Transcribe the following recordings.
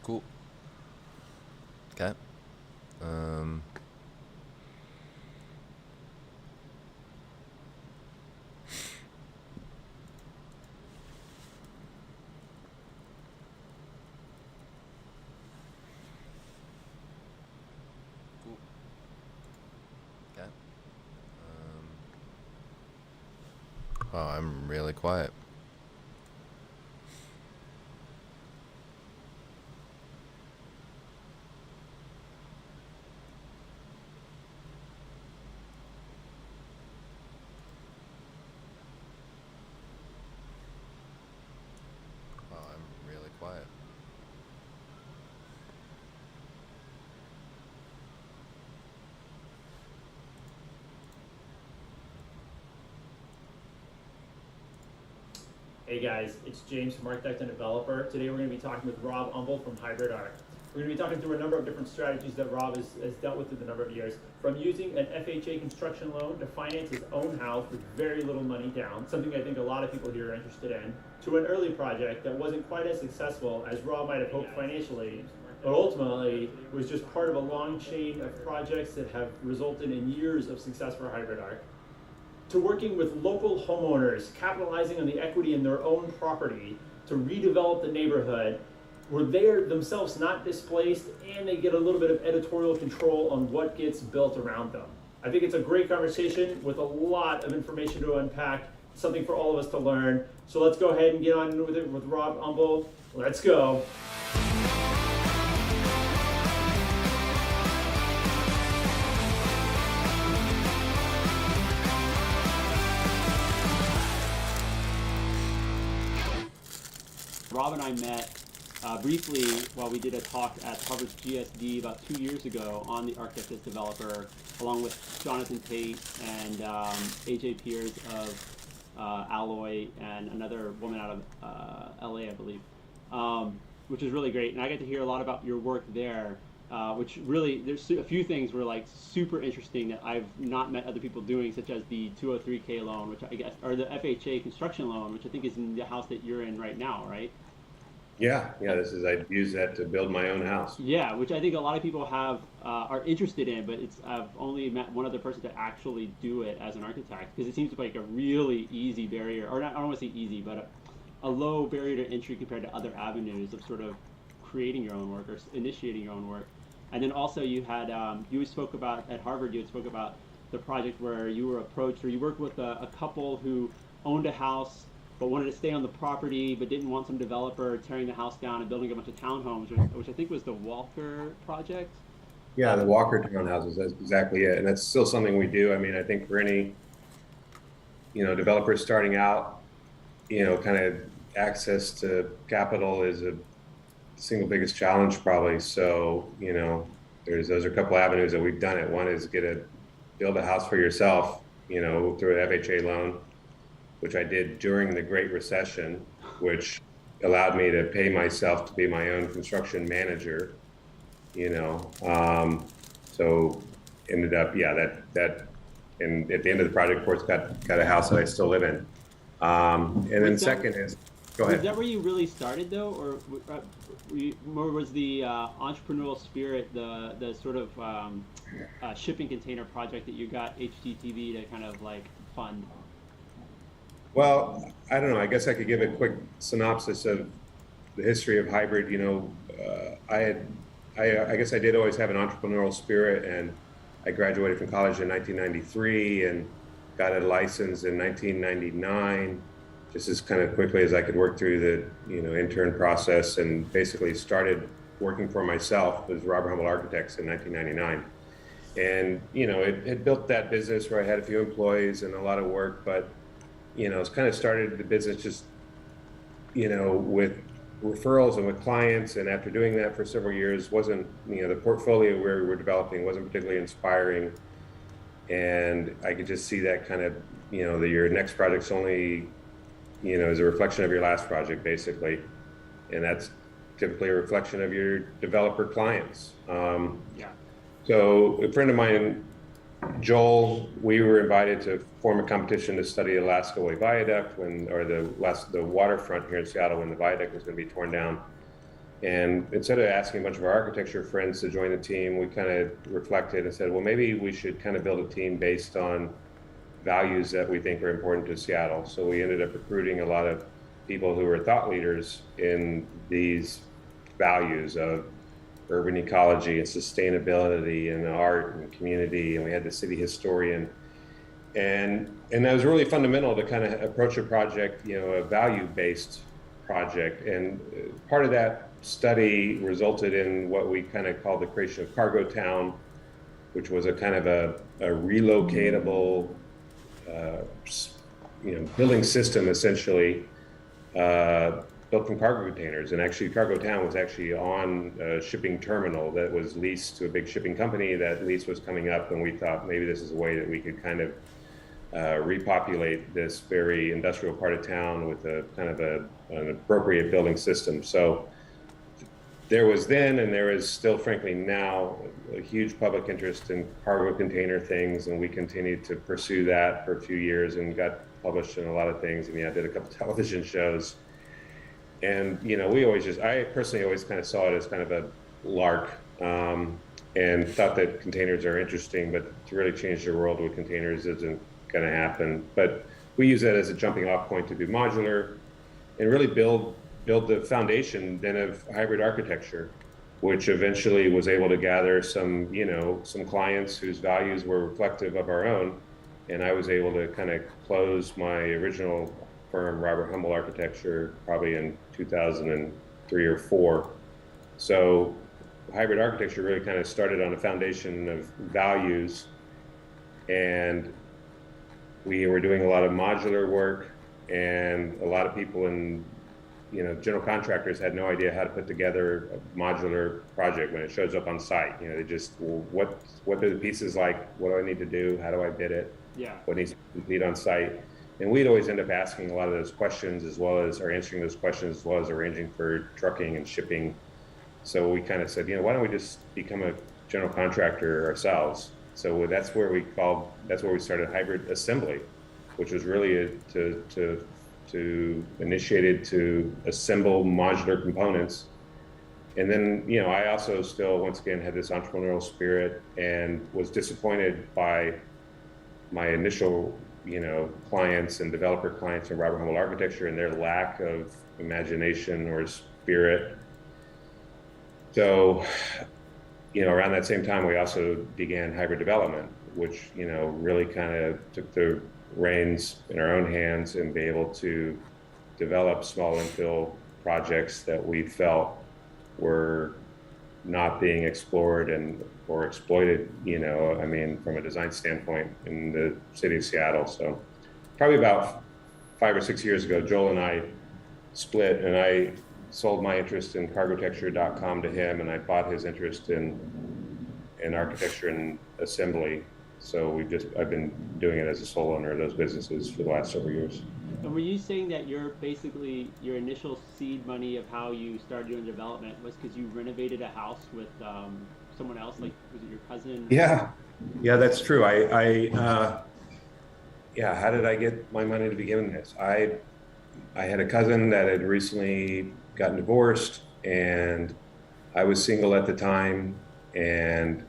Cool. Okay. Um, cool. Okay. Oh, I'm really quiet. Oh, I'm really quiet. Hey guys, it's James from Architect and Developer. Today we're going to be talking with Rob Umble from Hybrid Arc. We're going to be talking through a number of different strategies that Rob has dealt with through the number of years, from using an FHA construction loan to finance his own house with very little money down, something I think a lot of people here are interested in, to an early project that wasn't quite as successful as Rob might have hoped financially, but ultimately was just part of a long chain of projects that have resulted in years of success for Hybrid Arc, to working with local homeowners, capitalizing on the equity in their own property to redevelop the neighborhood where they're themselves not displaced and they get a little bit of editorial control on what gets built around them. I think it's a great conversation with a lot of information to unpack, something for all of us to learn. So let's go ahead and get on with it with Rob Umble. Let's go. Rob and I met briefly while we did a talk at Harvard's GSD about 2 years ago on the Architect as Developer, along with Jonathan Tate and AJ Piers of Alloy and another woman out of LA, I believe, which was really great. And I got to hear a lot about your work there, which really, there's a few things were like super interesting that I've not met other people doing, such as the 203K loan, which I guess, or the FHA construction loan, which I think is in the house that you're in right now, right? Yeah. I'd use that to build my own house. Yeah, which I think a lot of people have are interested in, but I've only met one other person to actually do it as an architect, because it seems like a really easy barrier, or not, I don't want to say easy, but a low barrier to entry compared to other avenues of sort of creating your own work or initiating your own work. And then also you had you spoke about at Harvard, you had spoke about the project where you were approached, or you worked with a couple who owned a house but wanted to stay on the property, but didn't want some developer tearing the house down and building a bunch of townhomes, which I think was the Walker project. Yeah, the Walker townhouses, that's exactly it. And that's still something we do. I mean, I think for any, developers starting out, kind of access to capital is a single biggest challenge probably. So, those are a couple avenues that we've done it. One is build a house for yourself, through an FHA loan, which I did during the Great Recession, which allowed me to pay myself to be my own construction manager, so ended up, yeah, and at the end of the project, of course, got a house that I still live in. And then second is, go Was ahead. that where you really started though, or was the entrepreneurial spirit the sort of shipping container project that you got HGTV to kind of like fund? Well, I don't know. I guess I could give a quick synopsis of the history of hybrid. I guess I did always have an entrepreneurial spirit, and I graduated from college in 1993 and got a license in 1999, just as kind of quickly as I could work through the, intern process, and basically started working for myself with Robert Humble Architects in 1999. And, it had built that business where I had a few employees and a lot of work, but it's kind of started the business just, with referrals and with clients. And after doing that for several years, wasn't, the portfolio where we were developing wasn't particularly inspiring. And I could just see that kind of, that your next project's only, is a reflection of your last project, basically. And that's typically a reflection of your developer clients. Yeah. So a friend of mine, Joel, we were invited to form a competition to study the Alaska Way Viaduct the waterfront here in Seattle when the viaduct was going to be torn down. And instead of asking a bunch of our architecture friends to join the team, we kind of reflected and said, well, maybe we should kind of build a team based on values that we think are important to Seattle. So we ended up recruiting a lot of people who were thought leaders in these values of urban ecology and sustainability and art and community. And we had the city historian. And that was really fundamental to kind of approach a project, a value-based project. And part of that study resulted in what we kind of called the creation of Cargo Town, which was a kind of a relocatable, building system essentially, built from cargo containers. And actually Cargo Town was actually on a shipping terminal that was leased to a big shipping company. That lease was coming up, and we thought maybe this is a way that we could kind of repopulate this very industrial part of town with a kind of an appropriate building system. So there was then, and there is still, frankly, now, a huge public interest in cargo container things, and we continued to pursue that for a few years and got published in a lot of things. And did a couple television shows. And I personally always kind of saw it as kind of a lark, and thought that containers are interesting, but to really change the world with containers isn't going to happen. But we use that as a jumping off point to do modular and really build the foundation then of hybrid architecture, which eventually was able to gather some clients whose values were reflective of our own. And I was able to kind of close my original firm, Robert Humble Architecture, probably in 2003 or 4. So hybrid architecture really kind of started on a foundation of values, and we were doing a lot of modular work, and a lot of people in general contractors had no idea how to put together a modular project when it shows up on site. They just, well, what are the pieces like? What do I need to do? How do I bid it? Yeah. What needs to be complete on site? And we'd always end up asking a lot of those questions, or answering those questions, as well as arranging for trucking and shipping. So we kind of said, why don't we just become a general contractor ourselves? So that's where we started hybrid assembly, which was really to initiated to assemble modular components. And then, I also still, once again, had this entrepreneurial spirit and was disappointed by my initial, clients and developer clients in Robert Humble Architecture and their lack of imagination or spirit. So, around that same time, we also began hybrid development, which, really kind of took the reins in our own hands and be able to develop small infill projects that we felt were not being explored or exploited, from a design standpoint in the city of Seattle. So probably about 5 or 6 years ago, Joel and I split, and I sold my interest in cargotecture.com to him, and I bought his interest in architecture and assembly. So I've been doing it as a sole owner of those businesses for the last several years. And were you saying that your initial seed money of how you started doing development was because you renovated a house with someone else? Like, was it your cousin? Yeah, that's true. How did I get my money to begin this? I had a cousin that had recently gotten divorced, and I was single at the time. And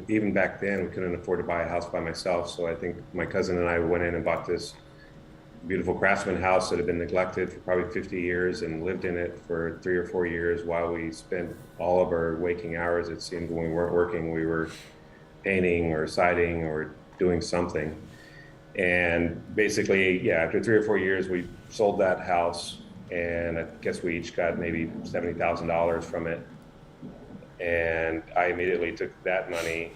even back then, we couldn't afford to buy a house by myself. So I think my cousin and I went in and bought this beautiful craftsman house that had been neglected for probably 50 years and lived in it for 3 or 4 years while we spent all of our waking hours, it seemed, when we weren't working, we were painting or siding or doing something. And basically, after 3 or 4 years, we sold that house, and I guess we each got maybe $70,000 from it. And I immediately took that money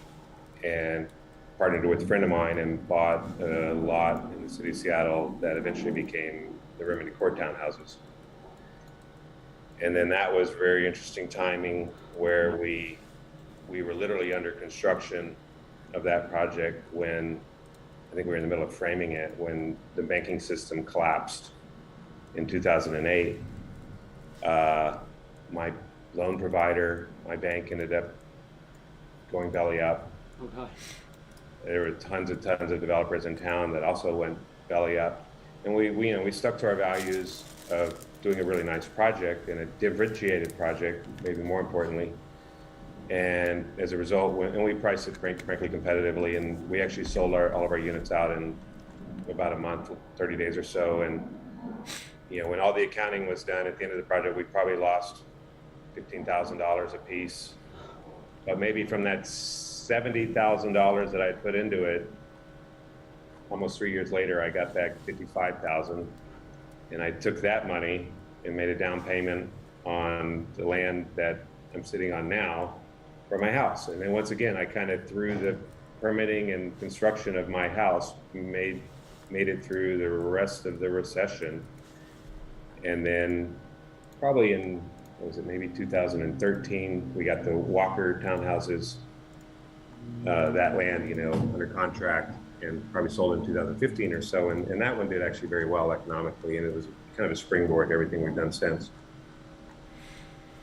and partnered with a friend of mine and bought a lot in the city of Seattle that eventually became the Remedy Court townhouses. And then that was very interesting timing, where we were literally under construction of that project when, I think we were in the middle of framing it, when the banking system collapsed in 2008. My loan provider, my bank, ended up going belly up. Oh gosh. There were tons of developers in town that also went belly up, and we stuck to our values of doing a really nice project and a differentiated project, maybe more importantly. And as a result, and we priced it frankly competitively, and we actually sold all of our units out in about a month, 30 days or so. And when all the accounting was done at the end of the project, we probably lost $15,000 a piece. But maybe from that $70,000 that I put into it, almost 3 years later, I got back $55,000, and I took that money and made a down payment on the land that I'm sitting on now for my house. And then once again, I kind of, through the permitting and construction of my house, made it through the rest of the recession. And then probably in, maybe 2013, we got the Walker townhouses, that land, under contract, and probably sold in 2015 or so. And that one did actually very well economically, and it was kind of a springboard to everything we've done since.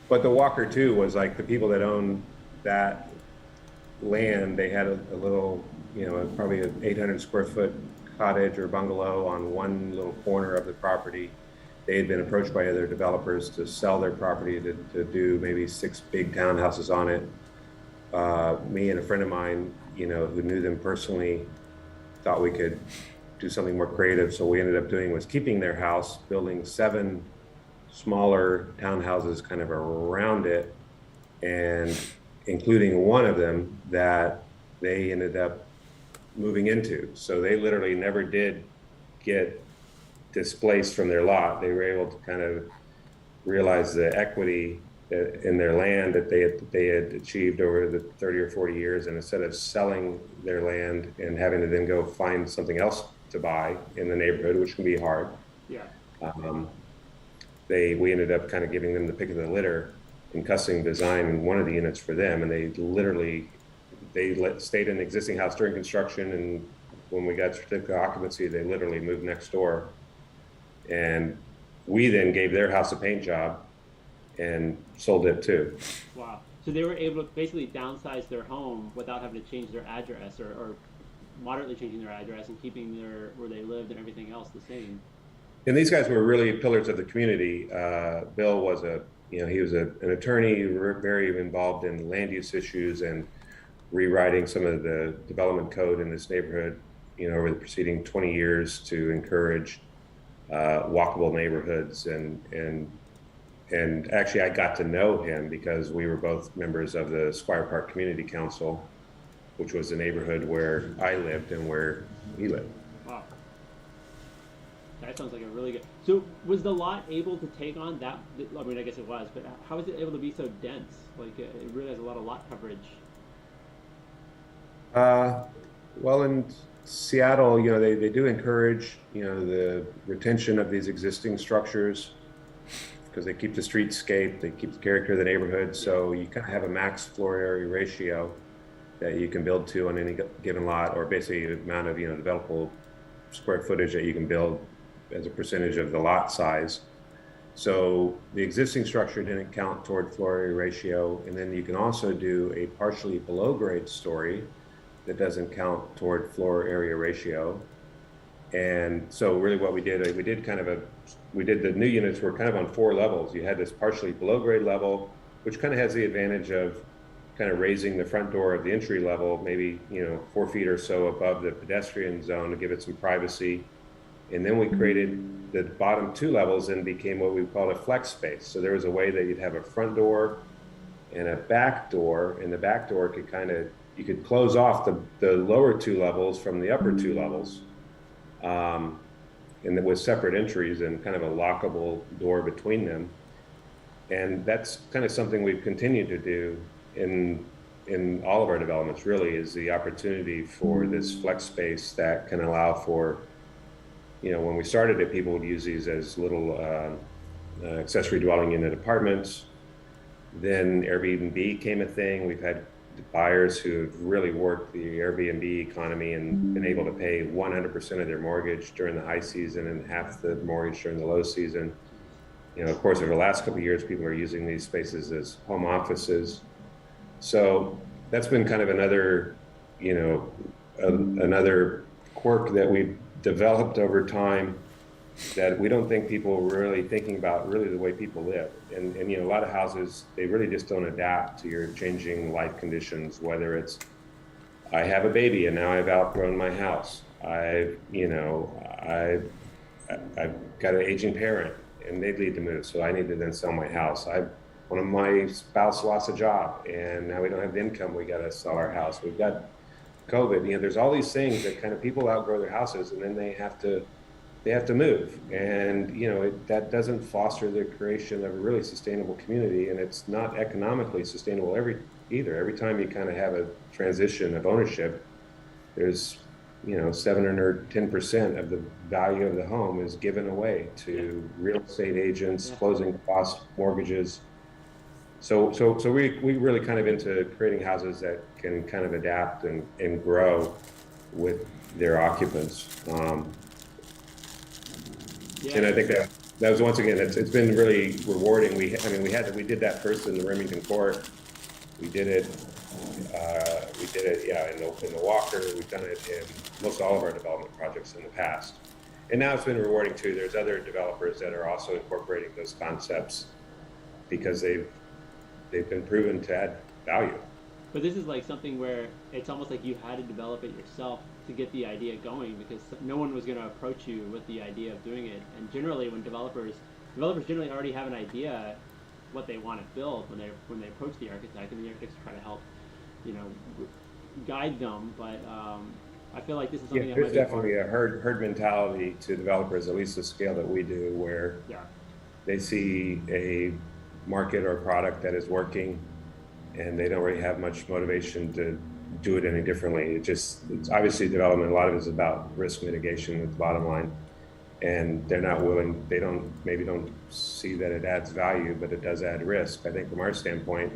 But the Walker too was like the people that owned that land, they had a little, probably an 800 square foot cottage or bungalow on one little corner of the property. They had been approached by other developers to sell their property to do maybe 6 big townhouses on it. Me and a friend of mine, who knew them personally, thought we could do something more creative. So what we ended up doing was keeping their house, building 7 smaller townhouses kind of around it, and including one of them that they ended up moving into. So they literally never did get displaced from their lot. They were able to kind of realize the equity in their land that they had achieved over the 30 or 40 years. And instead of selling their land and having to then go find something else to buy in the neighborhood, which can be hard, we ended up kind of giving them the pick of the litter and custom design one of the units for them. And they stayed in the existing house during construction. And when we got certificate of occupancy, they literally moved next door. And we then gave their house a paint job and sold it too. Wow. So they were able to basically downsize their home without having to change their address, or moderately changing their address and keeping where they lived and everything else the same. And these guys were really pillars of the community. Bill was he was an attorney, very involved in land use issues and rewriting some of the development code in this neighborhood, over the preceding 20 years to encourage walkable neighborhoods. And actually I got to know him because we were both members of the Squire Park Community Council, which was the neighborhood where I lived and where he lived. Wow. That sounds like a really good. So was the lot able to take on that? I mean, I guess it was, but how was it able to be so dense? Like it really has a lot of lot coverage. Well, in Seattle, they do encourage, the retention of these existing structures because they keep the streetscape, they keep the character of the neighborhood. So you kind of have a max floor area ratio that you can build to on any given lot, or basically the amount of, developable square footage that you can build as a percentage of the lot size. So the existing structure didn't count toward floor area ratio. And then you can also do a partially below grade story that doesn't count toward floor area ratio. And so really what we did the new units were kind of on 4 levels. You had this partially below grade level, which kind of has the advantage of kind of raising the front door of the entry level, maybe, 4 feet or so above the pedestrian zone to give it some privacy. And then we created the bottom 2 levels and became what we called a flex space. So there was a way that you'd have a front door and a back door, and the back door could you could close off the lower 2 levels from the upper 2 levels. And with separate entries and kind of a lockable door between them. And that's kind of something we've continued to do in all of our developments, really, is the opportunity for this flex space that can allow for, when we started it, people would use these as little accessory dwelling unit apartments. Then Airbnb became a thing. We've had buyers who have really worked the Airbnb economy and been able to pay 100% of their mortgage during the high season and half the mortgage during the low season. Of course, over the last couple of years, people are using these spaces as home offices. So that's been kind of another, another quirk that we've developed over time that we don't think people are really thinking about really the way people live. And you know, a lot of houses, they really just don't adapt to your changing life conditions, whether it's, I have a baby and now I've outgrown my house. I've got an aging parent and they need to move, so I need to then sell my house. One of my spouse lost a job and now we don't have the income, we got to sell our house. We've got COVID, you know, there's all these things that kind of people outgrow their houses and then they have to move. And, you know, that doesn't foster the creation of a really sustainable community, and it's not economically sustainable either. Every time you kind of have a transition of ownership, there's, you know, 7 or 10% of the value of the home is given away to real estate agents, closing costs, mortgages. So we really kind of into creating houses that can kind of adapt and grow with their occupants. And I think that was, once again, it's been really rewarding. We did that first in the Remington Court. We did it, in the Walker. We've done it in most all of our development projects in the past. And now it's been rewarding too. There's other developers that are also incorporating those concepts because they've been proven to add value. But this is like something where it's almost like you had to develop it yourself to get the idea going, because no one was going to approach you with the idea of doing it. And generally, when developers generally already have an idea what they want to build when they approach the architect, and the architects try to help, you know, guide them. But I feel like this is something that there's might be definitely a herd mentality to developers, at least the scale that we do, where they see a market or product that is working, and they don't really have much motivation to do it any differently. It's obviously development, a lot of it is about risk mitigation at the bottom line. And they're not willing, they don't see that it adds value, but it does add risk. I think from our standpoint,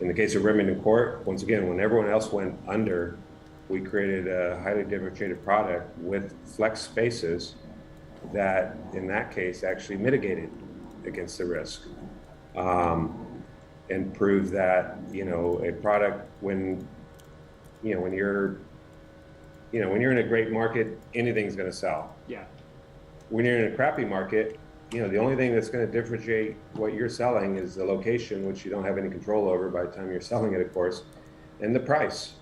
in the case of Remington Court, once again, when everyone else went under, we created a highly differentiated product with flex spaces that, in that case, actually mitigated against the risk. And prove that, you know, a product when you're in a great market, anything's going to sell. Yeah. When you're in a crappy market, you know, the only thing that's going to differentiate what you're selling is the location, which you don't have any control over by the time you're selling it, of course, and the price.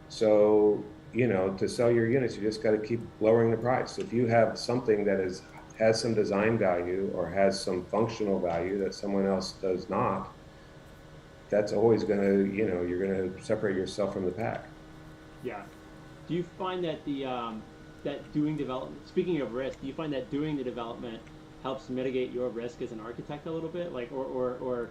So, you know, to sell your units, you just got to keep lowering the price. If you have something that has some design value or has some functional value that someone else does not, that's always going to, you know, you're going to separate yourself from the pack. Yeah. Do you find that that doing development, speaking of risk, do you find that doing the development helps mitigate your risk as an architect a little bit? Like, or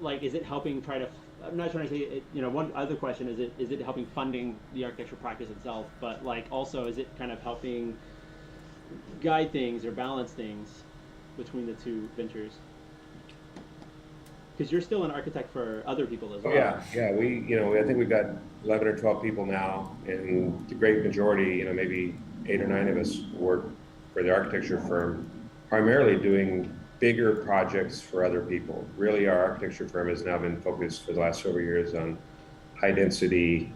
like, is it helping try to, I'm not trying to say it, you know, one other question is it helping funding the architectural practice itself, but like also is it kind of helping guide things or balance things between the two ventures? Because you're still an architect for other people as well. Yeah. I think we've got 11 or 12 people now, and the great majority, you know, maybe 8 or 9 of us work for the architecture firm, primarily doing bigger projects for other people. Really, our architecture firm has now been focused for the last several years on high density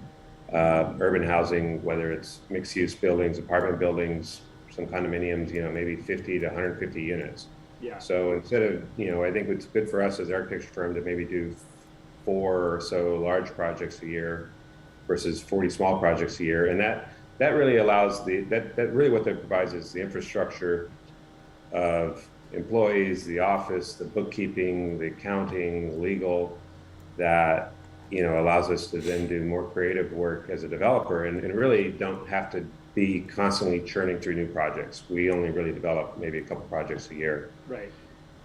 urban housing, whether it's mixed use buildings, apartment buildings, some condominiums, you know, maybe 50 to 150 units. Yeah. So instead of, you know, I think it's good for us as an architecture firm to maybe do 4 or so large projects a year versus 40 small projects a year. And that really allows that really what that provides is the infrastructure of employees, the office, the bookkeeping, the accounting, the legal, that, you know, allows us to then do more creative work as a developer and really don't have to be constantly churning through new projects. We only really develop maybe a couple projects a year. Right.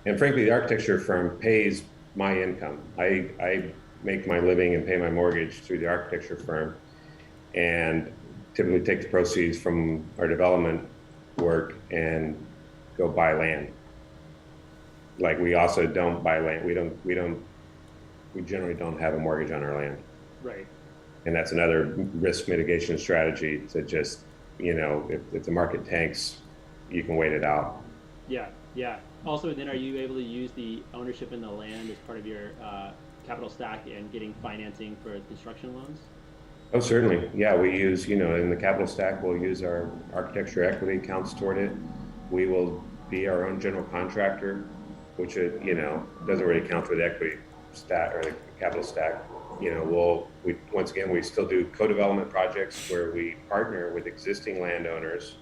And frankly, the architecture firm pays my income. I make my living and pay my mortgage through the architecture firm, and typically take the proceeds from our development work and go buy land. Like, we also don't buy land. We generally don't have a mortgage on our land. Right. And that's another risk mitigation strategy to just, you know, if the market tanks, you can wait it out. Yeah. Also, then are you able to use the ownership in the land as part of your capital stack and getting financing for construction loans? Oh, certainly. Yeah, we use, you know, in the capital stack, we'll use our architecture equity counts toward it. we will be our own general contractor, which doesn't really count for the equity stack or the capital stack. Once again, we still do co-development projects where we partner with existing landowners,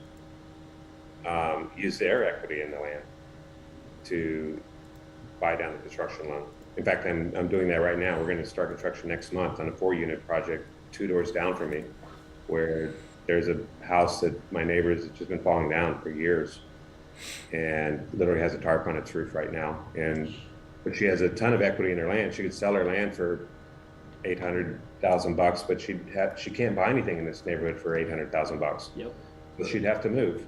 use their equity in the land to buy down the construction loan. In fact, I'm doing that right now. We're going to start construction next month on a 4-unit project 2 doors down from me, where there's a house that my neighbor's just been falling down for years, and literally has a tarp on its roof right now. But she has a ton of equity in her land. She could sell her land for $800,000, but she can't buy anything in this neighborhood for $800,000. Yep. But she'd have to move.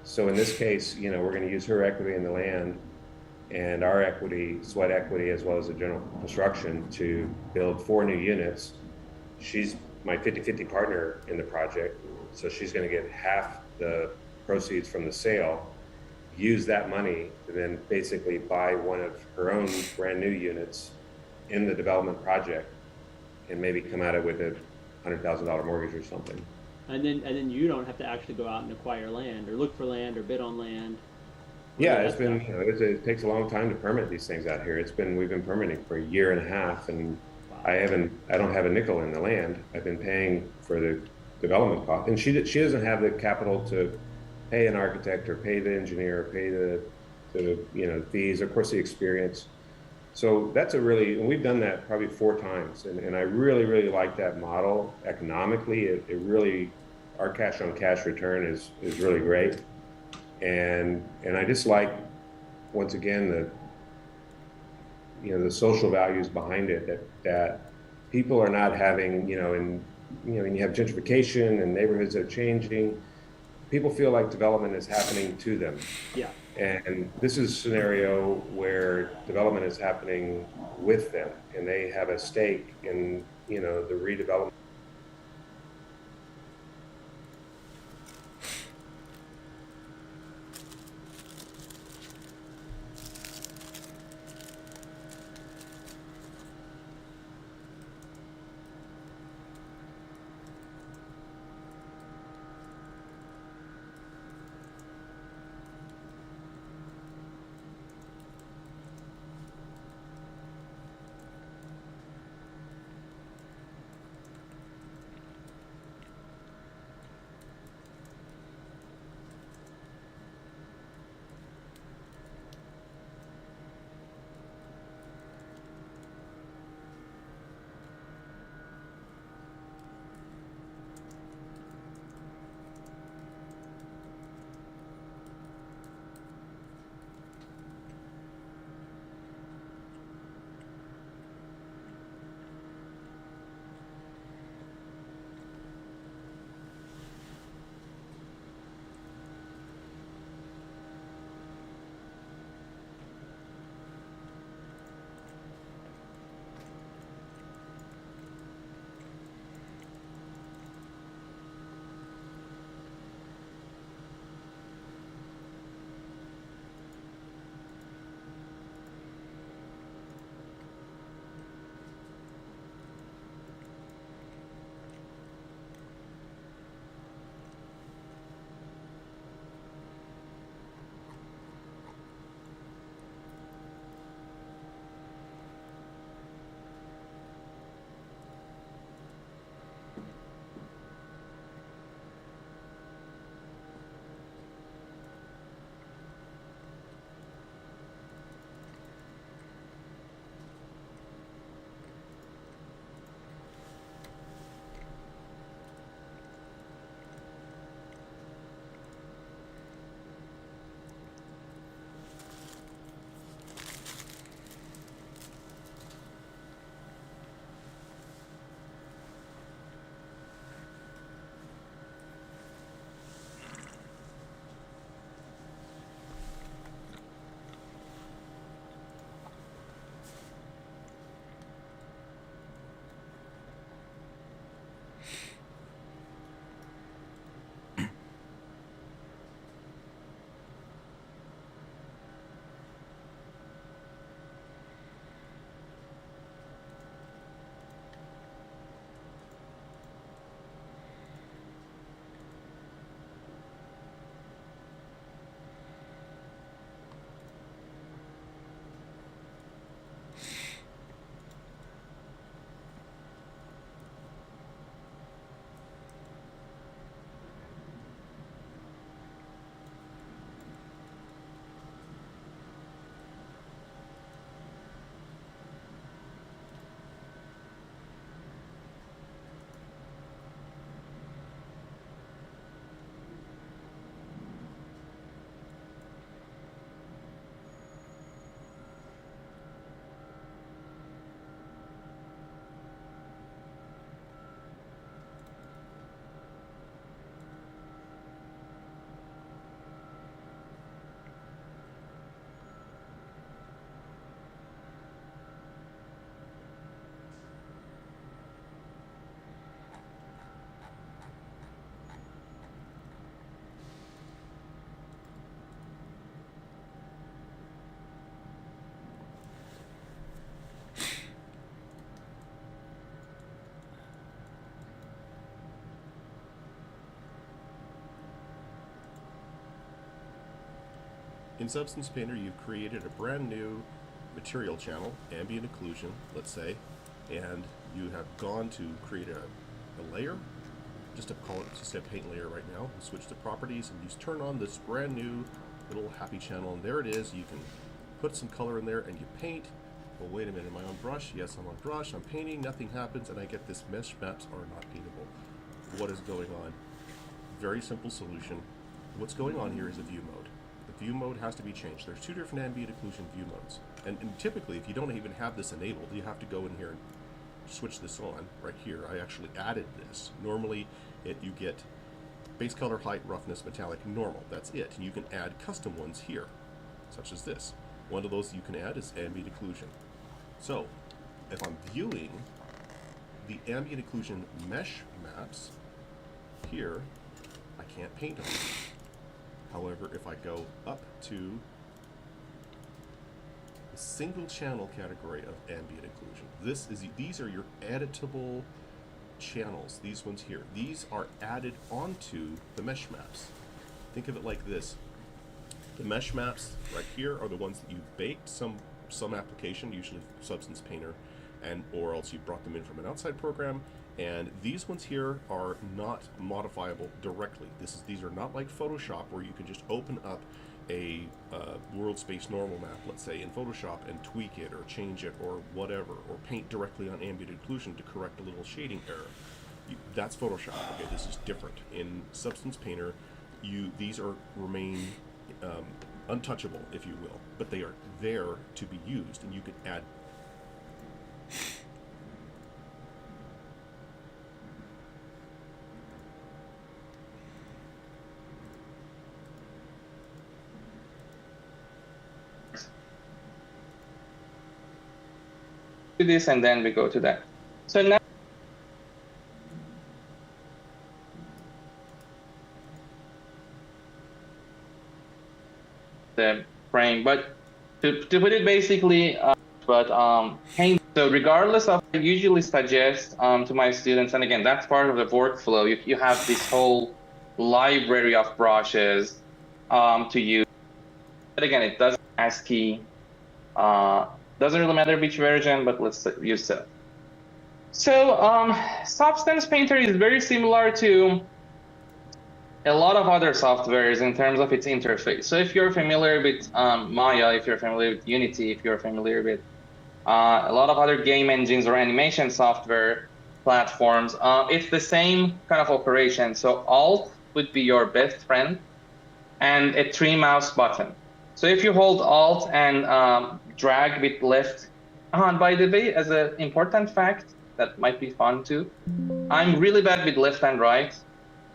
So in this case, we're going to use her equity in the land and our equity, sweat equity, as well as the general construction to build 4 new units. She's my 50-50 partner in the project, so she's going to get half the proceeds from the sale, use that money to then basically buy one of her own brand new units in the development project, and maybe come at it with a $100,000 mortgage or something. And then you don't have to actually go out and acquire land or look for land or bid on land. Yeah, it's been, it takes a long time to permit these things out here. We've been permitting for 1.5 years, and Wow. I don't have a nickel in the land. I've been paying for the development cost, and she doesn't have the capital to pay an architect or pay the engineer or pay the fees, of course, the experience. So and we've done that probably 4 times, and I really, really like that model economically. It really, our cash on cash return is really great. And I just like, once again, the social values behind it, that people are not having, when you have gentrification and neighborhoods are changing, people feel like development is happening to them. Yeah. And this is a scenario where development is happening with them, and they have a stake in, the redevelopment. In Substance Painter, you've created a brand new material channel, ambient occlusion, let's say, and you have gone to create a layer, just to call it just a paint layer right now. You switch to properties and you just turn on this brand new little happy channel, and there it is. You can put some color in there and you paint. Well, wait a minute, am I on brush? Yes, I'm on brush. I'm painting, nothing happens, and I get this mesh maps are not paintable. What is going on? Very simple solution. What's going on here is a view mode. The view mode has to be changed. There's two different ambient occlusion view modes. And typically, if you don't even have this enabled, you have to go in here and switch this on right here. I actually added this. Normally, you get base color, height, roughness, metallic, normal. That's it. And you can add custom ones here, such as this. One of those you can add is ambient occlusion. So, if I'm viewing the ambient occlusion mesh maps here, I can't paint them. However, if I go up to the single channel category of ambient occlusion, these are your editable channels, these ones here. These are added onto the mesh maps. Think of it like this. The mesh maps right here are the ones that you've baked some application, usually Substance Painter, or else you brought them in from an outside program. And these ones here are not modifiable directly. These are not like Photoshop, where you can just open up a world space normal map, let's say, in Photoshop and tweak it or change it or whatever, or paint directly on ambient occlusion to correct a little shading error. That's Photoshop. Okay, this is different. In Substance Painter, these remain untouchable, if you will, but they are there to be used, and you can add. This and then we go to that. So now the frame, but to put it basically, so regardless of, I usually suggest to my students, and again, that's part of the workflow. You have this whole library of brushes to use. But again, it doesn't ASCII. Doesn't really matter which version, but let's use that. So Substance Painter is very similar to a lot of other softwares in terms of its interface. So if you're familiar with Maya, if you're familiar with Unity, if you're familiar with a lot of other game engines or animation software platforms, it's the same kind of operation. So Alt would be your best friend, and a 3 mouse button. So if you hold Alt and drag with left, and by the way, as an important fact that might be fun too, I'm really bad with left and right.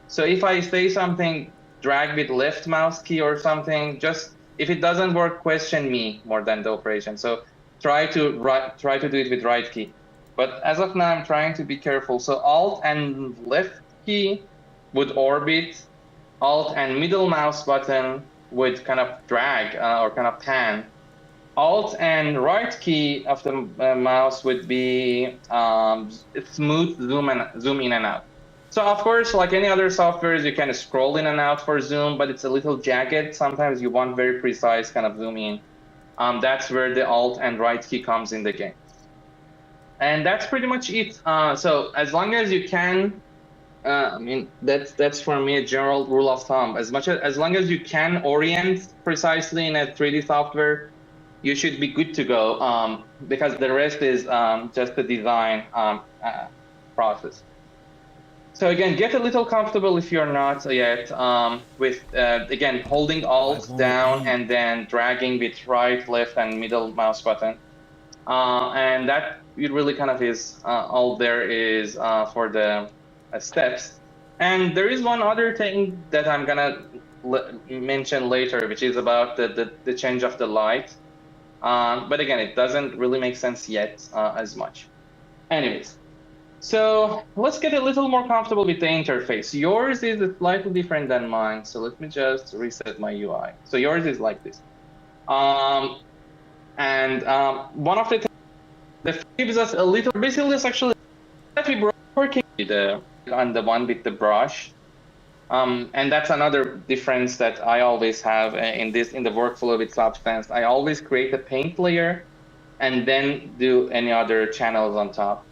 So if I say something, drag with left mouse key or something, just if it doesn't work, question me more than the operation. So try to do it with right key. But as of now, I'm trying to be careful. So Alt and left key would orbit, Alt and middle mouse button would kind of drag or kind of pan. Alt and right key of the mouse would be smooth zoom in and out. So of course, like any other softwares, you can scroll in and out for zoom, but it's a little jagged. Sometimes you want very precise kind of zoom in. That's where the Alt and right key comes in the game. And that's pretty much it. So as long as you can, I mean, that's for me a general rule of thumb. As long as you can orient precisely in a 3D software, you should be good to go, because the rest is just the design process. So again, get a little comfortable if you're not yet with, again, holding Alt down and then dragging with right, left, and middle mouse button. And that it really kind of is all there is for the steps. And there is one other thing that I'm gonna mention later, which is about the change of the light. But again, it doesn't really make sense yet as much. Anyways, so let's get a little more comfortable with the interface. Yours is slightly different than mine. So let me just reset my UI. So yours is like this. One of the things that gives us a little, basically it's actually that we working with on the one with the brush. And that's another difference that I always have in the workflow with Substance. I always create a paint layer and then do any other channels on top.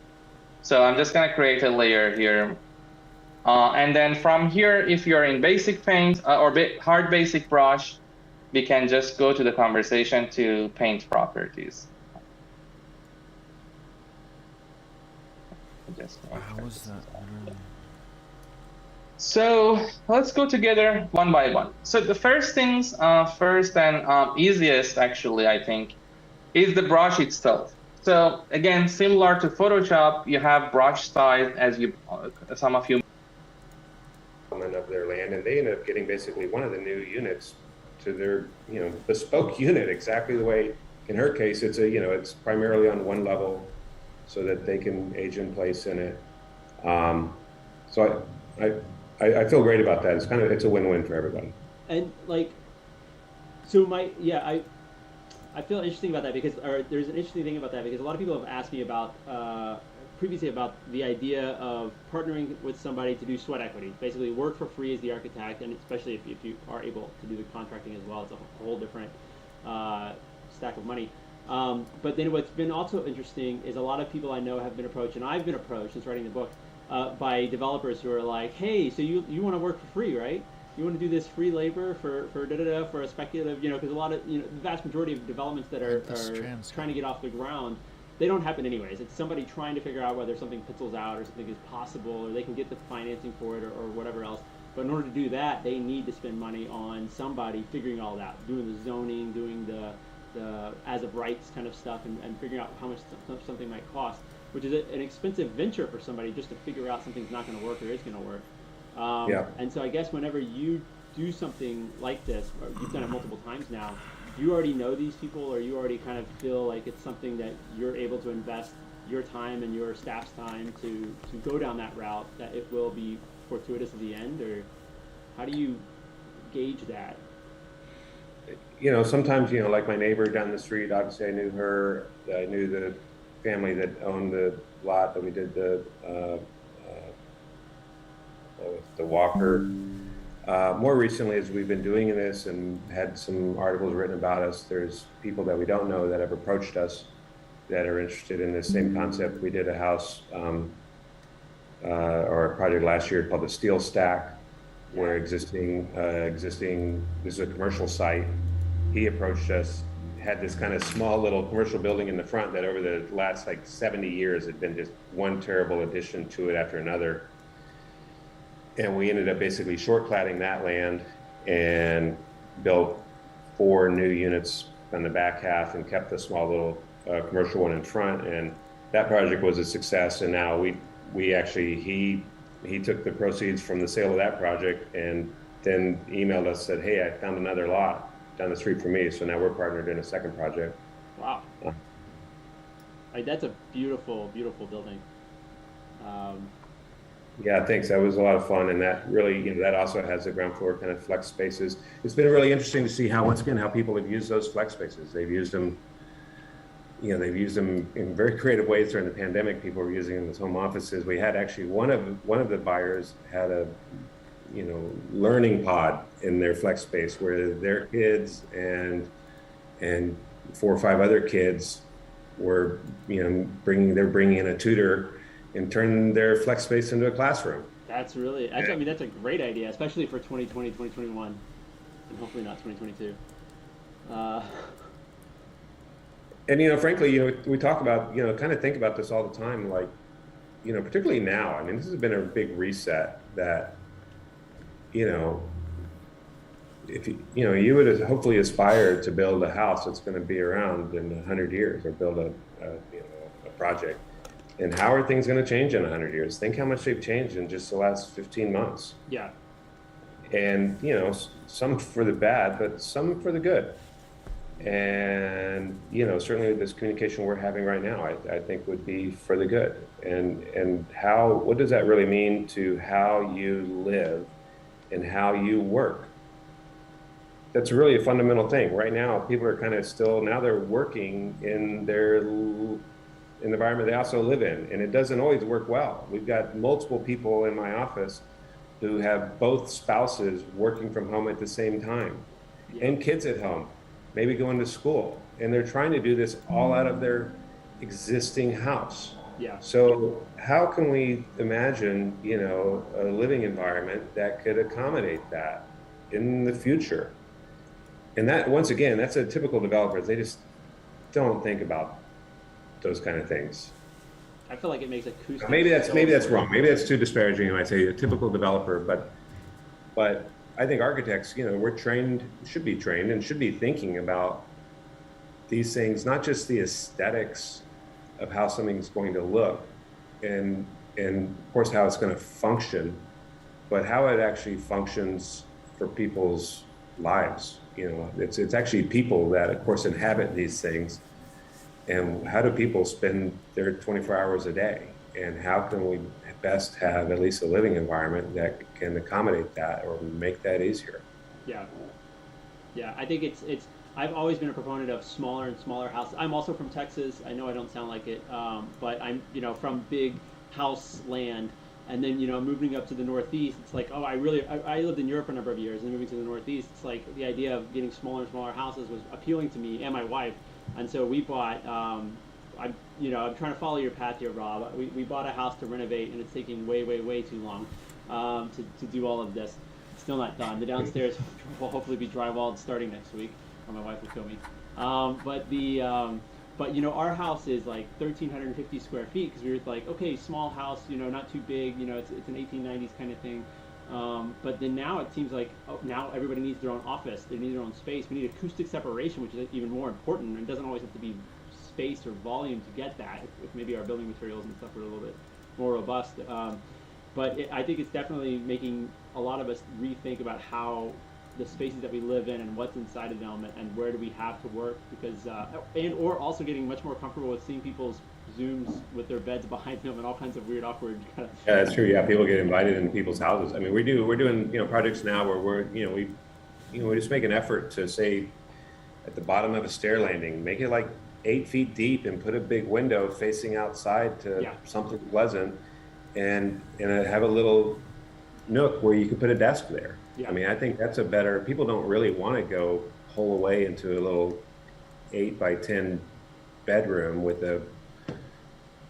So I'm just gonna create a layer here. And then from here, if you're in basic paint or hard basic brush, we can just go to the conversation to paint properties. How was that? So let's go together one by one. So the first things first and easiest, actually, I think, is the brush itself. So again, similar to Photoshop, you have brush size as some of you of their land, and they ended up getting basically one of the new units to their bespoke unit, exactly the way in her case it's it's primarily on one level so that they can age in place in it. So I feel great about that. It's a win-win for everybody. And like, so I feel interesting about that because, or there's an interesting thing about that because a lot of people have asked me about previously about the idea of partnering with somebody to do sweat equity, basically work for free as the architect, and especially if you are able to do the contracting as well, it's a whole different stack of money. But then what's been also interesting is a lot of people I know have been approached, and I've been approached since writing the book, by developers who are like, hey, so you want to work for free, right? You want to do this free labor for for a speculative, because a lot of, the vast majority of developments that are trying to get off the ground, they don't happen anyways. It's somebody trying to figure out whether something pencils out or something is possible or they can get the financing for it or whatever else. But in order to do that, they need to spend money on somebody figuring all that out, doing the zoning, doing the as of rights kind of stuff, and figuring out how much something might cost, which is an expensive venture for somebody just to figure out something's not going to work or is going to work. And so I guess whenever you do something like this, or you've done it multiple times now, you already know these people, or you already kind of feel like it's something that you're able to invest your time and your staff's time to go down that route, that it will be fortuitous at the end, or how do you gauge that? Sometimes, like my neighbor down the street, obviously I knew her, I knew the family that owned the lot that we did the Walker. More recently, as we've been doing this and had some articles written about us, there's people that we don't know that have approached us that are interested in this same concept. We did a house or a project last year called the Steel Stack, where existing, this is a commercial site. He approached us, had this kind of small little commercial building in the front that over the last 70 years had been just one terrible addition to it after another. And we ended up basically short cladding that land and built 4 new units on the back half and kept the small little commercial one in front. And that project was a success. And now we actually, he took the proceeds from the sale of that project and then emailed us, said, hey, I found another lot down the street from me. So now we're partnered in a second project. Wow. That's a beautiful, beautiful building. Yeah, thanks. That was a lot of fun, and that really, that also has the ground floor kind of flex spaces. It's been really interesting to see how people have used those flex spaces. They've used them, in very creative ways during the pandemic. People were using them as home offices. We had actually one of the buyers had a, learning pod in their flex space where their kids and 4 or 5 other kids were, bringing in a tutor and turn their flex space into a classroom. That's a great idea, especially for 2020, 2021, and hopefully not 2022. And, frankly, we talk about, kind of think about this all the time, like, particularly now. I mean, this has been a big reset that, if you would hopefully aspire to build a house that's going to be around in 100 years, or build a project. And how are things going to change in 100 years? Think how much they've changed in just the last 15 months. Yeah. And, some for the bad, but some for the good. And, certainly this communication we're having right now, I think would be for the good. And what does that really mean to how you live and how you work? That's really a fundamental thing. Right now, people are kind of they're working in the environment they also live in, and it doesn't always work well. We've got multiple people in my office who have both spouses working from home at the same time and kids at home, maybe going to school. And they're trying to do this all out of their existing house. Yeah. So how can we imagine, you know, a living environment that could accommodate that in the future? And that, once again, that's a typical developer. They just don't think about those kind of things. I feel like it makes acoustic. Maybe that's wrong. Maybe that's too disparaging. I say a typical developer, but I think architects, you know, we're trained, should be trained, and should be thinking about these things, not just the aesthetics of how something's going to look, and of course how it's going to function, but how it actually functions for people's lives. You know, it's actually people that, of course, inhabit these things. And how do people spend their 24 hours a day? And how can we best have at least a living environment that can accommodate that or make that easier? Yeah. Yeah, I think it's I've always been a proponent of smaller and smaller houses. I'm also from Texas. I know I don't sound like it, but I'm, you know, from big house land. And then, you know, moving up to the Northeast, it's like, oh, I lived in Europe for a number of years, and moving to the Northeast, it's like the idea of getting smaller and smaller houses was appealing to me and my wife. And so we bought, I'm trying to follow your path here, Rob. We bought a house to renovate, and it's taking way, way, way too long to do all of this. It's still not done. The downstairs will hopefully be drywalled starting next week, or my wife will kill me. But you know, our house is like 1,350 square feet, because we were like, okay, small house, you know, not too big, you know, it's an 1890s kind of thing. But then now it seems like now everybody needs their own office, they need their own space. We need acoustic separation, which is even more important. And it doesn't always have to be space or volume to get that, if maybe our building materials and stuff are a little bit more robust. I think it's definitely making a lot of us rethink about how the spaces that we live in and what's inside of them, and where do we have to work, because or also getting much more comfortable with seeing people's Zooms with their beds behind them and all kinds of weird, awkward kind of. Yeah, that's true. Yeah, people get invited into people's houses. I mean, we're doing, you know, projects now where we just make an effort to say at the bottom of a stair landing, make it like 8 feet deep and put a big window facing outside to something pleasant, and have a little nook where you can put a desk there. Yeah. I mean, I think that's a better, people don't really want to go hole away into a little 8 by 10 bedroom with a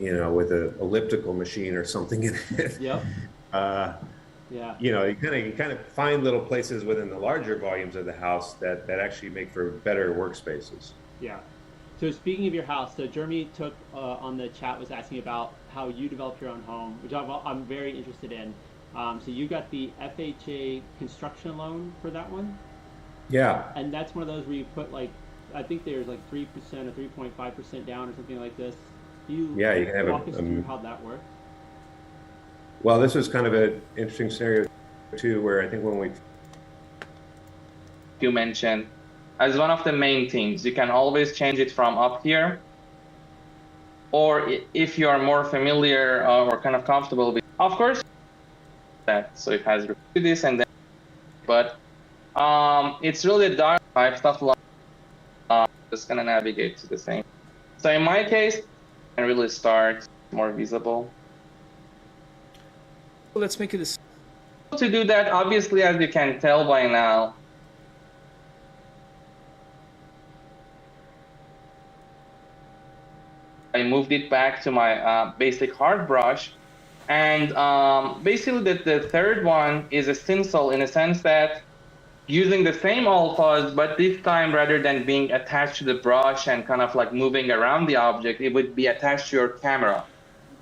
elliptical machine or something in it. Yep. Yeah. You know, you kind of find little places within the larger volumes of the house that actually make for better workspaces. Yeah. So speaking of your house, so Jeremy took on the chat was asking about how you developed your own home, which I'm very interested in. So you got the FHA construction loan for that one? Yeah. And that's one of those where you put like, I think there's like 3% or 3.5% down or something like this. You can have walk us through how that worked? Well, this was kind of an interesting scenario too, where I think when you mentioned as one of the main things, you can always change it from up here, or if you are more familiar or kind of comfortable with, of course, that so it has this and then, but it's really a dark type stuff. Just gonna navigate to the same. So in my case, I can really start more visible. Let's make it this. To do that, obviously, as you can tell by now, I moved it back to my basic hard brush. And basically the third one is a stencil, in a sense that using the same alphas, but this time rather than being attached to the brush and kind of like moving around the object, it would be attached to your camera.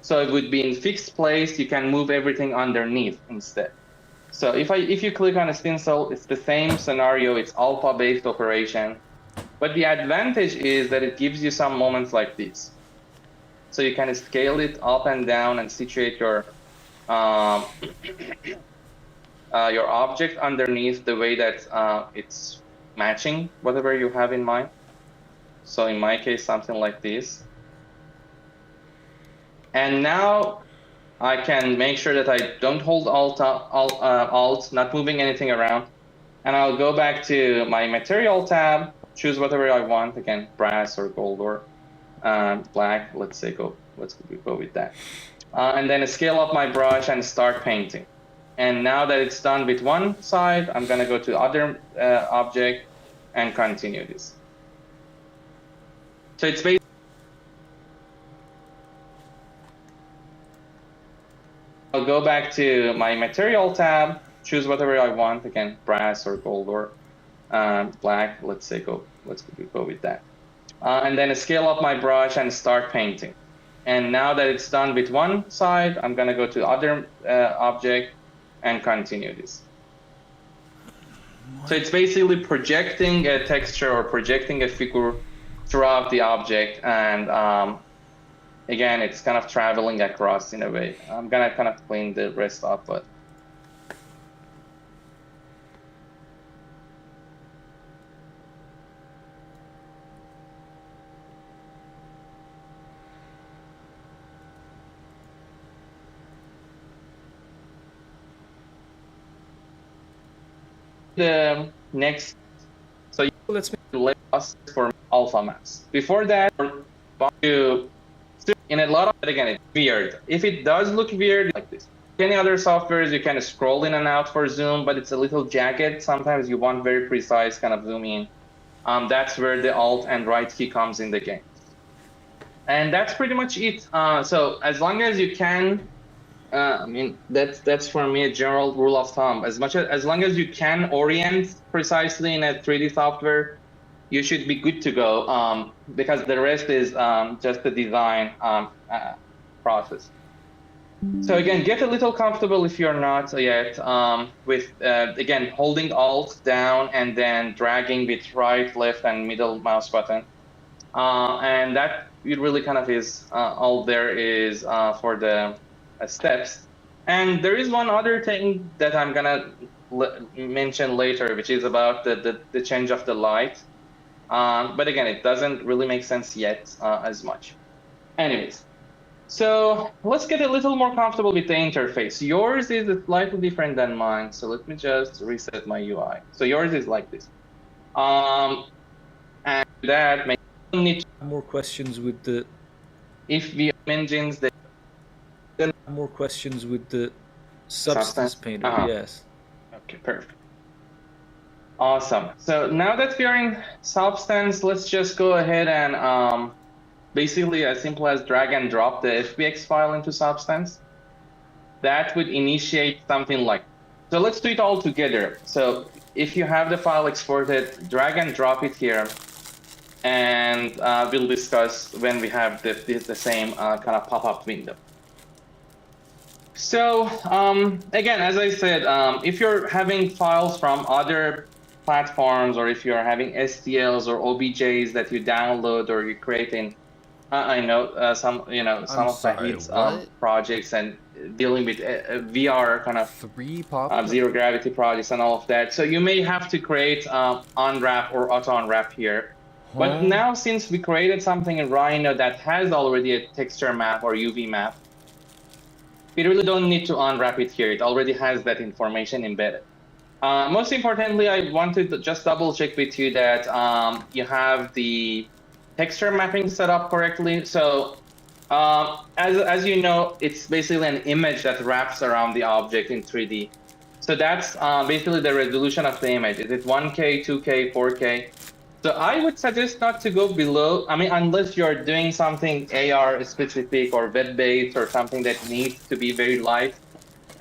So it would be in fixed place. You can move everything underneath instead. So if you click on a stencil, it's the same scenario. It's alpha-based operation. But the advantage is that it gives you some moments like this. So you can scale it up and down and situate your object underneath the way that it's matching whatever you have in mind. So in my case, something like this. And now I can make sure that I don't hold Alt, not moving anything around. And I'll go back to my material tab, choose whatever I want, again, brass or gold or black. Let's go with that. And then scale up my brush and start painting. And now that it's done with one side, I'm gonna go to other object and continue this. So it's basically I'll go back to my material tab, choose whatever I want, again, brass or gold or black. Let's go with that. And then scale up my brush and start painting. And now that it's done with one side, I'm gonna go to other object and continue this. So it's basically projecting a texture or projecting a figure throughout the object, and again, it's kind of traveling across in a way. I'm gonna kind of clean the rest up, but the next, so let's make us for alpha maps. Before that, in a lot of it, again, it's weird. If it does look weird like this, any other softwares, you can scroll in and out for zoom, but it's a little jagged. Sometimes you want very precise kind of zoom in. That's where the alt and right key comes in the game. And that's pretty much it. So as long as you can, I mean, that's for me a general rule of thumb. As long as you can orient precisely in a 3D software, you should be good to go, because the rest is just the design process. So again, get a little comfortable if you're not yet with, again, holding Alt down and then dragging with right, left, and middle mouse button. And that it really kind of is all there is for the steps. And there is one other thing that I'm gonna mention later, which is about the change of the light. But again, it doesn't really make sense yet as much. Anyways, so let's get a little more comfortable with the interface. Yours is slightly different than mine. So let me just reset my UI. So yours is like this. And that makes need more questions with the if we engines the more questions with the substance painter. Yes. Okay, perfect. Awesome. So now that we are in Substance, let's just go ahead and basically as simple as drag and drop the FBX file into Substance. That would initiate something like, so let's do it all together. So if you have the file exported, drag and drop it here. And we'll discuss when we have the same kind of pop-up window. So again, as I said, if you're having files from other platforms, or if you're having STLs or OBJs that you download or you create in, I know some of the projects and dealing with VR kind of zero gravity projects and all of that. So you may have to create unwrap or auto unwrap here. But now, since we created something in Rhino that has already a texture map or UV map, we really don't need to unwrap it here. It already has that information embedded. Most importantly, I wanted to just double check with you that you have the texture mapping set up correctly. So as you know, it's basically an image that wraps around the object in 3D. So that's basically the resolution of the image. Is it 1K, 2K, 4K? So I would suggest not to go below, I mean, unless you're doing something AR specific or web-based or something that needs to be very light.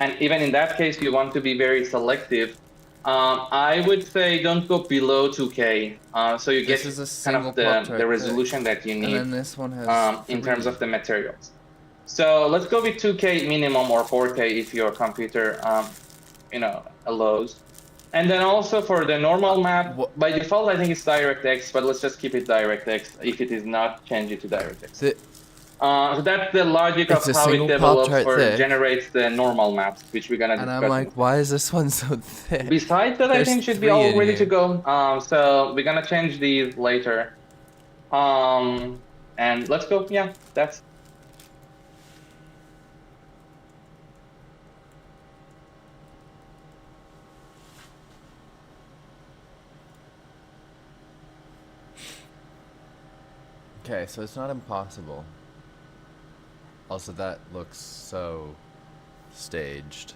And even in that case, you want to be very selective. I would say don't go below 2K. So you get kind of the resolution that you need and then this one has in terms of the materials. So let's go with 2K minimum or 4K if your computer, allows. And then also for the normal map, by default, I think it's DirectX, but let's just keep it DirectX. If it is not, change it to DirectX. So that's the logic of how it develops or generates the normal maps, which we're gonna discuss. And I'm like, why is this one so thick? Besides that, I think should be all ready to go. So we're gonna change these later. And let's go. Yeah, that's. Okay, so it's not impossible. Also, that looks so staged.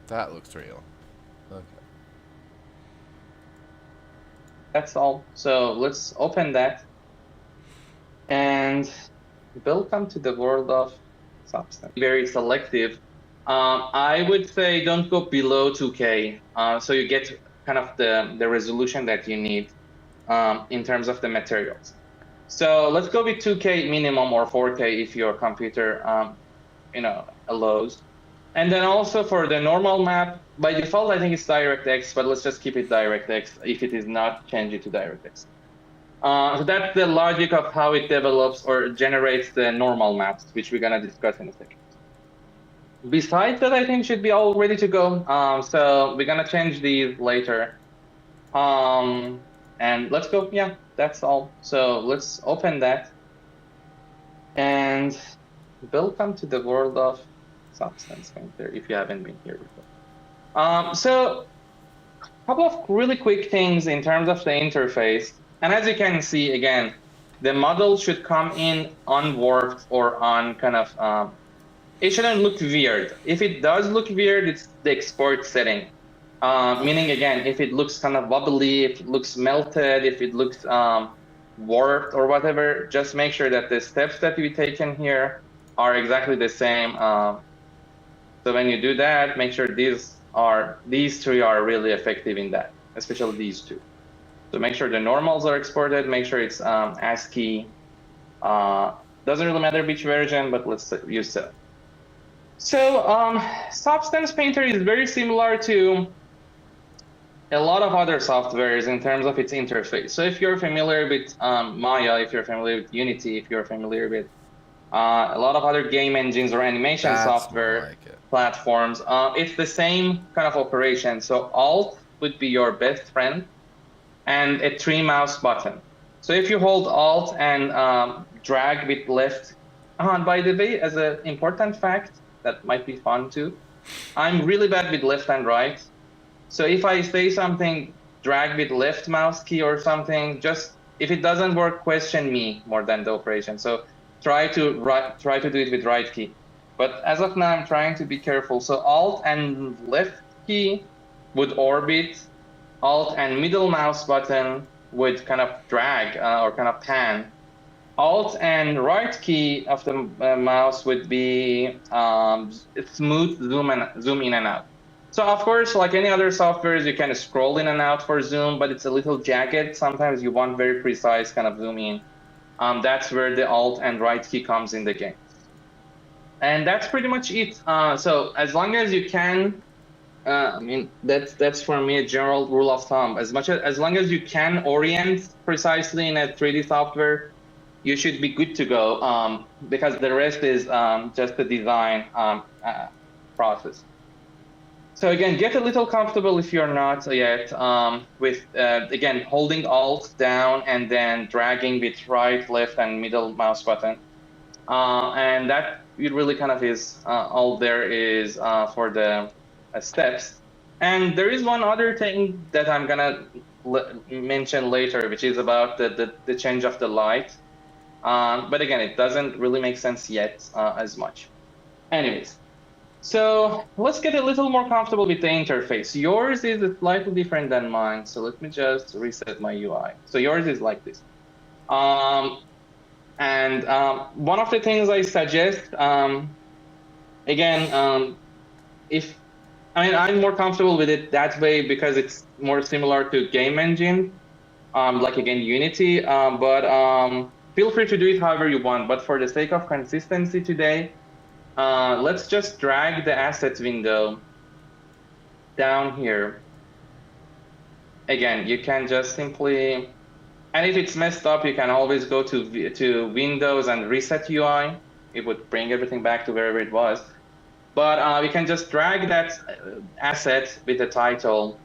That looks real. Okay. That's all. So let's open that. And welcome to the world of Substance. Very selective. I would say don't go below 2K. So you get kind of the resolution that you need in terms of the materials. So let's go with 2K minimum or 4K if your computer allows. And then also for the normal map, by default, I think it's DirectX, but let's just keep it DirectX. If it is not, change it to DirectX. So that's the logic of how it develops or generates the normal maps, which we're gonna discuss in a second. Besides that, I think should be all ready to go. So we're gonna change these later. And let's go, yeah, that's all. So let's open that. And welcome to the world of Substance Painter, if you haven't been here before. So a couple of really quick things in terms of the interface. And as you can see, again, the model should come in unwarped or on kind of, it shouldn't look weird. If it does look weird, it's the export setting. Meaning, again, if it looks kind of wobbly, if it looks melted, if it looks warped or whatever, just make sure that the steps that we've taken here are exactly the same. So when you do that, make sure these three are really effective in that, especially these two. So make sure the normals are exported, make sure it's ASCII. Doesn't really matter which version, but let's use that. So Substance Painter is very similar to a lot of other softwares in terms of its interface. So if you're familiar with Maya, if you're familiar with Unity, if you're familiar with a lot of other game engines or animation software platforms, it's the same kind of operation. So Alt would be your best friend and a 3 mouse button. So if you hold Alt and drag with left, by the way, as an important fact, that might be fun too, I'm really bad with left and right. So if I say something, drag with left mouse key or something, just if it doesn't work, question me more than the operation. So try to do it with right key. But as of now, I'm trying to be careful. So Alt and left key would orbit, Alt and middle mouse button would kind of drag or kind of pan. Alt and right key of the mouse would be smooth zoom in and out. So of course, like any other softwares, you can scroll in and out for zoom, but it's a little jagged. Sometimes you want very precise kind of zoom in. That's where the Alt and right key comes in the game. And that's pretty much it. So as long as you can, I mean, that's for me a general rule of thumb. As long as you can orient precisely in a 3D software, you should be good to go, because the rest is just the design process. So again, get a little comfortable if you're not yet with, again, holding Alt down and then dragging with right, left, and middle mouse button. And that it really kind of is all there is for the steps. And there is one other thing that I'm gonna mention later, which is about the change of the light. But again, it doesn't really make sense yet as much. Anyways, so let's get a little more comfortable with the interface. Yours is slightly different than mine. So let me just reset my UI. So yours is like this. One of the things I suggest, again, I'm more comfortable with it that way because it's more similar to game engine, like again, Unity, but feel free to do it however you want. But for the sake of consistency today, let's just drag the assets window down here. Again, you can just simply, and if it's messed up, you can always go to Windows and reset UI. It would bring everything back to wherever it was. But we can just drag that asset with the title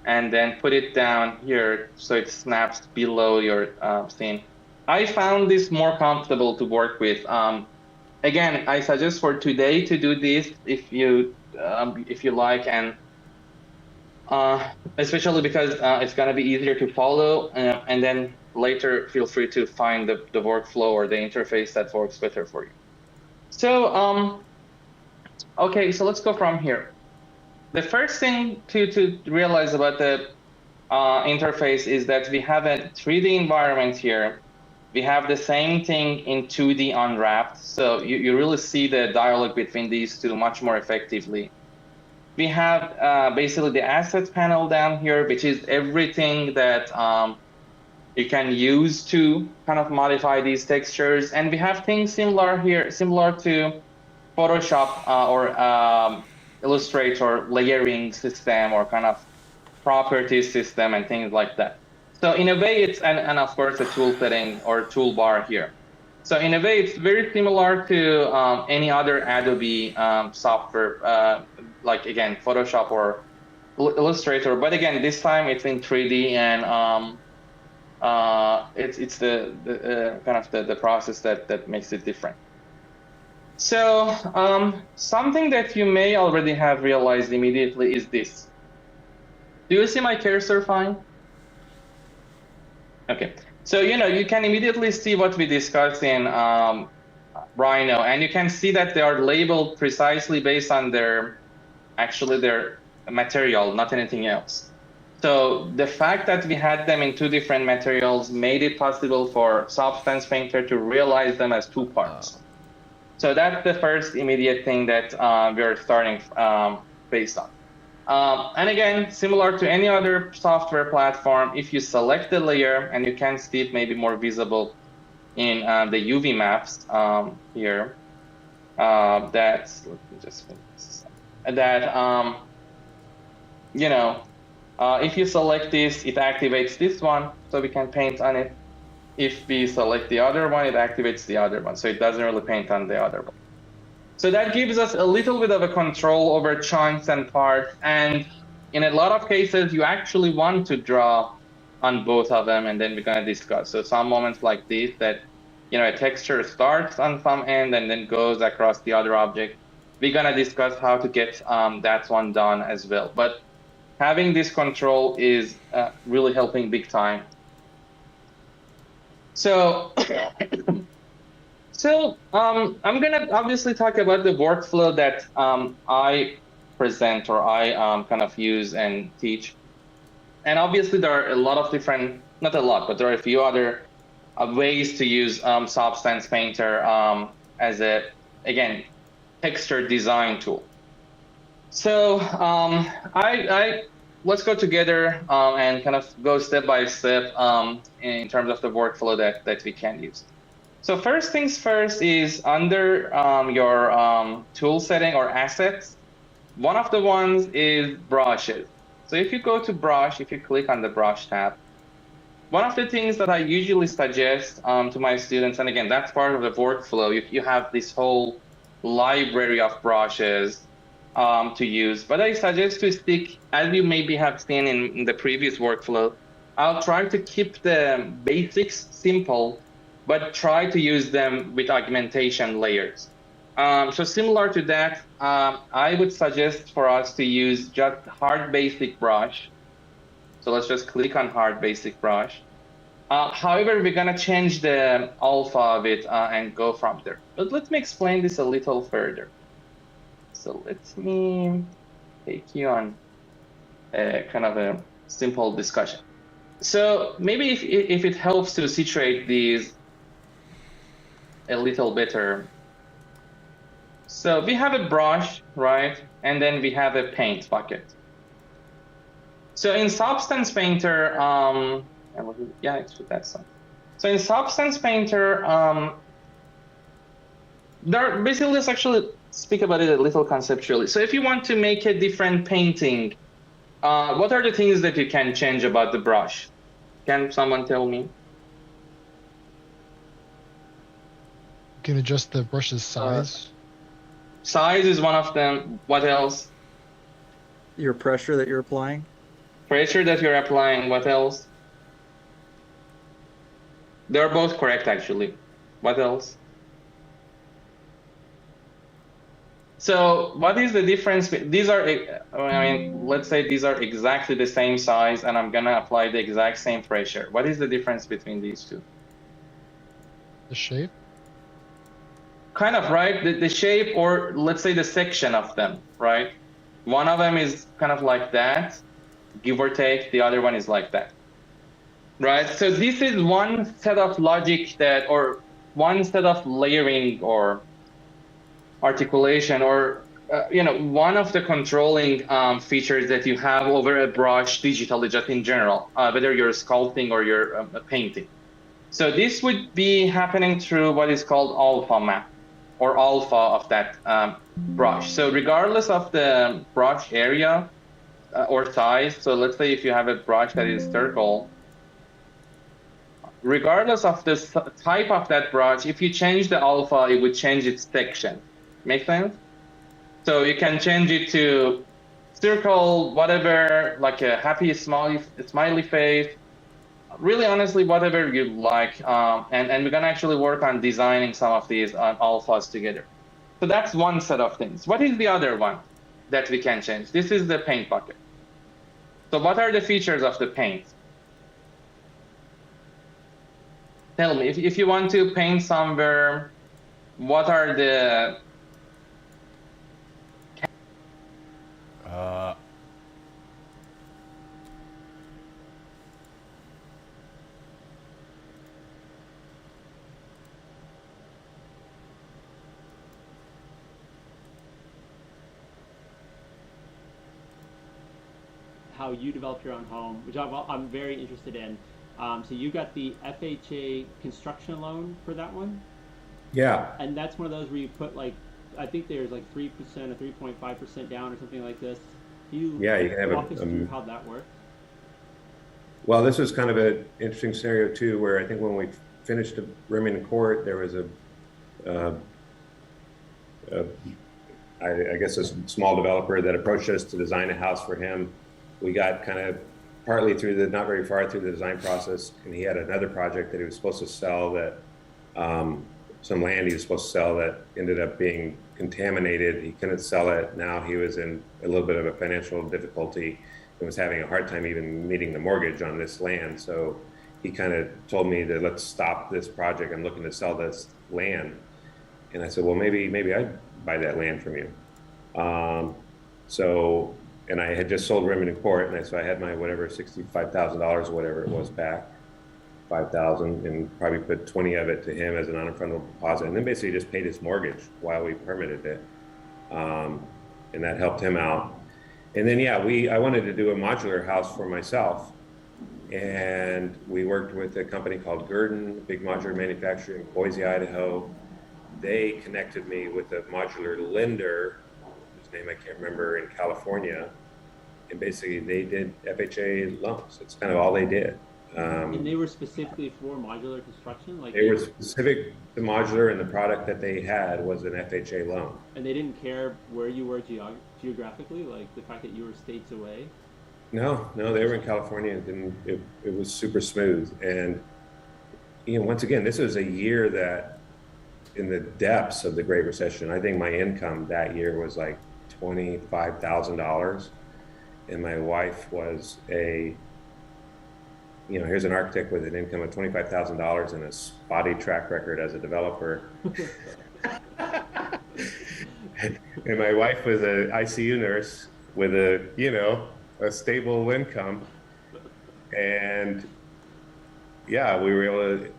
and then put it down here so it snaps below your scene. I found this more comfortable to work with. Again, I suggest for today to do this if you like, and especially because it's gonna be easier to follow, and then later feel free to find the workflow or the interface that works better for you. So okay, so let's go from here. the first thing to realize about the interface is that we have a 3D environment here. We have the same thing in 2D unwrapped. So you really see the dialogue between these two much more effectively. We have basically the assets panel down here, which is everything that you can use to kind of modify these textures. And we have things similar here, similar to Photoshop or Illustrator layering system or kind of properties system and things like that. So in a way, it's, and of course, a tool setting or toolbar here. So in a way, it's very similar to any other Adobe software, like again, Photoshop or Illustrator. But again, this time it's in 3D and it's the kind of the process that makes it different. So something that you may already have realized immediately is this. Do you see my cursor fine? Okay, so you can immediately see what we discussed in Rhino, and you can see that they are labeled precisely based on their material, not anything else. So the fact that we had them in two different materials made it possible for Substance Painter to realize them as two parts. So that's the first immediate thing that we're starting based on. And again, similar to any other software platform, if you select the layer, and you can see it maybe more visible in the UV maps here, that's, let me just finish this. That, if you select this, it activates this one, so we can paint on it. If we select the other one, it activates the other one, so it doesn't really paint on the other one. So that gives us a little bit of a control over chunks and parts, and in a lot of cases, you actually want to draw on both of them, and then we're going to discuss. So some moments like this, that a texture starts on some end and then goes across the other object. We're going to discuss how to get that one done as well. But having this control is really helping big time. So, I'm gonna obviously talk about the workflow that I present or I kind of use and teach. And obviously there are a lot of different, not a lot, but there are a few other ways to use Substance Painter as a, again, texture design tool. So let's go together and kind of go step by step in terms of the workflow that we can use. So first things first is under your tool setting or assets, one of the ones is brushes. So if you go to brush, if you click on the brush tab, one of the things that I usually suggest to my students, and again, that's part of the workflow, you have this whole library of brushes to use, but I suggest to stick, as you maybe have seen in the previous workflow, I'll try to keep the basics simple, but try to use them with augmentation layers. So similar to that, I would suggest for us to use just hard basic brush. So let's just click on hard basic brush. However, we're gonna change the alpha of it and go from there. But let me explain this a little further. So let me take you on a kind of a simple discussion. So maybe if it helps to situate these a little better. So we have a brush, right? And then we have a paint bucket. So in Substance Painter, yeah, it's with that side. So in Substance Painter, basically, let's actually speak about it a little conceptually. So if you want to make a different painting, what are the things that you can change about the brush? Can someone tell me? You can adjust the brush's size. Size is one of them. What else? Your pressure that you're applying. Pressure that you're applying. What else? They're both correct, actually. What else? So what is the difference? These are, I mean, let's say these are exactly the same size and I'm gonna apply the exact same pressure. What is the difference between these two? The shape? Kind of, right? The shape, or let's say the section of them, right? One of them is kind of like that, give or take. The other one is like that, right? So this is one set of logic that, or one set of layering or articulation, or one of the controlling features that you have over a brush digitally, just in general, whether you're sculpting or you're painting. So this would be happening through what is called alpha map, or alpha of that brush. So regardless of the brush area or size, so let's say if you have a brush that is circle, regardless of the type of that brush, if you change the alpha, it would change its section. Make sense? So you can change it to circle, whatever, like a happy smiley face, really honestly, whatever you like. And we're gonna actually work on designing some of these alphas together. So that's one set of things. What is the other one that we can change? This is the paint bucket. So what are the features of the paint? Tell me, if you want to paint somewhere, what are the how you developed your own home, which I'm very interested in. So you got the FHA construction loan for that one? Yeah. And that's one of those where you put like, I think there's like 3% or 3.5% down or something like this. Can you you can have walk us through how that works? Well, this was kind of an interesting scenario too, where I think when we finished the Remington Court, there was I guess a small developer that approached us to design a house for him. We got kind of partly through not very far through the design process, and he had another project that he was supposed to sell that, some land he was supposed to sell that ended up being contaminated. He couldn't sell it. Now he was in a little bit of a financial difficulty and was having a hard time even meeting the mortgage on this land. So he kind of told me that let's stop this project. I'm looking to sell this land. And I said, well, maybe I'd buy that land from you. And I had just sold Remington Court, and so I had my whatever $65,000 or whatever it was back, 5,000, and probably put 20 of it to him as a non-refundable deposit, and then basically just paid his mortgage while we permitted it, and that helped him out. And then I wanted to do a modular house for myself, and we worked with a company called Gurdon, a big modular manufacturer in Boise, Idaho. They connected me with a modular lender, whose name I can't remember, in California. And basically they did FHA loans. It's kind of all they did. And they were specifically for modular construction? They were specific to modular, and the product that they had was an FHA loan. And they didn't care where you were geographically, like the fact that you were states away? No, they were in California, and it was super smooth. And once again, this was a year that, in the depths of the Great Recession, I think my income that year was like $25,000, and my wife was here's an architect with an income of $25,000 and a spotty track record as a developer. And my wife was an ICU nurse with a stable income, and we were able to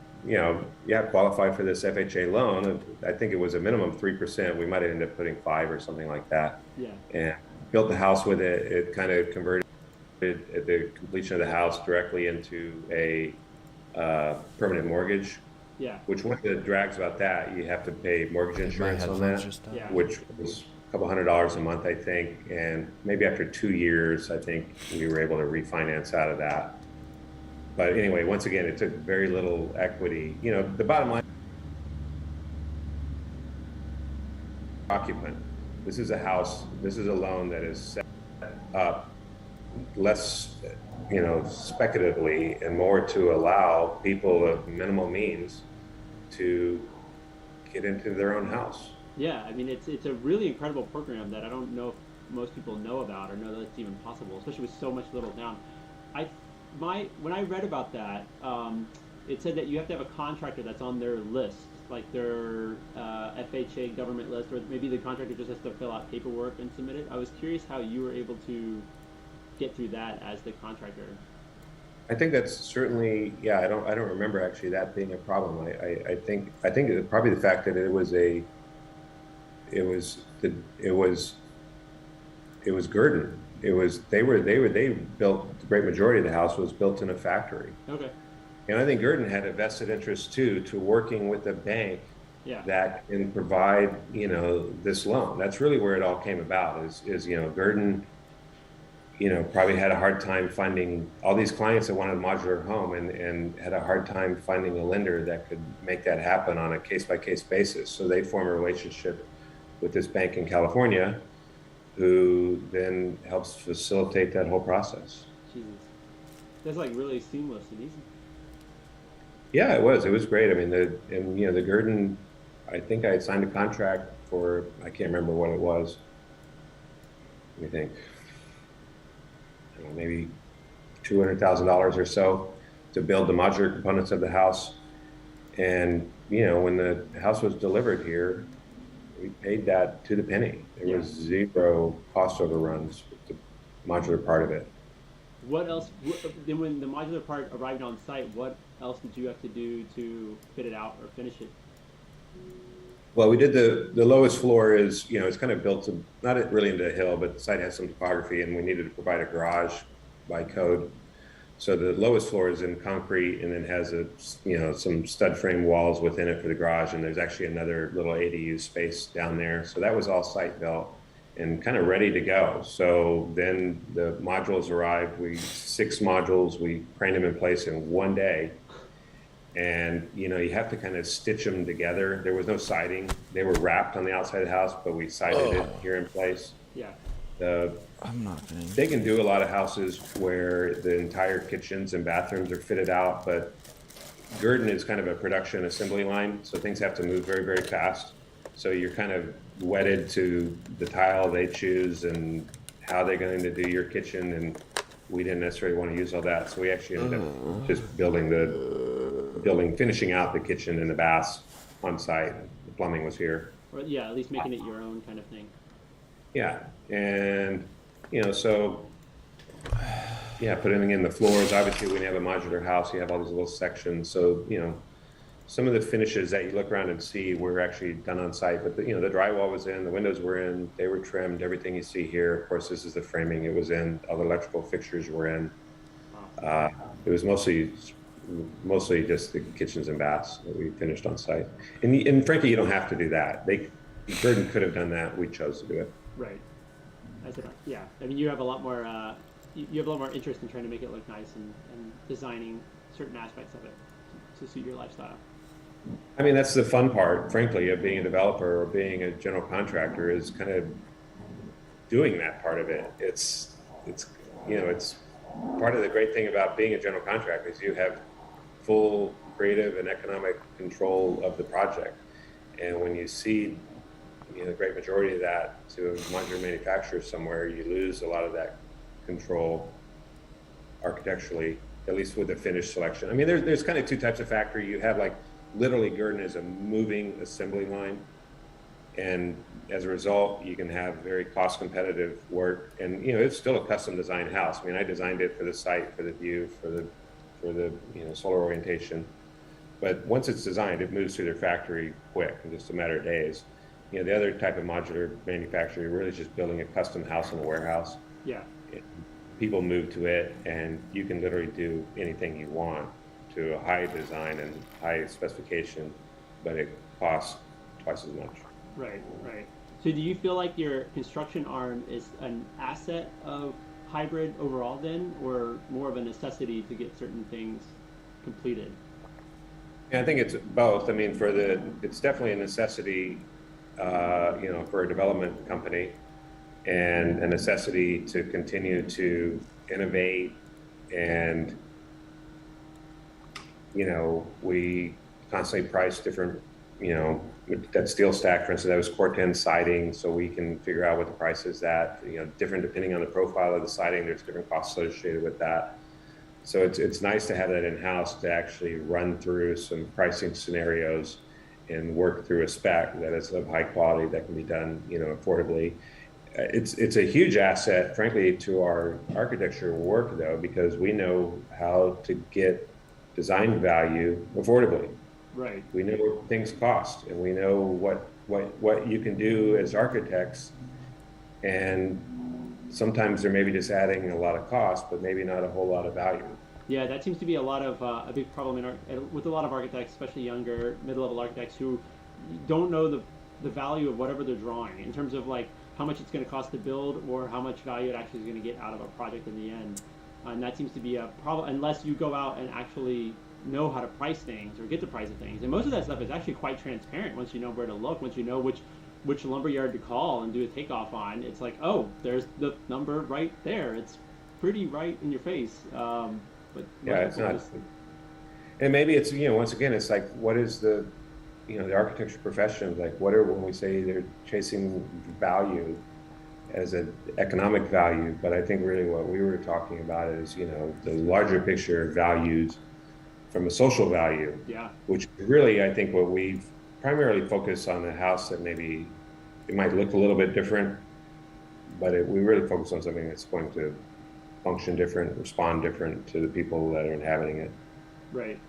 qualify for this FHA loan. I think it was a minimum of 3%. We might have ended up putting 5 or something like that. Yeah. And built the house with it. It kind of converted at the completion of the house directly into a permanent mortgage. Yeah. Which one of the drags about that, you have to pay mortgage insurance on that, which was a couple $100 a month, I think. And maybe after 2 years, I think we were able to refinance out of that. But anyway, once again, it took very little equity. The bottom line, occupant. This is a house, this is a loan that is set up less, speculatively and more to allow people of minimal means to get into their own house. Yeah, I mean, it's a really incredible program that I don't know if most people know about or know that it's even possible, especially with so much little down. When I read about that, it said that you have to have a contractor that's on their list like their FHA government list, or maybe the contractor just has to fill out paperwork and submit it. I was curious how you were able to get through that as the contractor. I think that's certainly, yeah, I don't remember actually that being a problem. I think it was probably the fact that it was Gurdon. They built, the great majority of the house was built in a factory. Okay. And I think Gurdon had a vested interest too, to working with a bank Yeah. that can provide, this loan. That's really where it all came about is Gurdon, probably had a hard time finding all these clients that wanted a modular home and had a hard time finding a lender that could make that happen on a case-by-case basis. So they form a relationship with this bank in California who then helps facilitate that whole process. Jesus. That's like really seamless and easy. Yeah, it was great. I mean, the Gurdon, I think I had signed a contract for, I can't remember what it was. Let me think. I don't know, maybe $200,000 or so to build the modular components of the house. And, when the house was delivered here, we paid that to the penny. There was zero cost overruns with the modular part of it. What else, then when the modular part arrived on site, what else did you have to do to fit it out or finish it? Well, we did the lowest floor is, it's kind of built to, not really into a hill, but the site has some topography and we needed to provide a garage by code. So the lowest floor is in concrete and then has some stud frame walls within it for the garage. And there's actually another little ADU space down there. So that was all site built and kind of ready to go. So then the modules arrived, 6 modules, we craned them in place in one day. And, you have to kind of stitch them together. There was no siding. They were wrapped on the outside of the house, but we sided it here in place. Yeah. I'm not kidding. They can do a lot of houses where the entire kitchens and bathrooms are fitted out, but Gurdon is kind of a production assembly line, so things have to move very, very fast. So you're kind of wedded to the tile they choose and how they're going to do your kitchen, and we didn't necessarily want to use all that, so we actually ended up just finishing out the kitchen and the baths on site. The plumbing was here. Or yeah, at least making it your own kind of thing. Yeah, and so putting in the floors. Obviously, when you have a modular house, you have all these little sections. So some of the finishes that you look around and see were actually done on site. But the drywall was in, the windows were in, they were trimmed. Everything you see here, of course, this is the framing. It was in. All the electrical fixtures were in. It was mostly just the kitchens and baths that we finished on site. And frankly, you don't have to do that. Gurdon could have done that. We chose to do it. Right. Yeah. I mean, you have a lot more. You have a lot more interest in trying to make it look nice and designing certain aspects of it to suit your lifestyle. I mean, that's the fun part, frankly, of being a developer or being a general contractor is kind of doing that part of it. It's part of the great thing about being a general contractor is you have full creative and economic control of the project. And when you cede, the great majority of that to a modular manufacturer somewhere, you lose a lot of that control architecturally, at least with the finish selection. I mean, there's kind of 2 types of factory. You have literally Gurdon is a moving assembly line. And as a result, you can have very cost competitive work. And, it's still a custom designed house. I mean, I designed it for the site, for the view, for the solar orientation. But once it's designed, it moves through their factory quick, in just a matter of days. The other type of modular manufacturer really is just building a custom house in a warehouse. Yeah. People move to it, and you can literally do anything you want to a high design and high specification, but it costs twice as much. Right. So do you feel like your construction arm is an asset of hybrid overall then, or more of a necessity to get certain things completed? Yeah, I think it's both. I mean, it's definitely a necessity, for a development company, and a necessity to continue to innovate. And, we constantly price different, that steel stack, for instance, that was Corten siding, so we can figure out what the price is at, different depending on the profile of the siding, there's different costs associated with that. So it's nice to have that in-house to actually run through some pricing scenarios and work through a spec that is of high quality that can be done, affordably. It's a huge asset, frankly, to our architecture work, though, because we know how to get design value affordably. Right. We know what things cost, and we know what you can do as architects. And sometimes they're maybe just adding a lot of cost, but maybe not a whole lot of value. Yeah, that seems to be a big problem with a lot of architects, especially younger, mid-level architects who don't know the value of whatever they're drawing in terms of like how much it's going to cost to build or how much value it actually is going to get out of a project in the end. And that seems to be a problem unless you go out and actually know how to price things or get the price of things. And most of that stuff is actually quite transparent once you know where to look, once you know which lumberyard to call and do a takeoff on. It's like, oh, there's the number right there. It's pretty right in your face. But yeah, it's not. And maybe it's, once again, it's like, what is the architecture profession, like when we say they're chasing value as an economic value, but I think really what we were talking about is, the larger picture values from a social value, which really, I think what we've primarily focused on a house that maybe it might look a little bit different, but we really focus on something that's going to function different, respond different to the people that are inhabiting it. Right.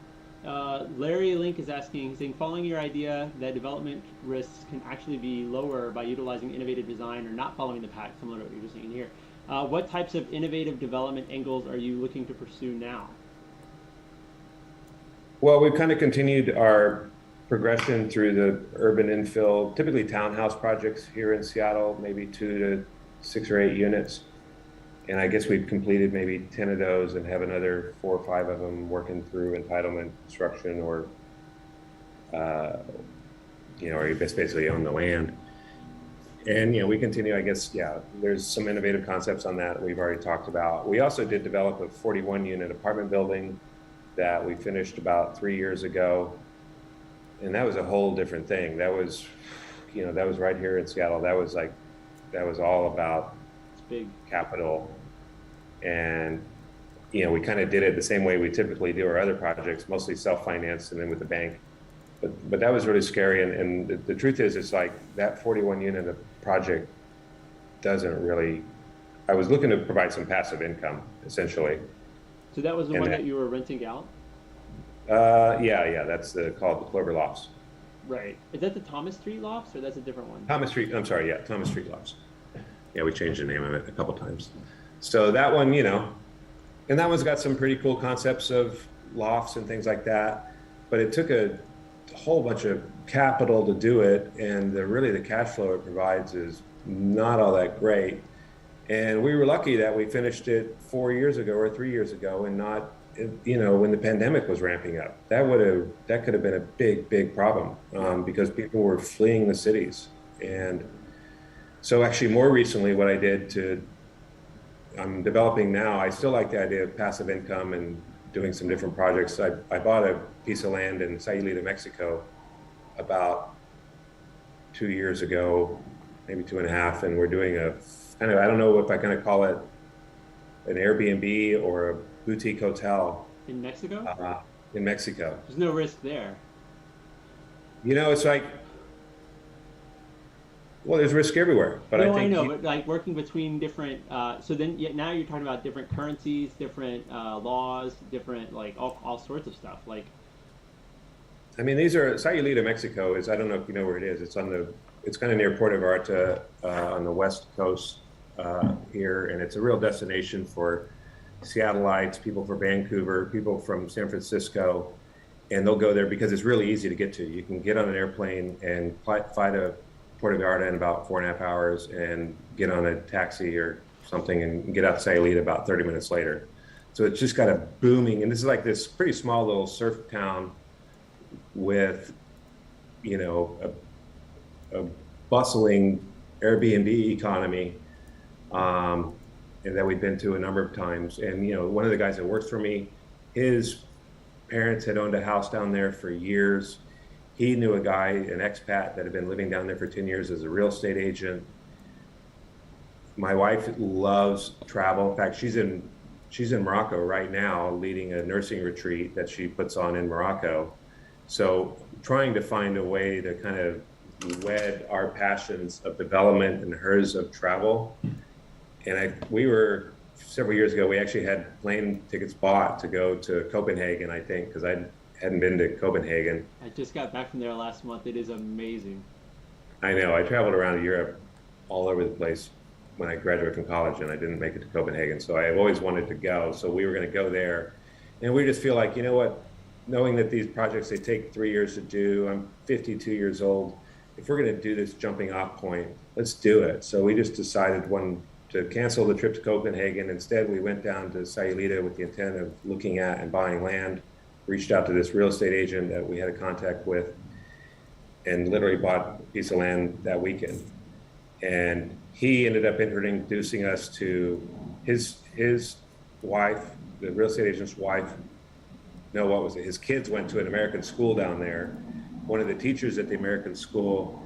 Larry Link is saying, following your idea that development risks can actually be lower by utilizing innovative design or not following the pack, similar to what you're just saying here. What types of innovative development angles are you looking to pursue now? Well, we've kind of continued our progression through the urban infill, typically townhouse projects here in Seattle, maybe 2 to 6 or 8 units. And I guess we've completed maybe 10 of those and have another 4 or 5 of them working through entitlement construction or you basically own the land. And, we continue, I guess, there's some innovative concepts on that we've already talked about. We also did develop a 41 unit apartment building that we finished about 3 years ago. And that was a whole different thing. That was, that was right here in Seattle. That was all about big capital. And, we kind of did it the same way we typically do our other projects, mostly self-financed and then with the bank. But that was really scary. And the truth is, it's like that 41 unit project doesn't really, I was looking to provide some passive income, essentially. So that was the one that you were renting out? Yeah, that's called the Clover Lofts. Right. Is that the Thomas Street Lofts, or that's a different one? Thomas Street Lofts. Yeah, we changed the name of it a couple times. So that one, and that one's got some pretty cool concepts of lofts and things like that, but it took a whole bunch of capital to do it, and the cash flow it provides is not all that great. And we were lucky that we finished it 4 years ago or 3 years ago, and not, when the pandemic was ramping up. That could have been a big problem because people were fleeing the cities. And so actually more recently, what I did I'm developing now, I still like the idea of passive income and doing some different projects. I bought a piece of land in Sayulita, Mexico about 2 years ago, maybe 2.5, and we're doing a kind of, I don't know if I'm going to call it an Airbnb or a boutique hotel. In Mexico? In Mexico. There's no risk there. It's like, well, there's risk everywhere, but no, I think but like working between different. So then, now you're talking about different currencies, different laws, different all sorts of stuff. Like, I mean, these are Sayulita, Mexico. I don't know if you know where it is. It's kind of near Puerto Vallarta on the west coast here, and it's a real destination for Seattleites, people from Vancouver, people from San Francisco, and they'll go there because it's really easy to get to. You can get on an airplane and fly to Puerto Vallarta in about 4.5 hours and get on a taxi or something and get out to Sayulita about 30 minutes later. So it's just got a booming, and this is like this pretty small little surf town with, a bustling Airbnb economy, and that we've been to a number of times. And, one of the guys that works for me, his parents had owned a house down there for years. He knew a guy, an expat that had been living down there for 10 years as a real estate agent. My wife loves travel. In fact, she's in Morocco right now leading a nursing retreat that she puts on in Morocco. So trying to find a way to kind of wed our passions of development and hers of travel. And we were, several years ago, we actually had plane tickets bought to go to Copenhagen, I think, because I hadn't been to Copenhagen. I just got back from there last month. It is amazing. I know. I traveled around Europe all over the place when I graduated from college, and I didn't make it to Copenhagen. So I've always wanted to go. So we were going to go there. And we just feel like, you know what, knowing that these projects, they take 3 years to do, I'm 52 years old. If we're going to do this jumping off point, let's do it. So we just decided to cancel the trip to Copenhagen. Instead, we went down to Sayulita with the intent of looking at and buying land, reached out to this real estate agent that we had a contact with, and literally bought a piece of land that weekend. And he ended up introducing us to his wife, the real estate agent's wife. No, what was it? His kids went to an American school down there. One of the teachers at the American school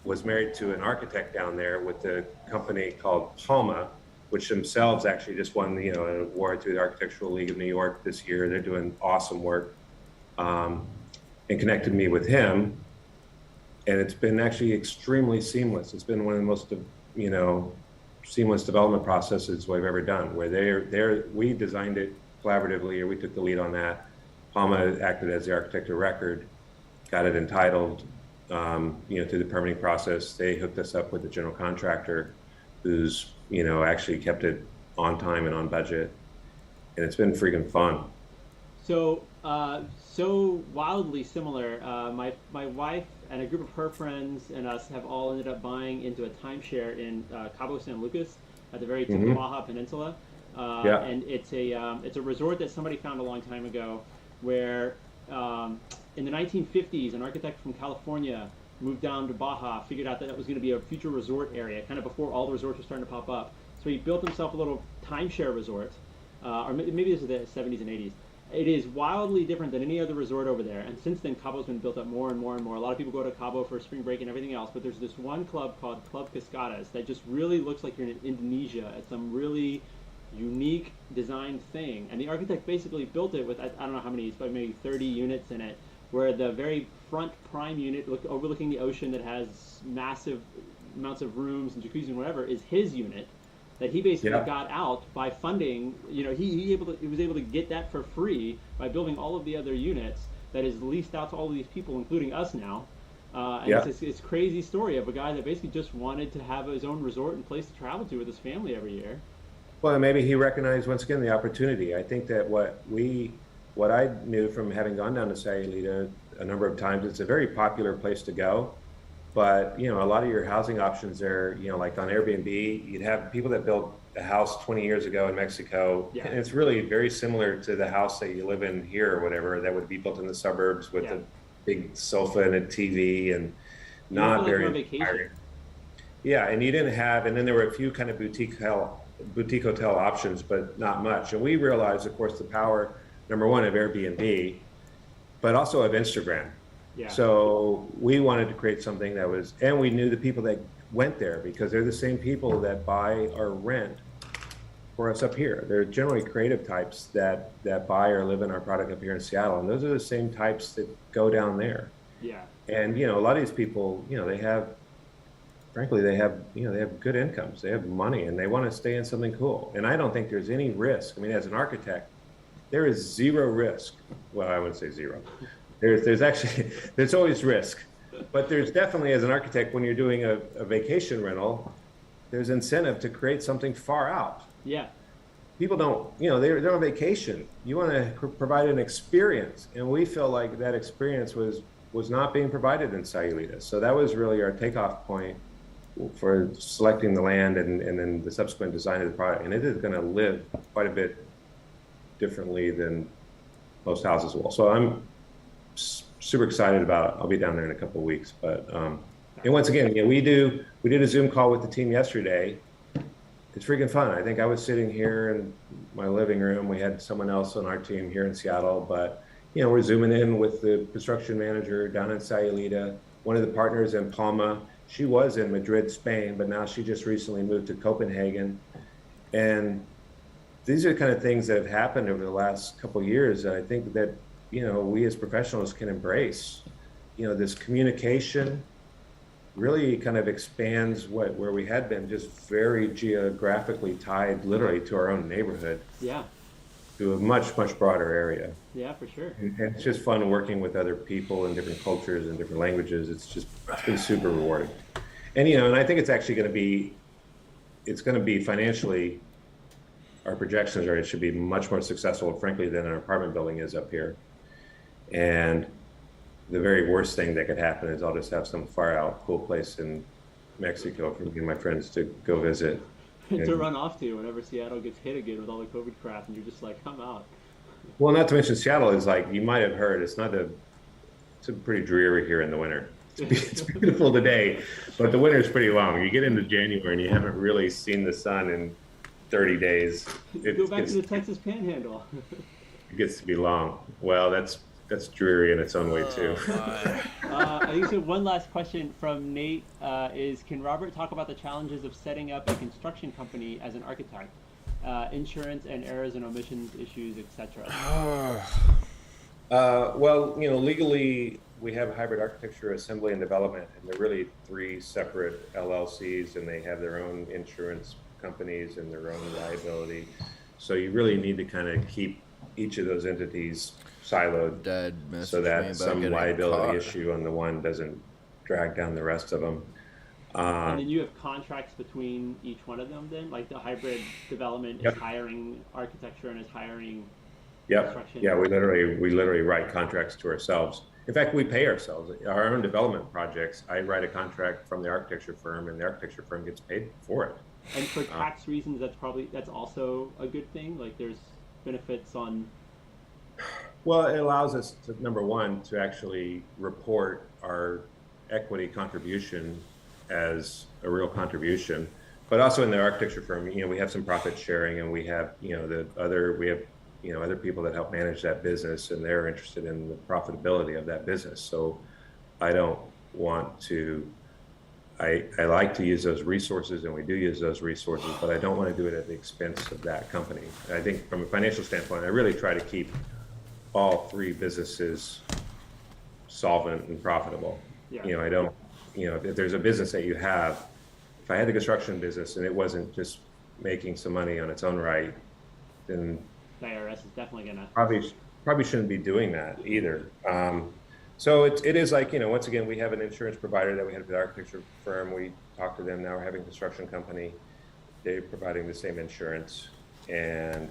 was married to an architect down there with a company called Palma, which themselves actually just won, an award through the Architectural League of New York this year. They're doing awesome work, and connected me with him. And it's been actually extremely seamless. It's been one of the most, seamless development processes we've ever done, where we designed it collaboratively, or we took the lead on that. Palma acted as the architect of record, got it entitled, through the permitting process. They hooked us up with the general contractor who's, actually kept it on time and on budget. And it's been freaking fun. So, so wildly similar. My wife and a group of her friends and us have all ended up buying into a timeshare in Cabo San Lucas at the very tip of the Baja Peninsula. And it's a resort that somebody found a long time ago, where in the 1950s, an architect from California moved down to Baja, figured out that it was going to be a future resort area, kind of before all the resorts were starting to pop up. So he built himself a little timeshare resort, or maybe this is the 70s and 80s. It is wildly different than any other resort over there. And since then, Cabo's been built up more and more and more. A lot of people go to Cabo for spring break and everything else, but there's this one club called Club Cascadas that just really looks like you're in Indonesia. It's some really unique design thing. And the architect basically built it with, I don't know how many, but maybe 30 units in it, where the very front prime unit overlooking the ocean that has massive amounts of rooms and jacuzzi and whatever is his unit that he basically got out by funding. He was able to get that for free by building all of the other units that is leased out to all of these people, including us now. It's a crazy story of a guy that basically just wanted to have his own resort and place to travel to with his family every year. Well, maybe he recognized once again the opportunity. I think that what I knew from having gone down to Sayulita a number of times, it's a very popular place to go. But, a lot of your housing options there, like on Airbnb, you'd have people that built a house 20 years ago in Mexico. Yeah. And it's really very similar to the house that you live in here or whatever, that would be built in the suburbs with a big sofa and a TV and not very inspiring. Yeah, and you didn't have, and then there were a few kind of boutique hotel options, but not much. And we realized, of course, the power, number one, of Airbnb, but also of Instagram. Yeah. So we wanted to create something that was, and we knew the people that went there because they're the same people that buy or rent for us up here. They're generally creative types that buy or live in our product up here in Seattle. And those are the same types that go down there. Yeah. And, a lot of these people, they have good incomes. They have money and they want to stay in something cool. And I don't think there's any risk. I mean, as an architect, there is zero risk. Well, I wouldn't say zero. There's always risk, but there's definitely, as an architect, when you're doing a vacation rental, there's incentive to create something far out. Yeah. People don't, they're on vacation. You want to provide an experience, and we feel like that experience was not being provided in Sayulita. So that was really our takeoff point for selecting the land and then the subsequent design of the product. And it is going to live quite a bit differently than most houses will. So I'm super excited about it. I'll be down there in a couple of weeks, but and once again, we did a Zoom call with the team yesterday. It's freaking fun. I think I was sitting here in my living room. We had someone else on our team here in Seattle, but we're zooming in with the construction manager down in Sayulita, one of the partners in Palma. She was in Madrid, Spain, but now she just recently moved to Copenhagen. And these are the kind of things that have happened over the last couple of years. And I think that we as professionals can embrace. This communication really kind of expands where we had been just very geographically tied literally to our own neighborhood. Yeah. To a much, much broader area. Yeah, for sure. And it's just fun working with other people in different cultures and different languages. It's been super rewarding. And, and I think it's actually going to be financially, our projections are it should be much more successful, frankly, than an apartment building is up here. And the very worst thing that could happen is I'll just have some far out cool place in Mexico for me and my friends to go visit. To run off to whenever Seattle gets hit again with all the COVID crap, and you're just like, come out. Well, not to mention Seattle is like, you might have heard, it's pretty dreary here in the winter. It's beautiful today, but the winter is pretty long. You get into January and you haven't really seen the sun in 30 days. Go back to the Texas Panhandle. It gets to be long. Well, that's dreary in its own way too. I think so. One last question from Nate is: can Robert talk about the challenges of setting up a construction company as an architect, insurance and errors and omissions issues, etc.? Well, legally we have hybrid architecture, assembly, and development, and they're really 3 separate LLCs, and they have their own insurance companies and their own liability. So you really need to kind of keep each of those entities siloed so that some liability issue on the one doesn't drag down the rest of them. And then you have contracts between each one of them then? Like the hybrid development is hiring architecture and is hiring construction? Yeah, we literally write contracts to ourselves. In fact, we pay ourselves. Our own development projects, I write a contract from the architecture firm and the architecture firm gets paid for it. And for tax reasons, that's also a good thing? Like there's benefits on... Well, it allows us to, number one, to actually report our equity contribution as a real contribution, but also in the architecture firm, we have some profit sharing, and we have, other people that help manage that business, and they're interested in the profitability of that business. So I don't want to, I like to use those resources, and we do use those resources, but I don't want to do it at the expense of that company. I think from a financial standpoint, I really try to keep all 3 businesses solvent and profitable. Yeah. I don't, if there's a business that you have, if I had the construction business and it wasn't just making some money on its own right, then the IRS is definitely gonna probably shouldn't be doing that either. So it is like, once again, we have an insurance provider that we had with the architecture firm. We talked to them. Now we're having a construction company. They're providing the same insurance. And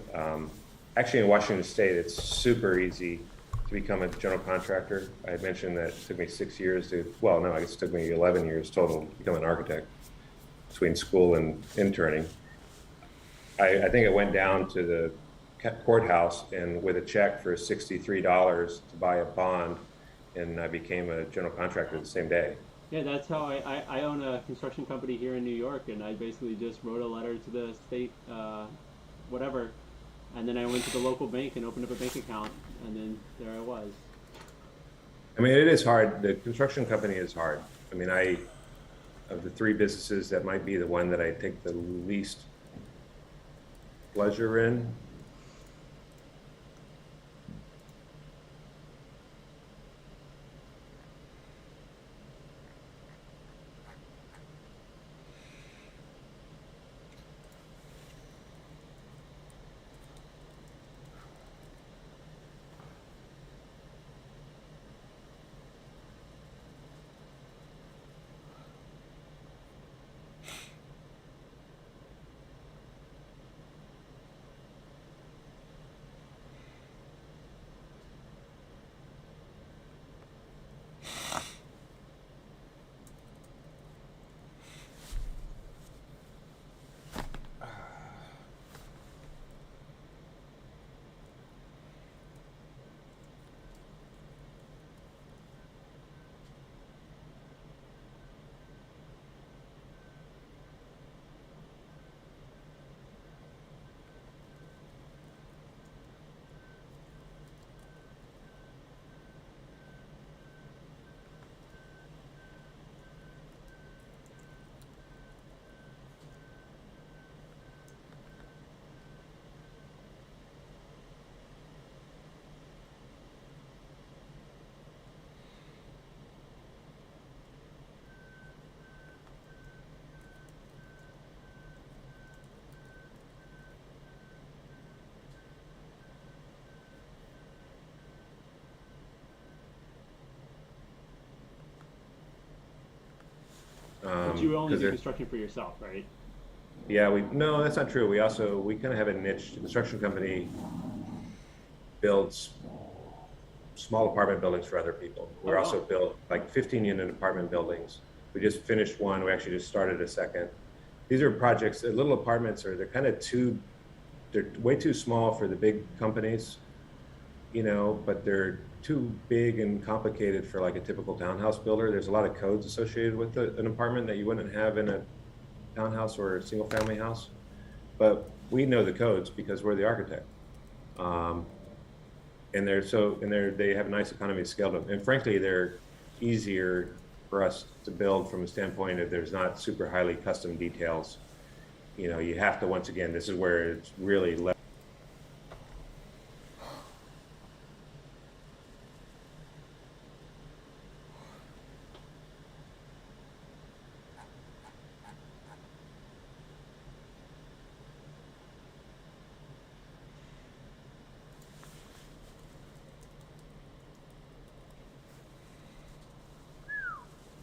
actually in Washington State, it's super easy to become a general contractor. I had mentioned that it took me 6 years I guess it took me 11 years total to become an architect between school and interning. I think it went down to the courthouse and with a check for $63 to buy a bond, and I became a general contractor the same day. Yeah, that's how I own a construction company here in New York, and I basically just wrote a letter to the state, whatever, and then I went to the local bank and opened up a bank account, and then there I was. I mean, it is hard. The construction company is hard. I mean, of the 3 businesses, that might be the one that I take the least pleasure in. But you only 'cause do they're- construction for yourself, right? Yeah, no, that's not true. We kind of have a niche. The construction company builds small apartment buildings for other people. We're Oh, wow. also built like 15-unit apartment buildings. We just finished one. We actually just started a second. These are projects, little apartments, they're kind of they're way too small for the big companies, but they're too big and complicated for like a typical townhouse builder. There's a lot of codes associated with an apartment that you wouldn't have in a townhouse or a single family house. But we know the codes because we're the architect. And they have nice economy of scale to them. And frankly, they're easier for us to build from a standpoint of there's not super highly custom details. You have to, once again, this is where it's really left.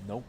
Nope.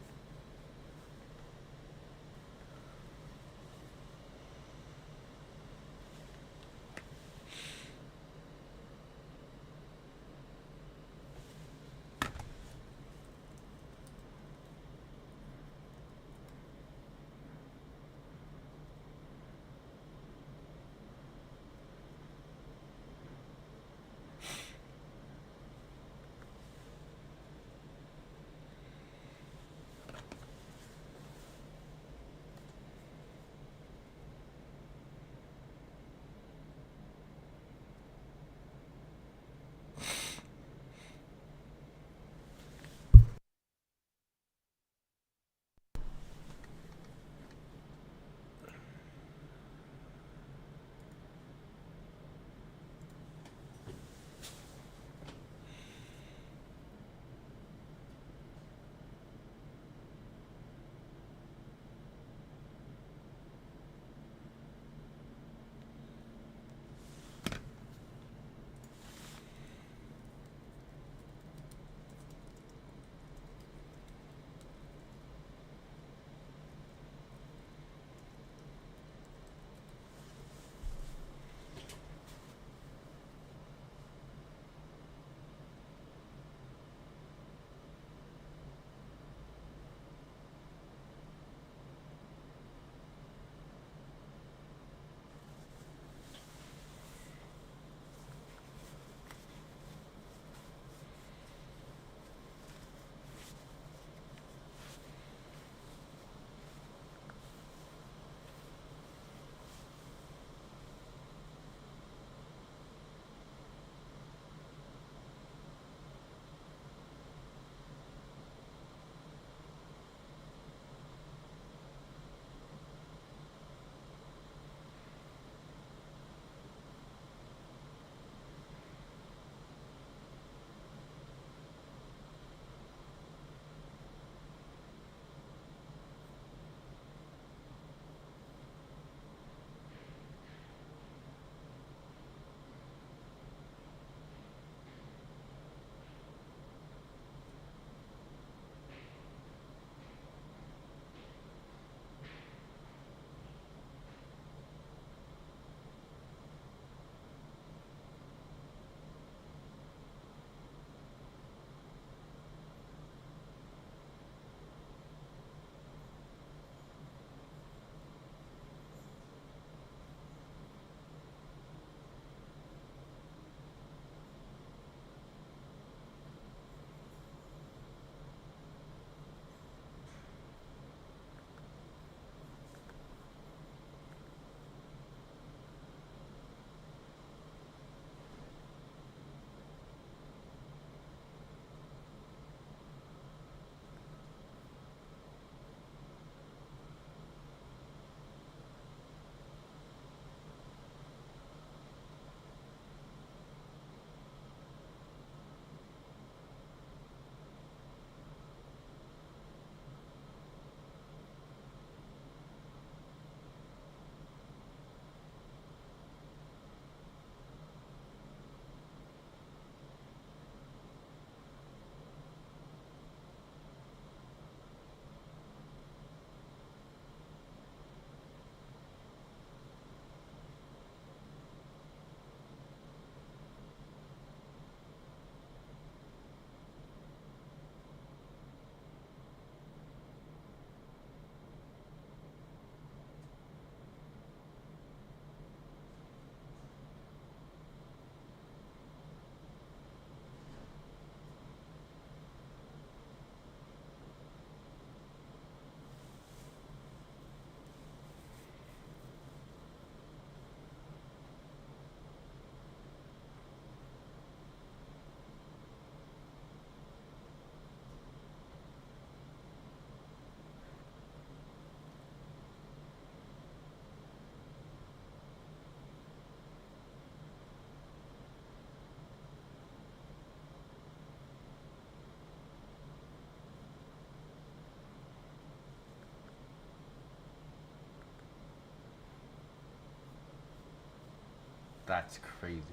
That's crazy.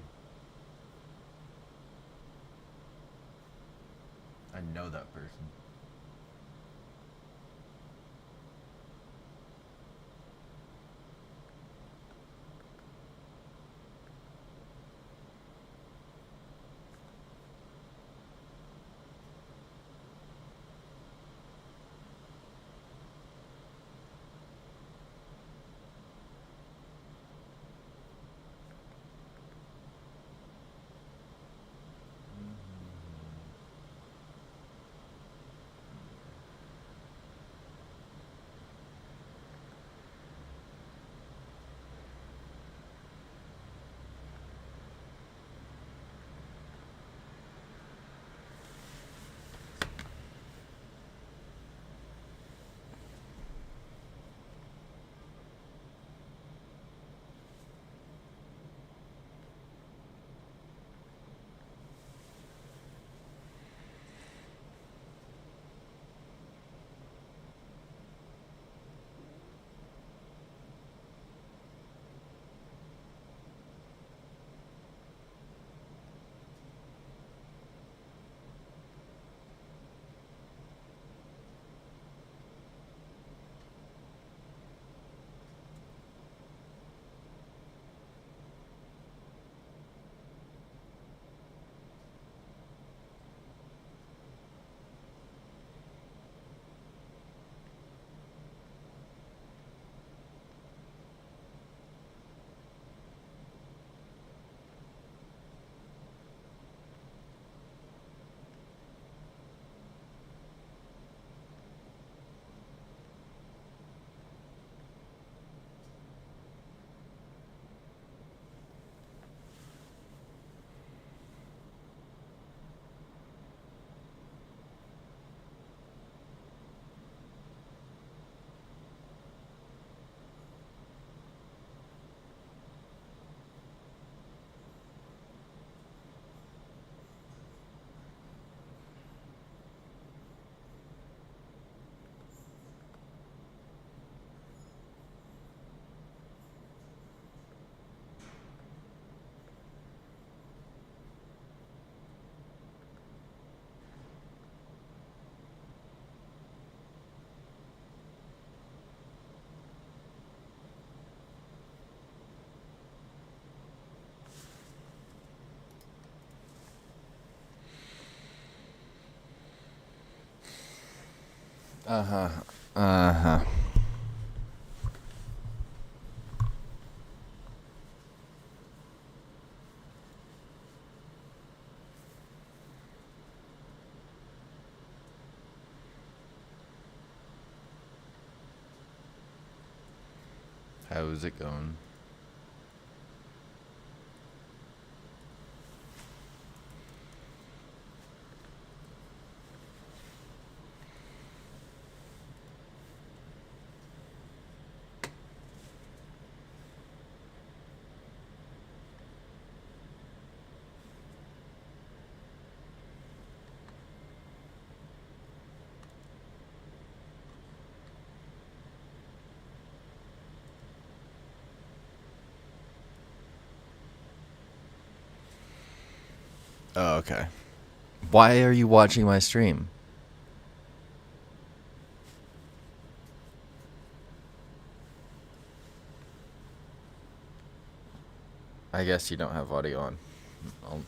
I know that person. Uh-huh. Uh-huh. How's it going? Oh, okay. Why are you watching my stream? I guess you don't have audio on. I'll...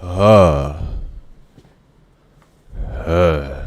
Uh. Uh.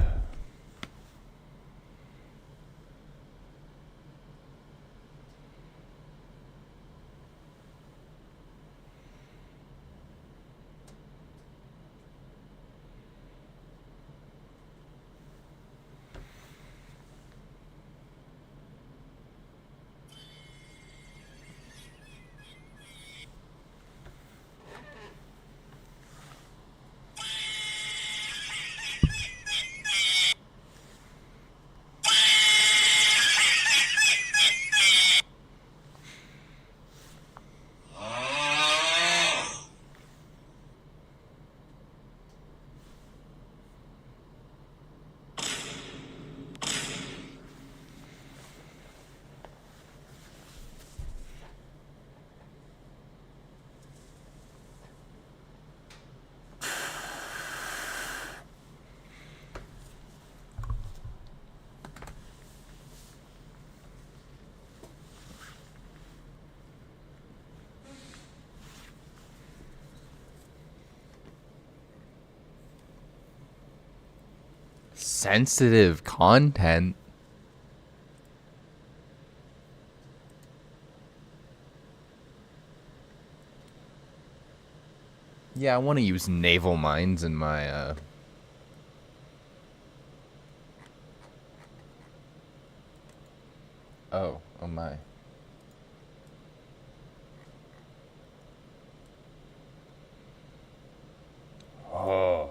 Sensitive content. Yeah, I want to use naval mines in my Oh, oh my. Oh.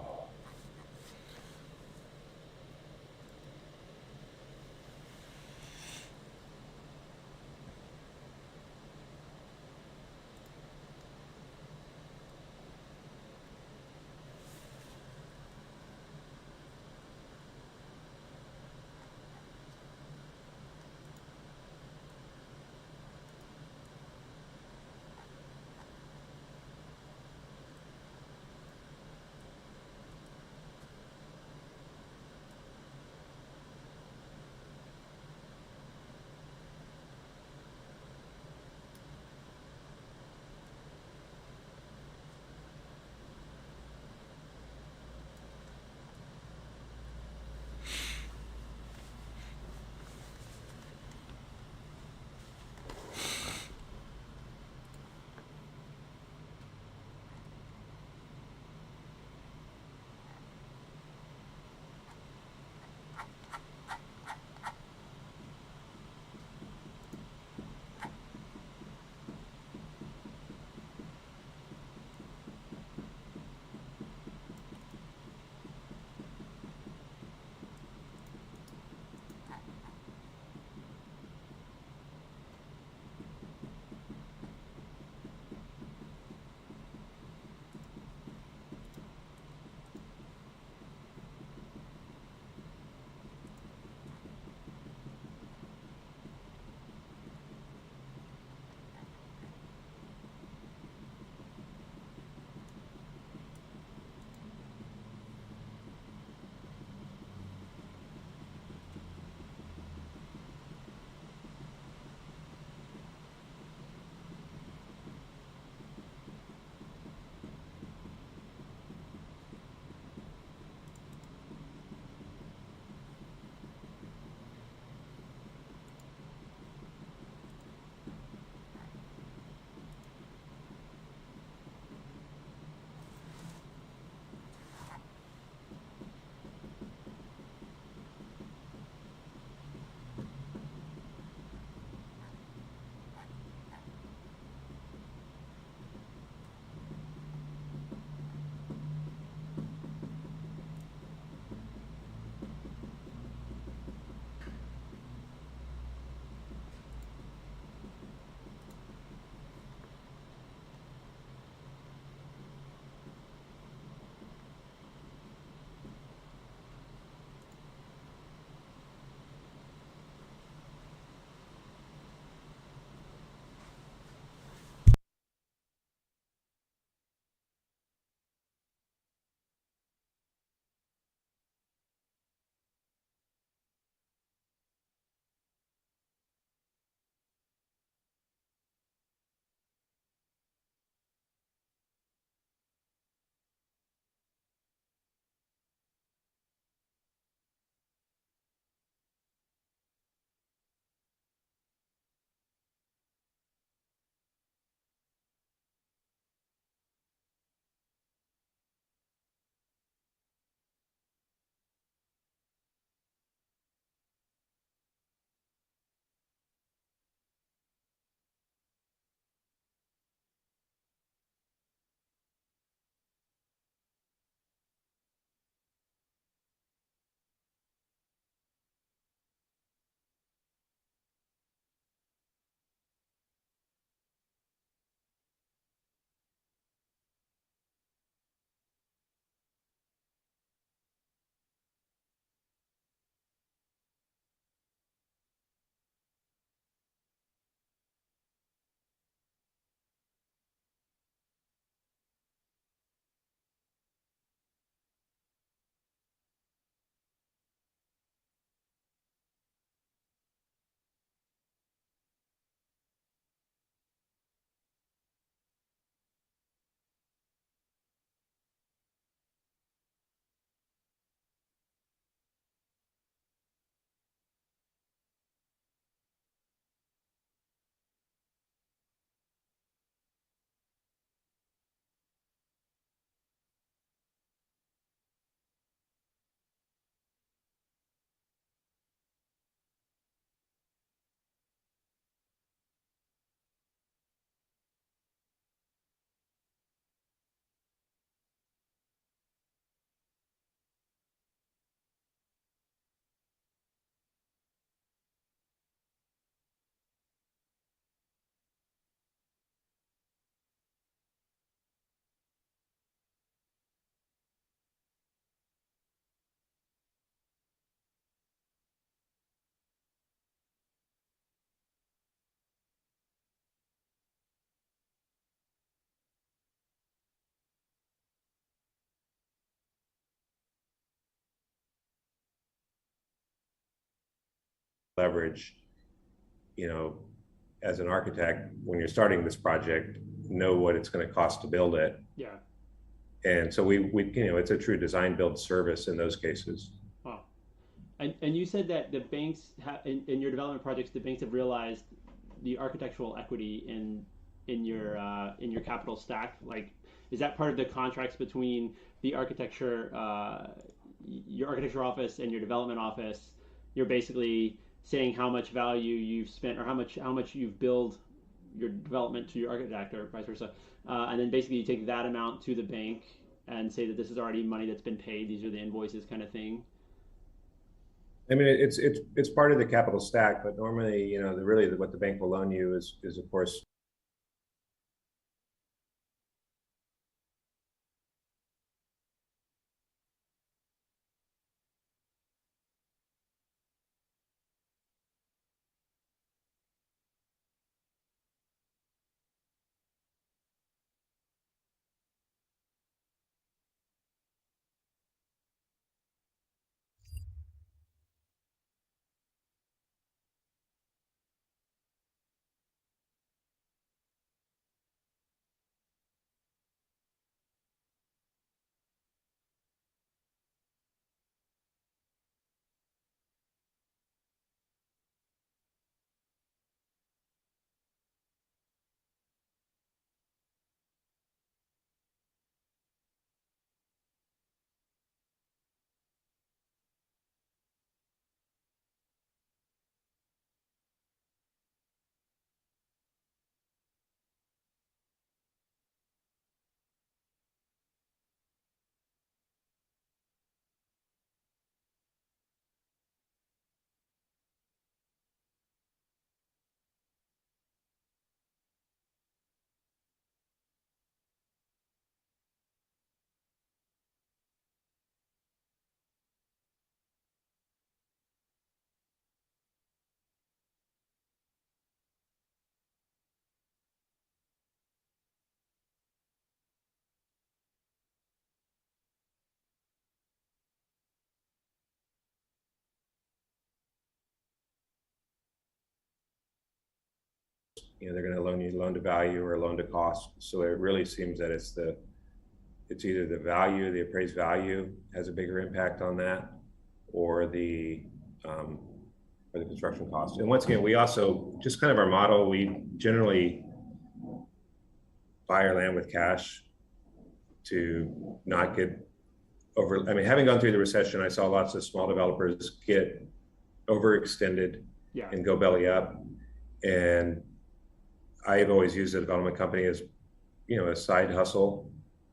leverage, as an architect, when you're starting this project, know what it's going to cost to build it. Yeah. And so we it's a true design build service in those cases. Wow. And you said that the banks in your development projects, the banks have realized the architectural equity in your capital stack. Like, is that part of the contracts between the architecture, your architecture office and your development office? You're basically saying how much value you've spent or how much you've billed your development to your architect or vice versa, and then basically you take that amount to the bank and say that this is already money that's been paid. These are the invoices, kind of thing. I mean, it's part of the capital stack, but normally, what the bank will loan you is of course they're going to loan you loan to value or loan to cost. So it really seems that it's either the value, the appraised value has a bigger impact on that, or the construction cost. And once again, we also just kind of our model, we generally buy our land with cash to not get over. I mean, having gone through the recession, I saw lots of small developers get overextended and go belly up. And I've always used a development company as, a side hustle.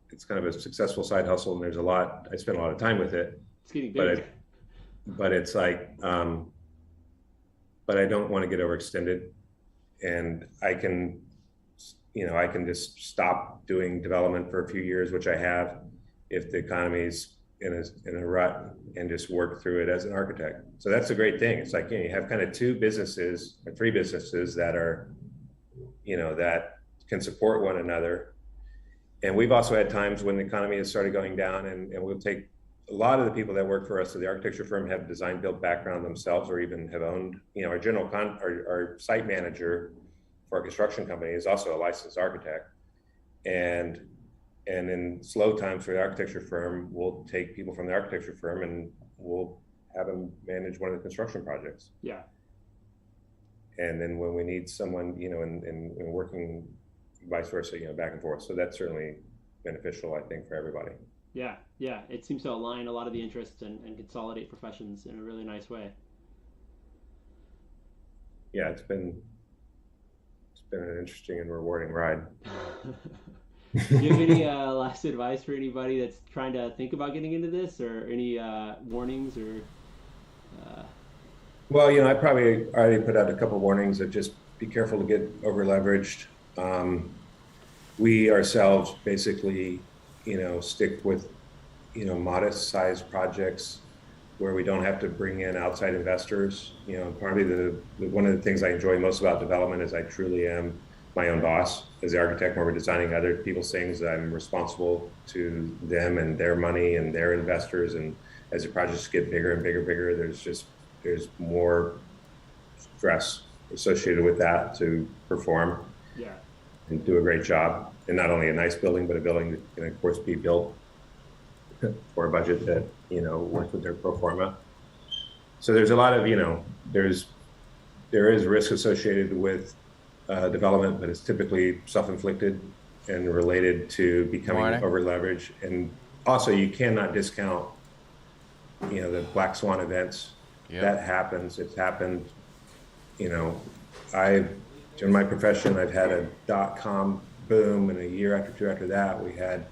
It's kind of a successful side hustle, and I spend a lot of time with it. It's getting big. But it's like, but I don't want to get overextended, and I can just stop doing development for a few years, which I have, if the economy's in a rut, and just work through it as an architect. So that's a great thing. It's like, you have kind of two businesses or three businesses that are, that can support one another. And we've also had times when the economy has started going down, and we'll take a lot of the people that work for us. So the architecture firm have design build background themselves, or even have owned, our site manager for our construction company is also a licensed architect. And in slow times for the architecture firm, we'll take people from the architecture firm and we'll have them manage one of the construction projects. Yeah. And then when we need someone, and working vice versa, back and forth. So that's certainly beneficial, I think, for everybody. Yeah. It seems to align a lot of the interests and consolidate professions in a really nice way. Yeah, it's been an interesting and rewarding ride. Do you have any last advice for anybody that's trying to think about getting into this, or any warnings or? Well, I probably already put out a couple of warnings of just be careful to get over leveraged. We ourselves basically, stick with, modest sized projects where we don't have to bring in outside investors. Probably one of the things I enjoy most about development is I truly am my own boss as the architect. When we're designing other people's things, I'm responsible to them and their money and their investors. And as the projects get bigger and bigger, there's more stress associated with that to perform Yeah. and do a great job. And not only a nice building, but a building that can, of course, be built for a budget that, works with their pro forma. So there's a lot of, there is risk associated with development, but it's typically self-inflicted and related to becoming over-leveraged. And also, you cannot discount, the black swan events. Yep. That happens. It's happened. In my profession, I've had a dot-com boom, and a year after two after that, we had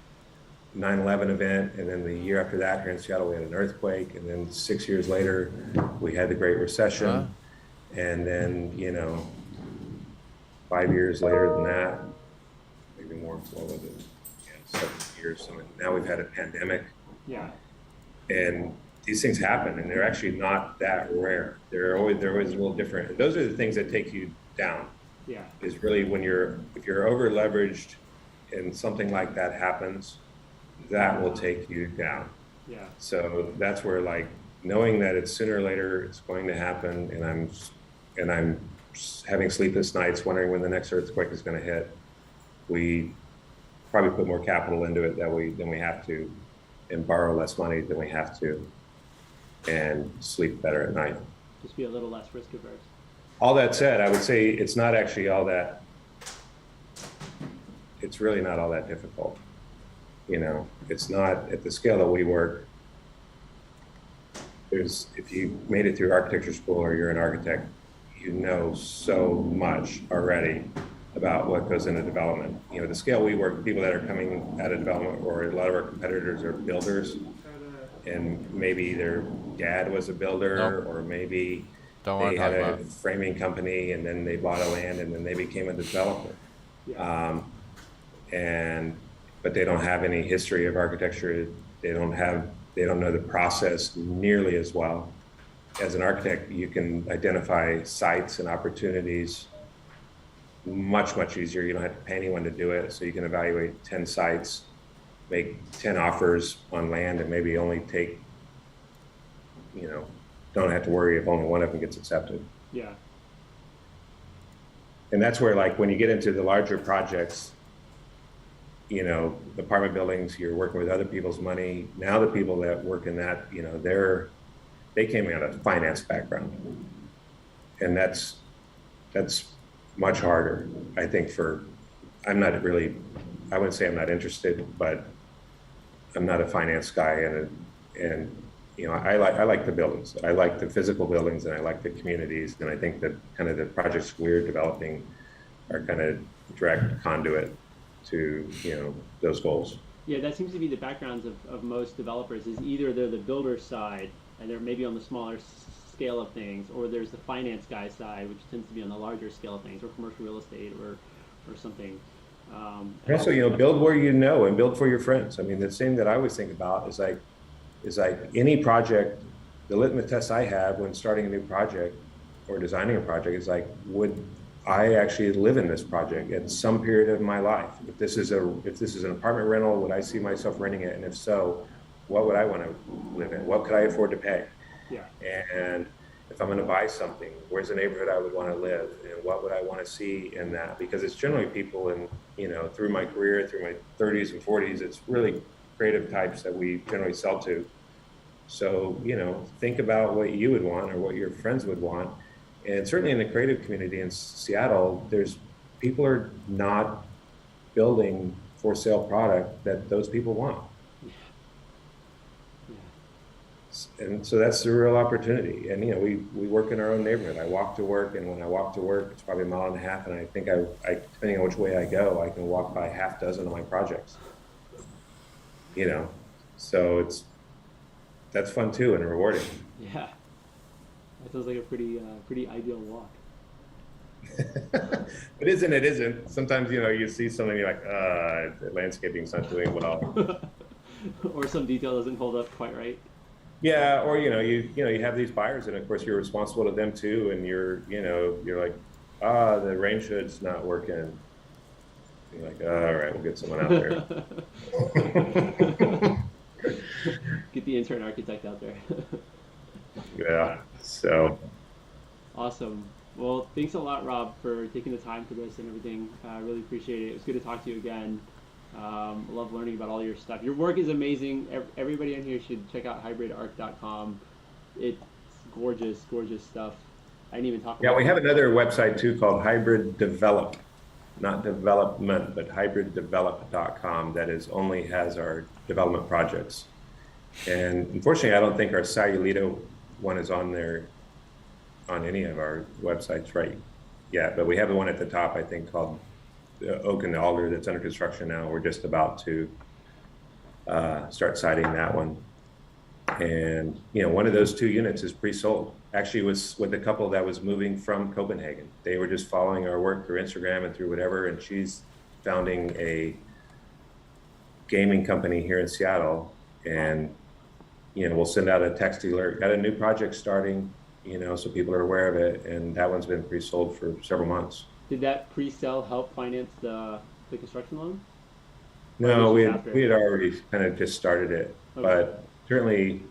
9/11 event, and then the year after that here in Seattle we had an earthquake, and then 6 years later we had the Great Recession, and then 5 years later than that, maybe more, what was it? Yeah, 7 years. So now we've had a pandemic. Yeah. And these things happen, and they're actually not that rare. They're always a little different. And those are the things that take you down. Yeah. Is really if you're over leveraged and something like that happens, that will take you down. Yeah. So that's where, like, knowing that it's sooner or later it's going to happen, and I'm having sleepless nights wondering when the next earthquake is going to hit, we probably put more capital into it than we have to, and borrow less money than we have to, and sleep better at night. Just be a little less risk averse. All that said, I would say it's not actually it's really not all that difficult. It's not at the scale that we work. If you made it through architecture school or you're an architect, you know so much already about what goes into development. The scale we work, people that are coming out of development, or a lot of our competitors are builders, and maybe their dad was a builder, or maybe they had a framing company and then they bought a land and then they became a developer. Yeah. But they don't have any history of architecture. They don't know the process nearly as well. As an architect, you can identify sites and opportunities much, much easier. You don't have to pay anyone to do it. So you can evaluate 10 sites, make 10 offers on land, and maybe only take, don't have to worry if only one of them gets accepted. Yeah. And that's where, like, when you get into the larger projects, apartment buildings, you're working with other people's money. Now the people that work in that, they came out of finance background. And that's much harder, I think, I wouldn't say I'm not interested, but I'm not a finance guy, and I like the buildings. I like the physical buildings, and I like the communities, and I think that kind of the projects we're developing are kind of direct conduit to those goals. Yeah, that seems to be the backgrounds of most developers. Is either they're the builder side, and they're maybe on the smaller scale of things, or there's the finance guy side, which tends to be on the larger scale of things, or commercial real estate, or something. And also, build where you know, and build for your friends. I mean, the thing that I always think about is like any project. The litmus test I have when starting a new project or designing a project is like, would I actually live in this project at some period of my life? If this is an apartment rental, would I see myself renting it? And if so, what would I want to live in? What could I afford to pay? Yeah. And if I'm going to buy something, where's the neighborhood I would want to live, and what would I want to see in that? Because it's generally people in, through my career, through my 30s and 40s, it's really creative types that we generally sell to. So, think about what you would want or what your friends would want. And certainly in the creative community in Seattle, people are not building for sale product that those people want. And so that's the real opportunity. And, we work in our own neighborhood. I walk to work, and when I walk to work, it's probably a mile and a half. And I think I depending on which way I go, I can walk by half dozen of my projects, so that's fun too and rewarding. Yeah. That sounds like a pretty ideal walk. It isn't. Sometimes, you see something, you're like, the landscaping's not doing well. Or some detail doesn't hold up quite right. Yeah, or you have these buyers, and of course you're responsible to them too, and you're like, the rain hood's not working. You're like, all right, we'll get someone out there. Get the intern architect out there. Yeah. So. Awesome. Well, thanks a lot, Rob, for taking the time for this and everything. I really appreciate it. It was good to talk to you again. I love learning about all your stuff. Your work is amazing. Everybody in here should check out hybridarc.com. It's gorgeous, gorgeous stuff. I didn't even talk about Yeah, we it. have another website too called Hybrid Develop, not development, but hybriddevelop.com that only has our development projects. And unfortunately, I don't think our Sayulita one is on there on any of our websites right yet, but we have the one at the top, I think, called Oak and the Alder that's under construction now. We're just about to start siting that one. And, you know, one of those 2 units is pre-sold. Actually, it was with a couple that was moving from Copenhagen. They were just following our work through Instagram and through whatever, and she's founding a gaming company here in Seattle. And, you know, we'll send out a text alert, got a new project starting, you know, so people are aware of it. And that one's been pre-sold for several months. Did that pre-sale help finance the construction loan? No, we had already kind of just started it, okay. But certainly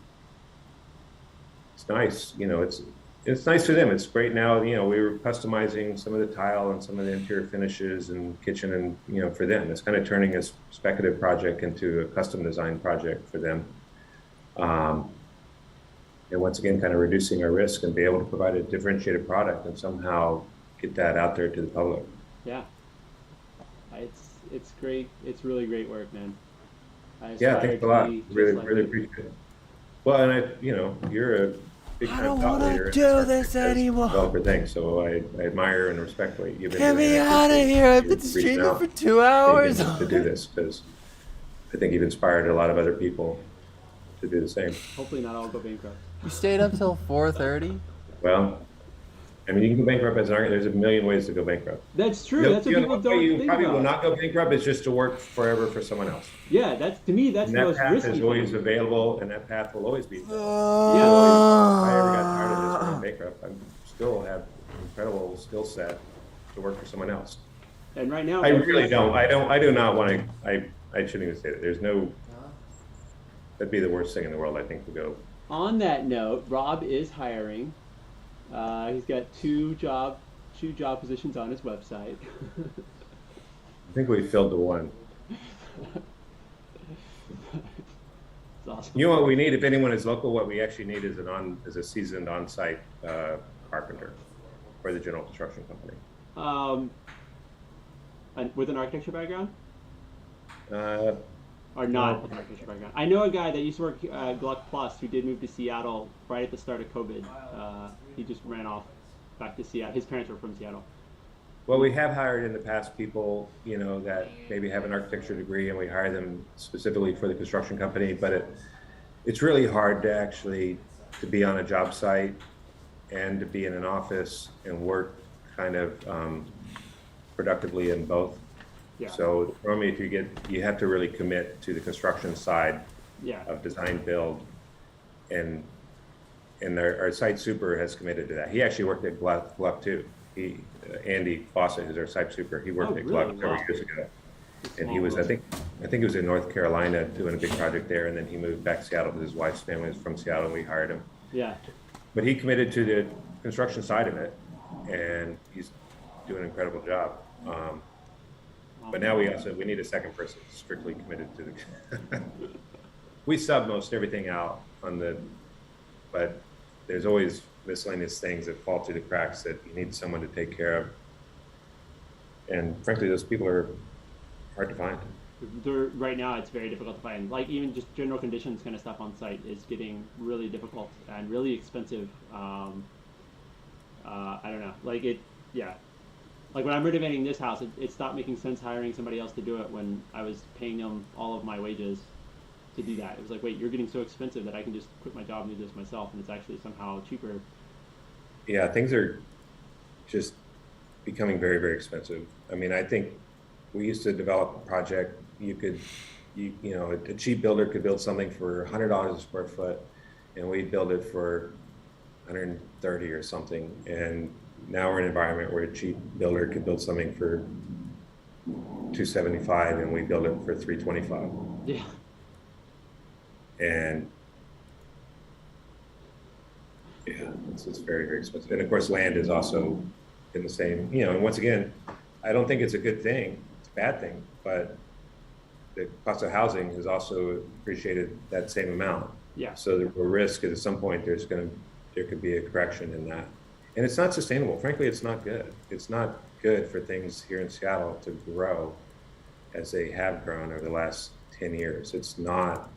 it's nice, you know, it's nice for them. It's great now, you know, we were customizing some of the tile and some of the interior finishes and kitchen, and, you know, for them, it's kind of turning a speculative project into a custom design project for them. And once again, kind of reducing our risk and be able to provide a differentiated product and somehow get that out there to the public. Yeah. It's great. It's really great work, man. Yeah, thanks a lot. Really appreciate it. Well, and you know, you're a big time thought leader. I don't want to do this anymore. Developer thing, so I admire and respect what you've been doing. Get me out of here! I've been streaming for 2 hours. To do this, because I think you've inspired a lot of other people to do the same. Hopefully not all go bankrupt. You stayed up till 4:30? Well, I mean, you can go bankrupt as an architect. There's a million ways to go bankrupt. That's true. That's what people don't you think probably about. will not go bankrupt. It's just to work forever for someone else. Yeah, that's to me. That's And the that most path risky is always thing. available, and that path will always be available. Yeah. If I ever got tired of this going bankrupt, I still have incredible skill set to work for someone else. And right now, I really don't. I do not want to. I shouldn't even say that. There's no. That'd be the worst thing in the world, I think, to go. On that note, Rob is hiring. He's got two job positions on his website. I think we filled the one. It's awesome. You know what we need, if anyone is local, what we actually need is a seasoned on-site carpenter for the general construction company. And with an architecture background? Or No. not with an architecture background. I know a guy that used to work at Gluck Plus who did move to Seattle right at the start of COVID. He just ran off back to Seattle. His parents were from Seattle. Well, we have hired in the past people, you know, that maybe have an architecture degree, and we hire them specifically for the construction company. But it's really hard to actually to be on a job site and to be in an office and work kind of productively in both. Yeah. So normally, you have to really commit to the construction side Yeah. of design build, and our site super has committed to that. He actually worked at Gluck too. Andy Fawcett, who's our site super, he worked at really? Gluck several years ago, and he was I think he was in North Carolina doing a big project there, and then he moved back to Seattle because his wife's family is from Seattle, and we hired him. Yeah. But he committed to the construction side of it, and he's doing an incredible job. But now we need a second person strictly committed to the. We sub most everything out but there's always miscellaneous things that fall through the cracks that you need someone to take care of. And frankly, those people are hard to find. Right now, it's very difficult to find. Like even just general conditions kind of stuff on site is getting really difficult and really expensive. I don't know. Like yeah. Like when I'm renovating this house, it stopped making sense hiring somebody else to do it when I was paying them all of my wages to do that. It was like, wait, you're getting so expensive that I can just quit my job and do this myself, and it's actually somehow cheaper. Yeah, things are just becoming very, very expensive. I mean, I think we used to develop a project. You know, a cheap builder could build something for $100 a square foot, and we'd build it for 130 or something. And now we're in an environment where a cheap builder could build something for $275, and we build it for $325. Yeah. And yeah, it's very, very expensive. And of course, land is also in the same, and once again, I don't think it's a good thing. It's a bad thing, but the cost of housing has also appreciated that same amount. Yeah. So the risk is at some point there could be a correction in that. And it's not sustainable. Frankly, it's not good. It's not good for things here in Seattle to grow as they have grown over the last 10 years. It's not,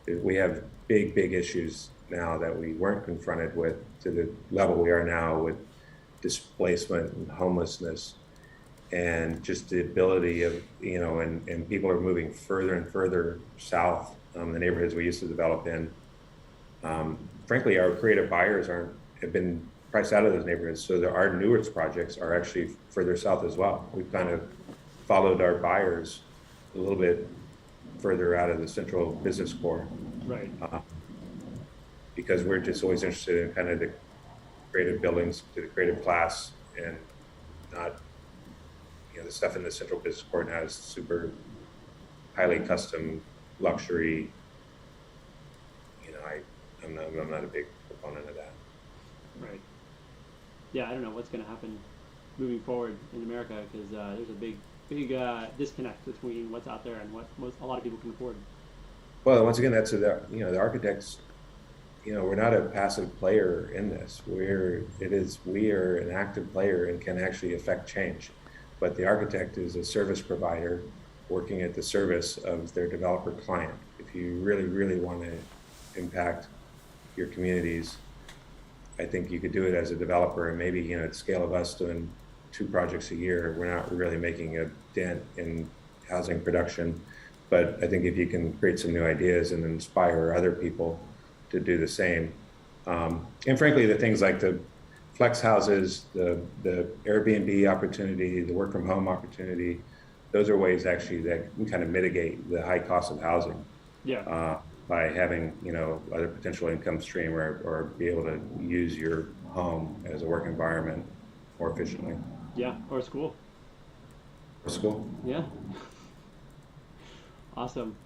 we have big issues now that we weren't confronted with to the level we are now, with displacement and homelessness, and just the ability of, and people are moving further and further south, the neighborhoods we used to develop in. Frankly, our creative buyers have been priced out of those neighborhoods. So our newest projects are actually further south as well. We've kind of followed our buyers a little bit further out of the central business core. Right. Because we're just always interested in kind of the creative buildings to the creative class, and not, the stuff in the central business core now is super highly custom luxury. I'm not a big proponent of that. Right. Yeah, I don't know what's going to happen moving forward in America, because there's a big disconnect between what's out there and what a lot of people can afford. Well, once again, that's the architects. We're not a passive player in this. We are an active player and can actually affect change. But the architect is a service provider working at the service of their developer client. If you really want to impact your communities, I think you could do it as a developer, and maybe, at the scale of us doing 2 projects a year, we're not really making a dent in housing production. But I think if you can create some new ideas and inspire other people to do the same, and frankly, the things like the flex houses, the Airbnb opportunity, the work from home opportunity, those are ways actually that can kind of mitigate the high cost of housing. Yeah. By having, other potential income stream, or be able to use your home as a work environment more efficiently. Yeah, or school. Or school. Yeah. Awesome.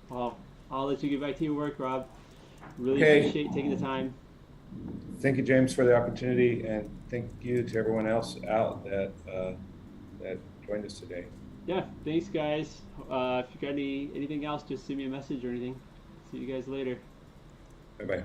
Well, I'll let you get back to your work, Rob. Really appreciate taking the time. Thank you, James, for the opportunity, and thank you to everyone else out that joined us today. Yeah, thanks, guys. If you got anything else, just send me a message or anything. See you guys later. Bye-bye.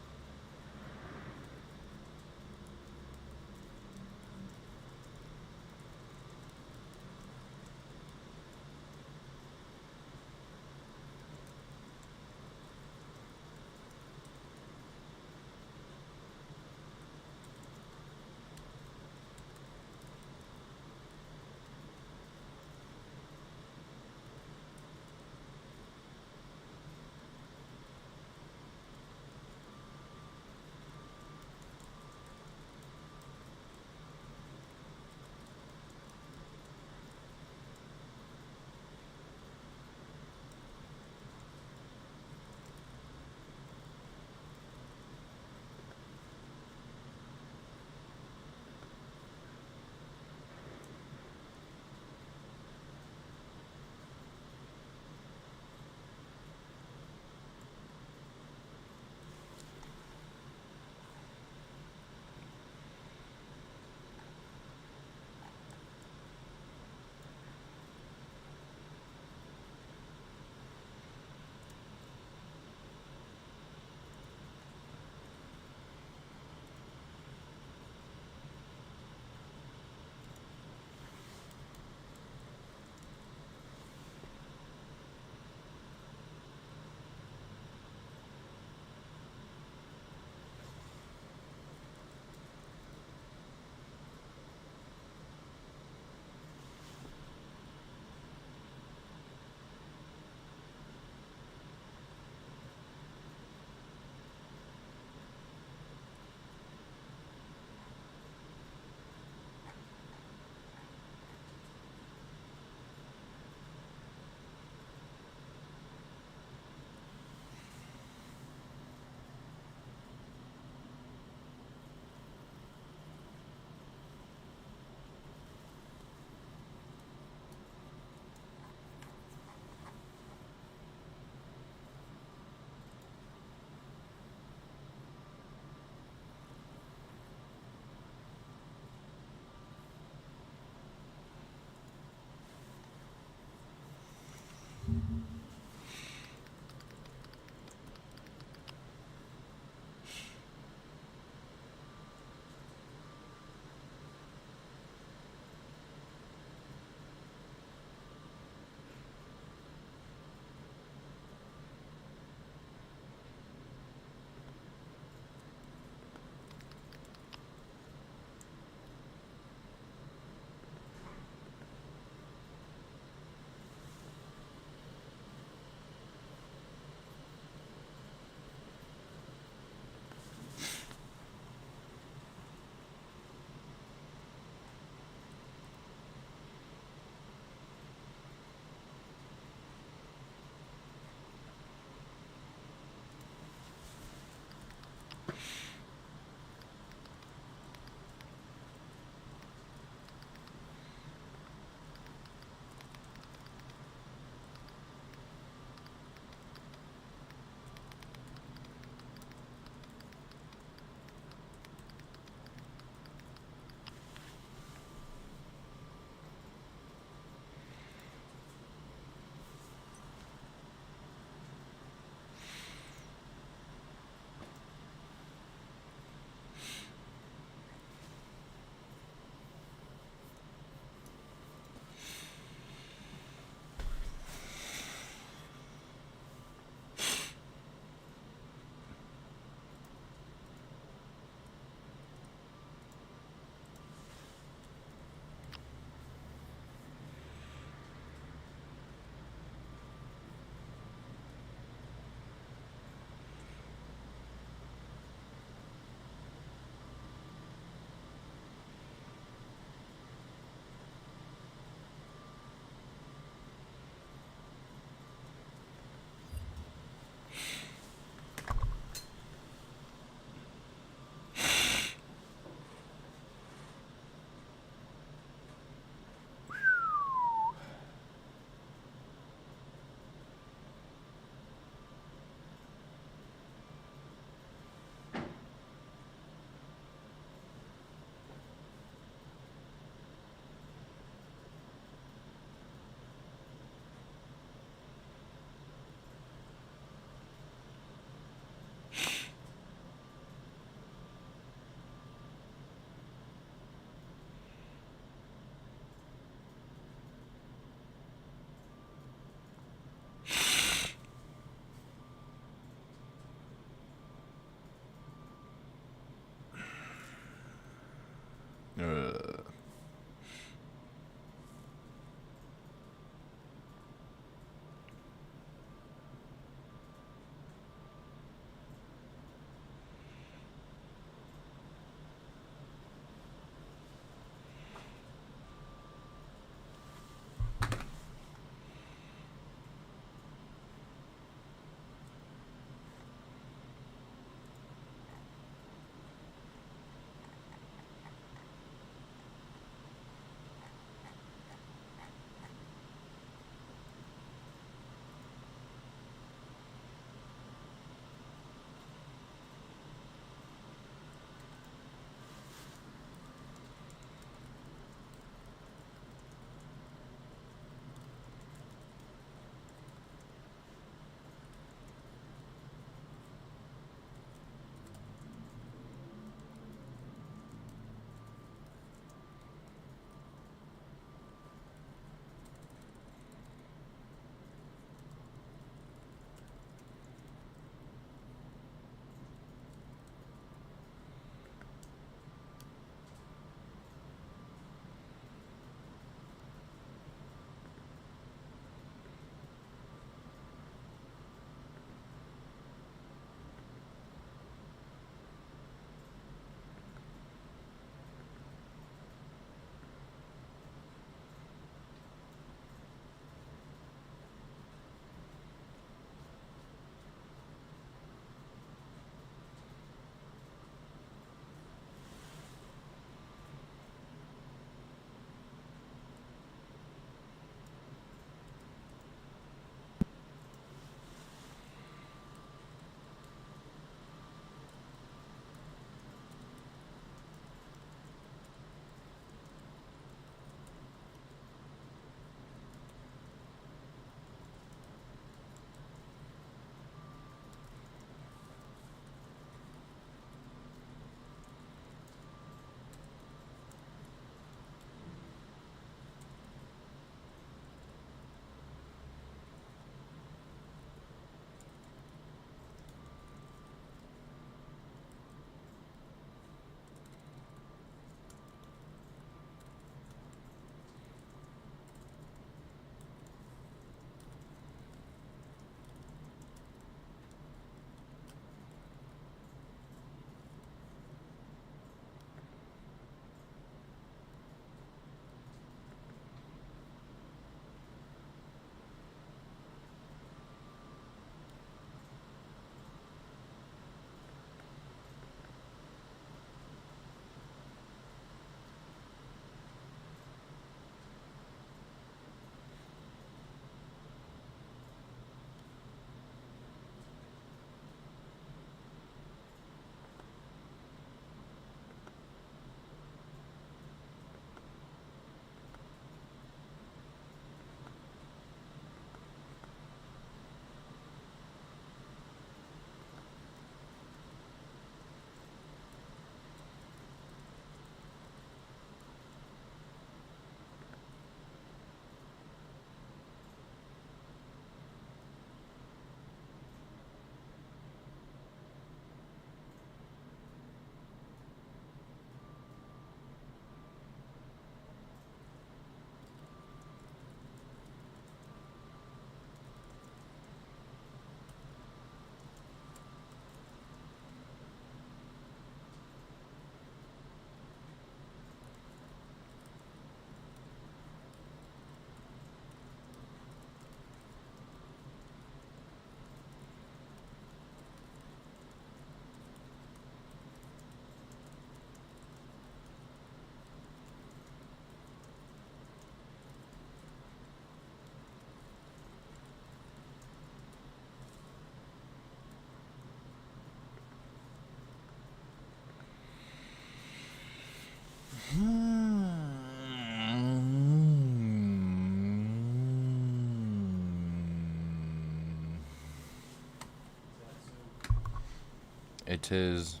It is.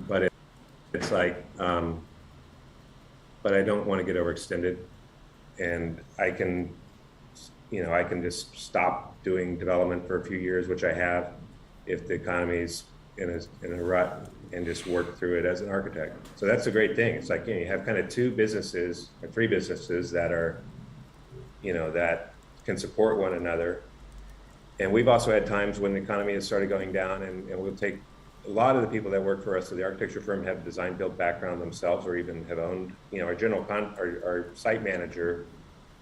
But it's like, but I don't want to get overextended, and I can just stop doing development for a few years, which I have, if the economy's in a rut, and just work through it as an architect. So that's a great thing. It's like, you have kind of two businesses or three businesses that are, that can support one another. And we've also had times when the economy has started going down, and we'll take a lot of the people that work for us at the architecture firm have design build background themselves, or even have owned, our site manager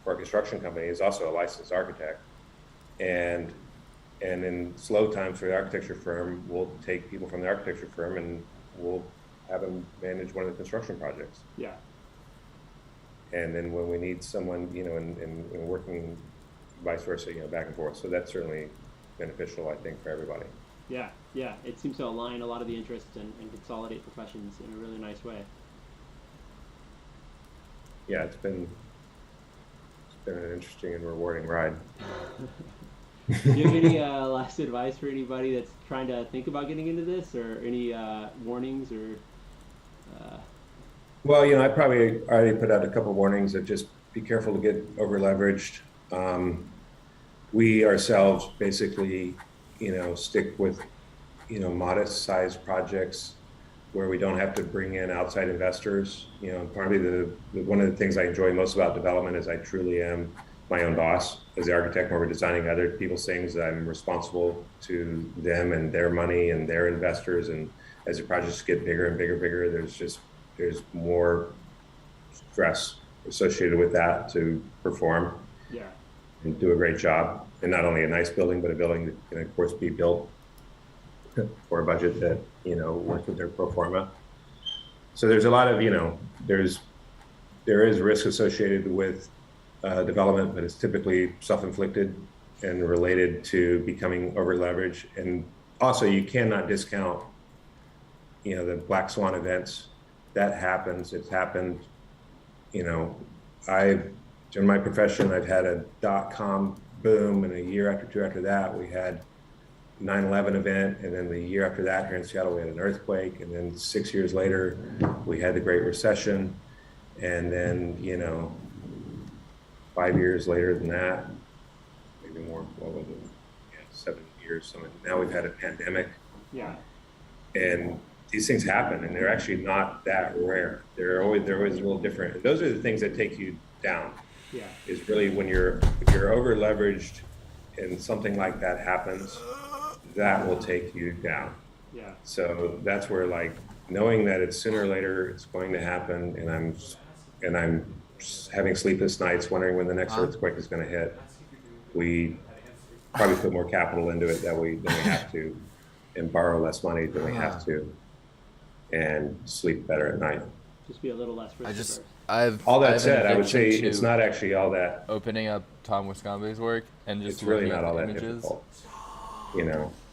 for a construction company is also a licensed architect. And in slow times for the architecture firm, we'll take people from the architecture firm and we'll have them manage one of the construction projects. Yeah. And then when we need someone, and working vice versa, back and forth. So that's certainly beneficial, I think, for everybody. Yeah, yeah. It seems to align a lot of the interests and consolidate professions in a really nice way. Yeah, it's been an interesting and rewarding ride. Do you have any last advice for anybody that's trying to think about getting into this, or any warnings or? Well, I probably already put out a couple warnings of just be careful to get over leveraged. We ourselves basically, stick with, modest sized projects where we don't have to bring in outside investors. Probably one of the things I enjoy most about development is I truly am my own boss as the architect. When we're designing other people's things, I'm responsible to them and their money and their investors. And as the projects get bigger and bigger, there's more stress associated with that to perform. Yeah. And do a great job. And not only a nice building, but a building that can, of course, be built for a budget that, works with their pro forma. So there's a lot of, there is risk associated with development, but it's typically self-inflicted and related to becoming over leveraged. And also, you cannot discount, the black swan events. That happens. It's happened. In my profession, I've had a .com boom, and a year after two after that, we had 9/11 event, and then the year after that here in Seattle, we had an earthquake, and then 6 years later, we had the Great Recession, and then 5 years later than that, maybe more. What was it? Yeah, 7 years. So now we've had a pandemic. Yeah. And these things happen, and they're actually not that rare. They're always a little different. And those are the things that take you down. Yeah. Is really if you're over leveraged and something like that happens, that will take you down. Yeah. So that's where, like, knowing that it's sooner or later it's going to happen, and I'm having sleepless nights wondering when the next earthquake is going to hit. We probably put more capital into it than we have to, and borrow less money than we have to, and sleep better at night. Just be a little less risk All that said, I would say it's not actually all that. Opening up Tom Wisconsin's work and just it's really not all that images. difficult.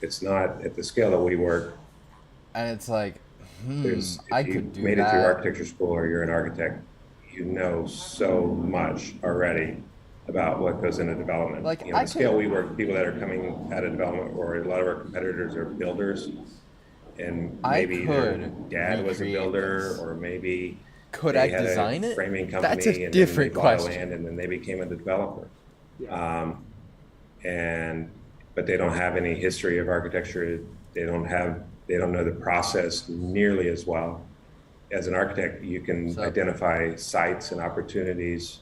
It's not at the scale that we work. And it's like, I could do that. Made it through architecture school, or you're an architect, you know so much already about what goes into development. Like, the scale we work, people that are coming out of development, or a lot of our competitors are builders, and maybe their dad was a builder, or maybe could they I had design a it? framing company, That's a and different then they bought question. land, and then they became a developer. Yeah. But they don't have any history of architecture. They don't know the process nearly as well. As an architect, you can identify sites and opportunities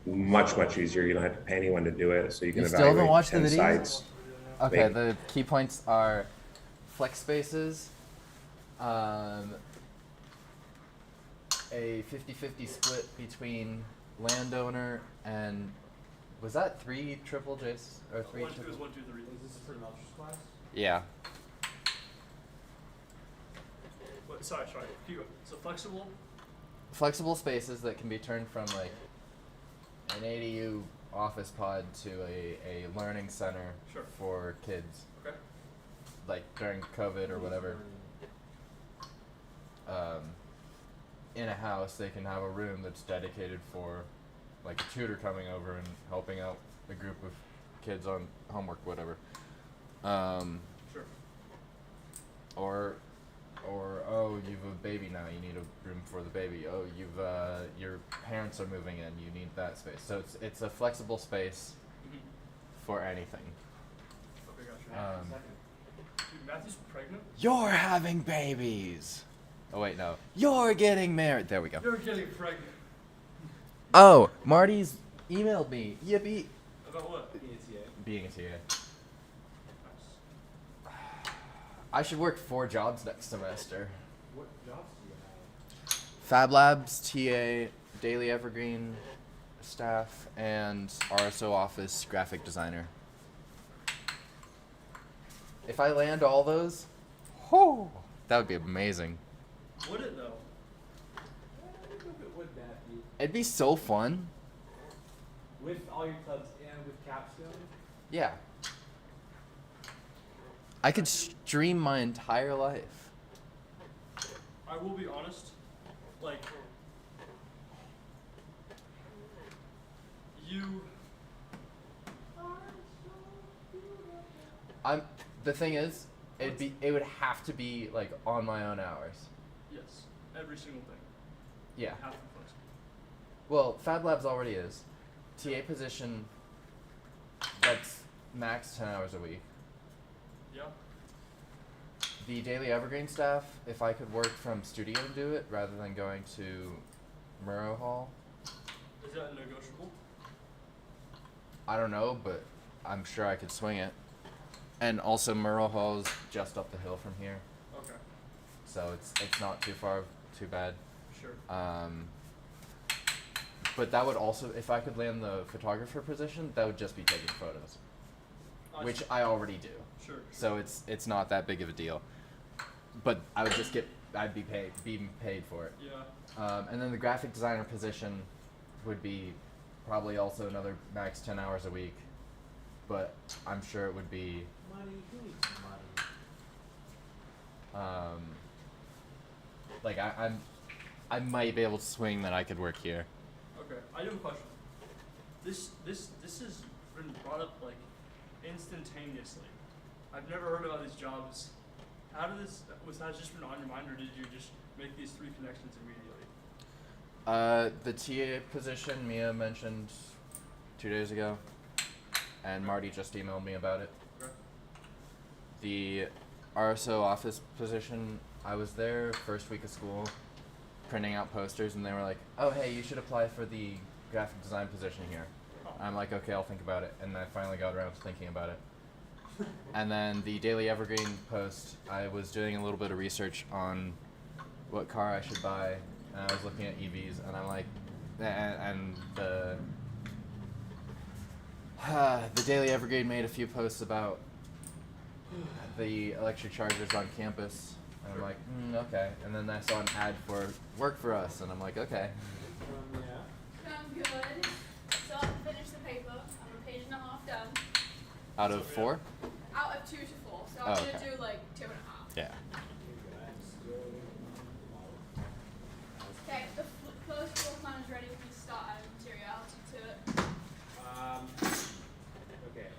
much easier. You don't have to pay anyone to do it, so you can still haven't evaluate watched 10 the videos? sites. Okay, the key points are flex spaces, a 50-50 split between landowner and, was that 3 triple J's or 3 1, 2 triple? is 1, 2, 3. Is this for the Melchers class? Yeah. What, sorry. So flexible. Flexible spaces that can be turned from like an ADU office pod to a learning center Sure. for kids. Okay. Like during COVID or whatever. In a house, they can have a room that's dedicated for like a tutor coming over and helping out a group of kids on homework, whatever. Sure. Or oh, you've a baby now. You need a room for the baby. Oh, your parents are moving in. You need that space. So it's a flexible space for anything. Okay, gotcha. Dude, Matthew's pregnant? You're having babies. Oh wait, no. You're getting married. There we go. You're getting pregnant. Oh, Marty's emailed me. Yippee. About what? Being a TA. I should work 4 jobs next semester. What jobs do you have? Fab Labs, TA, Daily Evergreen staff, and RSO office graphic designer. If I land all those, whoo, that would be amazing. Would it though? It'd be so fun. With all your clubs and with capstone? Yeah. I could stream my entire life. I will be honest, like, you... The thing is, it would have to be like on my own hours. Yes, every single thing. Yeah. Have to be flexible. Well, Fab Labs already is. TA position, that's max 10 hours a week. Yeah. The Daily Evergreen staff, if I could work from studio and do it rather than going to Murrow Hall, Is that negotiable? I don't know, but I'm sure I could swing it. And also Murrow Hall is just up the hill from here, Okay, so it's not too far, too bad. sure. But that would also, if I could land the photographer position, that would just be taking photos, which I already do. Sure. So it's not that big of a deal. But I would just I'd be paid for it. Yeah. And then the graphic designer position would be probably also another max 10 hours a week, but I'm sure it would be. Money, who needs money? Like I might be able to swing that I could work here. Okay, I do have a question. This has been brought up like instantaneously. I've never heard about these jobs. How did this? Was that just been on your mind, or did you just make these 3 connections immediately? The TA position Mia mentioned 2 days ago, and Marty just emailed me about it. Okay. The RSO office position, I was there first week of school, printing out posters, and they were like, "Oh, hey, you should apply for the graphic design position here." Oh. I'm like, "Okay, I'll think about it," and I finally got around to thinking about it. And then the Daily Evergreen post, I was doing a little bit of research on what car I should buy, and I was looking at EVs, and I'm like, and the Daily Evergreen made a few posts about the electric chargers on campus, and I'm like, okay. And then I saw an ad for Work For Us, and I'm like, okay. I'm good. Still have to finish the paper. I'm a page and a half done. Out of 4? Out of 2 to 4, so I'm okay. gonna do like 2.5. Yeah. Okay, the closed floor plan is ready. We can start adding materiality to it. Okay.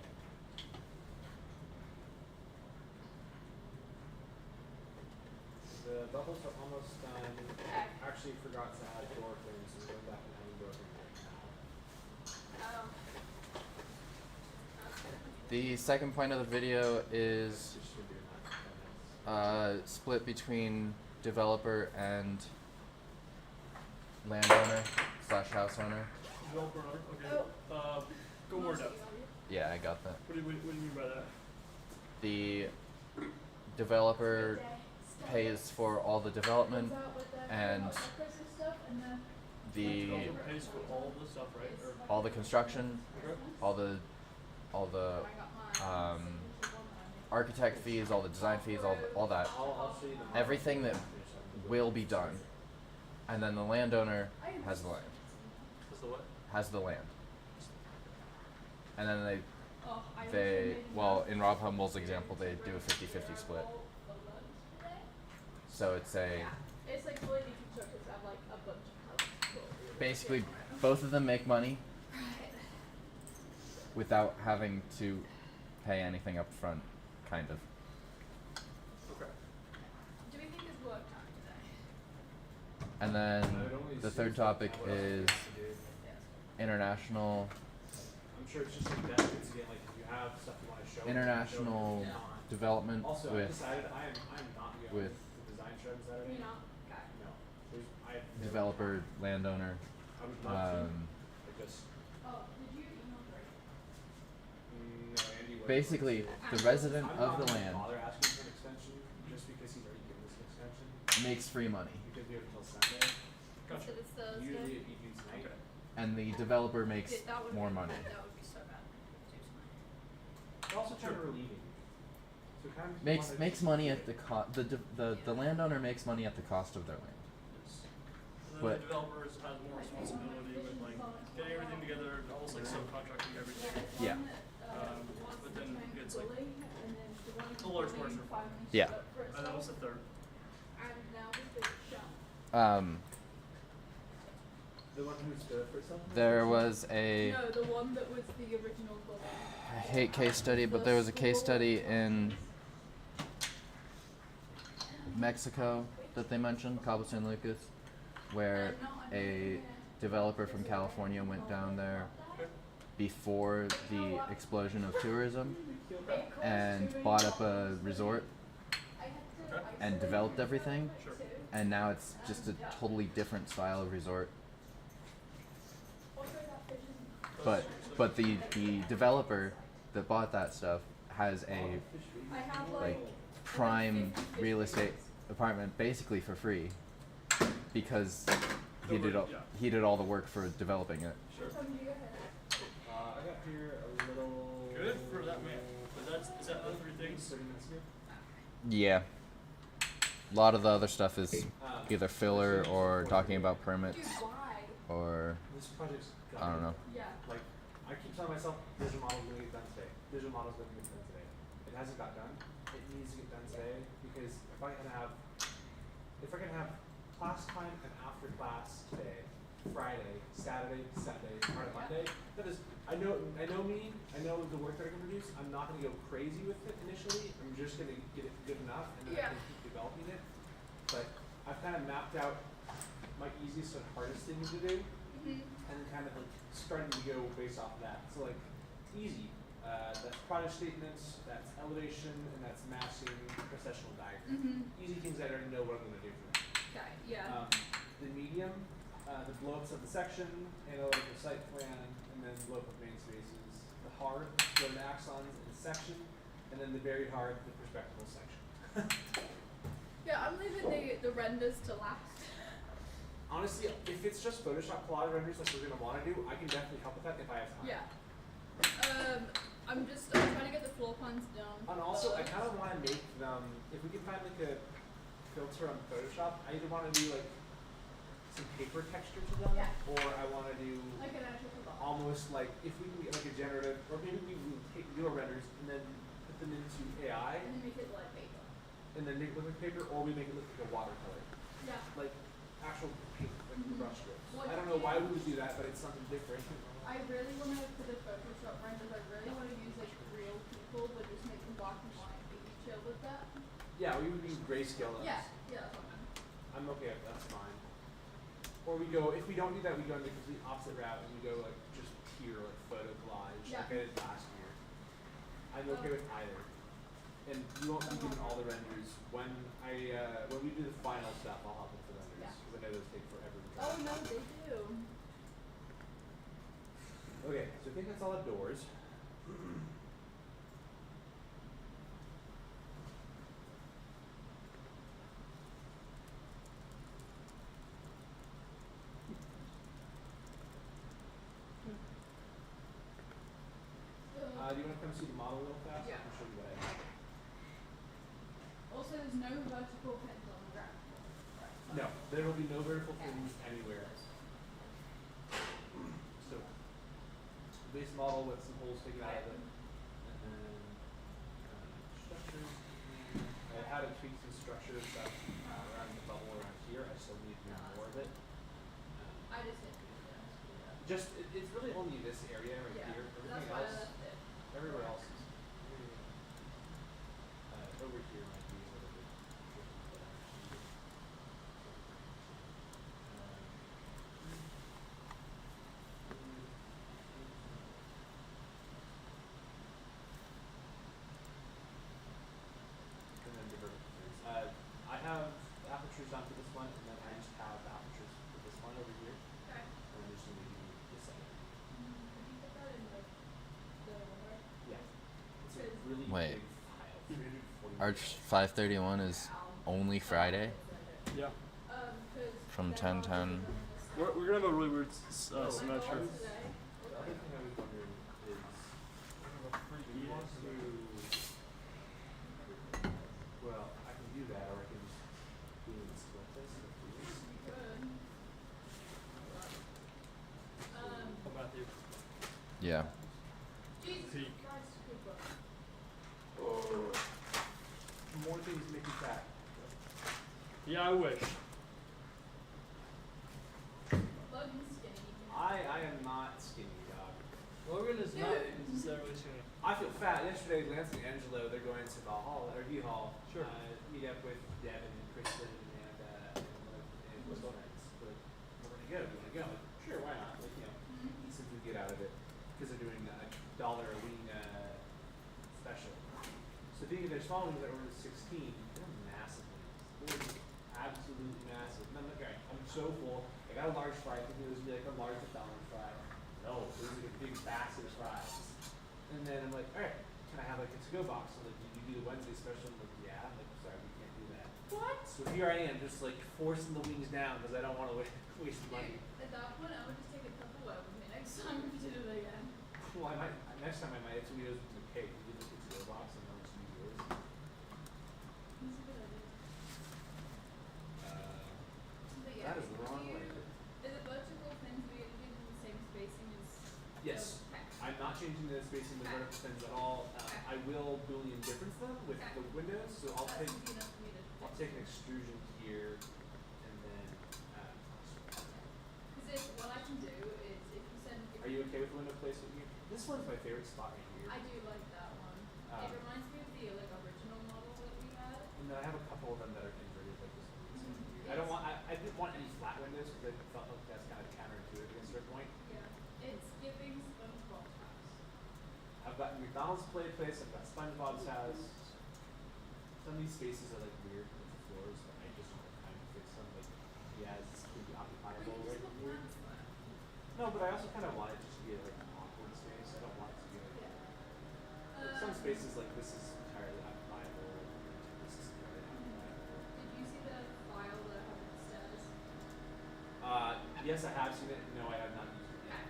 The bubbles are almost done. Okay. Actually forgot to add door frames, so we're going back and adding door frames right now. The second point of the video is split between developer and landowner / house owner. Developer owner. Okay. Go more depth. Yeah, I got that. What do you mean by that? The developer pays for all the development, and the Developer pays for all the stuff, right? Or all the construction, okay. all the architect fees, all the design fees, all that, I'll show you the everything that will be done, and then the landowner has the land. Is the what? Has the land. and then Oh, well, in Rob Humble's example, they do a 50-50 split. So it's it's like fully deconstructed to have like a bunch of colors. basically both of them make money without having to pay anything up front, kind of. Okay. Do we think it's work time today? And then the third topic is international I'm sure it's just like that. It's again like if you have stuff you want to show. international development Also, I with decided I'm not going with the design shred Saturday. You're not? Okay. No. I've never- developer, landowner. I would love to. I just Oh, did you email Greg? no, Andy was Basically, the resident I'm of not the gonna land bother asking for an extension just because he's already given us an extension. makes free money, You could do it until Sunday. Gotcha. It's Thursday. Usually if you do tonight. Okay. and the developer makes That would more be, money. That would be so bad. Do tonight. But also kind of relieving. So kind of Makes money at the the landowner makes money at the cost of their land. Yes. And then But- the developers have more responsibility with like getting everything together, and almost like subcontracting everything. Yeah. But then it's like the large portion. Yeah. And then what's the third? The one who's good for something? There was a No, the one that was the original bully. I hate case study, but there was a case study in Mexico that they mentioned, Cabo San Lucas, where a developer from California went down there before the explosion of tourism and bought up a resort and developed everything, and now it's just a totally different style of resort. But the developer that bought that stuff has a like prime real estate apartment basically for free because he did all the work for developing it. Sure. I got here a little. Good for that man. But is that the three things? 30 minutes ago. Yeah. A lot of the other stuff is either filler or talking about permits or This project's I don't know. Like, I keep telling myself, visual model's gonna get done today. Visual model's gonna get done today. It hasn't got done. It needs to get done today because if I can have class time and after class today, Friday, Saturday, Sunday, part of Monday, that is, I know me, I know the work that I can produce. I'm not gonna go crazy with it initially. I'm just gonna get it good enough and then I can keep developing it. But I've kind of mapped out my easiest and hardest things to do. And then kind of like starting to go based off of that. So like easy, that's project statements, that's elevation, and that's massing, processional diagram. Easy things I already know what I'm going to do for them. Okay, yeah. The medium, the blow-ups of the section, analytical site plan, and then blow-up of main spaces. The hard, blow the axons in the section, and then the very hard, the perspectival section. Yeah, I'm leaving the renders to last. Honestly, if it's just Photoshop collage renders like we're gonna want to do, I can definitely help with that if I have time. Yeah. I'm trying to get the floor plans done. And also, I kind of want to make them, if we can find like a filter on Photoshop, I either want to do like some paper texture to them, or I want to do Like an actual almost like, if we can get like a generative, or maybe we can take your renders and then put them into AI, and then make it like paper. and then make it look like paper, or we make it look like a watercolor. Yeah. Like actual paint, like brush strokes. Well, I don't know why we would do that, but it's something different. I really want to, for the Photoshop renders, I really want to use like real people, but just make them black and white. Be chill with that. Yeah, we would use grayscale those. Yeah, that's what I'm okay with that's fine. Or we go, if we don't do that, we go in the complete opposite route and we go like just pure like photo collage, like I did last year. I'm okay with either. And you won't be given all the renders. When we do the final stuff, I'll help with the renders because I know those take forever to try. Oh no, they do. Okay, so I think that's all outdoors. Do you want to come see the model real fast? Yeah. I'll show you what I have. Also, there's no vertical pins on the ground. No, there will be no vertical pins anywhere. So, base model with some holes taken out of it, and then structures. I had to tweak some structure stuff around the bubble around here. I still need to do more of it. I just didn't do that. It's really only this area right Yeah, here. that's Everything why I else, left it. everywhere else is over here might be a little bit tricky, but actually. And then the vertical things. I have apertures onto this one, and then I just have apertures for this one over here. Okay. And then just need to do this side. Could you put that in like the window? Yeah. It's a really Wait. big file. 340 Arch 531 is only Friday Yeah. from 10:10. We're gonna have a really weird semester. The other thing I was wondering is, do you want to? Well, I can do that, or I can just do it split this. How about you? Yeah. Jesus Peak. Christ, Cooper. More things make you fat. Yeah, I wish. Logan's skinny. I am not skinny, dog. Logan is not necessarily skinny. I feel fat. Yesterday, Lance and Angelo, they're going to the hall or V Hall. Sure. Meet up with Devin and Kristen and what's going on? Like, we're gonna go. Do you wanna go? Like, sure, why not? Like, eat some food, get out of it, because they're doing $1 a wing special. So being their small wings that ordered 16, they're massive wings. They're absolutely massive. And I'm like, alright, I'm so full. I got a large fry, thinking it was gonna be like a large McDonald's fry. No, it was like a big basket of fries. And then I'm like, alright, can I have like a to-go box? So like, did you do the Wednesday special? I'm like, yeah. I'm like, sorry, we can't do that. What? So here I am, just like forcing the wings down because I don't want to waste money. At that point, I would just take a couple out with me next time if you did it again. Well, I might, next time I might have two videos with the cake. You do the to-go box and then I'll just use yours. That's a good idea. But yeah, That is the wrong way. Is it vertical fins we are given the same spacing as? Yes. Okay. I'm not changing the spacing of the vertical fins at all. I will Boolean difference them with the windows, so I'll That's take easy enough for me to I'll take an extrusion here, and then. Because if what I can do is if you send. If Are you okay with window placement here? This one's my favorite spot right here. I do like that one. It reminds me of the like original model that we had. And then I have a couple of them that are inverted, like this one. This one here. I Yes. don't want. I didn't want any flat windows because I felt like that's kind of counterintuitive against their point. Yeah. It's giving SpongeBob's house. I've got McDonald's play place. I've got SpongeBob's house. Some of these spaces are like weird with the floors, but I just don't have time to fix them. Like, yeah, it's pretty occupiable We right just put here. plants there. No, but I also kind of want it just to be like an awkward space. I don't want it to be like. Like some spaces like this is entirely occupiable. This is entirely occupiable. Did you see the file that I have upstairs? Yes, I have seen it. No, I have not used it yet.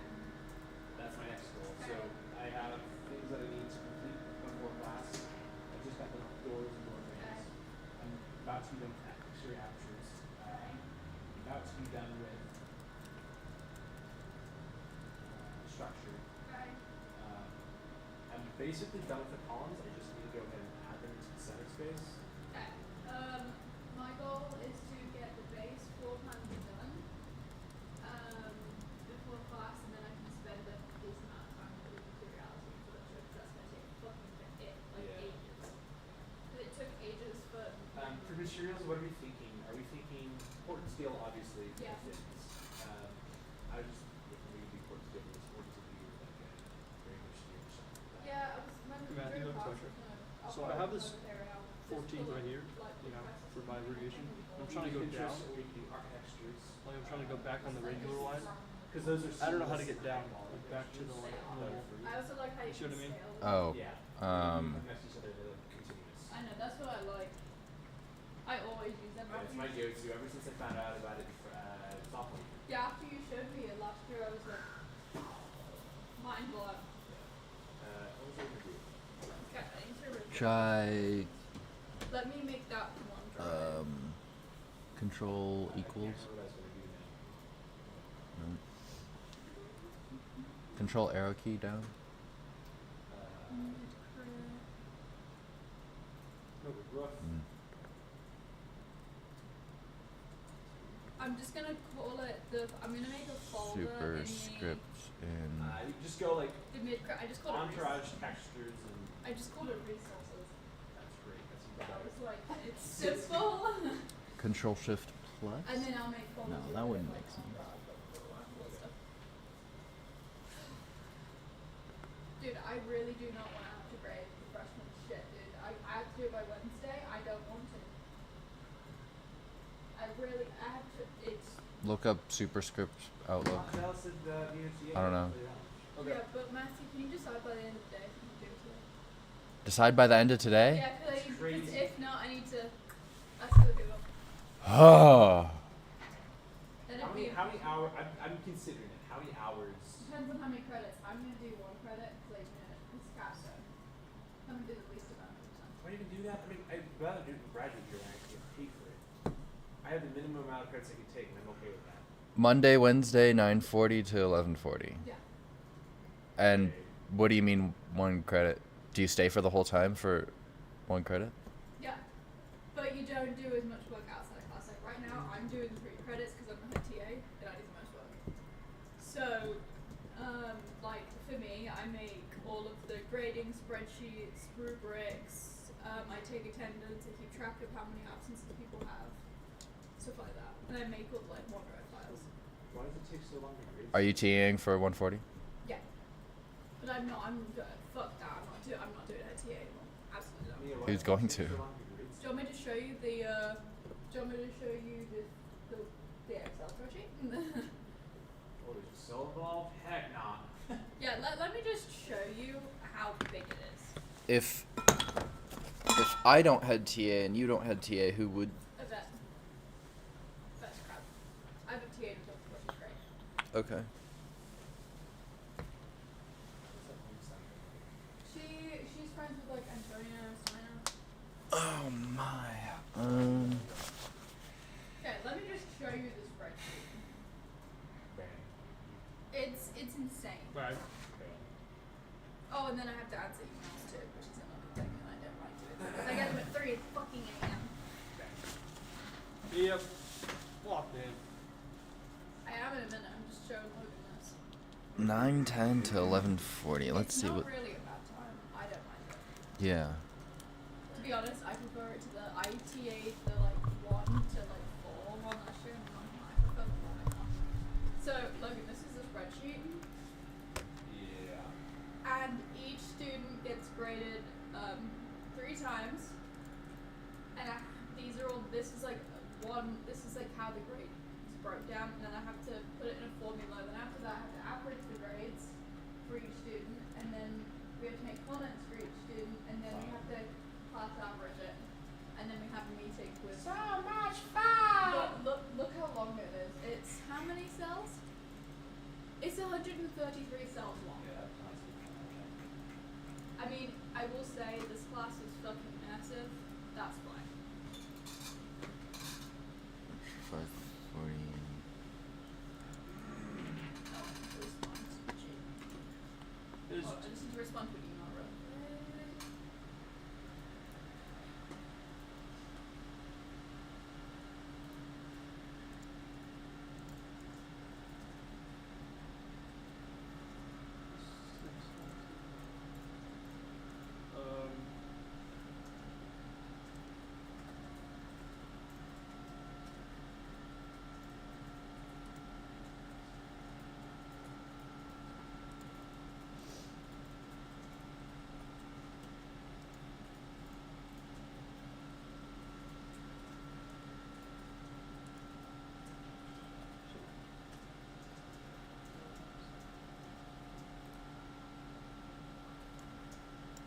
That's my next goal. So I have things that I need to complete before class. I just got the doors and door frames. I'm about to be done with exterior apertures. About to be done with structure. Okay. I'm basically done with the columns. I just need to go ahead and add them into the center space. Okay. My goal is to get the base floor plan done before class, and then I can spend a decent amount of time with materials and production because that's going to take fucking ages. It took ages for. For materials, what are we thinking? Are we thinking port and steel, obviously, Yeah. fins. I was just looking maybe port and steel, but it's port to be like a regular steel or something like that. Yeah, I was. My Matt, do you have a question? So I have this 14th right here, you know, for my radiation. I'm trying to go down. We can do architectures. Like I'm trying to go back on the regular line. Because those are. I don't know how to get down, like back to the like normal. I also like how you See what can I mean? scale. Oh. Next to each other, they're like continuous. I know, that's what I like. I always use them. It's my go-to ever since I found out about it sophomore year. Yeah, after you showed me it last year, I was like, mind blown. What was I gonna do? Okay, I need to record. Try Let me make that one drawing. control I can't equals. remember what I was gonna do now. No. Control arrow key down. No, rough. I'm just gonna call it I'm gonna make a folder Super in the script in. You just go like the mid. I just called entourage textures and. I just called it resources. That's great. That's I better. was like, it's simple. Control Shift plus. And then I'll make folders. No, that wouldn't make sense. Dude, I really do not want to have to grade the freshman shit, dude. I have to do it by Wednesday. I don't want to. I have to. It's. Look up superscript Outlook. I don't know. Okay. Yeah, but Matthew, can you decide by the end of the day if you can do it today? Decide by the end of today? Yeah, because crazy. if not, I need to. Ask the Google. Oh. Then How many hours? I'm considering it. How many hours? Depends on how many credits. I'm gonna do 1 credit because it's capstone. I'm gonna do the least amount of time. Why even do that? I mean, I'd rather do it in graduate year when I actually get paid for it. I have the minimum amount of credits I can take, and I'm okay with that. Monday, Wednesday, 9:40 to 11:40. Yeah. And what do you mean 1 credit? Do you stay for the whole time for 1 credit? Yeah. But you don't do as much work outside of class. Like right now, I'm doing 3 credits because I'm a head TA and I do the most work. So, like for me, I make all of the grading spreadsheets, rubrics. I take attendance. I keep track of how many absences people have, stuff like that. And I make all the like OneDrive files. Why does it take so long to grade? Are you TAing for 140? Yeah. But I'm not. Fuck that. I'm not doing a TA anymore. Absolutely not. Mia, why Who's does it going take to? so long grade? Do you want me to show you the? Do you want me to show you the Excel spreadsheet? Oh, is it so involved? Heck nah. Yeah. Let me just show you how big it is. If I don't head TA and you don't head TA, who would? A vet. That's crap. I have a TA before, which is great. Okay. She's friends with like Antonio, Simon. Oh my. Okay, let me just show you the spreadsheet. Bang. It's insane. Right. Oh, and then I have to answer emails too, which is another thing, and I don't like doing that. 'Cause I get them at 3 fucking a.m. Yep. Locked in. I am in a minute. I'm just showing Logan this. 9:10 to 11:40. Let's see It's what. not really a bad time. I don't mind it. Yeah. To be honest, I prefer it to the ITA the like 1 to like 4 one last year, and I prefer the one right now. So Logan, this is a spreadsheet. Yeah. And each student gets graded 3 times, and these are all. This is like This is like how the grade is broke down, and then I have to put it in a formula. Then after that, I have to average the grades for each student, and then we have to make comments for each student, and then we have to class average it, and then we have a meeting with. So much fun. Look how long it is. It's how many cells? It's 133 cells long. I mean, I will say this class is fucking massive. That's why. 5:40. I just need to respond to an email real quick.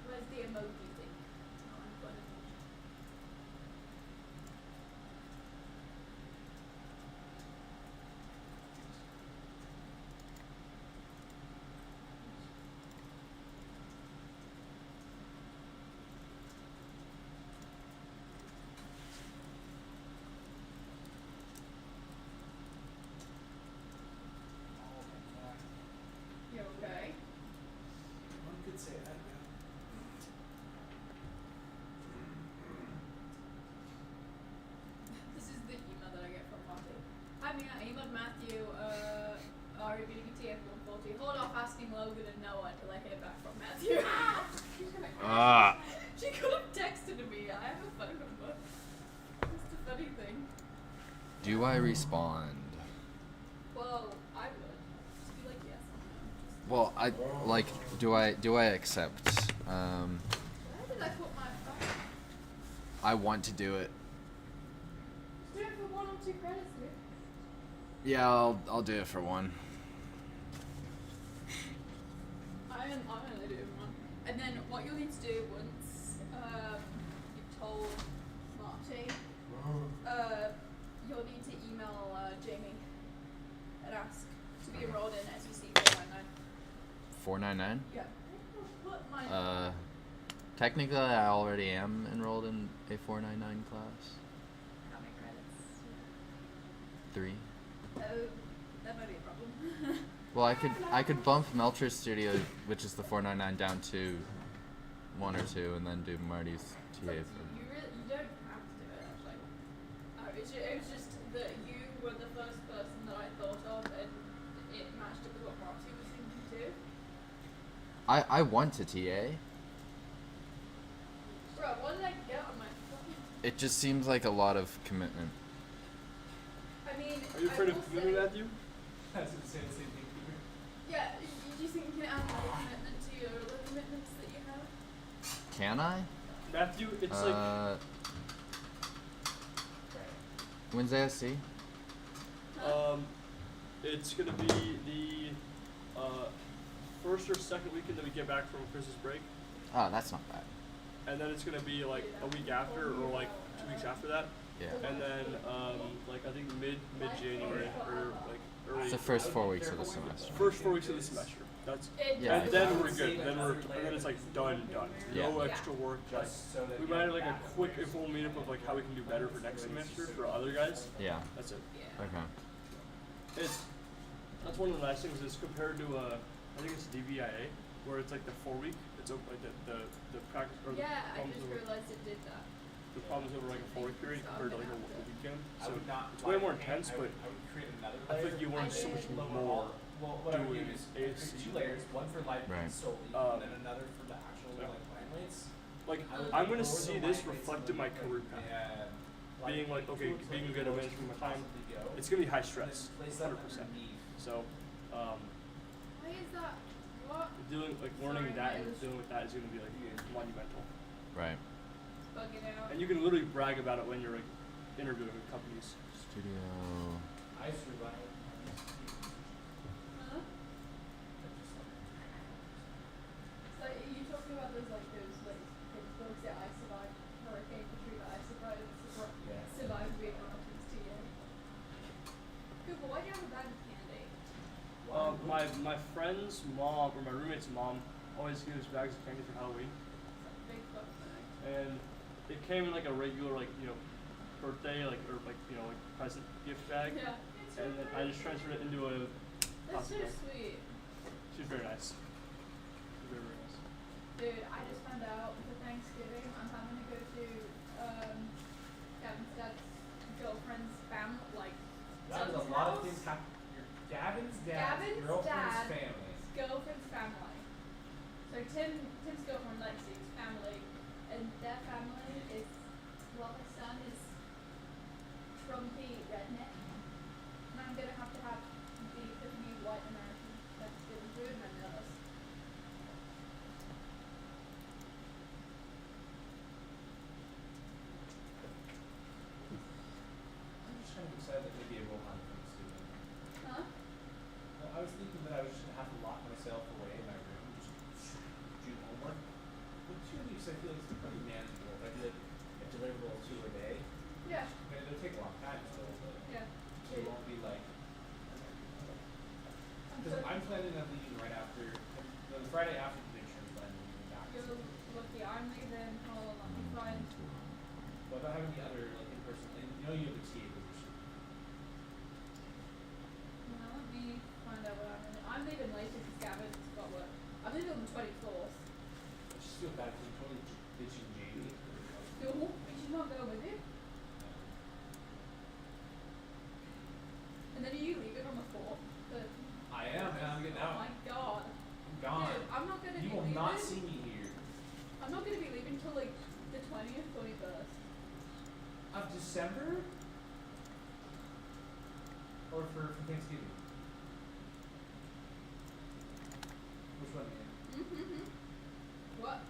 Where's the emoji thing? Oh, I'm going to You okay? Do I respond? Well, I would. Just be like, yes. Well, I like. Do I accept? Where did I put my phone? I want to do it. Just do it for 1 or 2 credits, dude. Yeah, I'll do it for 1. I'm gonna do one. And then what you'll need to do once you've told Marty, you'll need to email Jamie and ask to be enrolled in SEC 499. 499. Yeah. Put my Technically, I already am enrolled in a 499 class. How many credits? 3. Oh, that might be a problem. Well, I could bump Melcher's studio, which is the 499, down to 1 or 2, and then do Marty's TA. You don't have to do it actually. It was just that you were the first person that I thought of, and it matched up with what Marty was thinking too. I want to TA. Bro, what did I get on my fucking? It just seems like a lot of commitment. I mean, Are you afraid of commitment, Matthew? I was gonna say the same thing, Peter. yeah, do you think you can add more commitment to your other commitments that you have? Can I? Matthew, it's like When's ASC? it's gonna be the first or second weekend that we get back from Christmas break, Oh, that's not bad. and then it's gonna be like a week after or like 2 weeks after that, Yeah. and then like I think mid January or like early. It's the first 4 weeks of the semester. First 4 weeks of the semester. That's Yeah, and then we're good. Then it's like done. Yeah. No extra work. Like we might have like a quick informal meetup of like how we can do better for next semester for other guys. Yeah. That's it. Okay. That's one of the nice things is compared to I think it's DVIA where it's like the 4 week. It's over like the practice or the Yeah, I problems just over, realized it did that. the problems over like a 4 week period compared to like a weekend. I So would not it's way more intense, I but would create another I think layer. you learn so much more. Well, what I would do doing is create ASC. 2 layers, one for live Right. solely, Um, and then another for the actual yeah. like line rates. Like I would I'm gonna lower see the this line rates reflect in and my then career path. add Being like okay, tools being a like good those management of my time. possibly go, It's gonna be high and stress, then place that 100%. underneath. So Why is that? What? learning Sorry, that it and was dealing with that is gonna be like monumental. Right. Bugging out. And you can literally brag about it when you're like interviewing with companies. Studio. I used to rely on Huh? So you talking about those books that I survived Hurricane Katrina, I survived being on Optics TA. Google, why do you have a bag of candy? My friend's mom or my roommate's mom always gives bags of candy for Halloween, Big fuck bag. and it came in like a regular like birthday like present gift bag, Yeah. and then I just transferred it into a That's so plastic bag. sweet. She's very nice. She's very, very nice. Dude, I just found out for Thanksgiving I'm having to go to Gavin's dad's girlfriend's that was a lot of things happen. Gavin's dad's girlfriend's family. Girlfriend's family. So Tim's girlfriend Lexi's family, and their family is, well, his son is Trumpy redneck, and I'm gonna have to have the epitome of white American Thanksgiving food, and I'm nervous. I'm just kind of excited that maybe a role hunt for the student. Huh? Well, I was thinking that I was just gonna have to lock myself away in my room, just do homework. But 2 weeks, I feel like it's pretty manageable. If I do like a deliverable 2 a day, Yeah. I mean, it'll take a long time still, but Yeah. it won't be like. Because I'm planning on leaving right after, the Friday after the insurance plan, I'm leaving back. You're lucky I'm leaving. Hold on, let me find. What about having the other, like, in person, and you know you have a TA position. Now let me find out what I'm leaving later because Gavin's got work. I'm leaving on the 24th. I just feel bad because I'm totally ditching Jamie. No, we should not go with you. And then are you leaving on the 4th? I am, and I'm getting Oh out. my god. I'm gone. Dude, I'm not gonna You be will leaving. not see me here. I'm not gonna be leaving till like the 20th, 21st. Of December? Or for Thanksgiving? Which one? Mm-hmm. What?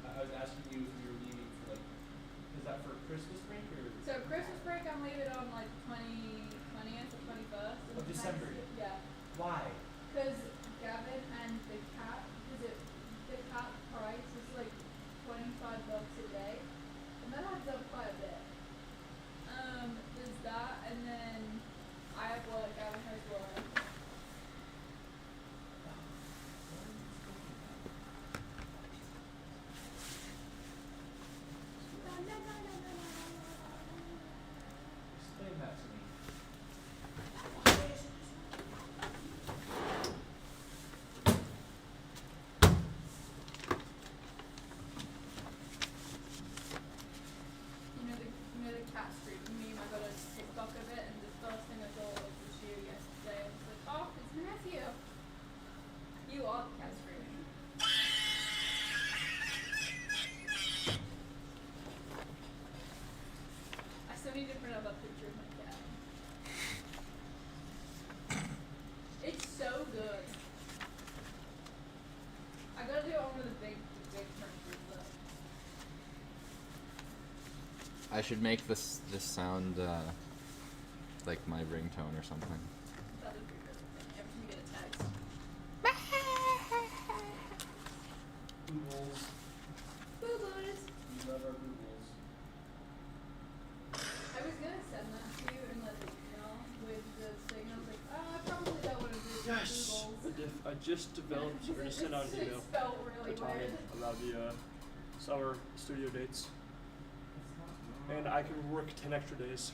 I was asking you if you were leaving for like, is that for Christmas break or? So Christmas break, I'm leaving on like 20th or 21st. Of December. Yeah. Why? Because Gavin and the cat, the cat price is like $25 a day, and that adds up quite a bit. There's that, and then I have one, Gavin has one. Explain that to me. You know the cat street meme. I got a TikTok of it, and the first thing I thought of was you yesterday. I was like, oh, it's my nephew. You are the cat screaming. I still need to print out that picture of my cat. It's so good. I gotta do it on one of the big printers though. I should make this sound like my ringtone or something. That would be really funny. Every time you get a text. Boobles. Boo-boos. We love our boobles. I was gonna send that to you in like an email with the thing. I was like, oh, I probably don't want to do Boo-boos. I just developed, or just sent out an email It spelled really to Tommy weird. about the summer studio dates. And I can work 10 extra days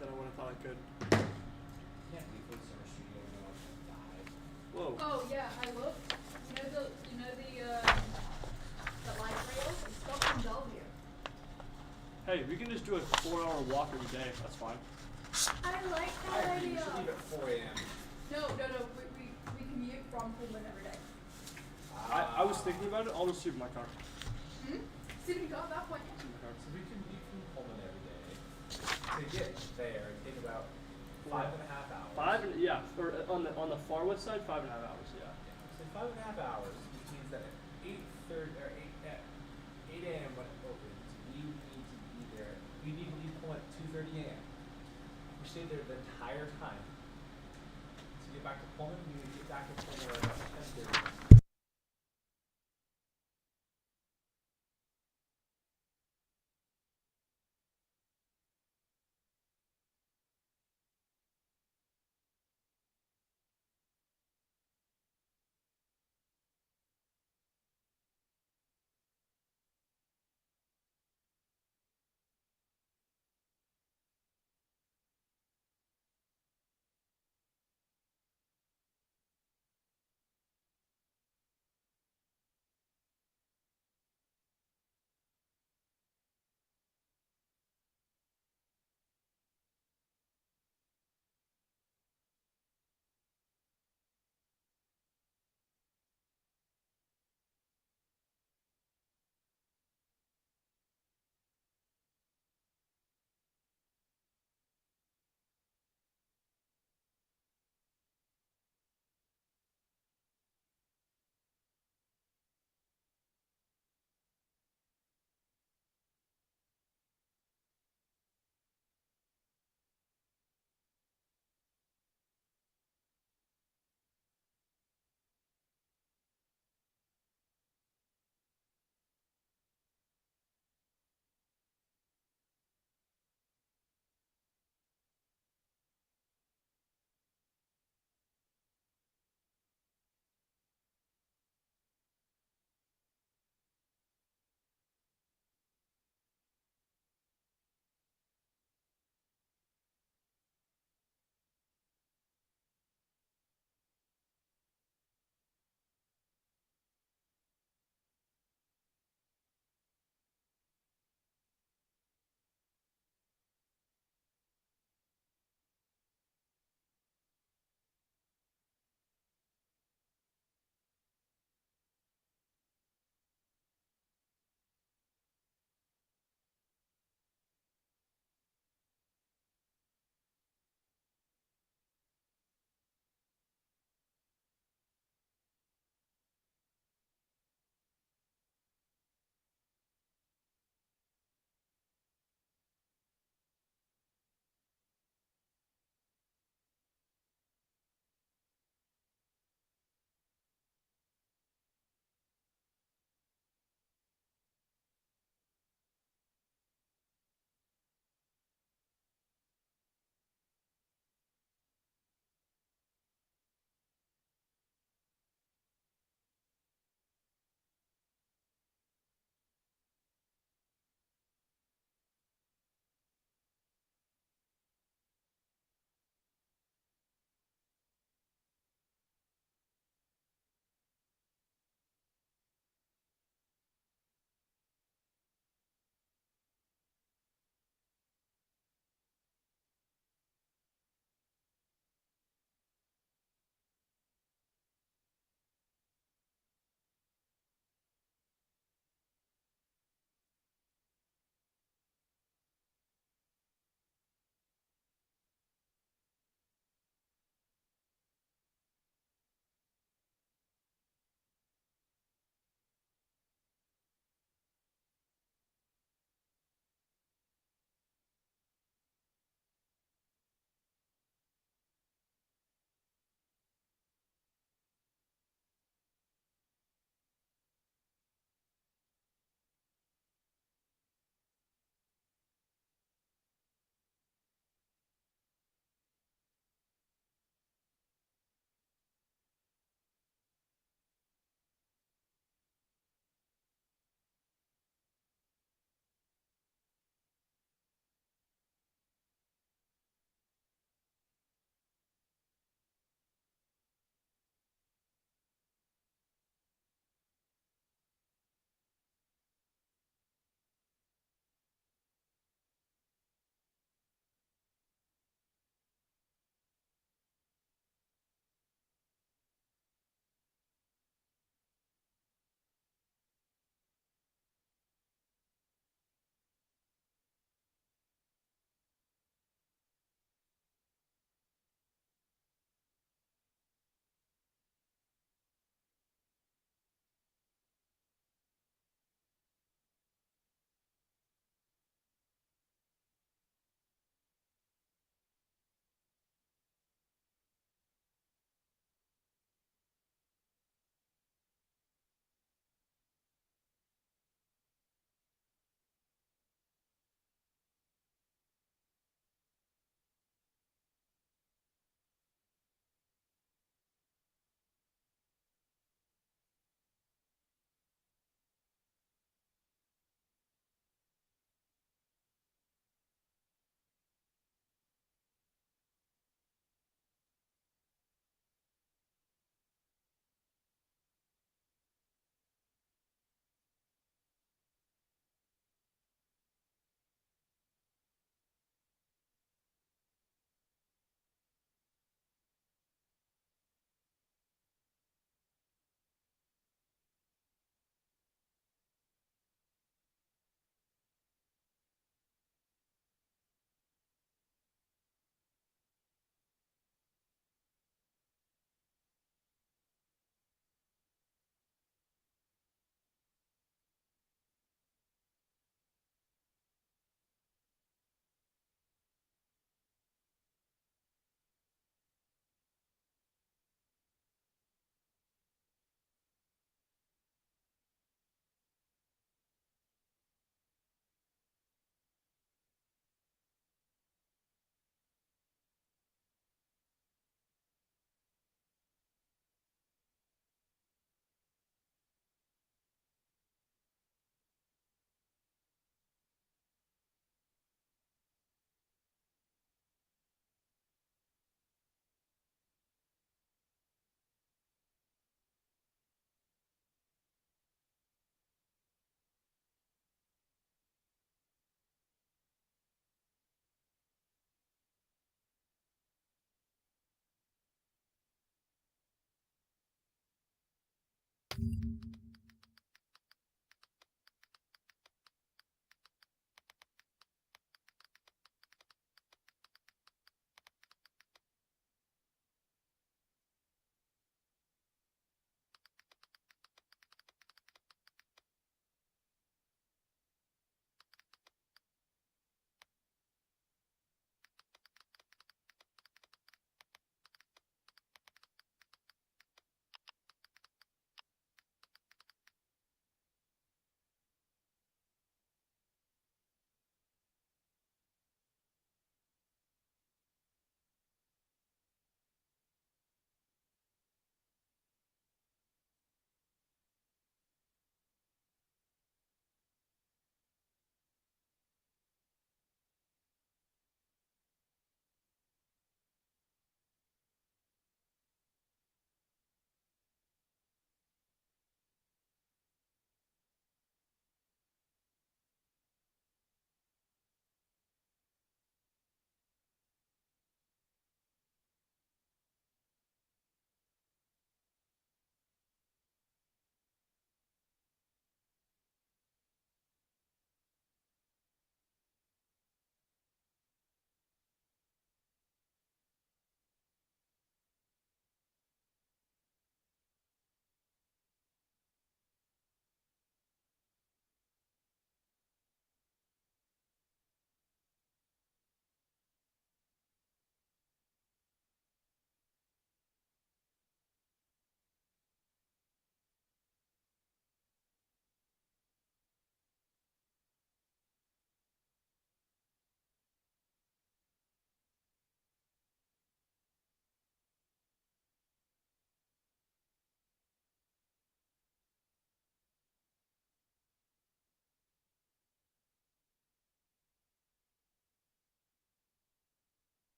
than I would have thought I could. Can't leave for the summer studio and I'll just die. Whoa. Oh yeah, I looked. You know the light rails? It's stuck in Bellevue. Hey, we can just do a 4-hour walk every day. That's fine. I like I that agree, we idea. should leave at 4 a.m. No. We commute from Pullman every day. I was thinking about it. I'll just sleep in my car. See, we got that point. Sleep in my car. So we can leave from Pullman every day to get there and take about 5.5 hours. Or on the far west side, 5.5 hours. Yeah. So 5.5 hours, which means that at 8:30 or 8 a.m. when it opens, we need to be there. We need to leave Pullman at 2:30 a.m. We stay there the entire time. To get back to Pullman, we need to get back to Pullman at about 10:30.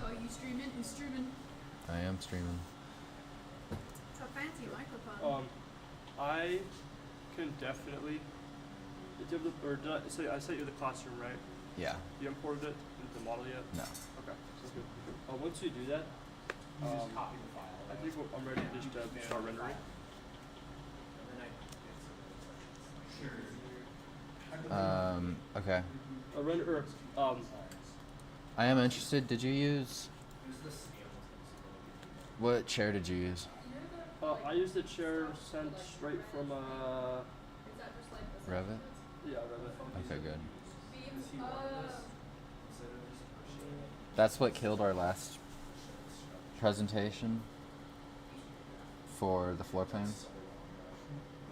Oh, you streaming? You streaming? I am streaming. It's a fancy microphone. I can definitely. Did you have the, or did I sent you the classroom, right? Yeah. You imported it into the model yet? No. Okay, sounds good. Once you do that, You just copy the file. I think I'm ready to just start rendering. Okay. Render. I am interested. Did you use? What chair did you use? I used the chair sent straight from Revit? yeah, Revit. Okay, good. That's what killed our last presentation for the floor plans,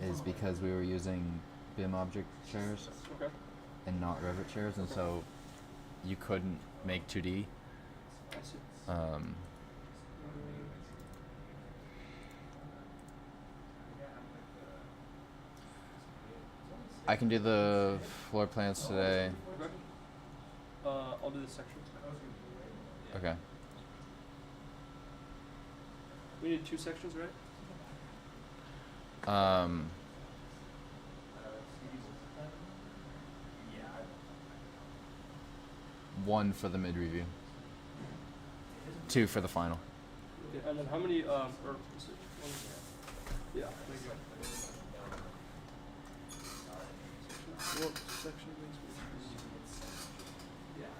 is because we were using BIM object chairs Okay. and not Revit chairs, and so you couldn't make 2D. I see. I can do the floor plans today. Okay. I'll do this section. Okay. We need 2 sections, right? One for the mid review. 2 for the final. Okay, and then how many, or, is it one? Yeah, thank you. What section makes me yeah.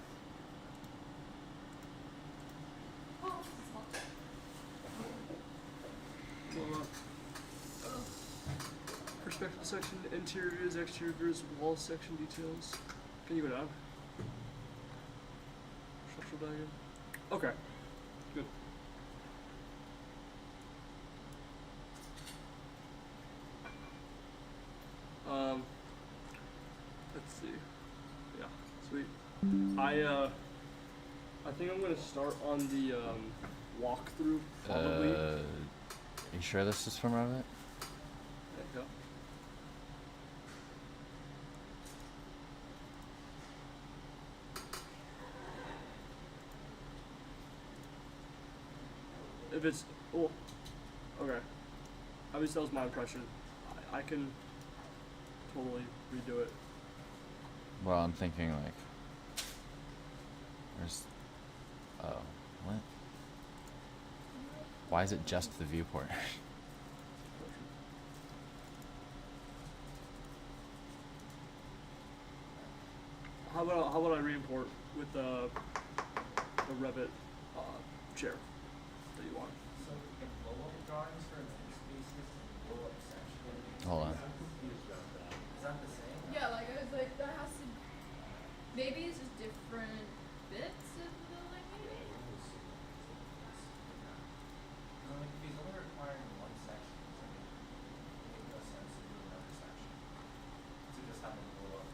Well, perspective section, interiors, exteriors, wall section details. Can you go down? Structural diagram. Okay. Good. Let's see. Yeah, sweet. I think I'm gonna start on the walkthrough probably. You sure this is from Revit? Yeah. If it's oh, okay. At least that was my impression. I can totally redo it. Well, I'm thinking like, there's, oh, what? Why is it just the viewport? How about I re-import with the Revit chair that you want? So the blow-up drawings for the spaces and blow-up section. Hold on. Is that the same? Yeah, like I was like that has to. Maybe it's just different bits of the building, maybe. Like if he's only requiring one section, it's like it makes no sense to do another section. To just have them blow up.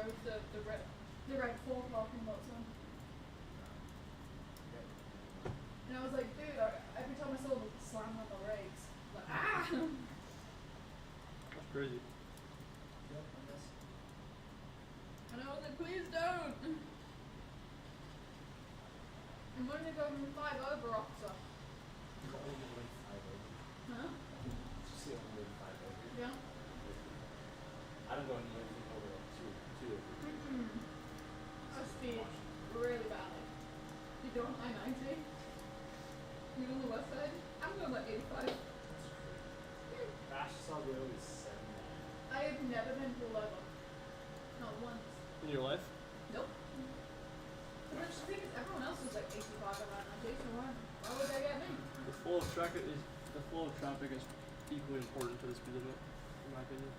with the red 4 parking lot zone. And I was like, dude, every time I saw them slam on the brakes, like, ah! That's crazy. Yep, I guess. And I was like, please don't! I'm only going 5 over, officer. Huh? Did you see I'm only 5 over? Yeah. I don't go anything over like 2 over. I speed really badly. You go on I-90. You on the west side. I'm going like 85. Fastest I'll go is 70. I have never been pulled over. Not once. In your life? Nope. But the thing is, everyone else is like 85 around 90, so why would they get me? The flow of traffic is equally important to the speed limit, in my opinion.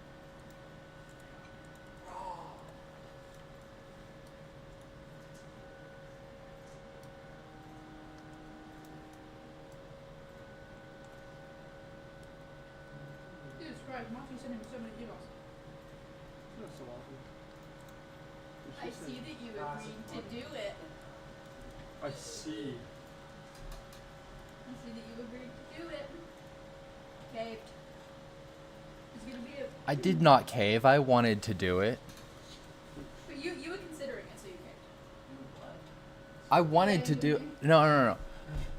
Jesus Christ, Matthew's sending me so many emails. Not so often. I see that you agreed to do it. I see. I see that you agreed to do it. Caved. It's gonna be a. I did not cave. I wanted to do it. But you were considering it, so you caved. I wanted to do. No.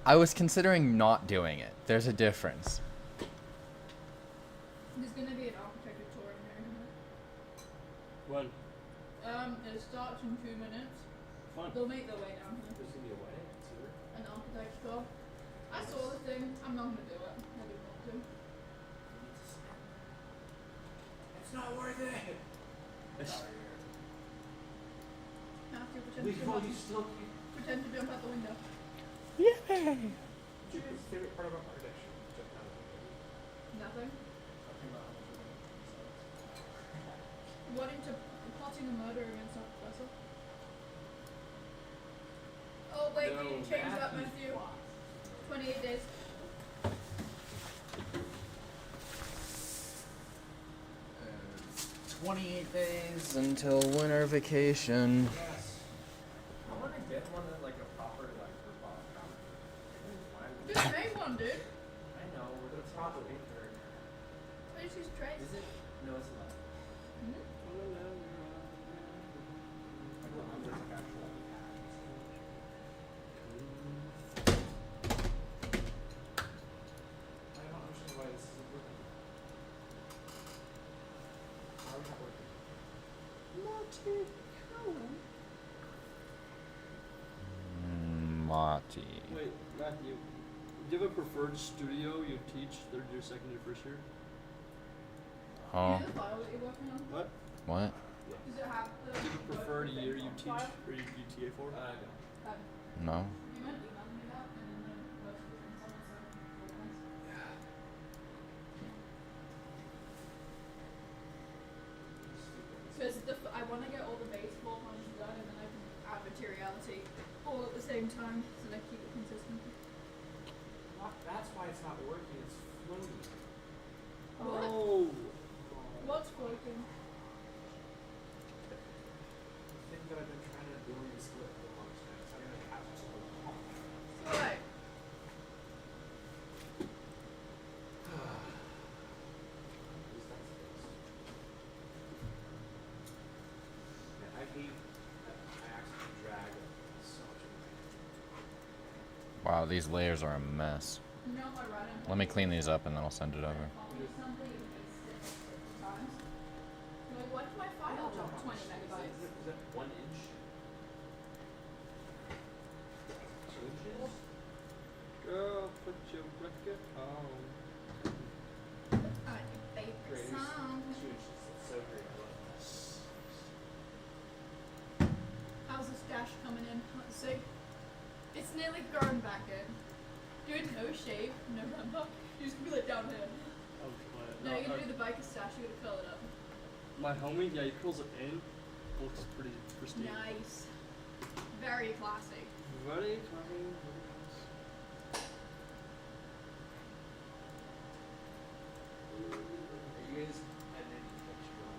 I was considering not doing it. There's a difference. There's gonna be an architecture tour in here. When? It starts in 2 minutes. Fun. They'll make their way down here. There's gonna be a wedding too. An architecture tour. I saw the thing. I'm not gonna do it. I didn't want to. It's not worth it. Matthew, pretend to jump out the window. What's your favorite part about architecture? Jump out of the window. Nothing. Talking about how much we're Wanting to plotting a murder against our professor. Oh wait, we didn't change that, Matthew. 28 days. Uh, 28 days until winter vacation. Yes. I want to get one that like a proper like rip-off comic. Just make one, dude. I know, but it's proper paper. I just use trays. Is it? No, it's not. Like, there's like actual pads. I don't understand why this isn't working. How is it working? Marty. Wait, Matthew, do you have a preferred studio you teach third year, second year, first year? Huh? You know the file that you're working on? What? What? Does it have the Do you have a preferred year you teach or you TA for? No. You meant emailing me that, and then most of the consultants are organized. Because I want to get all the baseball ones done, and then I can add materiality all at the same time, so that I keep it consistent. That's why it's not working. It's floating. What? Oh. What's floating? The thing that I've been trying to do is split the lunch next. I'm gonna have to split them all. Alright. Man, I hate that I actually drag so much of my Wow, these layers are a mess. You know my writing? Let me clean these up and then I'll send it over. Copy something and paste it 50 times. You're like, why did my file drop 20 megabytes? Is that 1 inch? 2 inches? Girl, put your record on. Your favorite Great. song. 2 inches. That's so great. I love that. How's the stash coming in? Let's see. It's nearly grown back in. Dude, no shave, no rumba. You're just gonna be like down here. Oh, No, you're gonna do the biker stash, you're gonna curl it up. My homie, yeah, he curls it in. Looks pretty pristine. Nice. Very classy. Very clean. Are you guys editing picture on?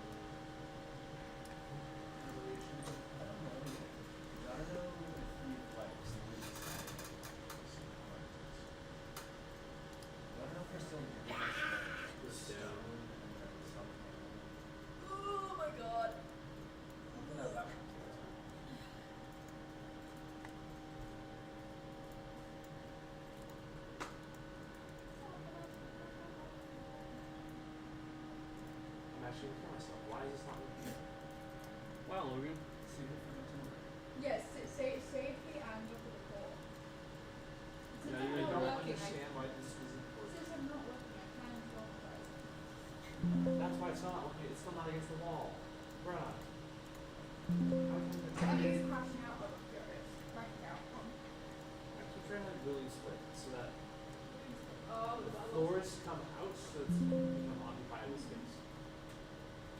actually kill myself. Why is this not working? Wow, Logan. Yes, save the and go for the core. Yeah, I you don't not working. understand why this is important. Since I'm not working, I can't install the guys. That's why it's not working. It's still not against the wall. Bruh. How I come think it's it's crashing out. Oh, here it is. Crashing out. I keep trying to like really split so that Oh, the that floors come out so it's become occupiable space.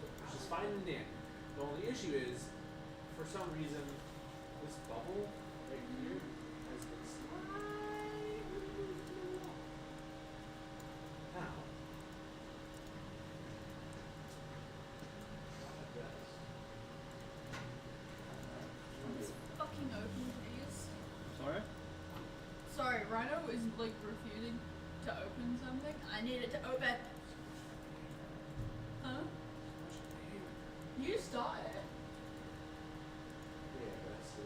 Which is fine in the end. The only issue is, for some reason, this bubble right here has been slightly moved to the wall. Now, Just fucking open, please. Sorry? Sorry, Rhino is like refusing to open something. I need it to open. Huh? You started it. yeah, but that's the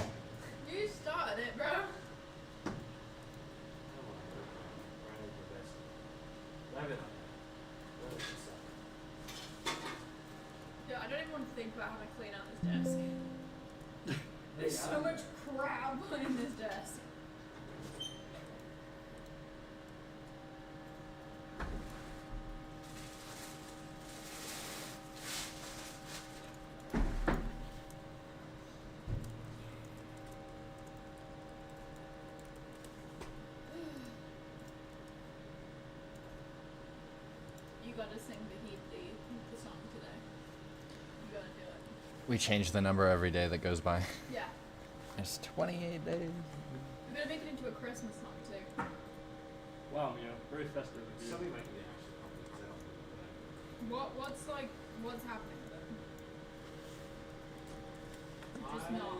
set. You started it, bro. Come on, Ryan's the best. 11 on that. 11 is set. Dude, I don't even want to think about how to clean out this desk. There's so much crap on this desk. You gotta sing the song today. You gotta do it. We change the number every day that goes by. Yeah. It's 28 days. We're gonna make it into a Christmas song too. Wow, Mia. Very festive of you. Somebody might be actually probably because I don't think What's happening with it? that. Just I not. am.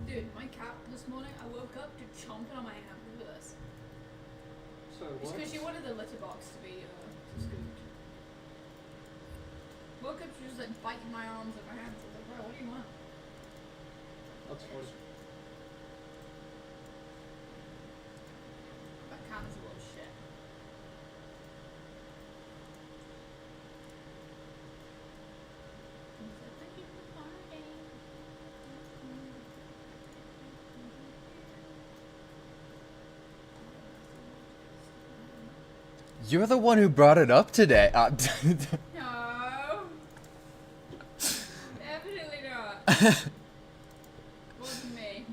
Dude, my cat this morning, I woke up to chomping on my hand. Look at this. So It's what? because she wanted the litter box to be scooped. Woke up, she was like biting my arms and my hands. I was like, bro, what do you want? That's funny. That cat is a little shit. He's like, thank you for partying. You're the one who brought it up today. No. Definitely not. Wasn't me.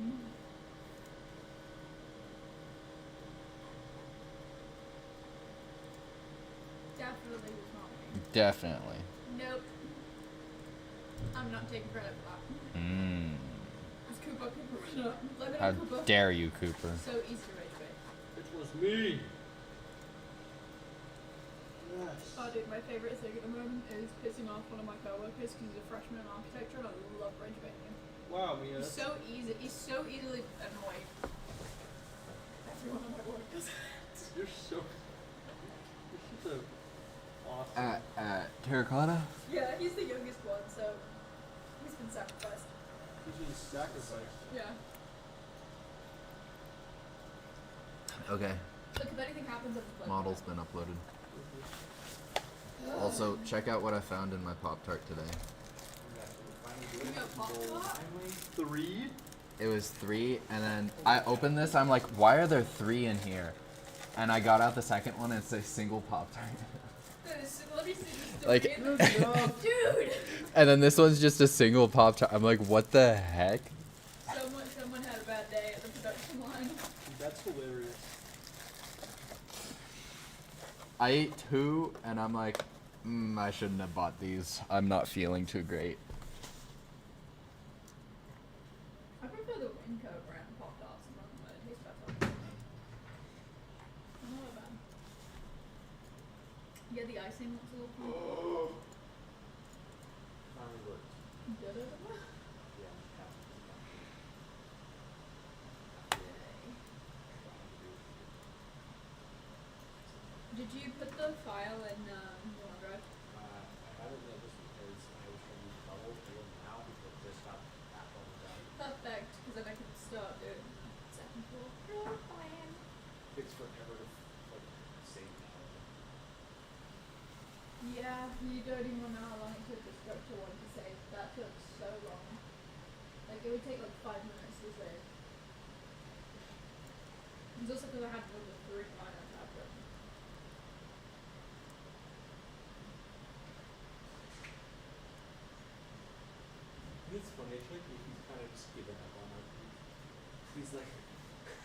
Definitely was not me. Definitely. Nope. I'm not taking credit for that. Mm. It's Cooper. Cooper. No. Blame it How on Cooper. dare you, Cooper? So easy to rage bait. It was me. Yes. Oh, dude, my favorite thing at the moment is pissing off one of my coworkers because he's a freshman in architecture and I love rage baiting him. Wow, Mia. He's so easy. He's so easily annoyed. Everyone at my work does it. You're so. You're such a awesome. Terracotta? Yeah, he's the youngest one, so he's been sacrificed. He's been sacrificed. Yeah. Okay. Look, if anything happens, I'll just play. Model's been uploaded. Also, check out what I found in my Pop-Tart today. You got Pop-Tart? 3? It was 3, and then I opened this, I'm like, why are there 3 in here? And I got out the second one, and it's a single Pop-Tart. Let me see this Like, dude! and then this one's just a single Pop-Tart. I'm like, what the heck? Someone had a bad day at the production line. That's hilarious. I ate 2, and I'm like, I shouldn't have bought these. I'm not feeling too great. I prefer the Winco brand Pop-Tarts. I'm not gonna lie, it tastes better. Not that bad. Yeah, the icing looks a little cool. finally worked. Da, da, da, da. Yeah, Did you put the file in OneDrive? I haven't noticed because I was trying to use Bubble for now because I just got that one done. Perfect, because then I can start doing second floor plan. Takes forever to like save that. Yeah, you don't even know how long it took the structure one to save. That took so long. Like, it would take like 5 minutes to save. It's also because I had to look at 3 finance after. It's funny, I feel like he's kind of just given up on our He's like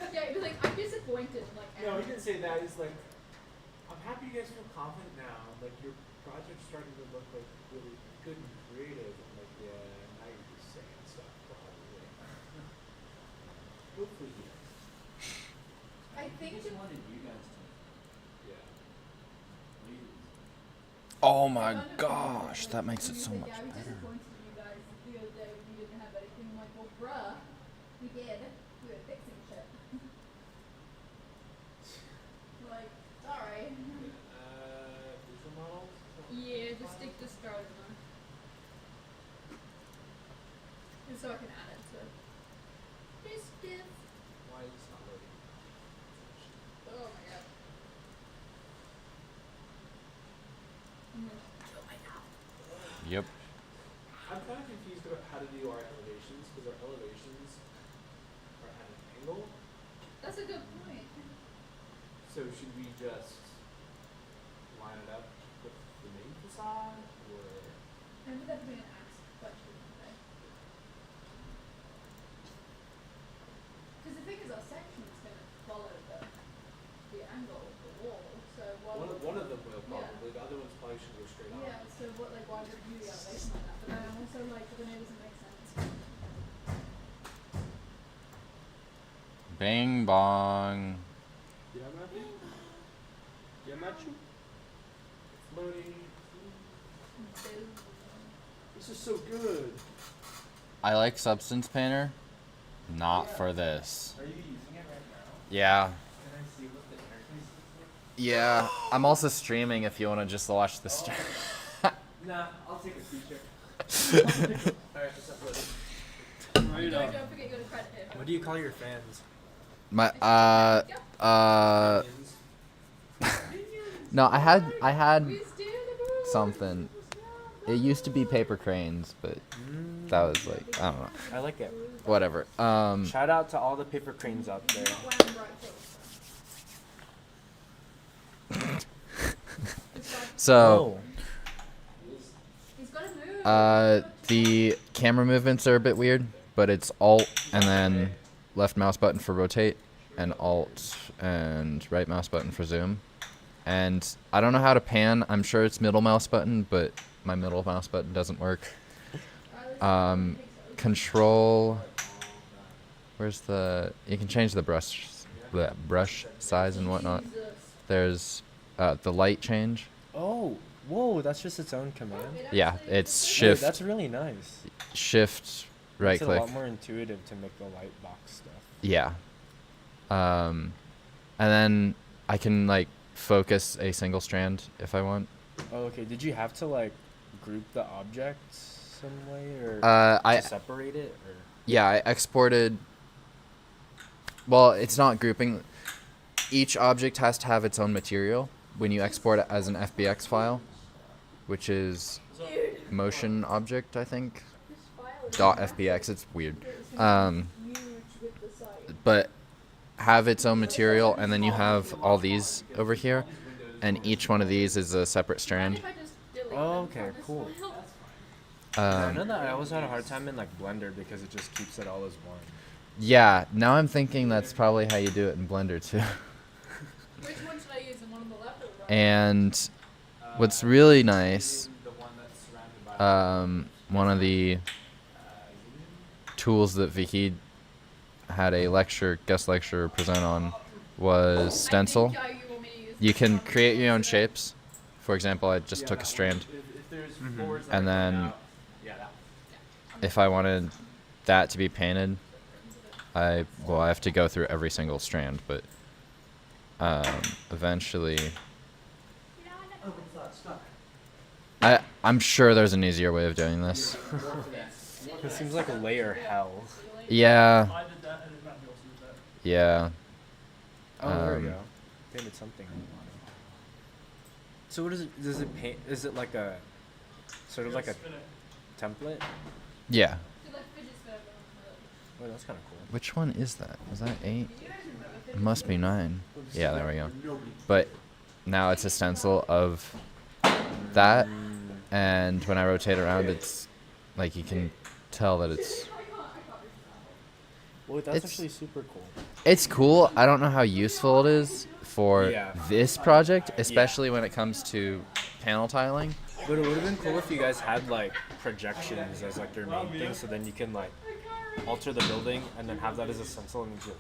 Yeah, he'd be like, I'm disappointed. Like, no, he didn't say that. He's like, I'm happy you guys feel confident now. Like your project's starting to look like really good and creative. I'm like, yeah, now you're just saying stuff probably. Hopefully he is. I think just wanted you guys to Yeah. lead. Oh my gosh, that makes it so much I was better. disappointed in you guys the other day when you didn't have anything. I'm like, well, bruh, we did. We were fixing shit. Like, sorry. Visual models? Yeah, just stick to starting one. And so I can add it to this div. Why is this not loading? Oh my god. I'm gonna kill myself. Yep. I'm kind of confused about how to do our elevations because our elevations are at an angle. That's a good point. So should we just line it up with the main facade, or Maybe that'd be an axe question today. Because the thing is, our section is going to follow the angle of the wall. So one of them will Yeah. probably. The other ones probably should go straight on. Yeah. So what? Like, why would you do the elevation like that? But then I'm also like, but then it doesn't make sense. Bing bong. Yeah, Matthew. Yeah, Matthew. It's loading. This is so good. I like Substance Painter, not for this. Are you using it right now? Yeah. Can I see what the interface is like? Yeah. I'm also streaming if you want to just watch the stream. Nah, I'll take a feature. Alright, just upload it. Don't forget your credit here. What do you call your fans? My no, I had something. It used to be paper cranes, but that was like, I don't know. I like it. Whatever. Shout out to all the paper cranes out there. So He's gotta move. the camera movements are a bit weird, but it's Alt and then left mouse button for rotate and Alt and right mouse button for zoom. And I don't know how to pan. I'm sure it's middle mouse button, but my middle mouse button doesn't work. Control. Where's the? You can change the brush size and whatnot. There's the light change. Oh, whoa! That's just its own command. Yeah, it's Wait, shift. that's really nice. Shift right Makes it click. a lot more intuitive to make the light box stuff. Yeah. And then I can like focus a single strand if I want. Oh, okay. Did you have to like group the objects some way or I separate it or? Yeah, I exported. Well, it's not grouping. Each object has to have its own material when you export it as an FBX file, which is motion object, I think. .fbx. It's weird. But have its own material, and then you have all these over here, and each one of these is a separate strand. Oh, okay, cool. I know that I always had a hard time in like Blender because it just keeps it all as one. Yeah, now I'm thinking that's probably how you do it in Blender too. Which one should I use? The one on the left or the right? And what's really nice, one of the tools that Vicky had a guest lecture present on was stencil. You can create your own shapes. For example, I just took a strand and then if I wanted that to be painted, I have to go through every single strand, but eventually, I'm sure there's an easier way of doing this. It seems like a layer hell. Yeah. I did that, and then Matthew also did that. Yeah. Oh, there we go. Painted something. So what is it? Does it paint? Is it like a sort of like a template? Yeah. Oh, that's kind of cool. Which one is that? Is that 8? It must be 9. Yeah, there we go. But now it's a stencil of that, and when I rotate around, it's like you can tell that it's. Well, that's actually super cool. It's cool. I don't know how useful it is for this project, especially when it comes to panel tiling. But it would have been cool if you guys had like projections as like your main thing, so then you can like alter the building and then have that as a stencil and you go I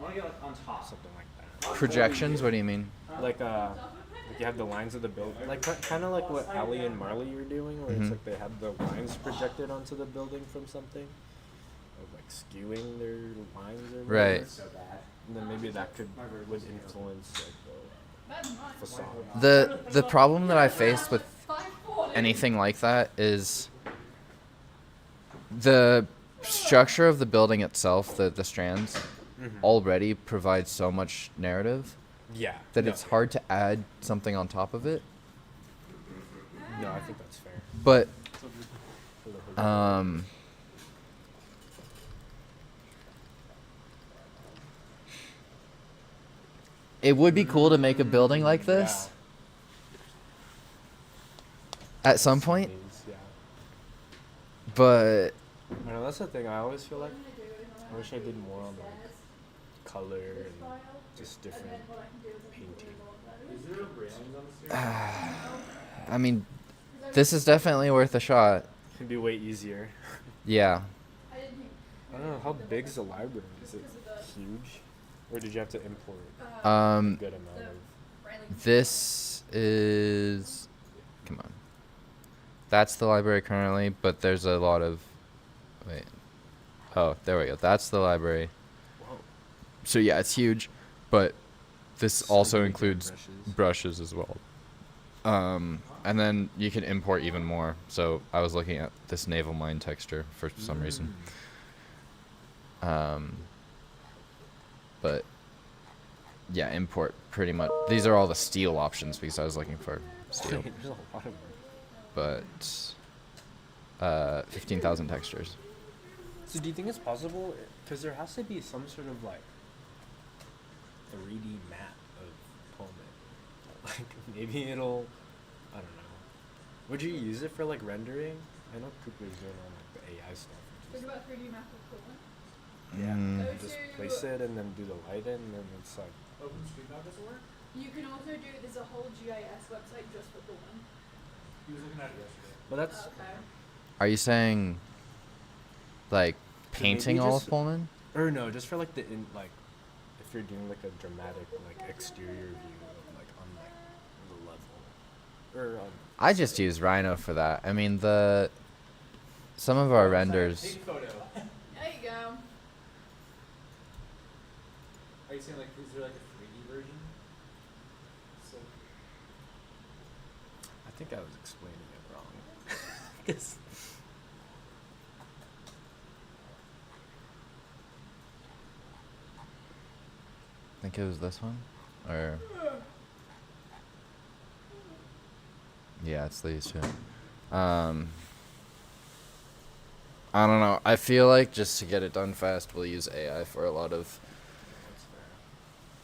want to get like on top. Something like that. Projections? What do you mean? Like you have the lines of the building, like kind of like what Ali and Marley were doing, where it's like they had the lines projected onto the building from something, or like skewing their lines or whatever. Right. And then maybe that would influence like the facade. The problem that I face with anything like that is the structure of the building itself, the strands, already provides so much narrative. Yeah. That it's hard to add something on top of it. No, I think that's fair. But it would be cool to make a building like this at some point. Yeah. But I know that's the thing. I always feel like I wish I did more on like color and just different painting. I mean, this is definitely worth a shot. It'd be way easier. Yeah. I don't know, how big is the library? Is it huge? Or did you have to import a good amount of... This is... Come on. That's the library currently, but there's a lot of... Wait. Oh, there we go. That's the library. Whoa. So yeah, it's huge, but this also includes brushes as well. And then you can import even more. So I was looking at this naval mine texture for some reason. But yeah, import pretty much. These are all the steel options because I was looking for steel. There's a lot of them. But 15,000 textures. So do you think it's possible? Because there has to be some sort of like 3D map of Pullman. Like maybe it'll, I don't know. Would you use it for like rendering? I know Cooper's doing all like the AI stuff. Think about 3D map of Pullman. Yeah, just place it and then do the light in, and then it's like. OpenStreetMap doesn't work? You can also do. There's a whole GIS website just for Pullman. He was looking at it yesterday. But that's. Okay. Are you saying like So painting maybe all just- of Pullman? Or no, just for like like if you're doing like a dramatic like exterior view of like on like the level. Or I just use Rhino for that. I mean some of our renders. Take a photo. There you go. Are you saying like, is there like a 3D version? So I think I was explaining it wrong. 'Cause I think it was this one, or yeah, it's these two. I don't know. I feel like just to get it done fast, we'll use AI for a lot of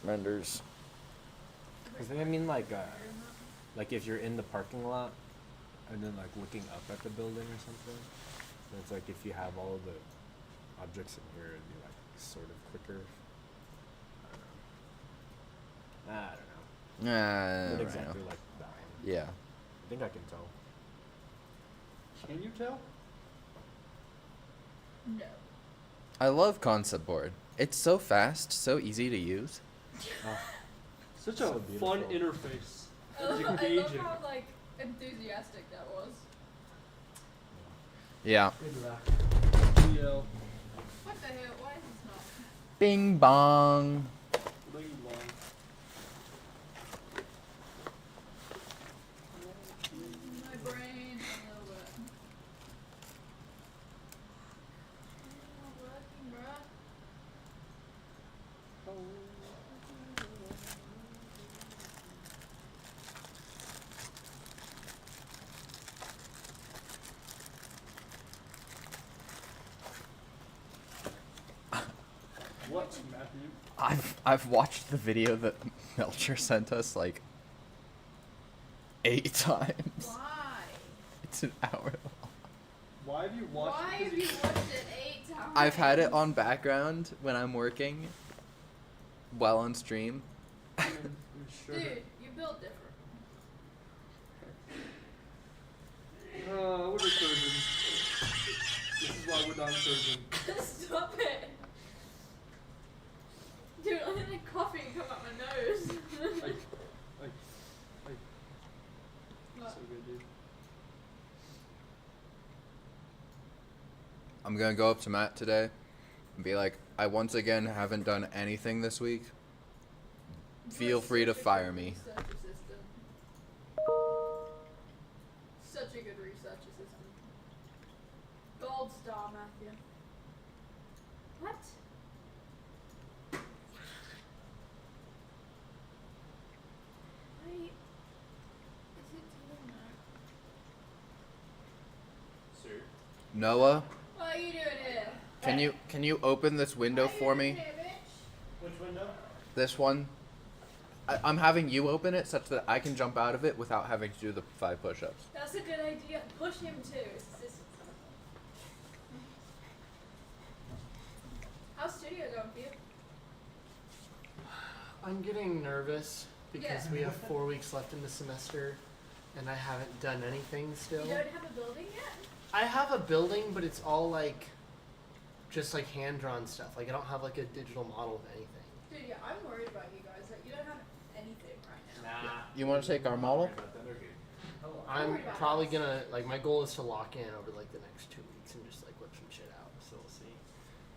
renders. Cause I mean like if you're in the parking lot and then like looking up at the building or something, then it's like if you have all the objects in here, it'd be like sort of quicker. I don't know. Not Rhino. exactly like that. Yeah. I think I can tell. can you tell? No. I love concept board. It's so fast, so easy to use. Such So a beautiful. fun interface. I love engaging. how like enthusiastic that was. Yeah. Good luck. What the hell? Why is this not? Bing bong. My brain a little bit. Not working, bruh. What, Matthew? I've watched the video that Melcher sent us like 8 times. Why? It's an hour long. Why have you watched Why have you watched it 8 times? I've had it on background when I'm working while on stream. Dude, you built different. We're the surgeon. This is why we're not surgeon. Stop it. Dude, I had coffee come out my nose. What? So good, dude. I'm gonna go up to Matt today and be like, I once again haven't done anything this week. Feel free to fire me. Research assistant. Such a good research assistant. Gold star, Matthew. What? Why is it doing that? Sir? Noah, What are you doing here? can you open this window for me? Which window? This one. I'm having you open it such that I can jump out of it without having to do the 5 push-ups. That's a good idea. Push him too. How's studio going for you? I'm getting nervous because Yeah. we have 4 weeks left in the semester and I haven't done anything still. You don't have a building yet? I have a building, but it's all like just like hand-drawn stuff. Like I don't have like a digital model of anything. Dude, yeah, I'm worried about you guys. Like, you don't have anything right now. Nah. You want to take our model? I'm probably gonna like my goal is to lock in over like the next 2 weeks and just like whip some shit out. So we'll see.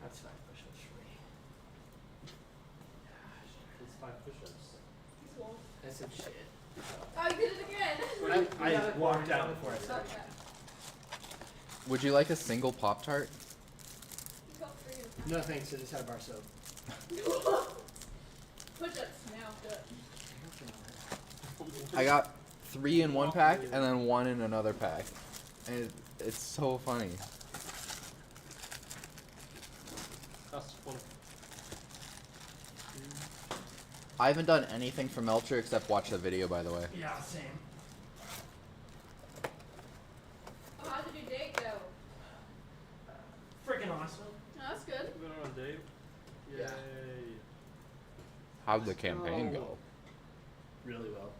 That's 5 push-ups for me. It's 5 push-ups. I said shit. Oh, you did it again! I walked out before I started. Okay. Would you like a single Pop-Tart? You got 3 of them. No thanks. I just had a bar soap. Push-ups now, do it. I got 3 in one pack and then 1 in another pack. And it's so funny. That's funny. I haven't done anything for Melcher except watch the video, by the way. Yeah, same. Oh, how did your date go? Freaking awesome. Oh, that's good. We're going on a date? Yay. Yeah. How'd the campaign go? Really well.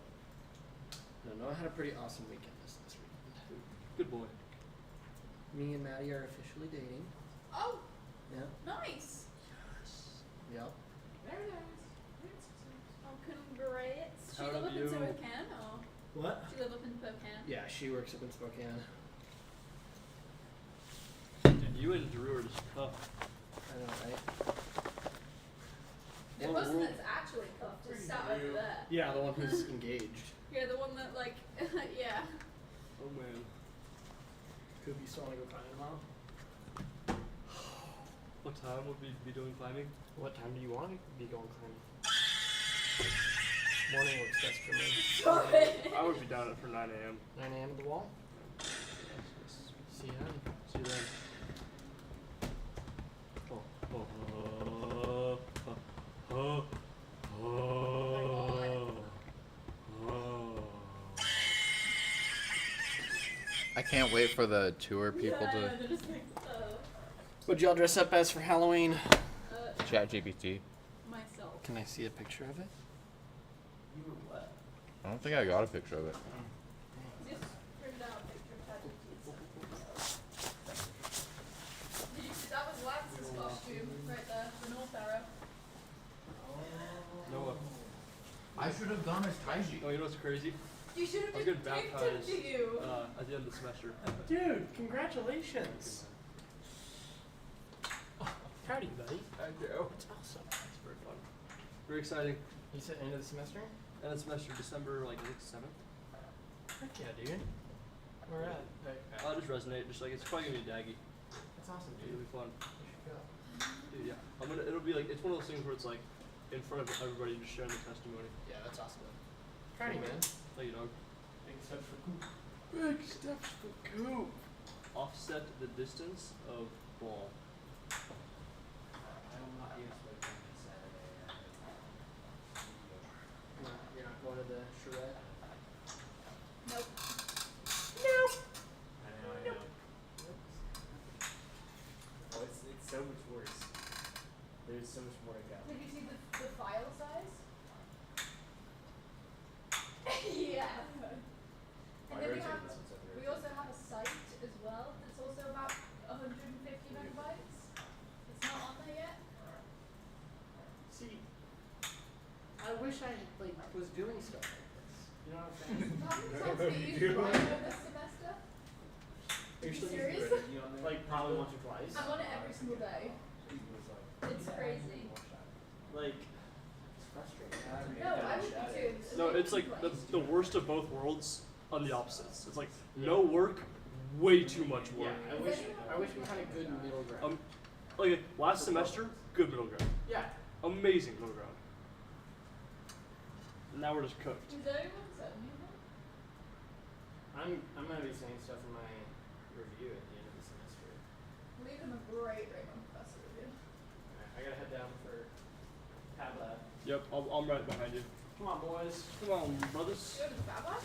No, I had a pretty awesome weekend this weekend. Good boy. Me and Maddie are officially dating. Oh, Yeah. nice. Yep. Very nice. Oh, congrats. She How live do up in you- Spokane, or? What? She live up in Spokane? Yeah, she works up in Spokane. Dude, you and Drew are just tough. I know, right? The person that's actually cuffed is sat over there. Yeah, the one who's engaged. Yeah, the one that, like, yeah. Oh man. Could you still want to go climbing tomorrow? What time would we be doing climbing? What time do you want to be going climbing? Morning works best for me. Sorry. I would be down for 9 a.m. 9 a.m. at the wall? See you then. See you then. I can't wait for the tour people Yeah, to they're just like, What'd y'all dress up as for Halloween? ChatGPT. myself. Can I see a picture of it? You were what? I don't think I got a picture of it. Just printed out a picture of ChatGPT. Did you see, that was Wax's costume right there, the North Arrow. Noah. I should have gone as Taiji. Oh, you know what's crazy? You should have I was just getting gifted baptized to you. at the end of the semester. Dude, congratulations. Proud of you, buddy. I do. That's awesome. It's very fun. Very exciting. You said end of the semester? End of the semester, December like 7th. Heck yeah, dude. Where at? I'll just resonate. Just like it's probably gonna be daggy. That's awesome, dude. It'll be fun. You should go. Dude, yeah. It'll be like it's one of those things where it's like in front of everybody just sharing the testimony. Yeah, that's awesome. Proud of you, man. Thank you, dog. Big steps for Coop. Big steps for Coop. Offset the distance of ball. You're not going to the charrette? Nope. Nope. I know. Oh, it's so much worse. There's so much more to go. Did you see the file size? Yeah. And then we also have a site as well that's also about 150 megabytes. It's not on there yet. See, I wish I like was doing stuff like this. You know what I'm saying? How many times have you used Rhino this semester? Are you still serious? using it? Like probably once or twice. I'm on it every single day. It's crazy. Like, it's frustrating. No, I would be too. No, it's like the worst of both worlds on the opposites. It's like no work, way too much work. Yeah, I wish we had a good middle ground. Like last semester, good middle ground. Yeah. Amazing middle ground. Now we're just cooked. Is anyone said anything? I'm gonna be saying stuff in my review at the end of the semester. Leave them a great Raymond professor review. Alright, I gotta head down for Pad Lab. Yep, I'm right behind you. Come on, boys. Come on, brothers. Go to the Fab Lab?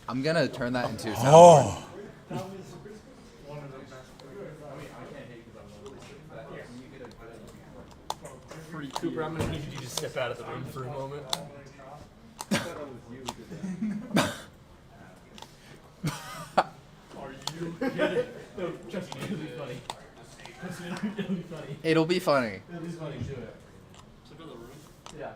I'm gonna turn that into a soundboard. Oh. Cooper, I'm gonna need you to step out of the room for a moment. Are you kidding? No, trust me, it'll be funny. Trust me, it'll be funny. It'll be funny. It'll be funny, do it. So go to the room? Yeah.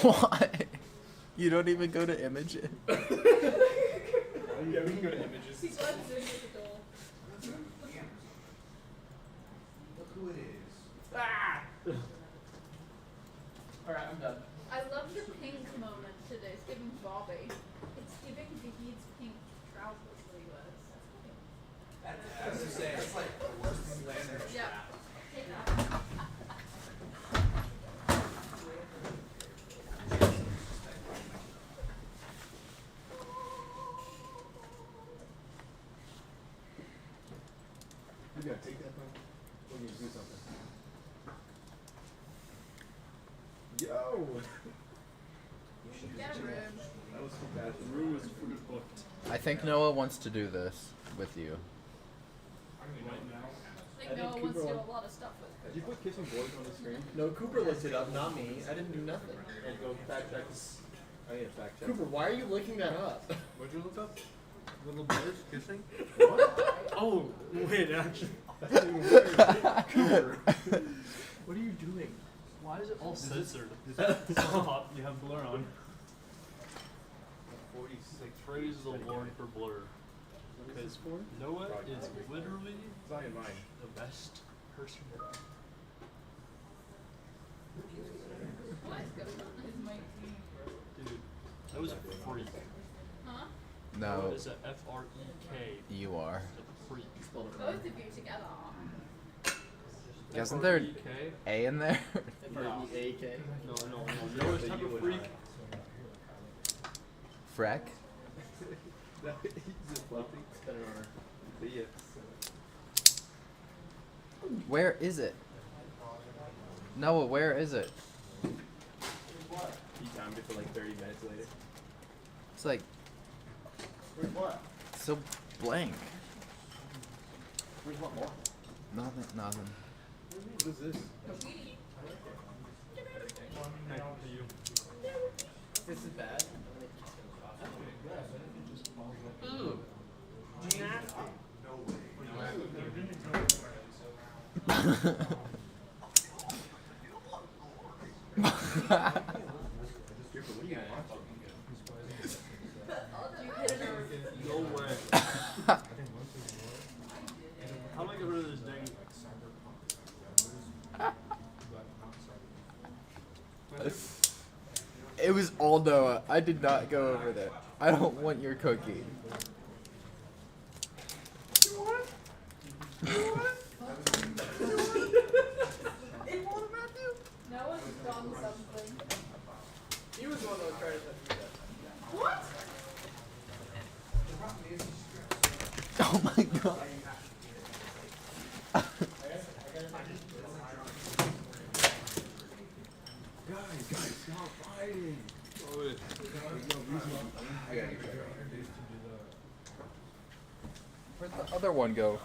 Why? You don't even go to Images. Yeah, we can go to Images. He's like sitting at the door. Look who it is. Ah! Alright, I'm done. I love the pink moment today. It's giving Bobby. It's giving Vahid's pink trousers that he wears. That's to say, it's like the worst slander. Yeah. Take that. You gotta take that phone when you do something. Yo! Get a room. That was too bad. The room was fully booked. I think Noah wants to do this with you. I think Noah wants to do a lot of stuff with it. Did you put Kissing Boys on the screen? No, Cooper looked it up, not me. I didn't do nothing. And go fact check this. I need a fact check. Cooper, why are you looking that up? What'd you look up? Little boys kissing? Oh, wait, actually. That's even weird. Cooper. What are you doing? Why is it all censored? This on top, you have blur on. 46. Praise the Lord for blur. Because Noah is literally It's not in mine. the best person ever. What is going on? Is my Dude, that was a freak. huh? No, Noah is a F-R-E-K. you are. A freak. Both of you together. Isn't there F-R-E-K? A in there? F-R-E-A-K? No. Noah's type of freak. Freck? Where is it? Noah, where is it? You timed it for like 30 minutes later. It's like Where's what? so blank. Where's what more? Nothing. What is this? This is bad. Ooh. Nasty. No way. How do I get rid of this dang? It was all Noah. I did not go over there. I don't want your cookie. Noah's done something. He was the one that was trying to touch me. What? Oh my god. Guys, stop fighting. Where'd the other one go?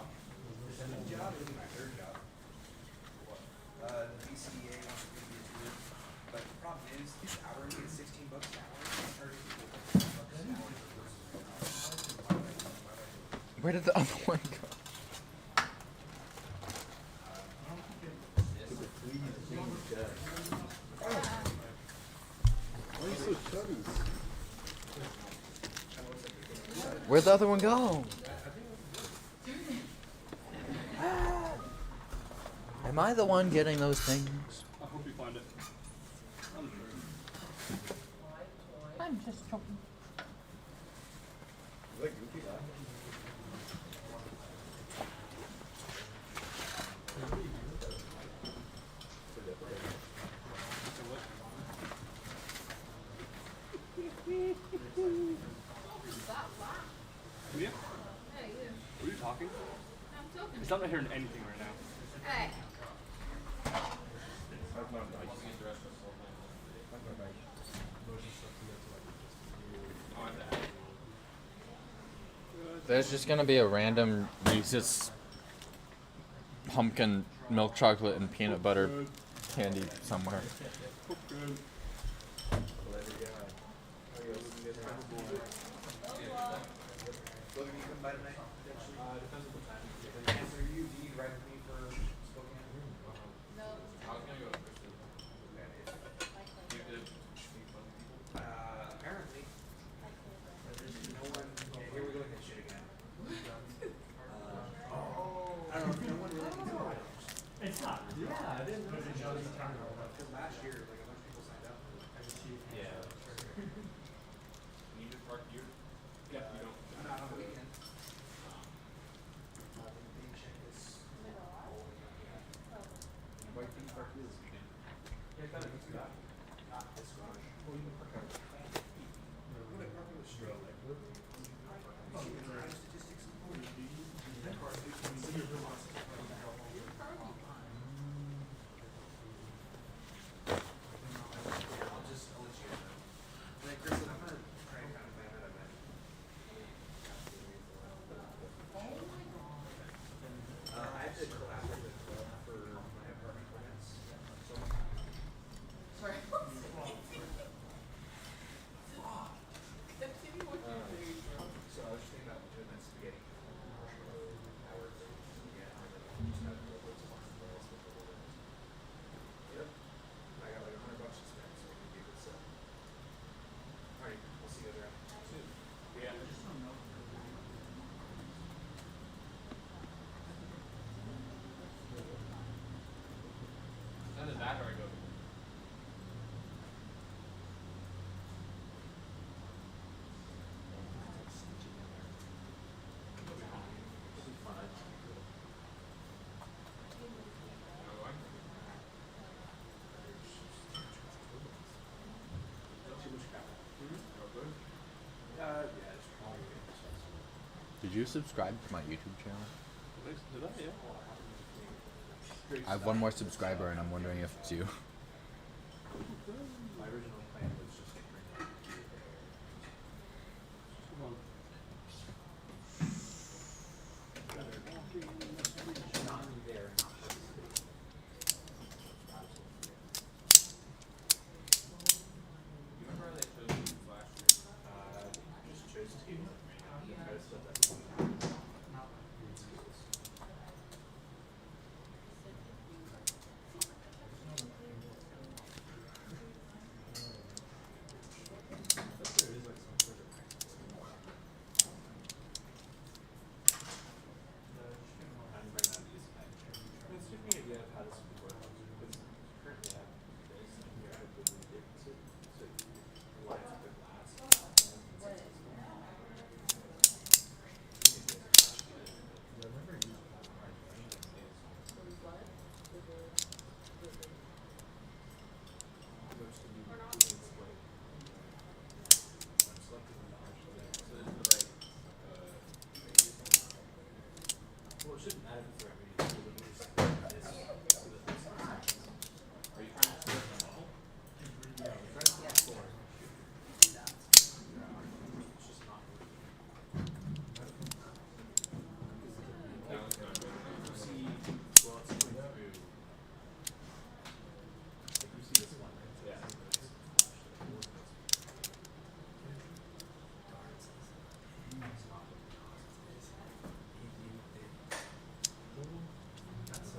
The BCA wants to give you a but the problem is, it's hourly, it's $16 an hour. Where did the other one go? Why are you so chubby? Where'd the other one go? Am I the one getting those things? I hope you find it. I'm sure. I'm just joking. Like Goofy? Because I'm not hearing anything right now. Hey. There's just gonna be a random Reese's pumpkin milk chocolate and peanut butter candy somewhere. Apparently. There's no one. Here we go with that shit again. I don't know. No one really knew it. It's not. Yeah, I didn't know. Because last year, like a bunch of people signed up. Yeah. You just park here? Yeah, you don't. Not on the weekend. Why can't you park here this weekend? Yeah, I thought it was that. Not this garage. Well, you can park out. I'm gonna park on the street. Statistics. I'll let you know. And then Kristen, I'm gonna try and kind of plan that event. I have to collaborate with Club for my apartment plans. So, Sorry. so I was just thinking about doing that spaghetti. Hours. Yeah, and then just have what's possible. Yep. I got like $100 to spend, so we can do this. Alright, we'll see you guys around soon. Yeah. Send it back or I go. Did you subscribe to my YouTube channel? Did I? Yeah. I have one more subscriber and I'm wondering if it's you. My original plan was just to bring it. Not there, not participating. You remember how they chose you last year? Just chose two. Well, it shouldn't matter for every this. Are you trying to split the model? Yeah, we're trying to split the floor. It's just not working. Now it's not good. You see, well, it's going through. Like you see this one, right? Yeah. That's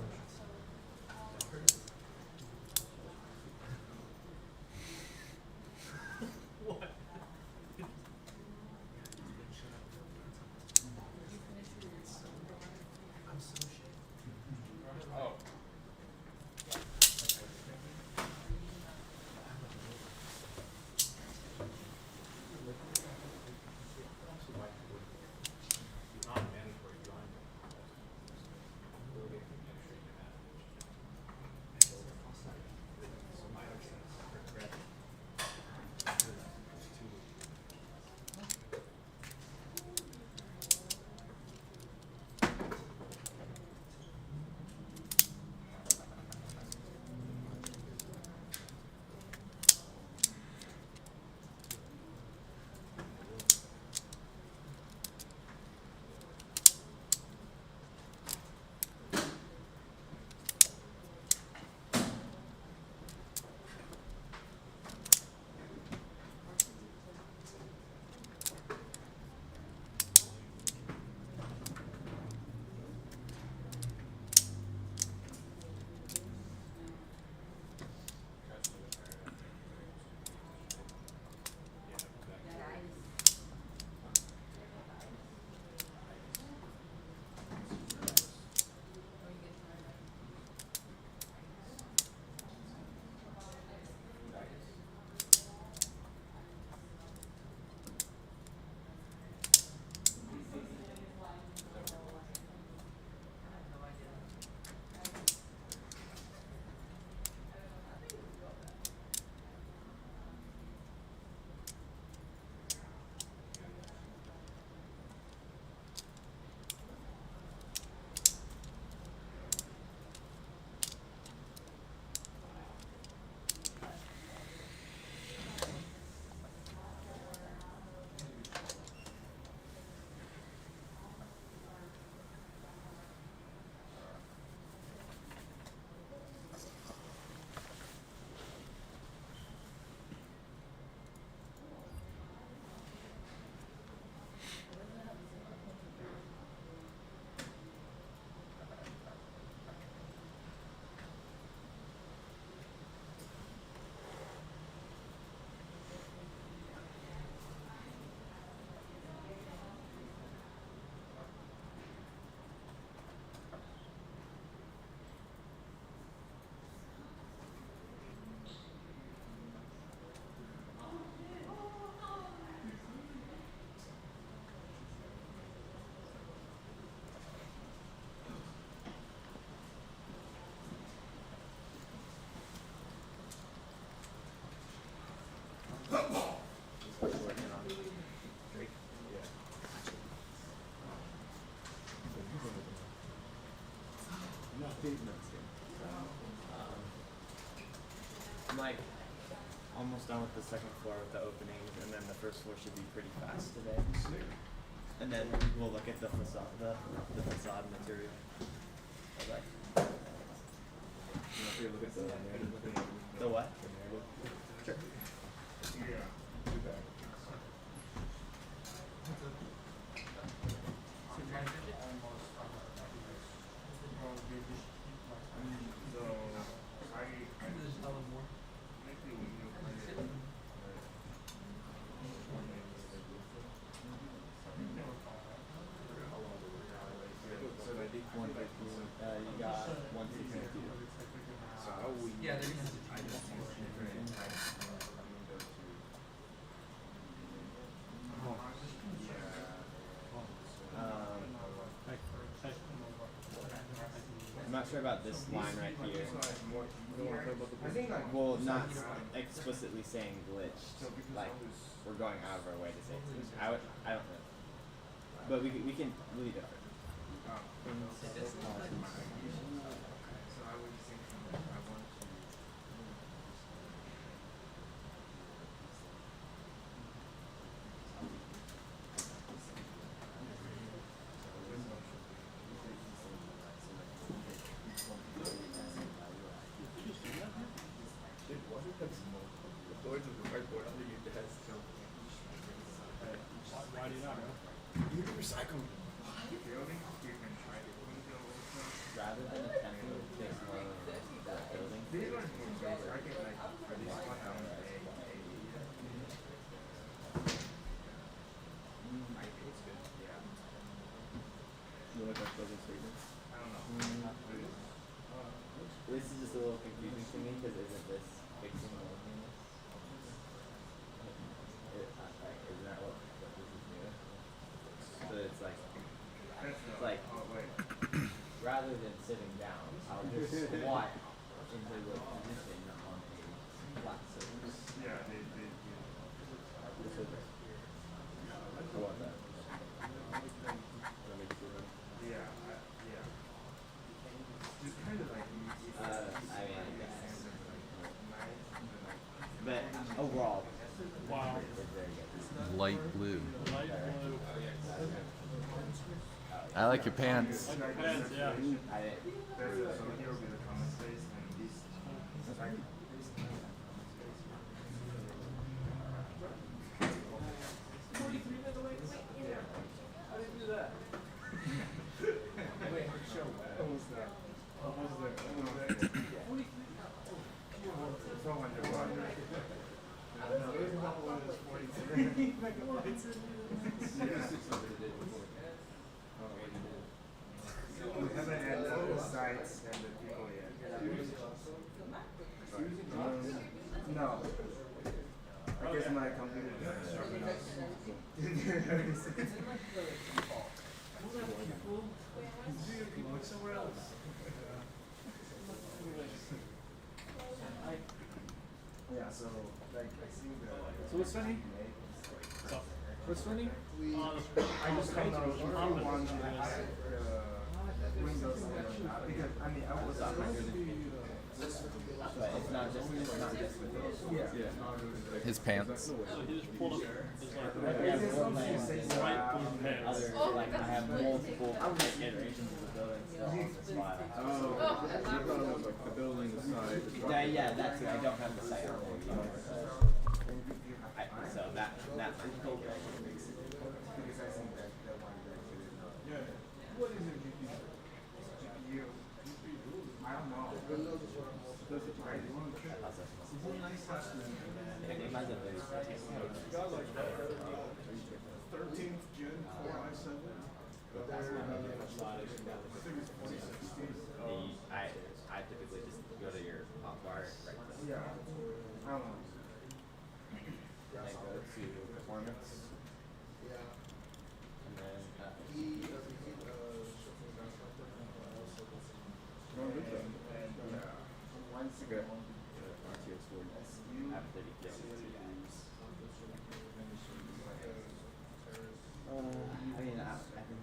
I'm like almost done with the second floor with the openings, and then the first floor should be pretty fast today. And then we'll look at the facade, the facade material. Okay. The what? Sure. You got 162. Yeah, there's I'm not sure about this line right here. Well, not explicitly saying glitched, like we're going out of our way to say glitched. I don't know, but we can leave it. Why do you not? You can recycle. Rather than attempting to fix one of the buildings, you look at closing statements? I don't know. This is just a little confusing to me because isn't this fixing the loneliness? Isn't that what this is doing? So it's like rather than sitting down, I'll just squat into the position on a flat surface. Yeah, they I want that. Yeah. Just kind of like I mean, I guess. But overall, wow, it's very good. Light blue. Light blue. I like your pants. I like your pants, yeah. We haven't had all the sites and the people yet. No. I guess my computer is strong enough. Look somewhere else. Yeah, so like I see the. So what's funny? What's funny? I just don't know if you want to have Windows because I mean I was But it's not just His pants. So he just pulled up his I have floor plans and other, like I have multiple iterations of the building still on this file. like the building side. Yeah, that's it. I don't have the site on there either. So that might be good. Because I think that one that what is it GPU? I don't know. Does it try to Mine's a 36. 13th Gen 4i7. I typically just go to your hotwire right there. Yeah. I don't know. And go to performance. And then Once again. I have 30 kills. I mean, I think that was pretty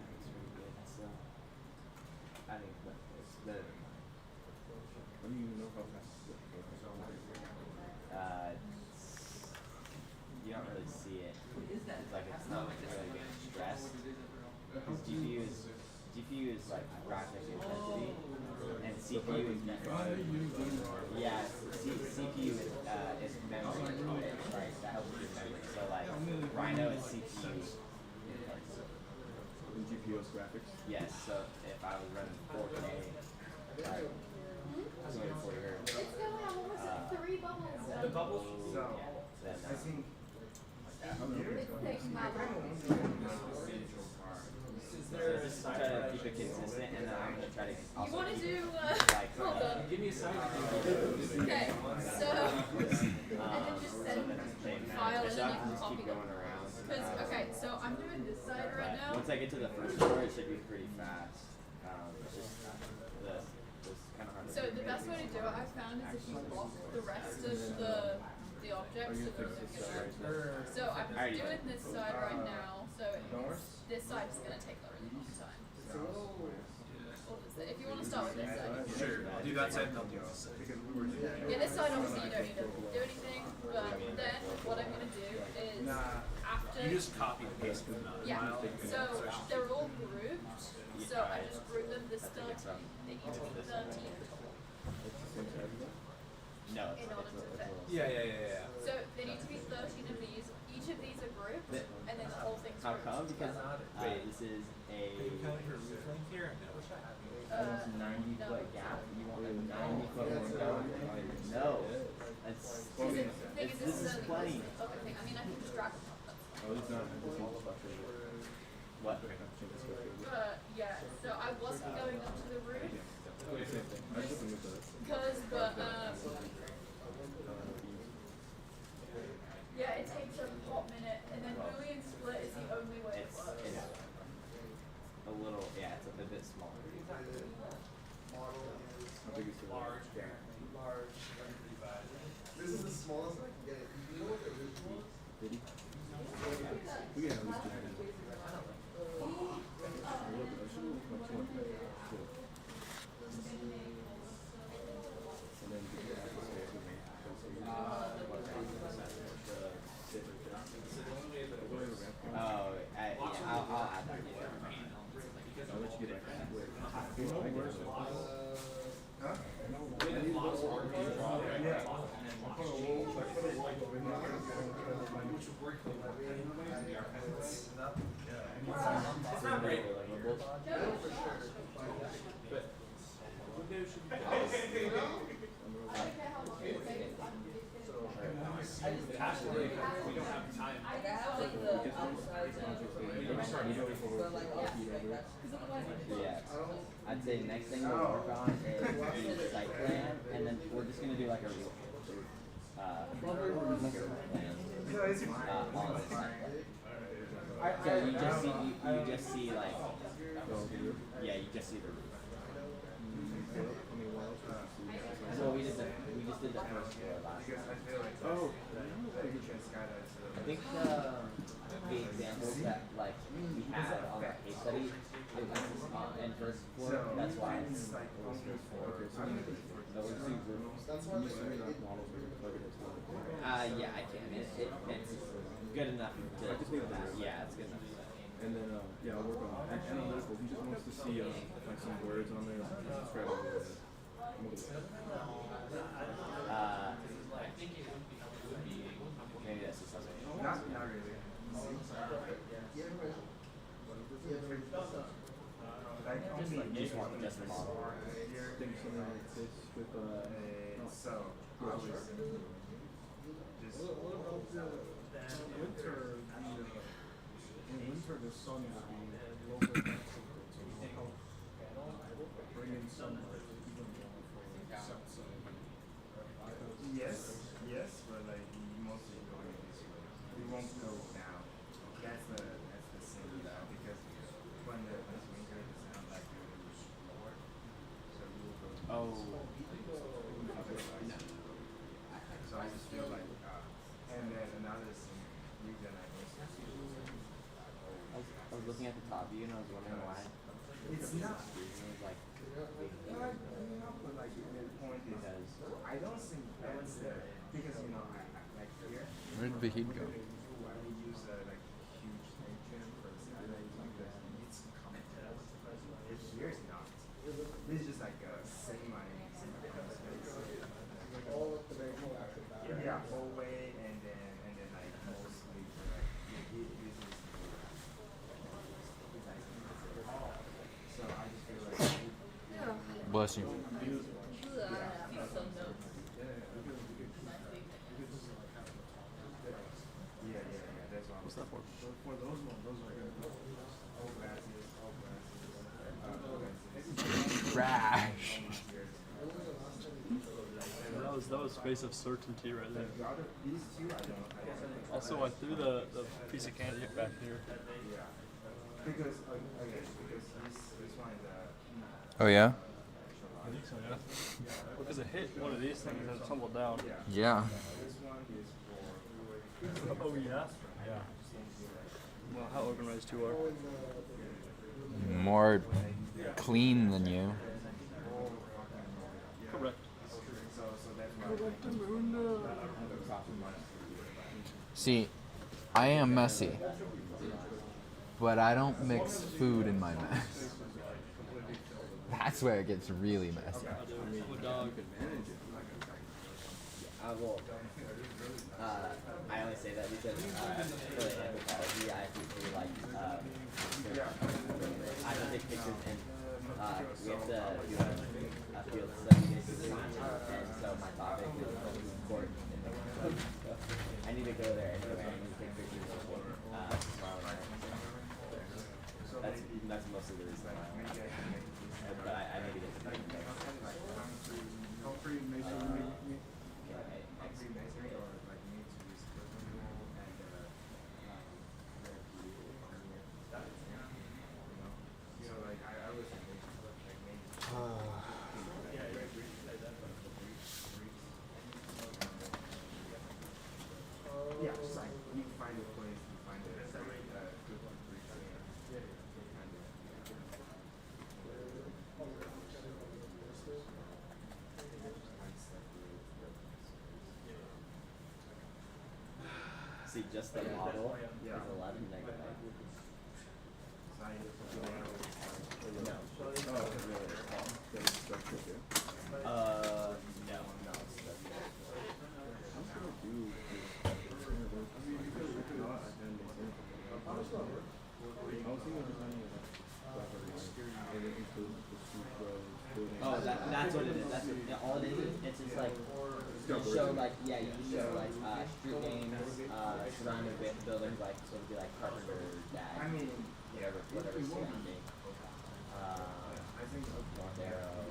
good. So, I think it's better than mine. How do you know how fast it's going? You don't really see it. It's like it's not like really being stressed. Because GPU is like graphic intensity, and CPU is memory. Yeah, CPU is memory coded, right? That helps with memory. So like Rhino is CPU. And GPU is graphics? Yes. So if I was running 4K, like 240 hertz. It's going on almost 3 bubbles. The bubbles? So, Then, I think It's taking my so just try to keep it consistent, and then I'm gonna try to also You want to keep, do, like, hold on. Give me a sign. Okay, so, and then just send file and so then I you can can just copy keep them. going around. Because, okay, so I'm doing this side right But now. once I get to the first floor, it should be pretty fast. It's just this kind of hard. So the best way to do it I found is if you lock the rest of the objects so there's no connection. So I'm doing this side right now, so this side is gonna take a really long time. If you want to start with this side. Sure, I'll do that side and I'll do this side. Yeah, this side obviously you don't need to do anything, but then what I'm gonna do is after You just copy and paste them out. yeah, so they're all grouped. So I just group them this 13, they each be 13 No. in order to fit. Yeah. So they need to be 13 of these. Each of these are grouped, and then the whole thing's How grouped. come? Because this is a almost 90-foot gap. You want a 90-foot window? No. That's Because the thing is, this is only plenty. this other thing. I mean, I can just drag them up. That's fine. Oh, it's not. It's all structure. What? Yeah, so I wasn't going up to the roof. I just think that. Yeah, it takes a hot minute, and then Boolean split is the only way it works. It's a little, yeah, it's a bit smaller. How big is the Large. this is the smallest I can get it. You know what the original was? Did he? We can at least do that. And then we can add the space with me. Oh, yeah, I'll add that. I'll let you get back to it. It's not great. But windows should be actually, we don't have time. Yeah. I'd say next thing we'll work on is the site plan, and then we're just gonna do like a real plan on the site plan. So you just see like you just see the roof. So we just did the first floor last time. Oh. I think the examples that like we had on our case study it was in first floor. That's why it's first floor. Those two groups. Yeah, I can. It's good enough to yeah, it's good enough. And then I'll work on analytical. He just wants to see like some words on there. Describe it. Maybe that's just something. Not really. You just want just the model. Think something like this with so just in winter the sun will be lower than to help bring in sunlight even more for south side. yes, but like we mostly going this way. We won't go down. That's the thing now because when the winter the sound like it was lower. So we will go so I just feel like and then another thing reason I was looking at the top view and I was wondering why. It's not. It was like but like the heat go? I use like huge engine for the skylight because it's comfortable. Here is not. This is just like a semi yeah, hallway and then like mostly like this is so I just feel like Bless you. yeah, that's what. What's that for? For those ones, those are good. All glasses. Trash. That was face of certainty right there. These two, I don't. Also, I threw the piece of candy back here. Yeah. Because this one is Oh yeah? I think so, yeah. Because it hit one of these things and it tumbled down. Yeah. This one is for. Oh yeah. Yeah. Well, how organized you are. More clean than you. Correct. See, I am messy, but I don't mix food in my mess. That's where it gets really messy. I only say that because for the anthropology, I actually like I can take pictures and we have to do a field study and so my topic is court in the I need to go there anyway. I need to take pictures tomorrow night. That's mostly the reason why. But I need to get to the Yeah, just like you find a place, you find a good See, just the model is 11 negative. Oh, that's what it is. That's what, yeah, all it is. It's just like you show like you show like street names surrounding buildings like so it'd be like Carpenter, Dag, whatever surrounding. North Arrow,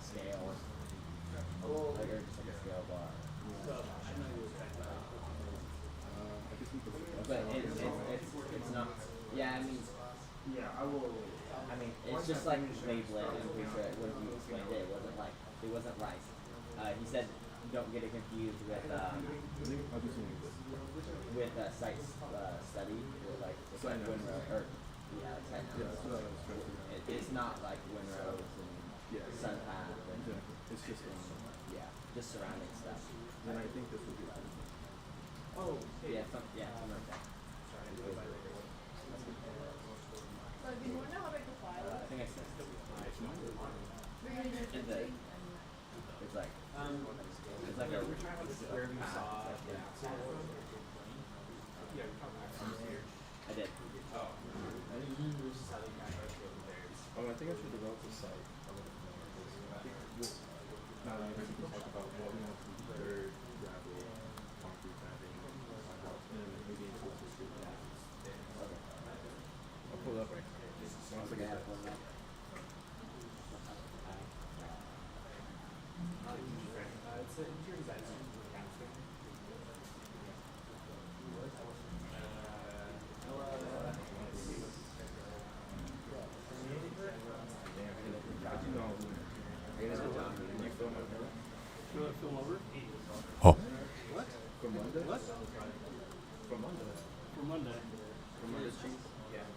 scale, like or just like a scale bar. But it's not. Yeah, I mean. Yeah, I will. I mean, it's just like labeling. I'm pretty sure what you explained it. It wasn't rice. He said don't get it confused with site study or like Winrow or site it's not like Winrows and Sunpath and it's just just surrounding stuff. And I think this would be something like that. So do you want to know how big the file is? I think I said it's like a Where we saw I did. I think I should develop a site. I think now that we can talk about what we want to be dirt, gravel, concrete padding, sidewalk, and maybe include the street. I'll pull it up right now. Once I get that. it's an interior design student for casting. You want to film over? Oh. What? For Monday? What? For Monday. For Monday. For Monday's cheese? Yeah.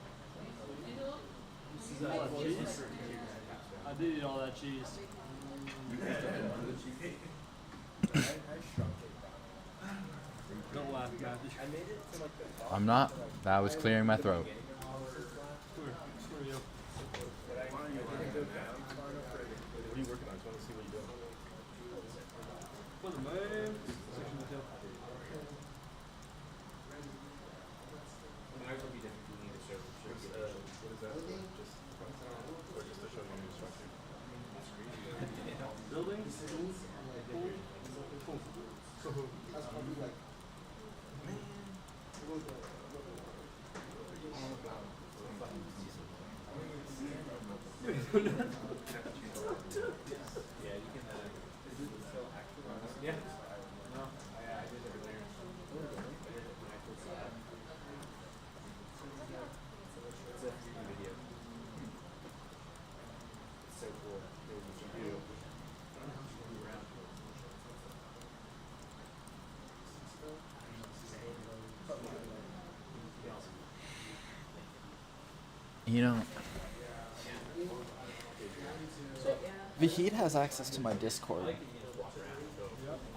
This is a lot of cheese. I did eat all that cheese. You can tell me Monday's cheese. I shrunk it. Don't laugh, Matt. I'm not. That was clearing my throat. Screw you. What are you working on? I just want to see what you're doing. What's the name? I will be doing the show. What is that for? Just or just to show you new structure? Buildings? Yeah. No, I did it earlier. I did it when I first saw it. It's a 3D video. It's so cool. Here's what you do. Move around. You know, the Heat has access to my Discord,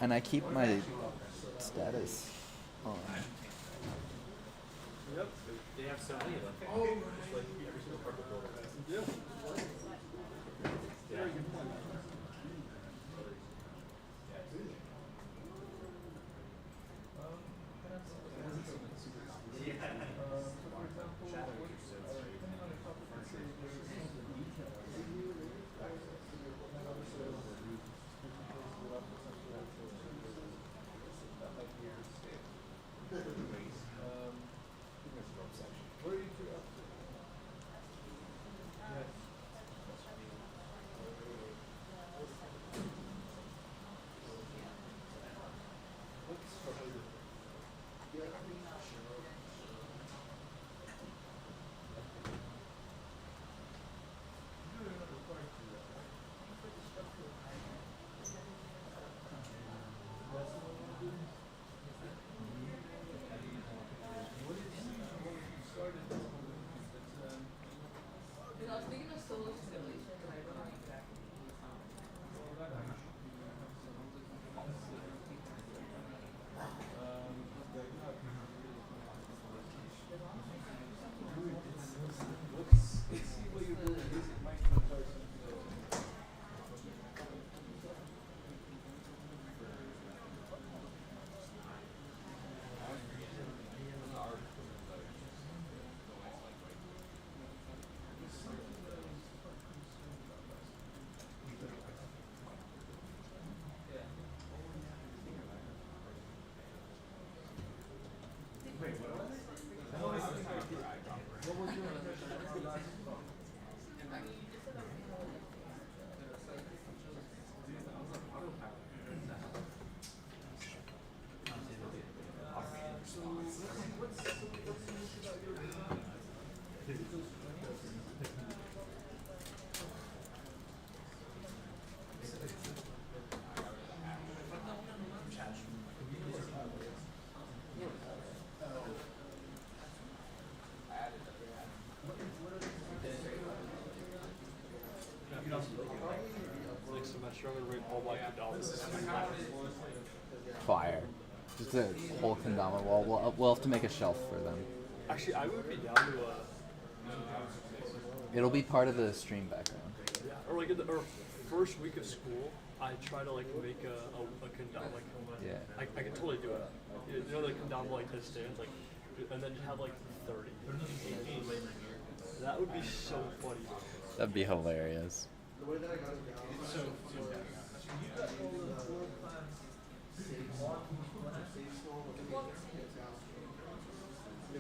and I keep my status on. Yep. They have so many of them. Like every single purple builder. Yeah. I was thinking of solo simulation, but I don't know exactly next semester I'm gonna read all my Kadabas. Fire. Just a whole kendama wall. We'll have to make a shelf for them. Actually, I would be down to It'll be part of the stream background. yeah, or like in the first week of school, I try to like make a kendama like Yeah. I can totally do it. You know, like kendama like this stands like, and then have like 30. That would be so funny. That'd be hilarious. Maybe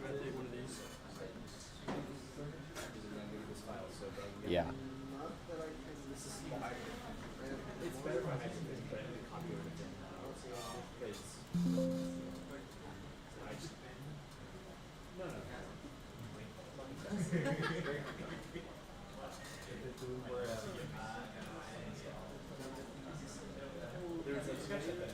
I take one of these. Yeah. It's better if I actually put it in the copy of it. No. There was a discussion that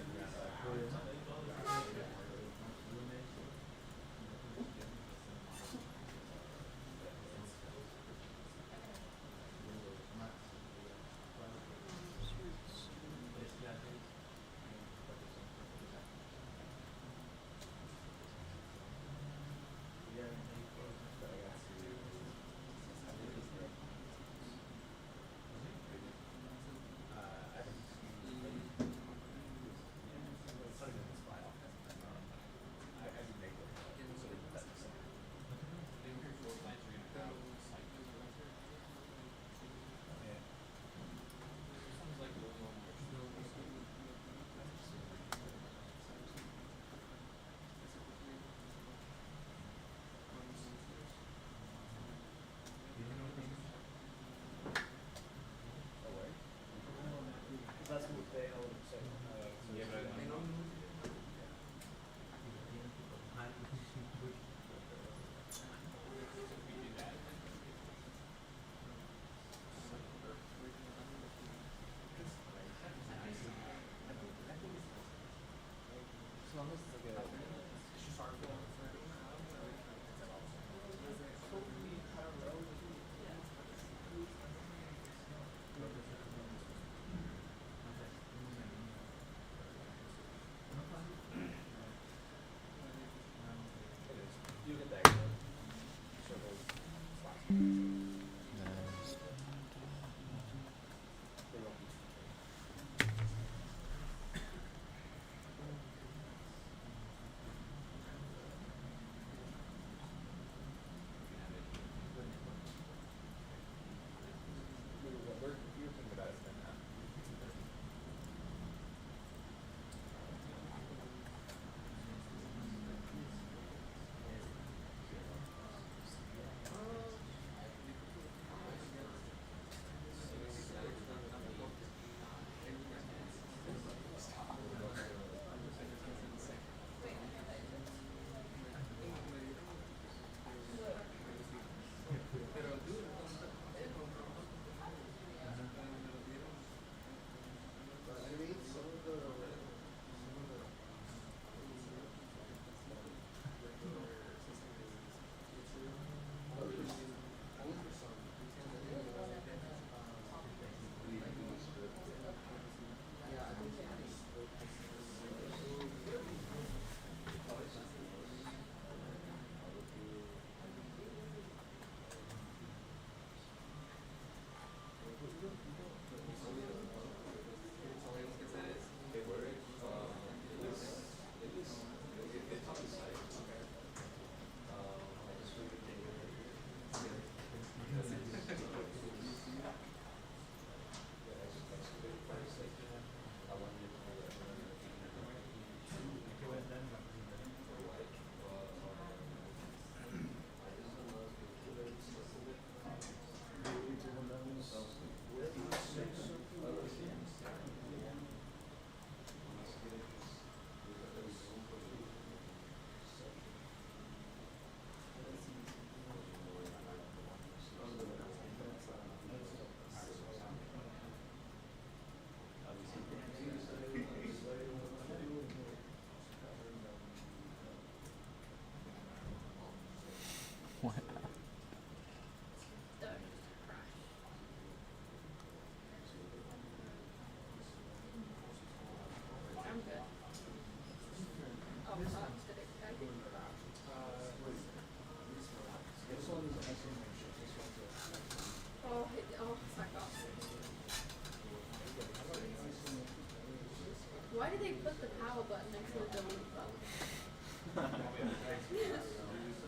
Why did they put the power button next to the delete button?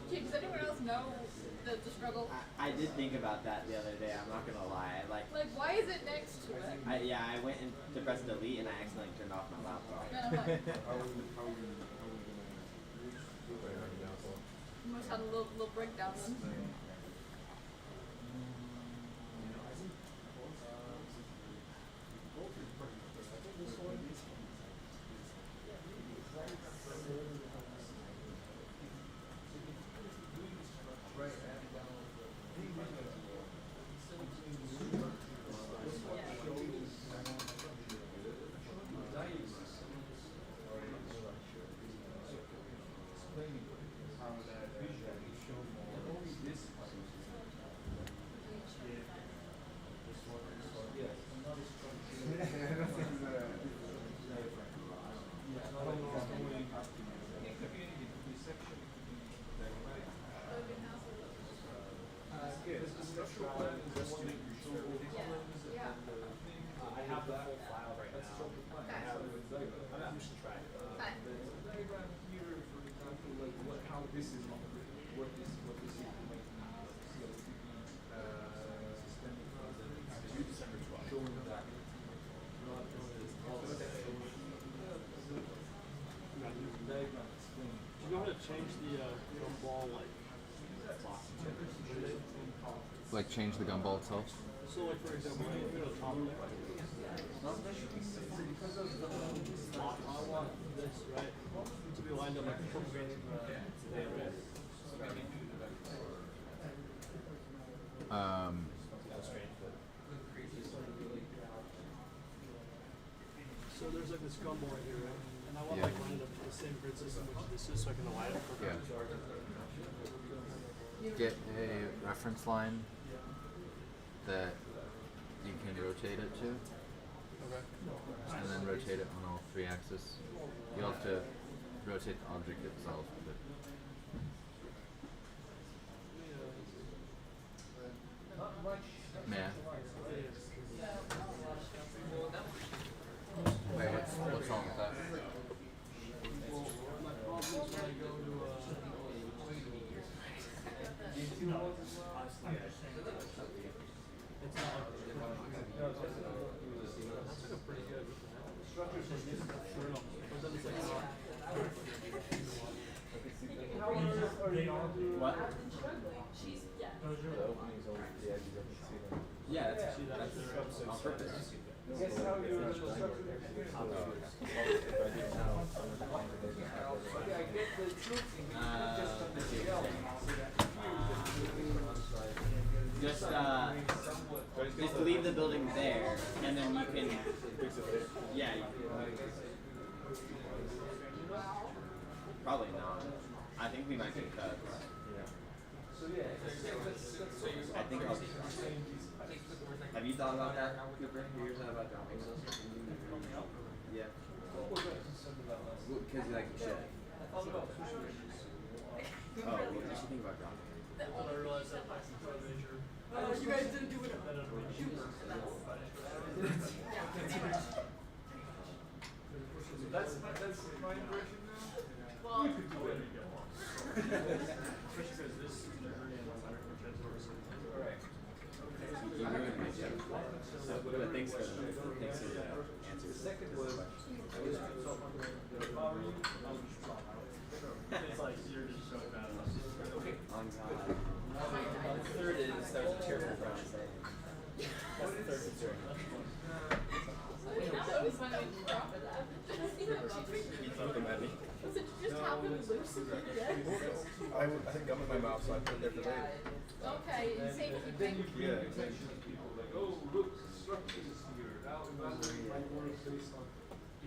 Okay, does anyone else know the struggle? I did think about that the other day. I'm not gonna lie. Like why is it next to it? I went in to press delete and I accidentally turned off my laptop. And I'm like, you must have a little breakdown then. I have the full file right now. I have, I'm just trying. Diagram here, for example, like how this is what this is systemic December 12th. Showing that. Do you know how to change the gumball box? Like change the gumball itself? So like for example, you go to the top there. Because of the slot, I want this, right, to be lined up like purple, green, and red. So there's like this gumball right here, right? And I want to line it up to the same grid system which this is, so I can align it perfectly. Get a reference line that you can rotate it to. Okay. And then rotate it on all three axes. You'll have to rotate the object itself. But yeah. Wait, what's wrong with that? Well, my problem is when I go to it's not like that's like a pretty good structure for this sure enough. But then it's like What? Yeah, that's on purpose. Guess how your structure is. Okay, I get the truth in just on the scale. Just leave the building there, and then you can fix it later. Yeah. Probably not. I think we might get cut. So yeah, I think I'll. Have you thought about that, Cooper? Have you thought about dropping those? Yeah. Because like you should. Oh, what did you think about dropping it? I realized that like major. Oh, you guys didn't do it. That's my impression now. Well, you could do it. Especially because this Alright. You ruined my joke. But thanks for the answer. The second was, I was consulting the power you, it's like you're just so bad at this. Okay. On God. The third is that was a terrible round saying. That's the third concern. that was funny to drop it at. You threw them at me. Was it just happen loose in your desk? I had gum in my mouth, so I put it there for later. Okay, safety Then pink. you mention people like, oh, look, structure is here. Now evaluate my work based on.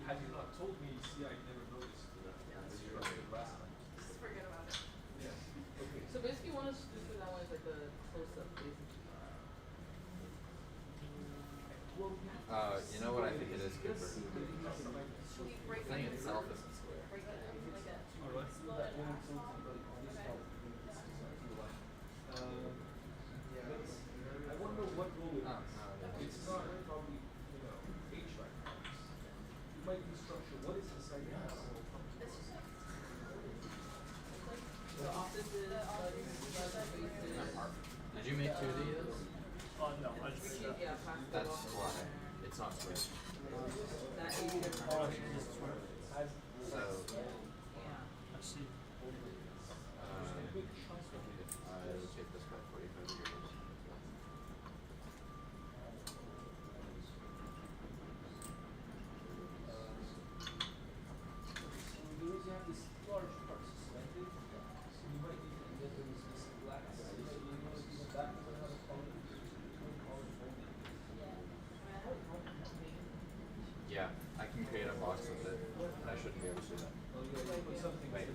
Had you not told me, see, I never noticed that. This structure last time. Just forget about it. Yeah. Okay. So basically, you want us to do that one is like the close-up, basically. You know what I think it is, Cooper? Should we break The thing itself isn't square. break that up like that? I wonder what role it is. It's not probably, HVAC. It might be structure. What It's not square. That 80 different Oh, colors. it's just square. So, I see. if I rotate this by 45 degrees. Yeah, I can create a box with it, but I shouldn't be able to do that. Wait, no,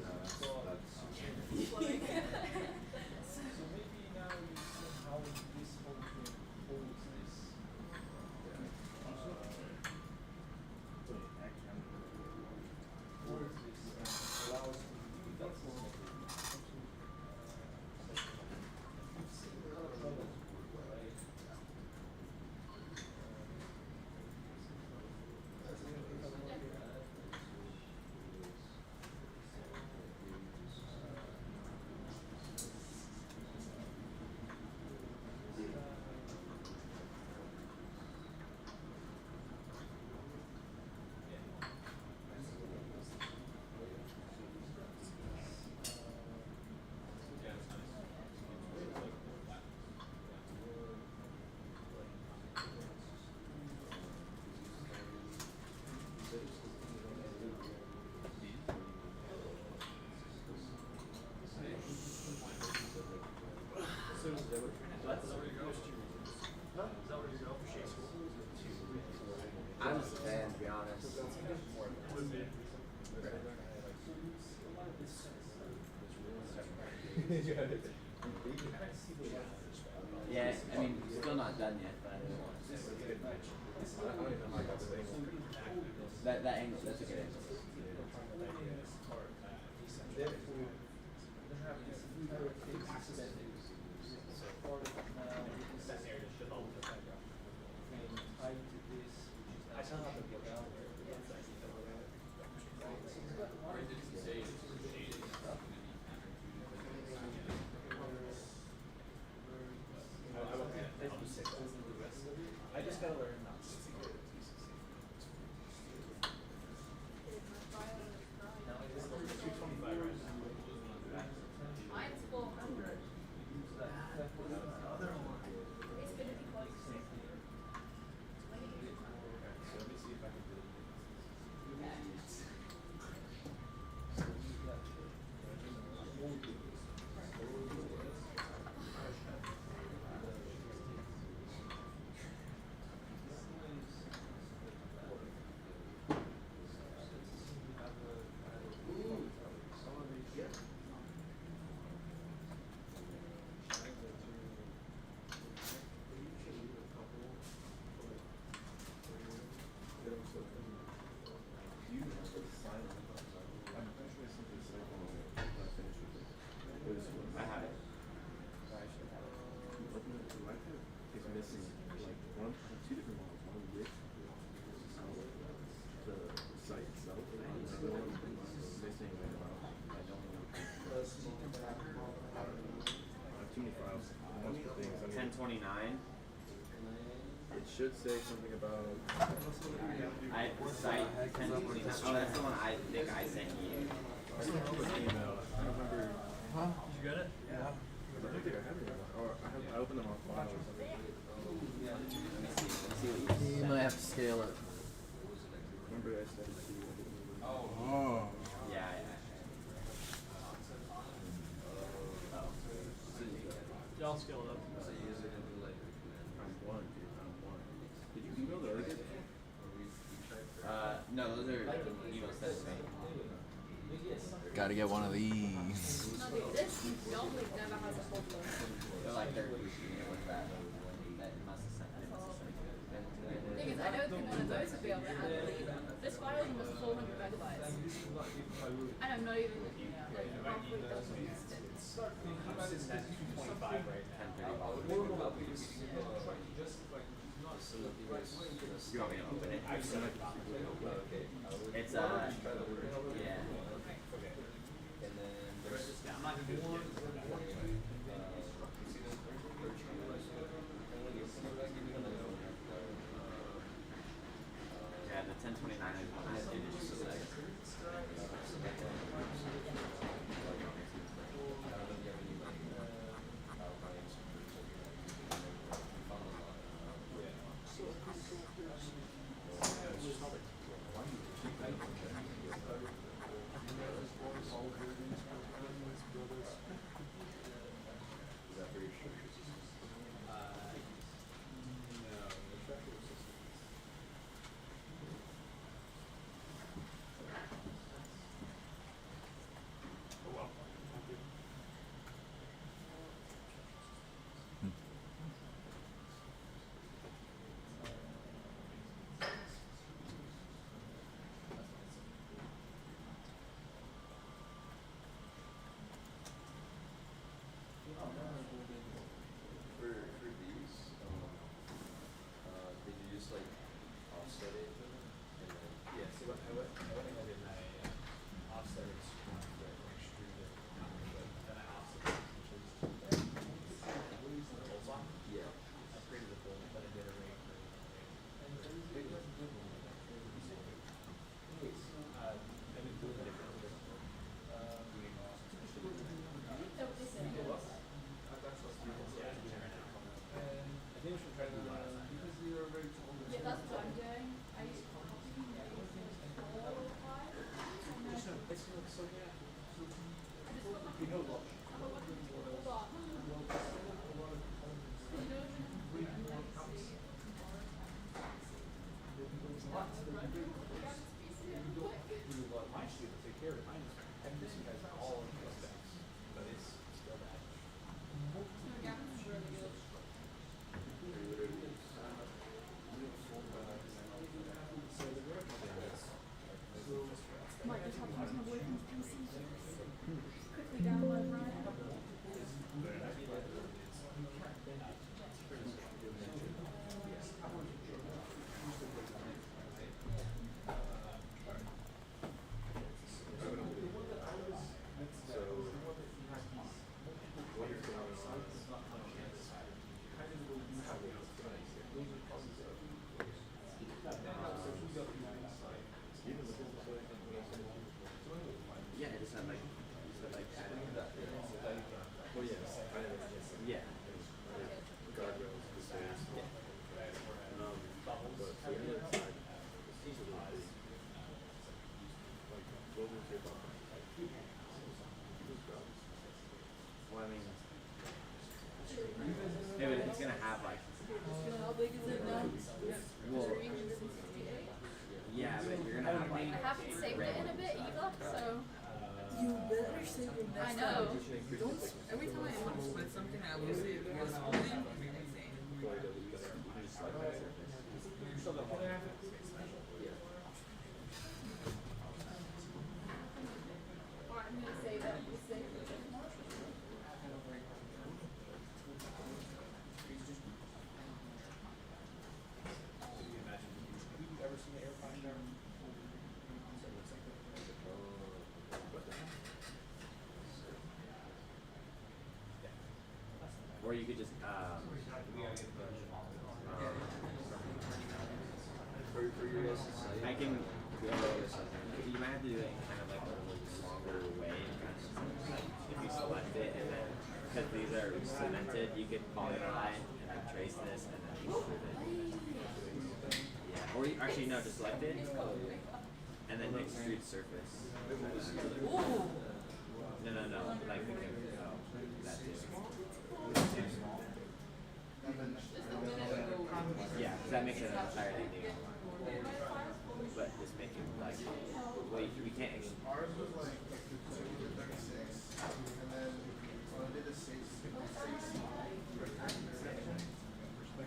I'm just a fan, to be honest. Yeah, I mean, still not done yet, but that angle, that's a good angle. I just gotta learn not to. Mine's 400. It's gonna be close. I have it. It's missing like two different models. One with the site itself, and the other one missing. I don't know. I have too many files. Multiple things. 1029. It should say something about. I have the site 1029. Oh, that's the one I think I sent you. I don't remember. Huh? Did you get it? Yeah. I don't think I have it. Or I opened them on file. You might have to scale it. Remember I said it to you. Oh. Yeah. Yeah, I'll scale it up. I'm one. Did you email the other guy? No, those are emails sent to me. Gotta get one of these. No, dude, this normally never has a problem. They're like they're with that. That must have sent. The thing is, I don't think one of those would be able to handle it either. This file was 400 megabytes. And I'm not even like halfway done with this. That's 225 right now. You want me to open it? It's yeah. And then there's I'm not gonna do it. Yeah, that's what I'm doing. I used to might just have to use my boyfriend's PC to quickly download Ryan. Yeah, it just had like, oh yeah, yeah. Guardrails, the stairs. Yeah. But for the other side, it's easily like, what was your thought? Well, I mean, it's gonna have like. How big is it now? Well, 368. yeah, but you're gonna have like. I haven't saved it in a bit either, so. You better save your I know. Don't. Every time I want to split something, I will save this only. Alright, I'm gonna save it. We'll save it. Or you could just I can go. You might have to do it kind of like a little longer way. Like if you select it and then because these are cemented, you could polyline and then trace this and then extrude it. Yeah. Or you, actually no, just select it and then extrude surface. No. Like we can that too. Yeah, because that makes it an entirely new. But just make it like, well, we can't. Ours was like 36, and then when I did the 6, I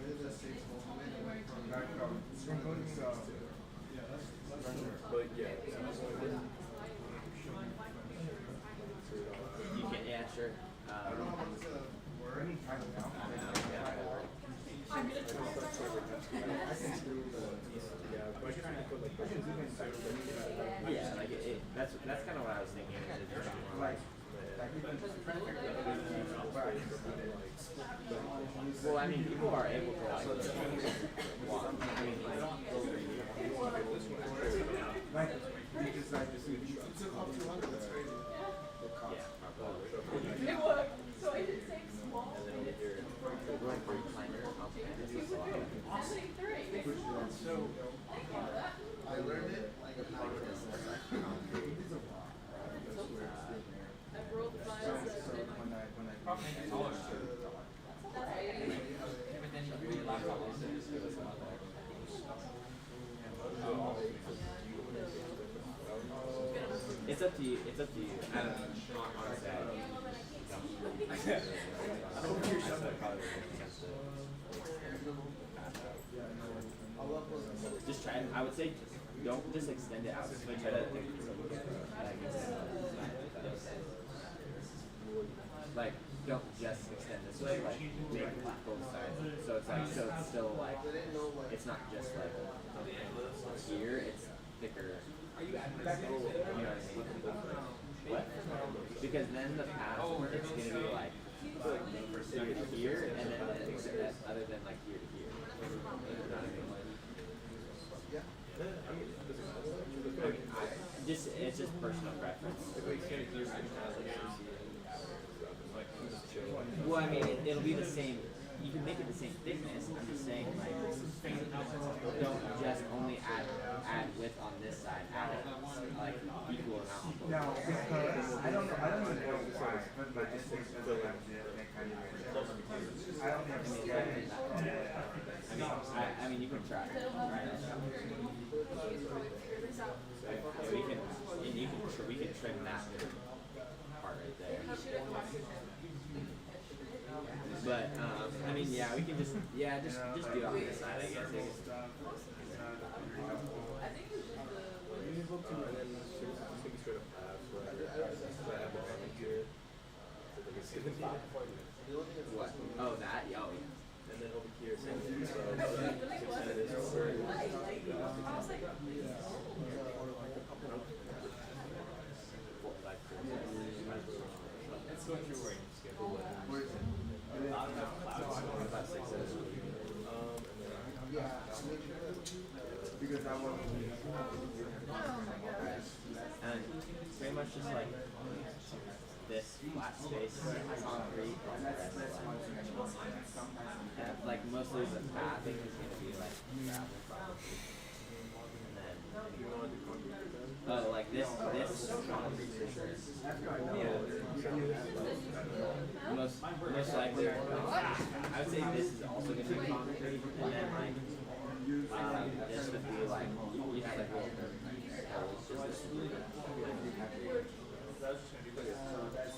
did the 6 ultimate from back up. Yeah, that's But yeah. You can, yeah, sure. I don't know how much the word. I'm gonna try Yeah, like that's kind of what I was thinking. Well, I mean, people are able to like. I learned it like a podcast. I rolled files It's up to you. It's up to you. I don't know. Honestly, I don't just try it. I would say don't just extend it out. Just try to like don't just extend this way. Like make both sides. So it's like so it's still like it's not just like here. It's thicker. You know what I mean? What? Because then the path it's gonna be like started here and then other than like here to here. You know what I mean? Just it's just personal preference. Well, I mean, it'll be the same. You can make it the same thickness. I'm just saying, like, don't just only add width on this side. Add it like equal amount. No, because I don't even know why, but my instinct is like they kind of I don't have I mean, you can try. We can trim that part right there. But I mean, yeah, we can just do it on this side, I guess. What? Oh, that? Oh, yeah. And then over here, Let's go through where you schedule it. Because I want and pretty much just like this flat space concrete and the rest is like mostly the pathing is gonna be like gravel probably. And then like this concrete for sure. Yeah. Most likely I would say this is also gonna be concrete and then like this would be like you have like little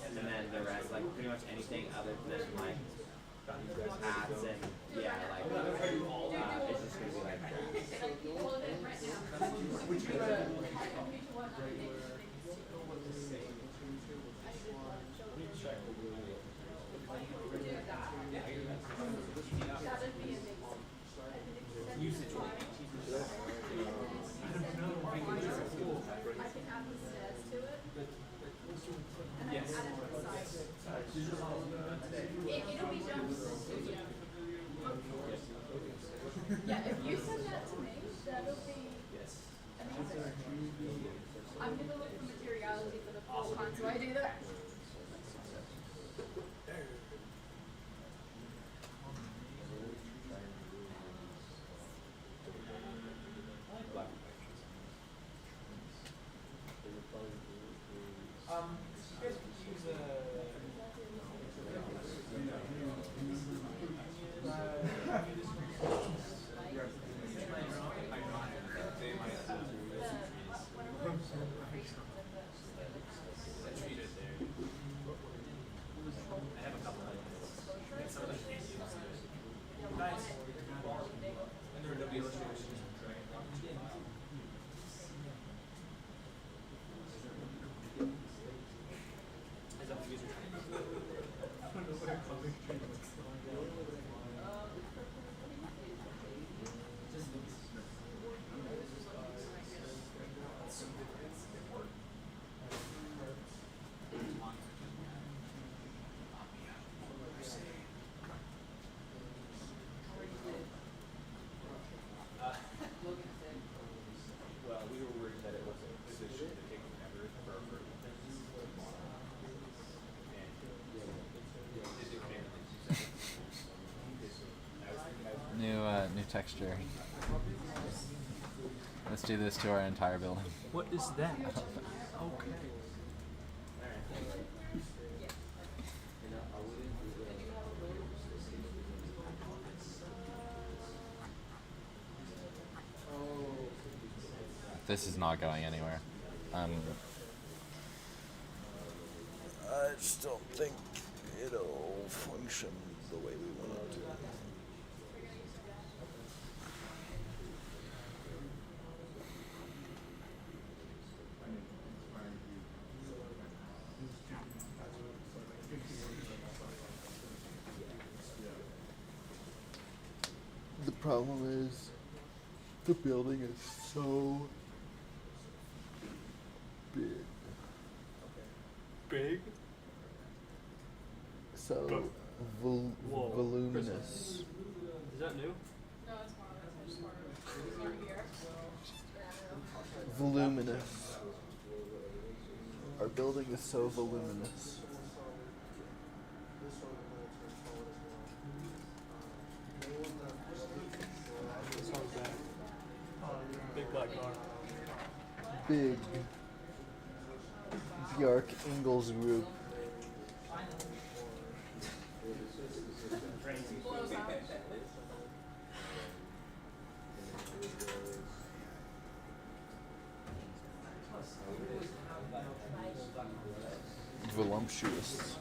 and then the rest like pretty much anything other than like paths and yeah like it's just gonna be like Yeah, if you send that to me, that'll be amazing. I'm gonna look for materiality for the full con, so I do that. You guys could use New texture. Let's do this to our entire building. What is that? Okay. This is not going anywhere. I just don't think it'll function the way we want it to. The problem is the building is so big. Big? So voluminous. Is that new? No, it's not here. Voluminous. Our building is so voluminous. Big black car. Big. Bjark Ingles Group. Voluptuous.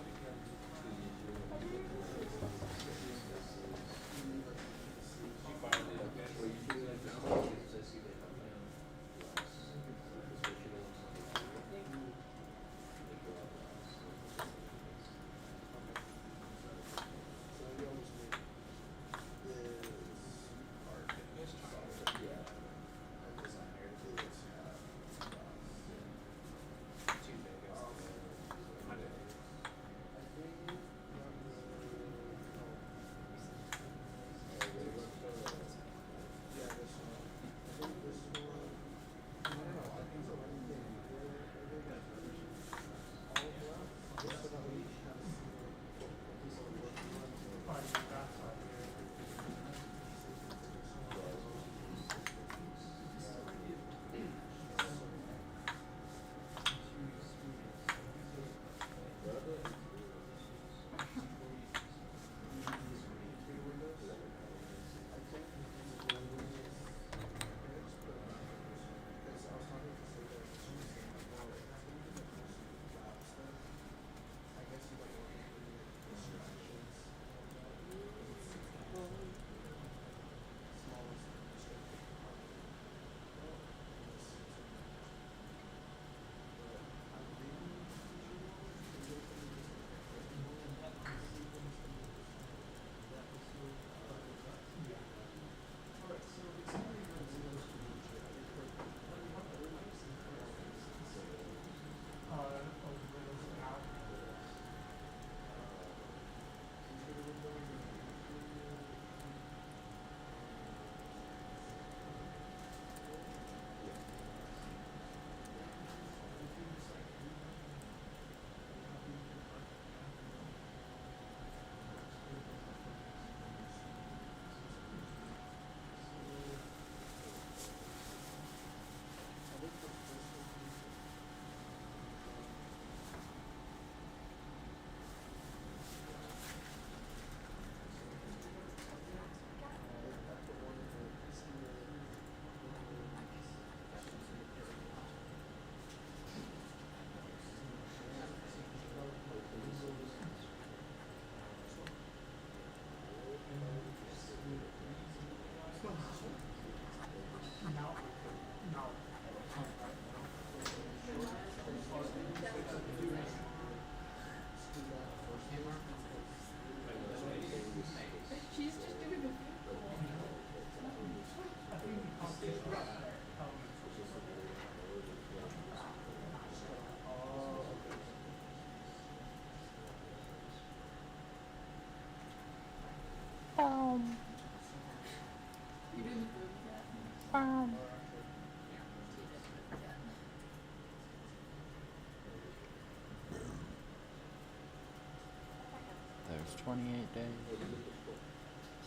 There's 28 days.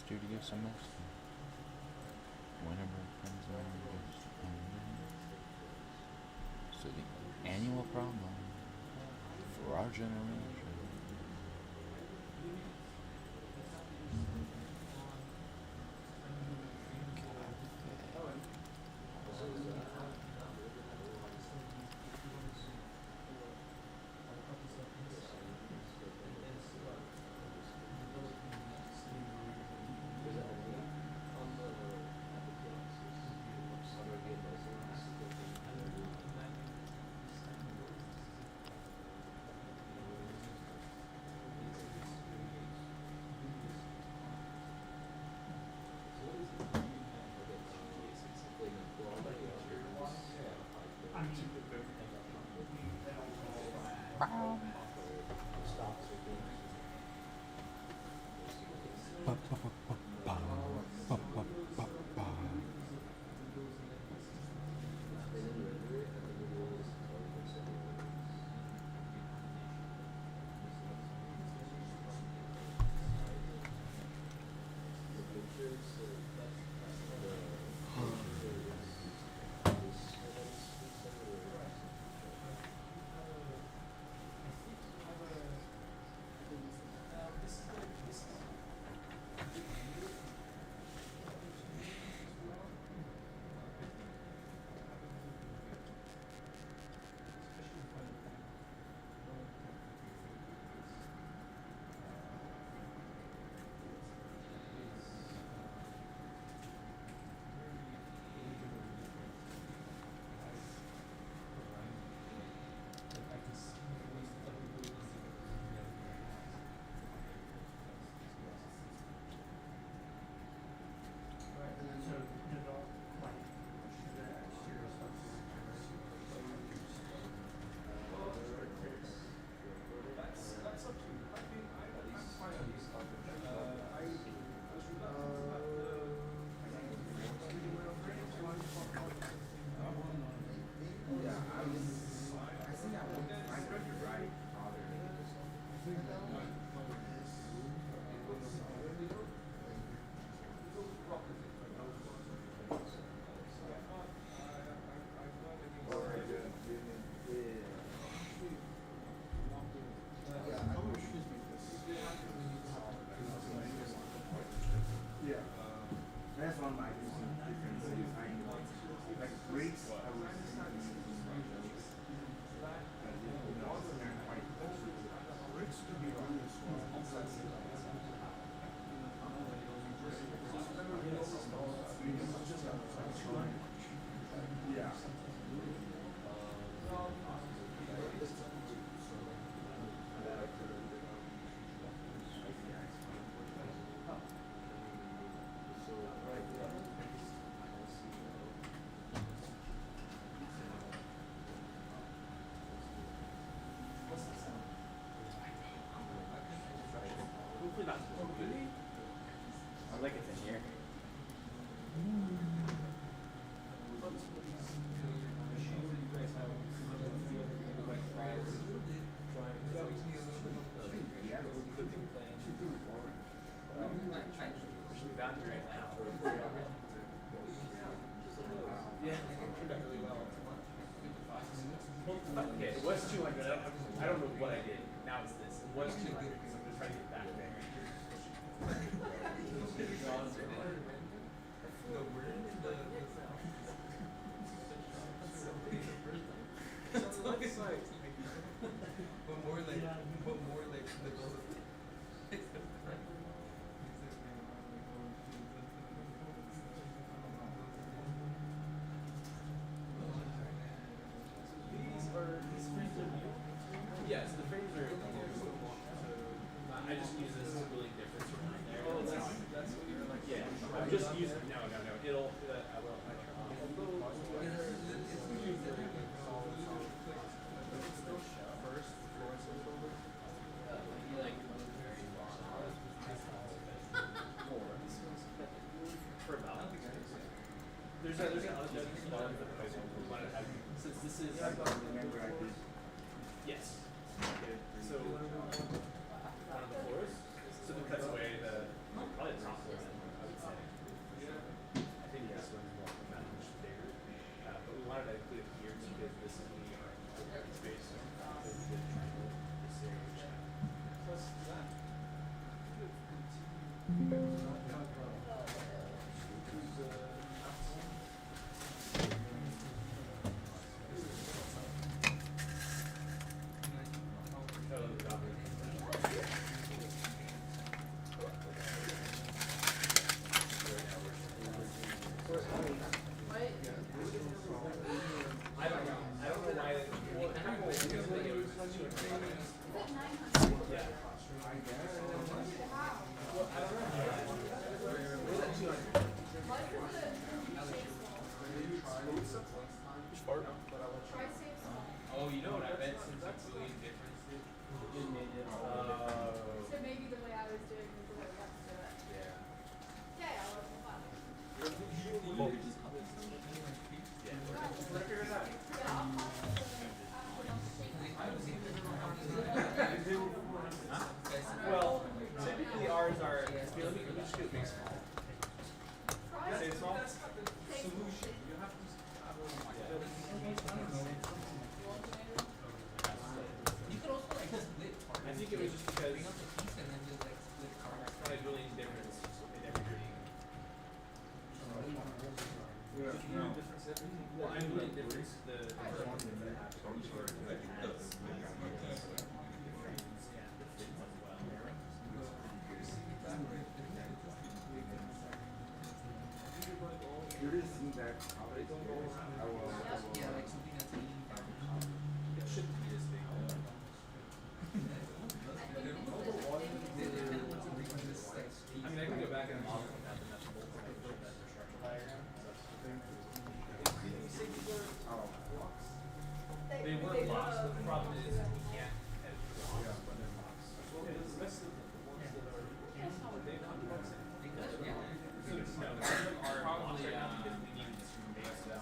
Studio semester. Whenever it comes around, just the annual problem for our generation. That's one of my differences. Like breaks, I would breaks could be really small. Yeah. Hopefully not. Oh, really? I like it's in here. Yeah, it turned out really well. Okay, it was 200. I don't know what I did. Now it's this. It was 200 because I'm just trying to get back there. No, we're in the but more like the These frames are new? Yes, the frames are. I just use this as a really difference around there. Oh, that's what you're like. Yeah, I'm just using. No. It'll. I will. I try. First, for about. There's an other spot that I want to have since this is. remember I did. Yes. Okay. So one of the floors. So it cuts away the probably the top floor. I would say. I think this one's more much bigger, but we wanted to include it here because this is Oh, you know what I bet since a billion differences, it made it. So maybe the way I was doing was the way we have to do it. Yeah. Yeah, I wasn't fun. Well, typically ours are. Let me just do it big small. Say small. Solution. You have to. You could also like split parts. I think it was just because. Bring up the piece and then just like split parts. Not a billion difference in everything. Well, I'm really difference the ones that have You really see that how they don't go around? Yeah, like something that's eating it shouldn't be this big. I mean, I can go back and model that, but that's the whole point of the structural diagram. They were blocks, but the problem is we can't edit the blocks when they're blocks. Well, the rest of the ones that are, they not blocks in. So, no, some of them are blocks right now because we needed to make them.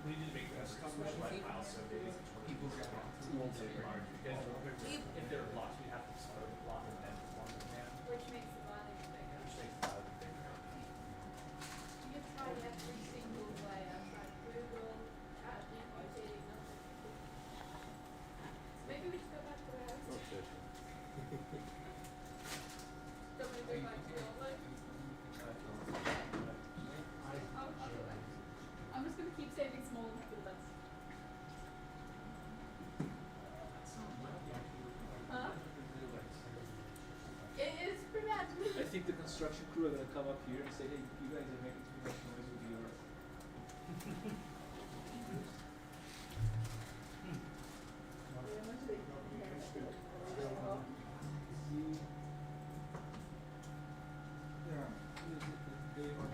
We need to make them special files so big people get too large because if they're blocks, we have to split the block and then form the plan. Which makes the values bigger. Which makes the value bigger. You can try every single way. I've tried Google, rotating, nothing. Maybe we just go back to the house. Don't we go back to the old way? I'll go back. I'm just gonna keep saving small for the best. Huh? It is pretty bad. I think the construction crew are gonna come up here and say, hey, you guys are making too much noise with your.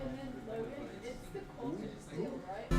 And then Logan, it's the culture still, right?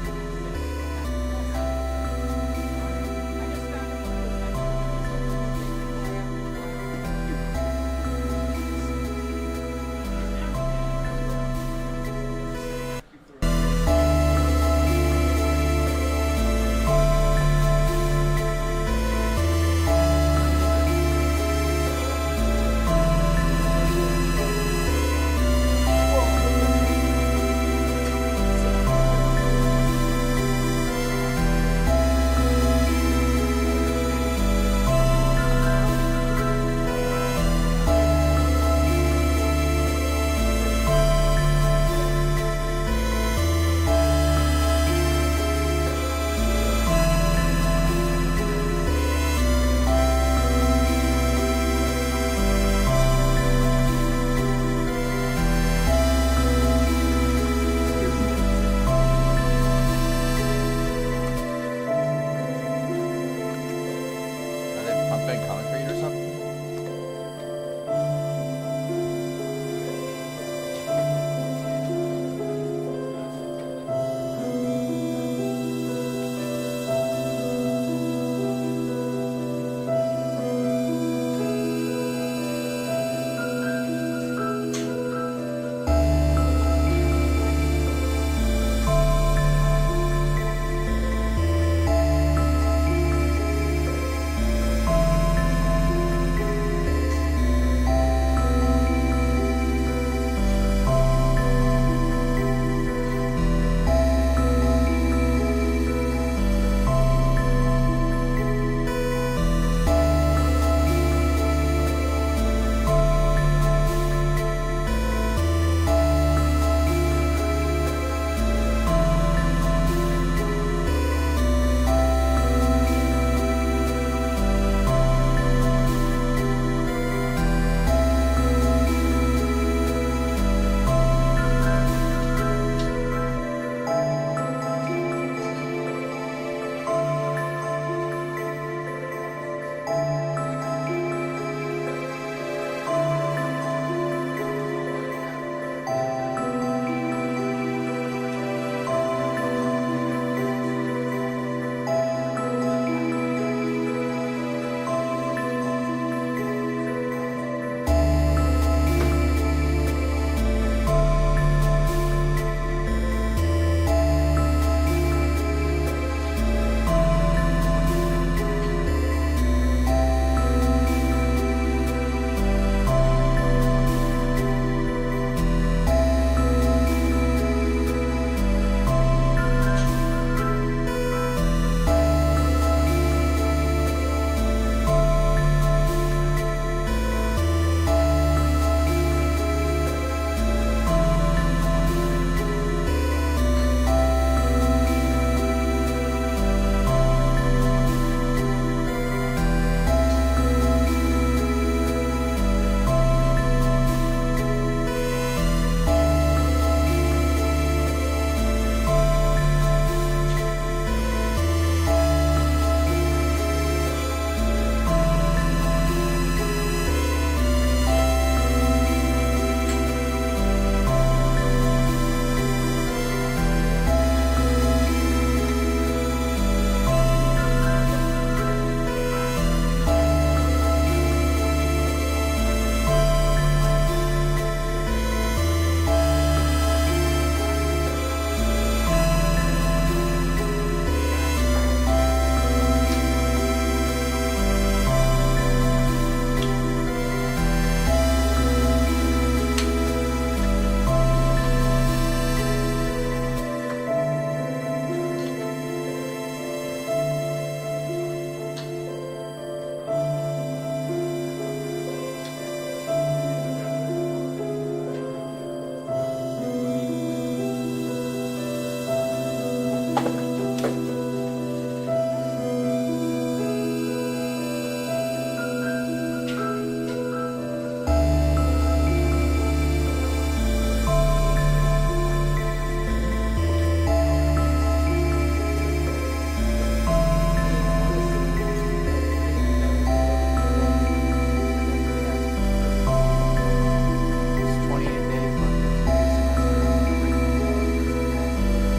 It's 28 days left.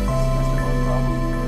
Semester one problem.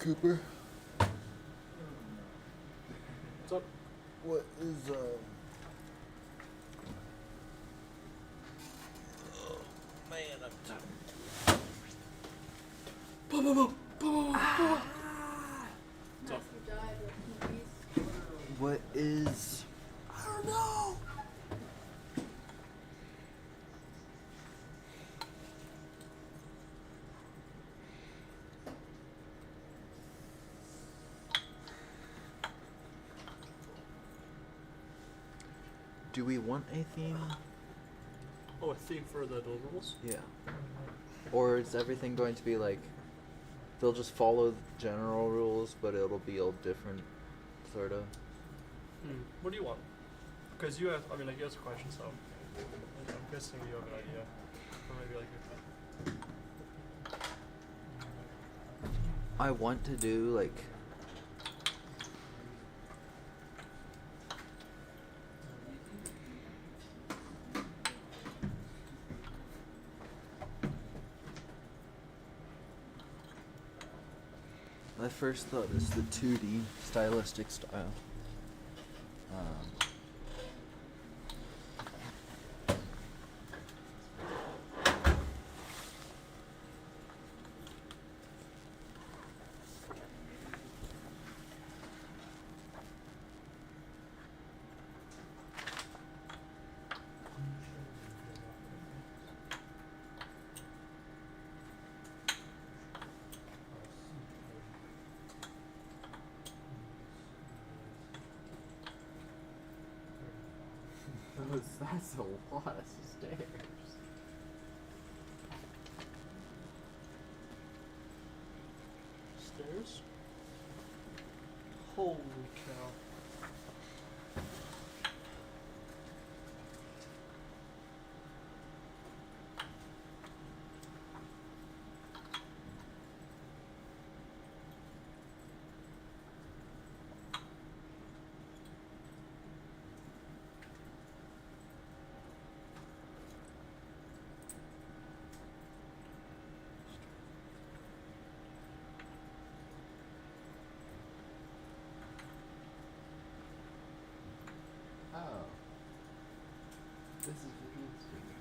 Cooper, What's up? what is oh man, I'm tired. What is I don't know. Do we want a theme? Oh, a theme for the deliverables? Yeah. Or is everything going to be like they'll just follow the general rules, but it'll be all different, sort of? What do you want? Because you have, I mean, like, you asked a question, so I'm guessing you have an idea. Or maybe like I want to do like my first thought is the 2D stylistic style. That's a lot of stairs. stairs. Holy cow. Oh. This is Visual Studio.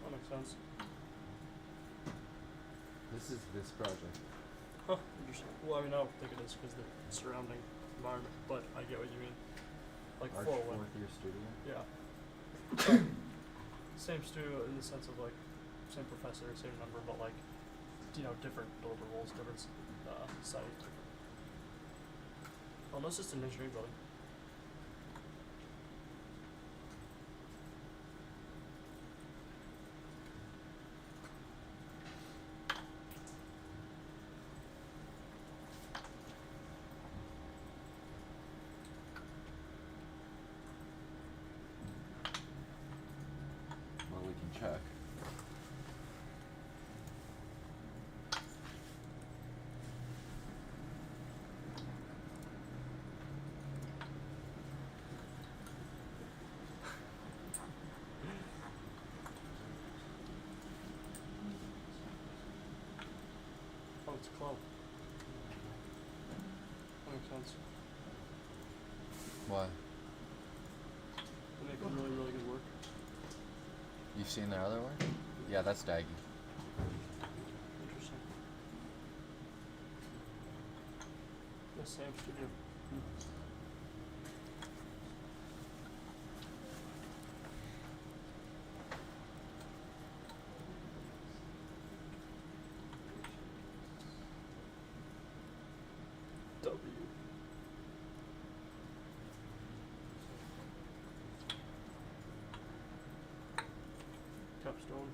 That makes sense. This is this project. Huh, interesting. Well, I mean, I don't think it is because the surrounding environment, but I get what you mean. Like Arch 401. fourth year studio? Yeah. Same studio in the sense of like, same professor, same number, but like, you know, different deliverables, different site. Oh, no, it's just an engineering building. Well, we can check. Oh, it's a club. That makes sense. Why? They make really, really good work. You've seen their other work? Yeah, that's Daggy. Interesting. The same studio. W. Capstone.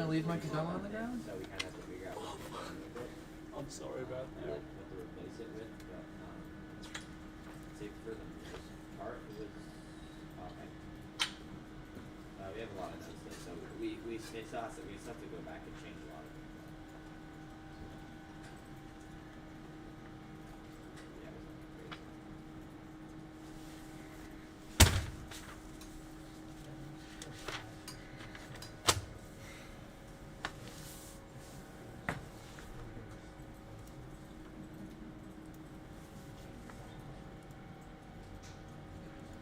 gonna leave my Cabela on the ground? So we kind of have to figure out what to do with it. I'm sorry about and that. what to replace it with. But say for the most part, it was okay. We have a lot of notes though, so we still have to go back and change a lot of it. Yeah, it was crazy.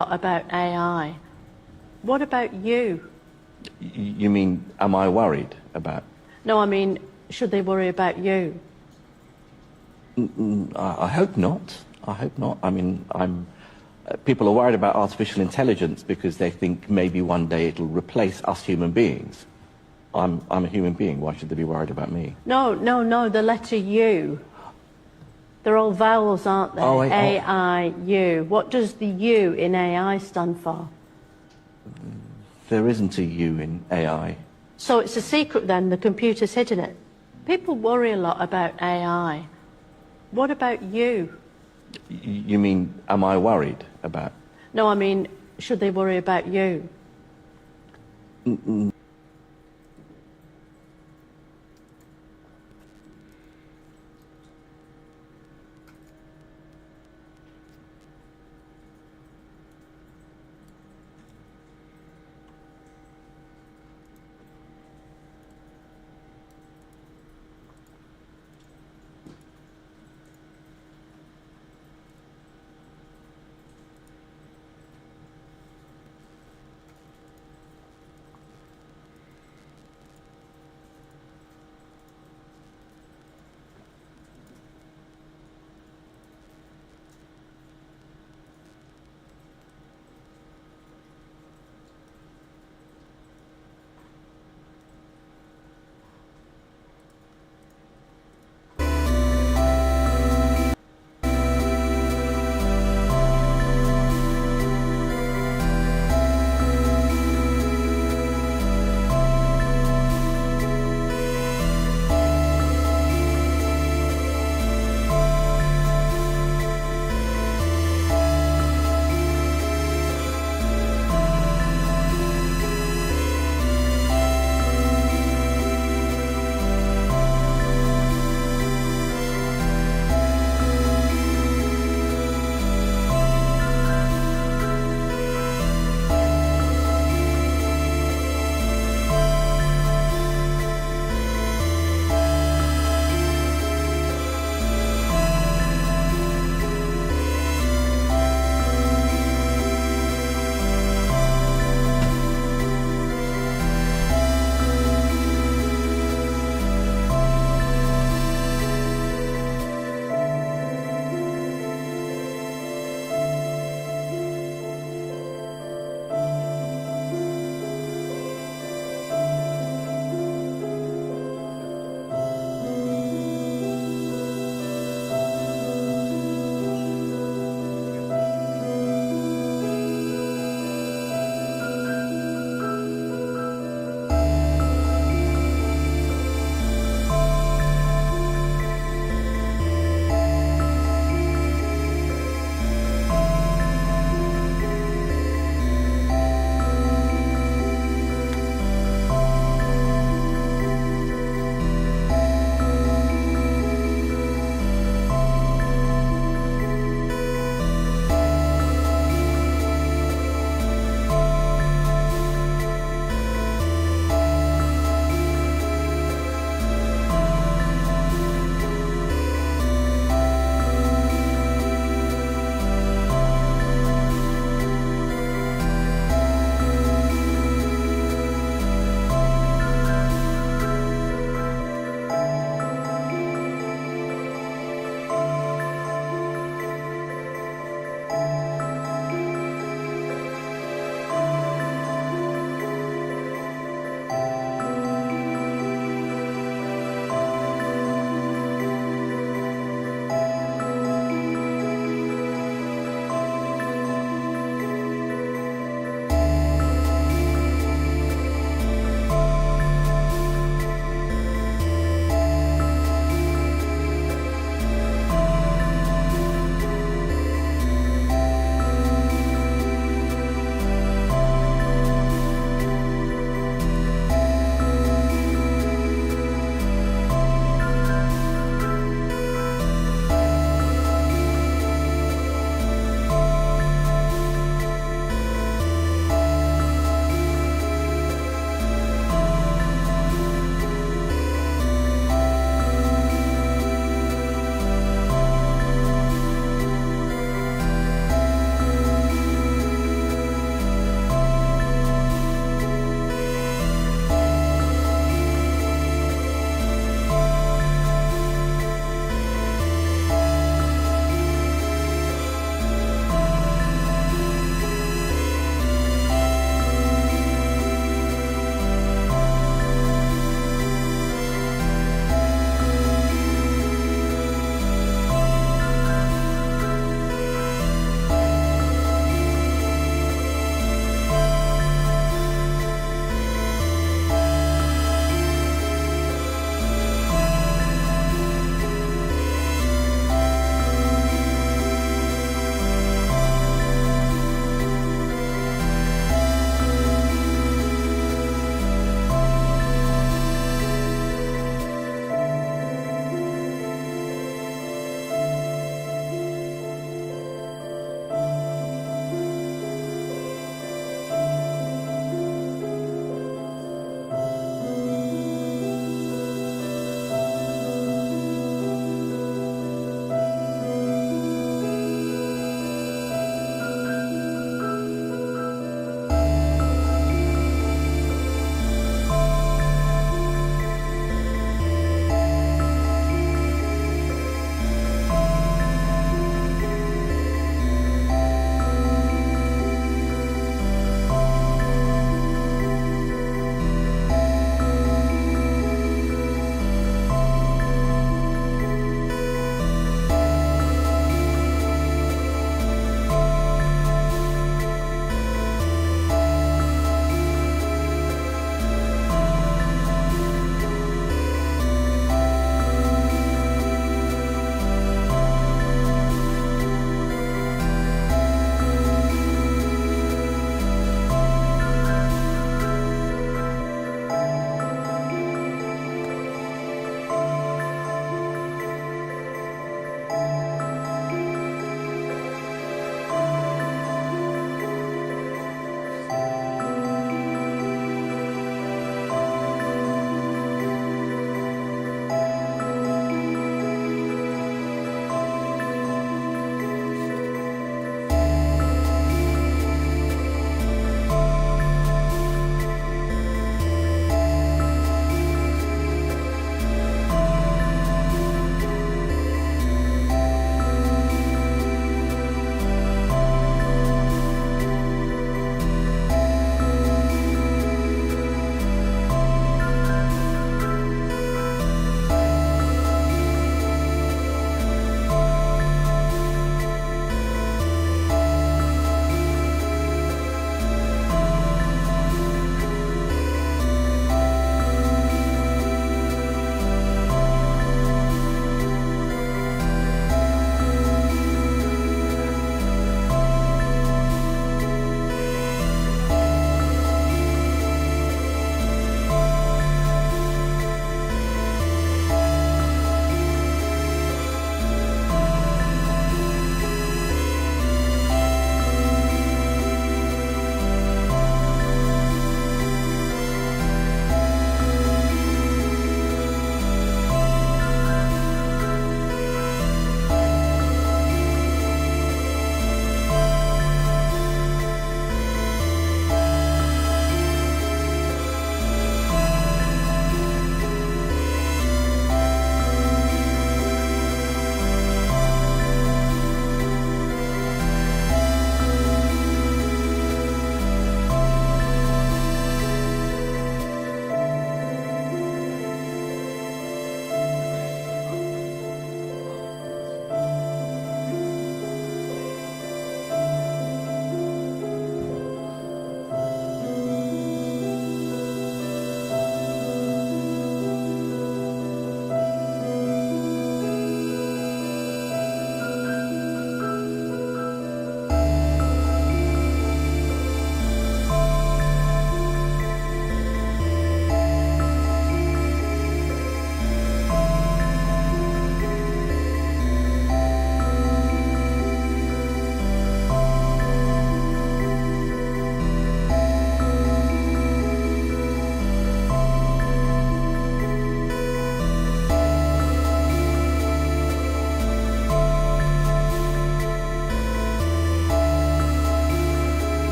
About AI. What about you? You mean, am I worried about? No, I mean, should they worry about you? I hope not. I hope not. I mean, people are worried about artificial intelligence because they think maybe one day it'll replace us human beings. I'm a human being. Why should they be worried about me? No, the letter U. They're all vowels, aren't they? Oh, A-I-U. What does the U in AI stand for? There isn't a U in AI. So it's a secret then, the computer's hidden it. People worry a lot about AI. What about you? You mean, am I worried about? No, I mean, should they worry about you?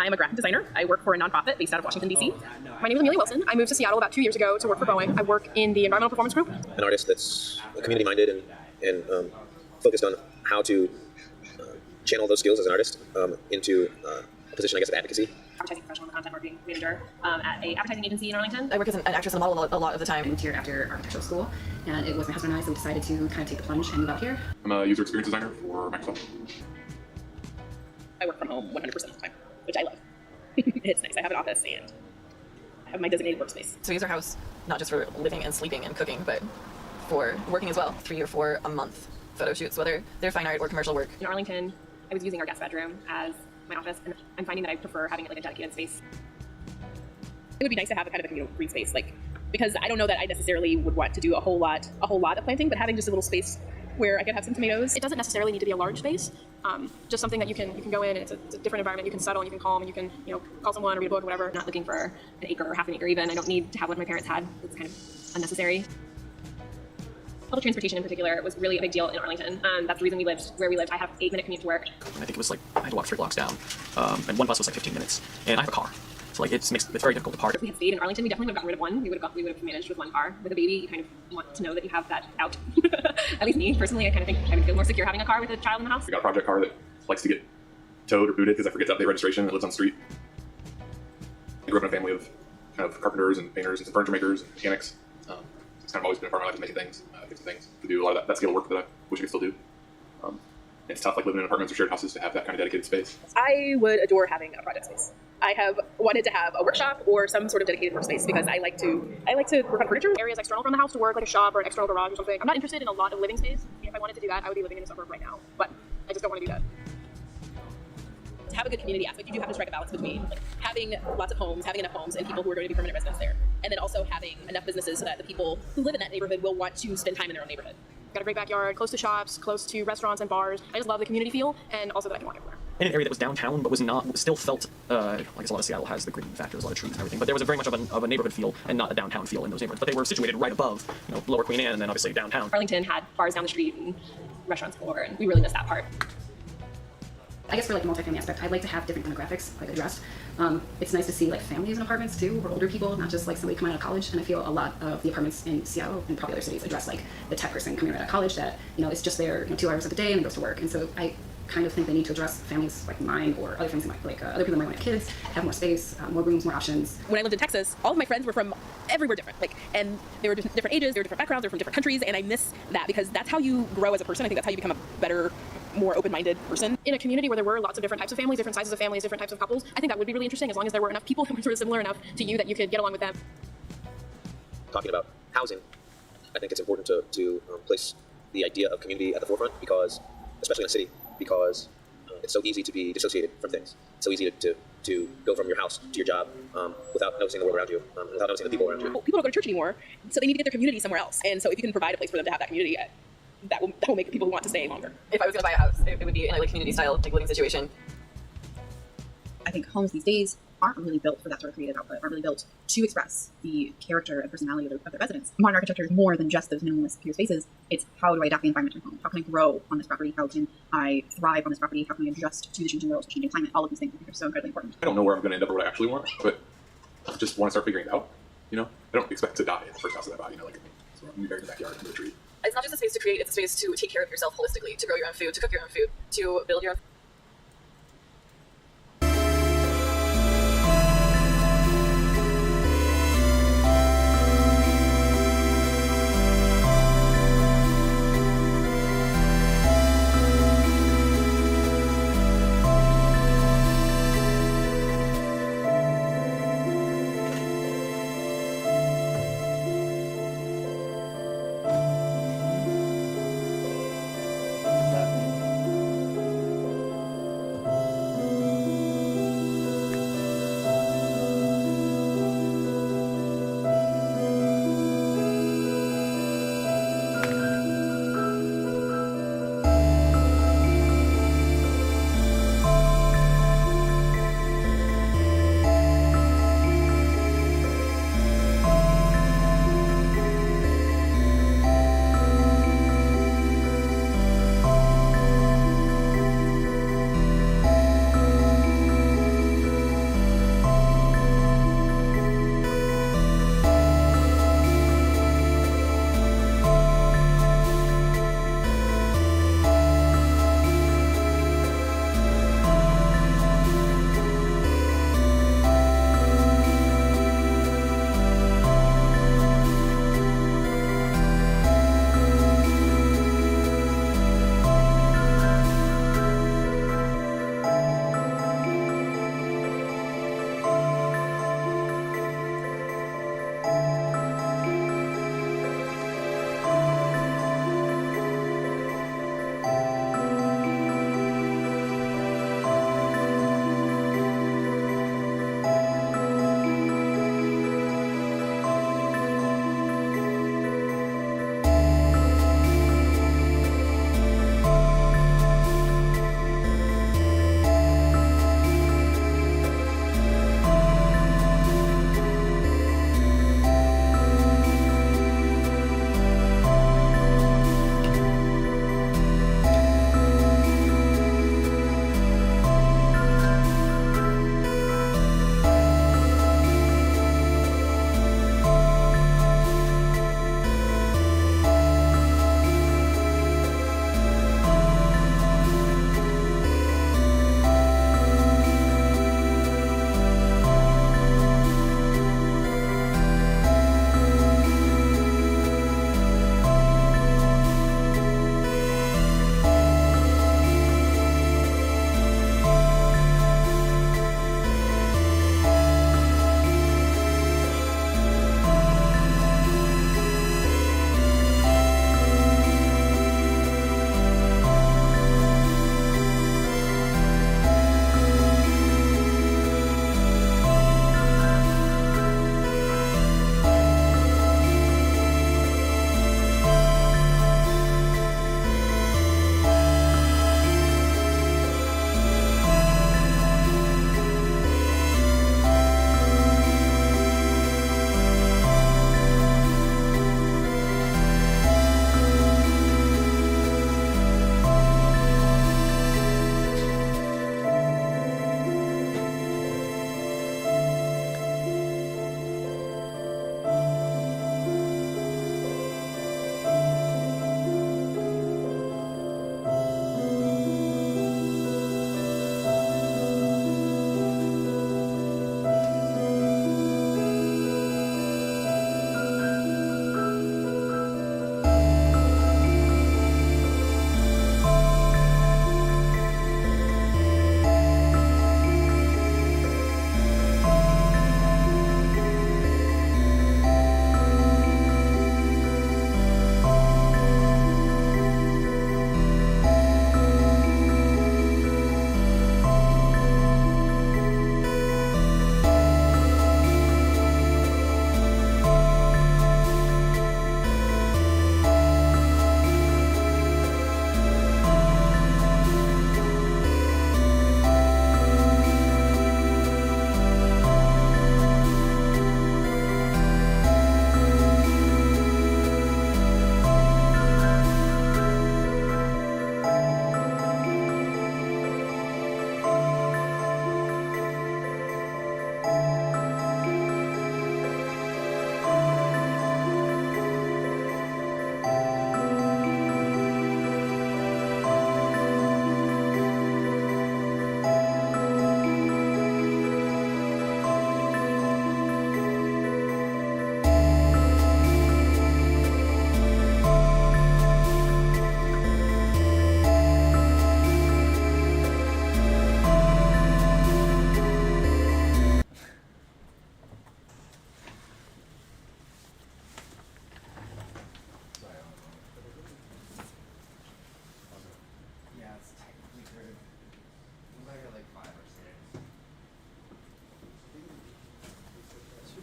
I'm a graphic designer. I work for a nonprofit based out of Washington, D.C. My name is Amelia Wilson. I moved to Seattle about 2 years ago to work for Boeing. I work in the Environmental Performance Group. An artist that's community-minded and focused on how to channel those skills as an artist into a position, I guess, of advocacy. Advertising professional and content marketing manager at a advertising agency in Arlington. I work as an actress and a model a lot of the time. I moved here after architectural school, and it was my husband and I, so we decided to kind of take the plunge and move out here. I'm a user experience designer for Microsoft. I work from home 100% of the time, which I love. It's nice. I have an office and I have my designated workspace. So we use our house not just for living and sleeping and cooking, but for working as well. 3 or 4 a month photo shoots, whether they're fine art or commercial work. In Arlington, I was using our guest bedroom as my office, and I'm finding that I prefer having like a dedicated space. It would be nice to have a kind of a communal green space, like, because I don't know that I necessarily would want to do a whole lot of planting, but having just a little space where I could have some tomatoes. It doesn't necessarily need to be a large space, just something that you can go in, and it's a different environment. You can settle, and you can calm, and you can call someone or read a book or whatever. Not looking for an acre or half an acre even. I don't need to have what my parents had. It's kind of unnecessary. Public transportation in particular was really a big deal in Arlington. That's the reason we lived where we lived. I have an 8-minute commute to work. I think it was like I had to walk 3 blocks down, and one bus was like 15 minutes, and I have a car. So like it's very difficult to park. If we had stayed in Arlington, we definitely would have gotten rid of one. We would have managed with one car. With a baby, you kind of want to know that you have that out. At least me personally, I kind of think I would feel more secure having a car with a child in the house. We got a project car that likes to get towed or booted because I forget to update registration. It lives on the street. I grew up in a family of kind of carpenters and painters and some furniture makers and mechanics. It's kind of always been a part of my life, making things, fixing things, to do a lot of that skill work that I wish I could still do. It's tough, like living in apartments or shared houses, to have that kind of dedicated space. I would adore having a project space. I have wanted to have a workshop or some sort of dedicated workspace because I like to work on furniture. Areas external from the house to work, like a shop or an external garage or something. I'm not interested in a lot of living space. If I wanted to do that, I would be living in a suburb right now. But I just don't want to do that. To have a good community aspect, you do have to strike a balance between like having lots of homes, having enough homes, and people who are going to be permanent residents there, and then also having enough businesses so that the people who live in that neighborhood will want to spend time in their own neighborhood. Got a great backyard, close to shops, close to restaurants and bars. I just love the community feel, and also that I can walk everywhere. In an area that was downtown, but was not, still felt, I guess a lot of Seattle has the green factor, there's a lot of trees and everything, but there was a very much of a neighborhood feel and not a downtown feel in those neighborhoods. But they were situated right above, Lower Queen Anne and then obviously downtown. Arlington had bars down the street and restaurants galore, and we really missed that part. I guess for like the multifamily aspect, I'd like to have different demographics like addressed. It's nice to see like families in apartments too, or older people, not just like somebody coming out of college. And I feel a lot of the apartments in Seattle and probably other cities address like the tech person coming right out of college that it's just there 2 hours of the day and then goes to work. And so I kind of think they need to address families like mine or other families like other people that might have kids, have more space, more rooms, more options. When I lived in Texas, all of my friends were from everywhere different, and they were different ages, they were different backgrounds, they were from different countries, and I miss that because that's how you grow as a person. I think that's how you become a better, more open-minded person. In a community where there were lots of different types of families, different sizes of families, different types of couples, I think that would be really interesting as long as there were enough people who were sort of similar enough to you that you could get along with them. Talking about housing, I think it's important to place the idea of community at the forefront because, especially in a city, because it's so easy to be dissociated from things. It's so easy to go from your house to your job without noticing the world around you, without noticing the people around you. People don't go to church anymore, so they need to get their community somewhere else. And so if you can provide a place for them to have that community, that will make people want to stay longer. If I was going to buy a house, it would be in a community style living situation. I think homes these days aren't really built for that sort of creative output, aren't really built to express the character and personality of their residents. Modern architecture is more than just those minimalist pure spaces. It's how do I adapt the environment to my home? How can I grow on this property? How can I thrive on this property? How can I adjust to the changing world, changing climate? All of these things I think are so incredibly important. I don't know where I'm going to end up or what I actually want, but I just want to start figuring it out. I don't expect to die in the first house that I buy. So I'm going to be buried in the backyard under a tree. It's not just a space to create, it's a space to take care of yourself holistically, to grow your own food, to cook your own food, to build your own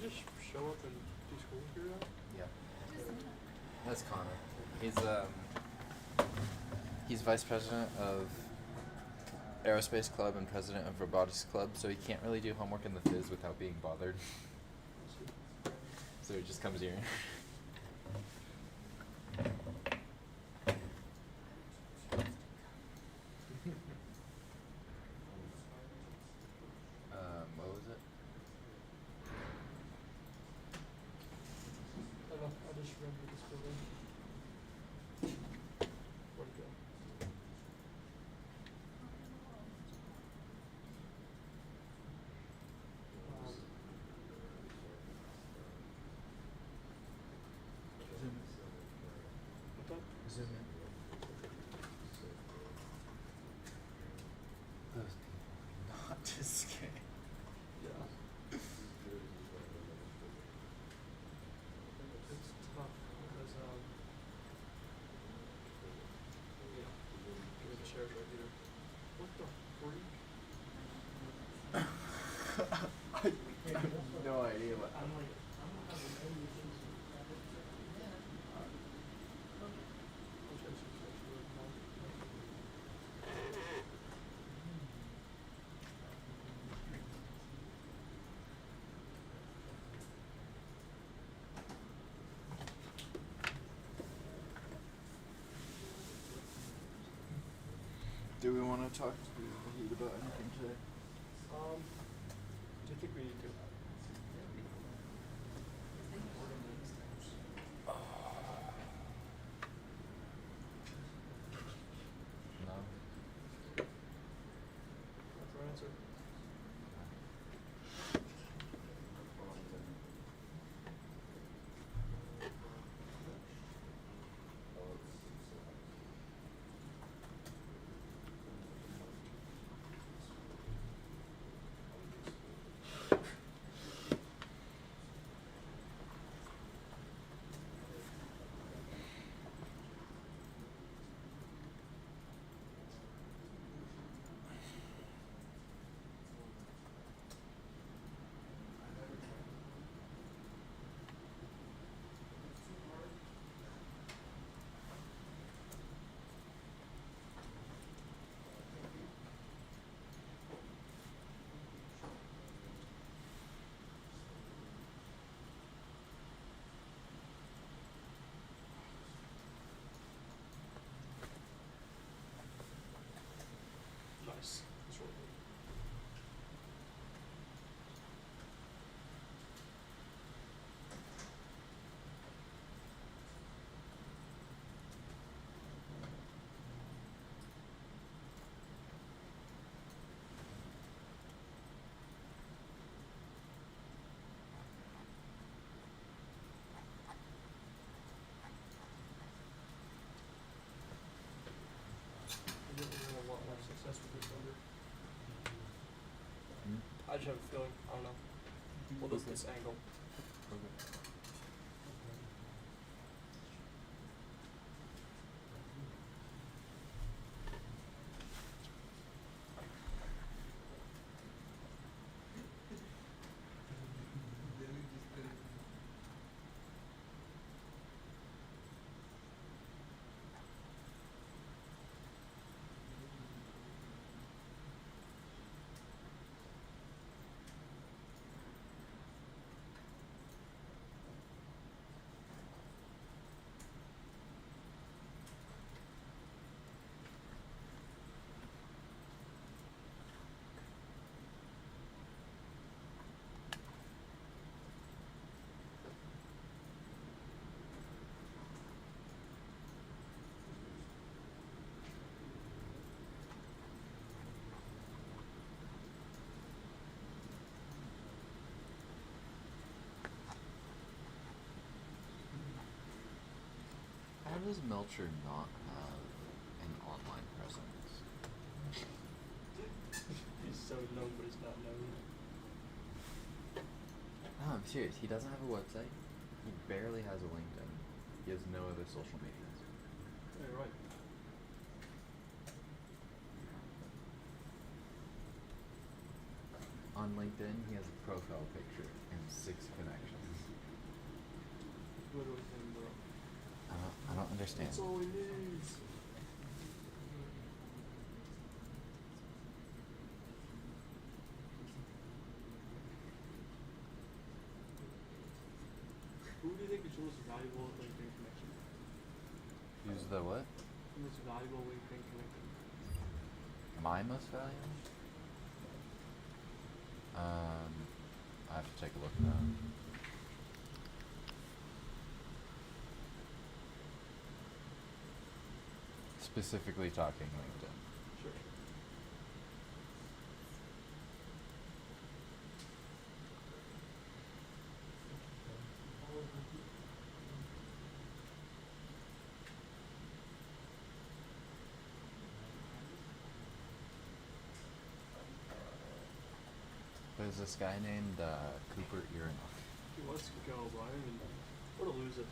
you just show up and do school here now? Yeah. That's Connor. He's vice president of Aerospace Club and president of Robotics Club, so he can't really do homework in the Fizz without being bothered. So he just comes here. What was it? I don't know, I just remember this building. Where'd it go? Zoom in. Those people are not to scale. Yeah. It's tough because yeah, give me the chairs right here. What the freak? I have no idea what. I'm like, Do we want to talk to Heat about anything today? do you think we need to? No. That's our answer. Nice. That's really good. I think we're having a lot more success with this under. I just have a feeling. I don't know. Well, this angle. How does Melcher not have an online presence? He's so known, but he's not known. No, I'm serious. He doesn't have a website. He barely has a LinkedIn. He has no other social medias. Yeah, you're right. on LinkedIn, he has a profile picture and 6 connections. Literally him, bro. I don't understand. That's all he needs. Who do you think is your most valuable LinkedIn connection? Who's the what? The most valuable LinkedIn connection? My most valuable? I have to take a look at that. Specifically talking LinkedIn. Sure. There's this guy named Cooper Uranoff. He wants to go, Brian, and what a loser.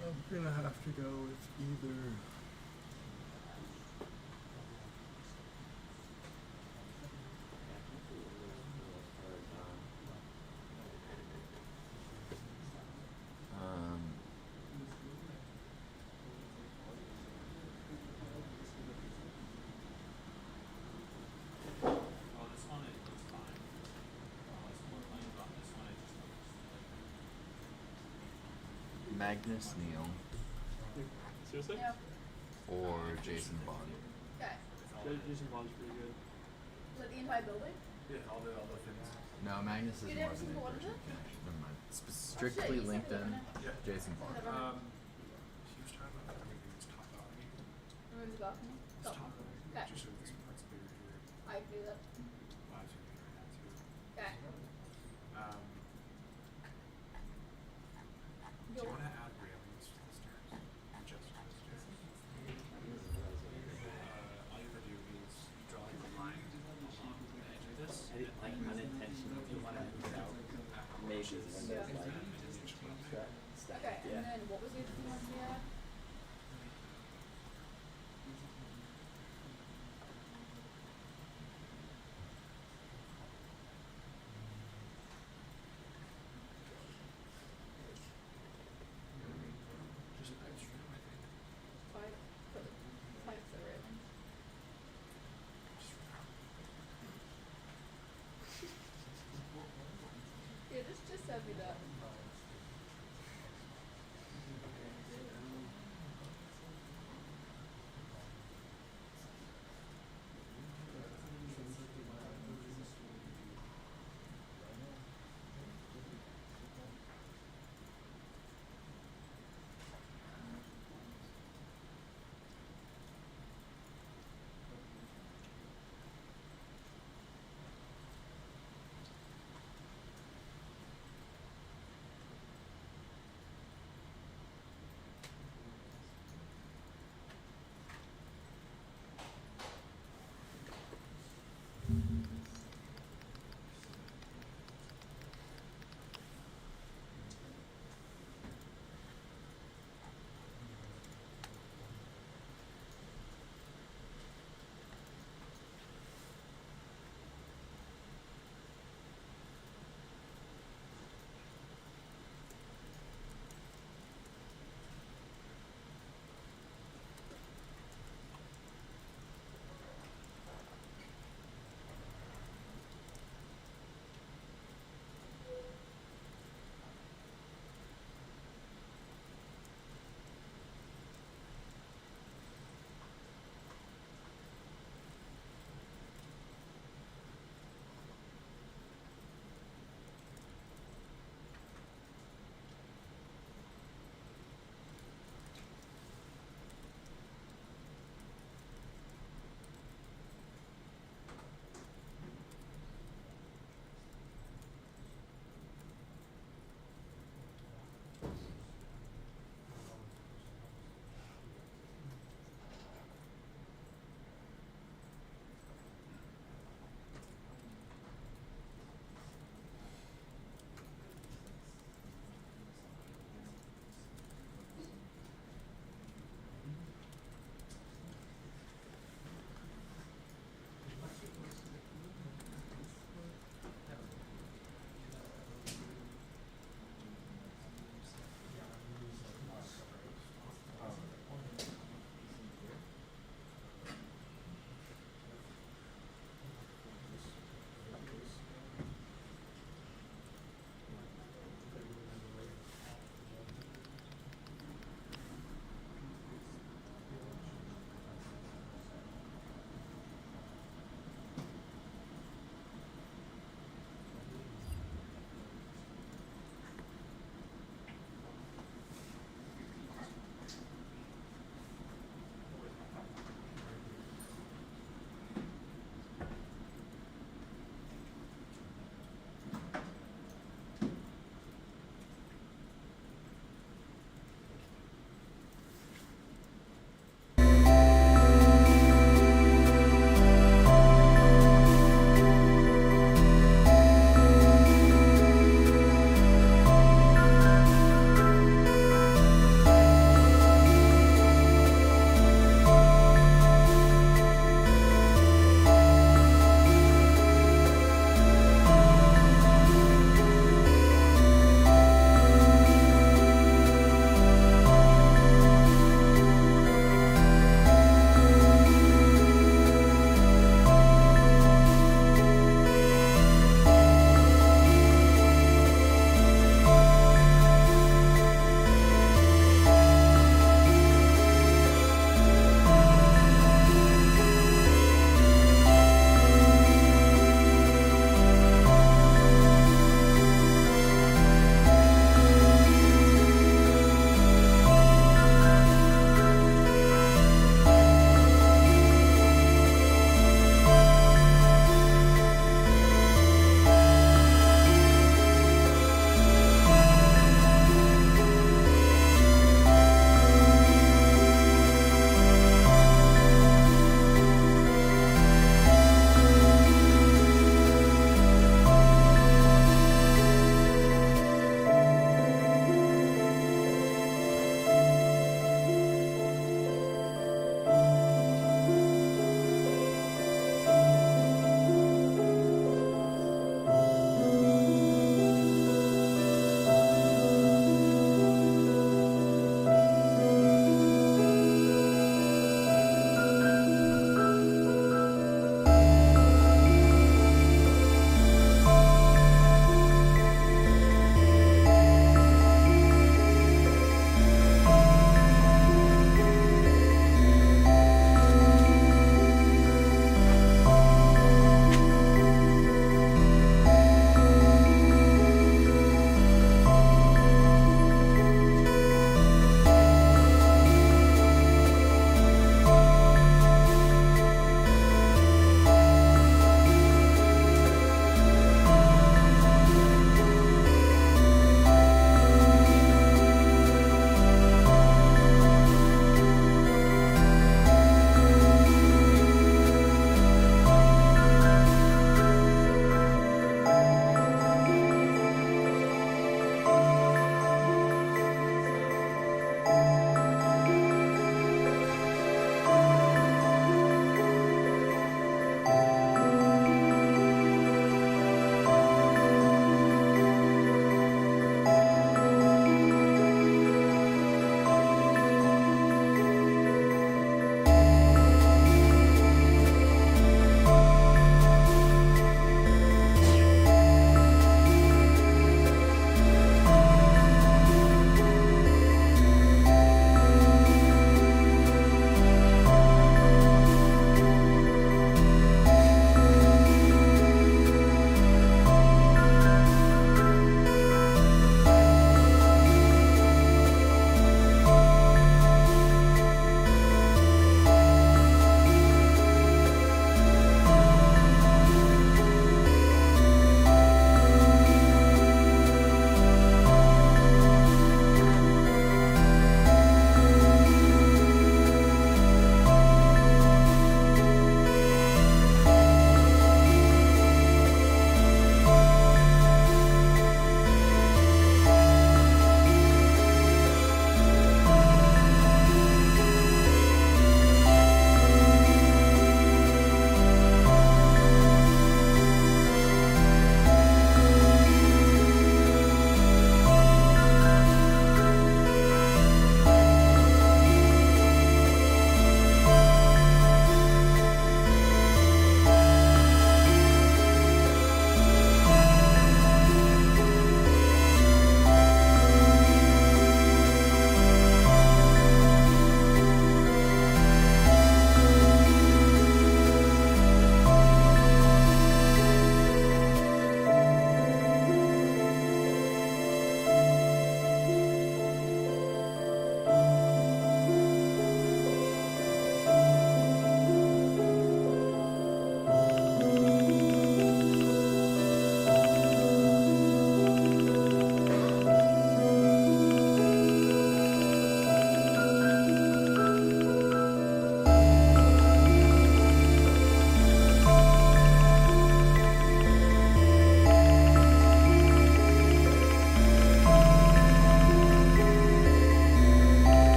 I'm gonna have to go with either. Magnus Neal Seriously? Yeah. or Jason Bond. Okay. Jason Bond's pretty good. Is that the entire building? Yeah, all the things. No, Magnus is You more never of seen an one of in-person them? connection. Never mind. shit, Strictly you sent me LinkedIn, one. Yeah. Jason Bond. Never mind. He was talking about having these top balcony. Remember the balcony? This Top. top balcony. Okay. Just so this part's bigger here. I can do that. Wow, it's really right now too. Okay. Do you want to add railings to the stairs? Just for the stairs? All you have to do is draw like a line along the edge of this. Like unintentionally, you want to move it out. Maybe when there's like stack. Okay, Yeah. and then what was the other thing you wanted to add?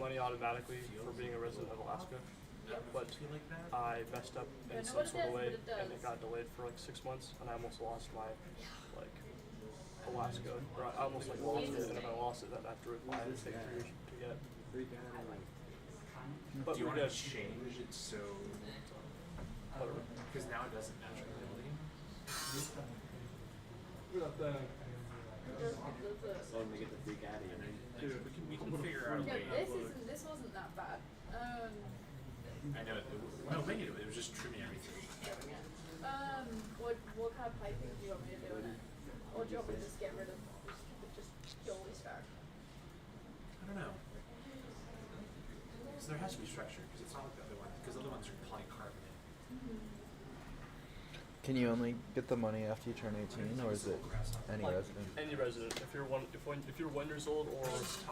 money automatically for being a resident of Alaska, but I messed up in some sort of way, and it got delayed for like 6 months, and I almost lost my like Alaska, or I almost like lost it, and if I lost it, then I have to reply and take 3 years to get. But do you we're want to good. change it so? Because now it doesn't naturally. We're not there. So we get the freak out of here. Dude, we can figure out a way. This wasn't that bad. I know. Well, maybe it was just trimming everything. What kind of piping do you want me to do in it? Or do you want me to just get rid of just purely stack? I don't know. So there has to be structure because it's not like the other ones. Because the other ones are polycarbonate. Can you only get the money after you turn 18, or is it any resident? Any resident. If you're 1 years old or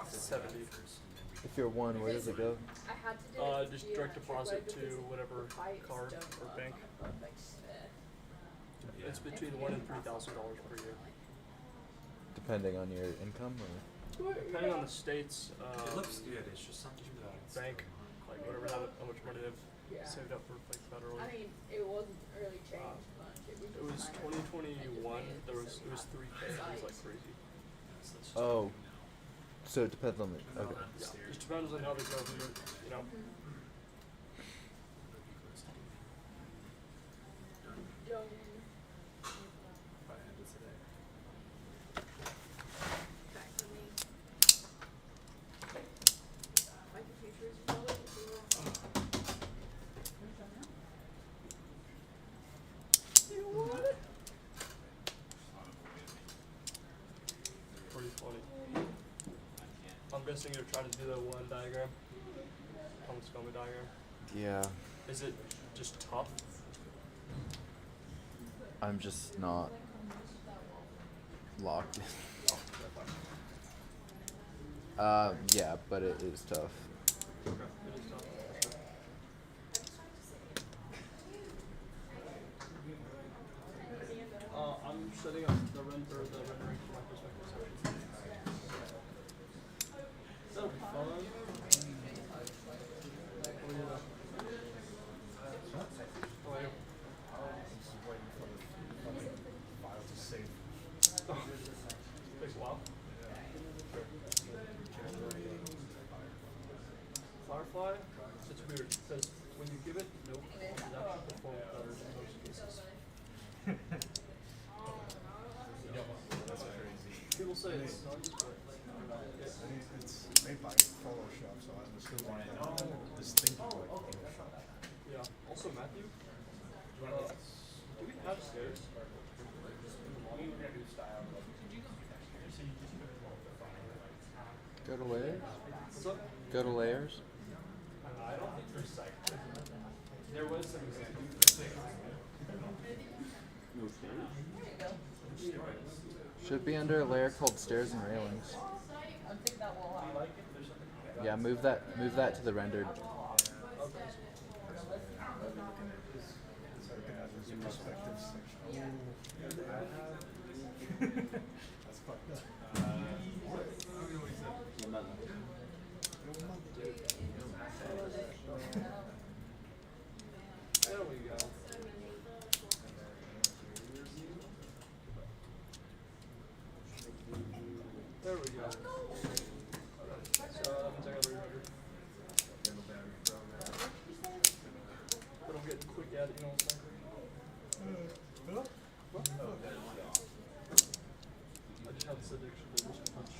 70. If you're 1, where does it go? I had to do Just direct deposit to whatever card or bank. It's between $1,000 and $3,000 per year. Depending on your income, or? Depending on the states. It looks good. It's just something about it. Bank, like whatever, how much money they've saved up for like federally. I mean, it wasn't really changed much. It was 2021. It was 3K. It was like crazy. Oh. So it depends on the. Okay. Yeah, it just depends on how the government, you know. Pretty funny. I'm guessing you're trying to do the one diagram. Thomas diagram. Yeah. Is it just tough? I'm just not locked in. Yeah, but it is tough. Okay, it is tough. I'm setting up the rendering for my perspective section. That'll be fun. What do you know? How are you? Just waiting for the fucking file to save. Takes a while. Firefly, it's weird because when you give it no prompt, it actually performs better in most cases. That's crazy. People say it's not just but It's made by Photoshop, so I'm assuming this thing like Photoshop. yeah. Also, Matthew, do we have stairs? Go to layers? What's up? Go to layers? I don't think there's like there was some Should be under a layer called stairs and railings. Yeah, move that to the rendered. That's fucked up. There we go. There we go. So that means I gotta re-render. But I'm getting quick at it, you know what I'm saying? What? I just had this addiction to this punch.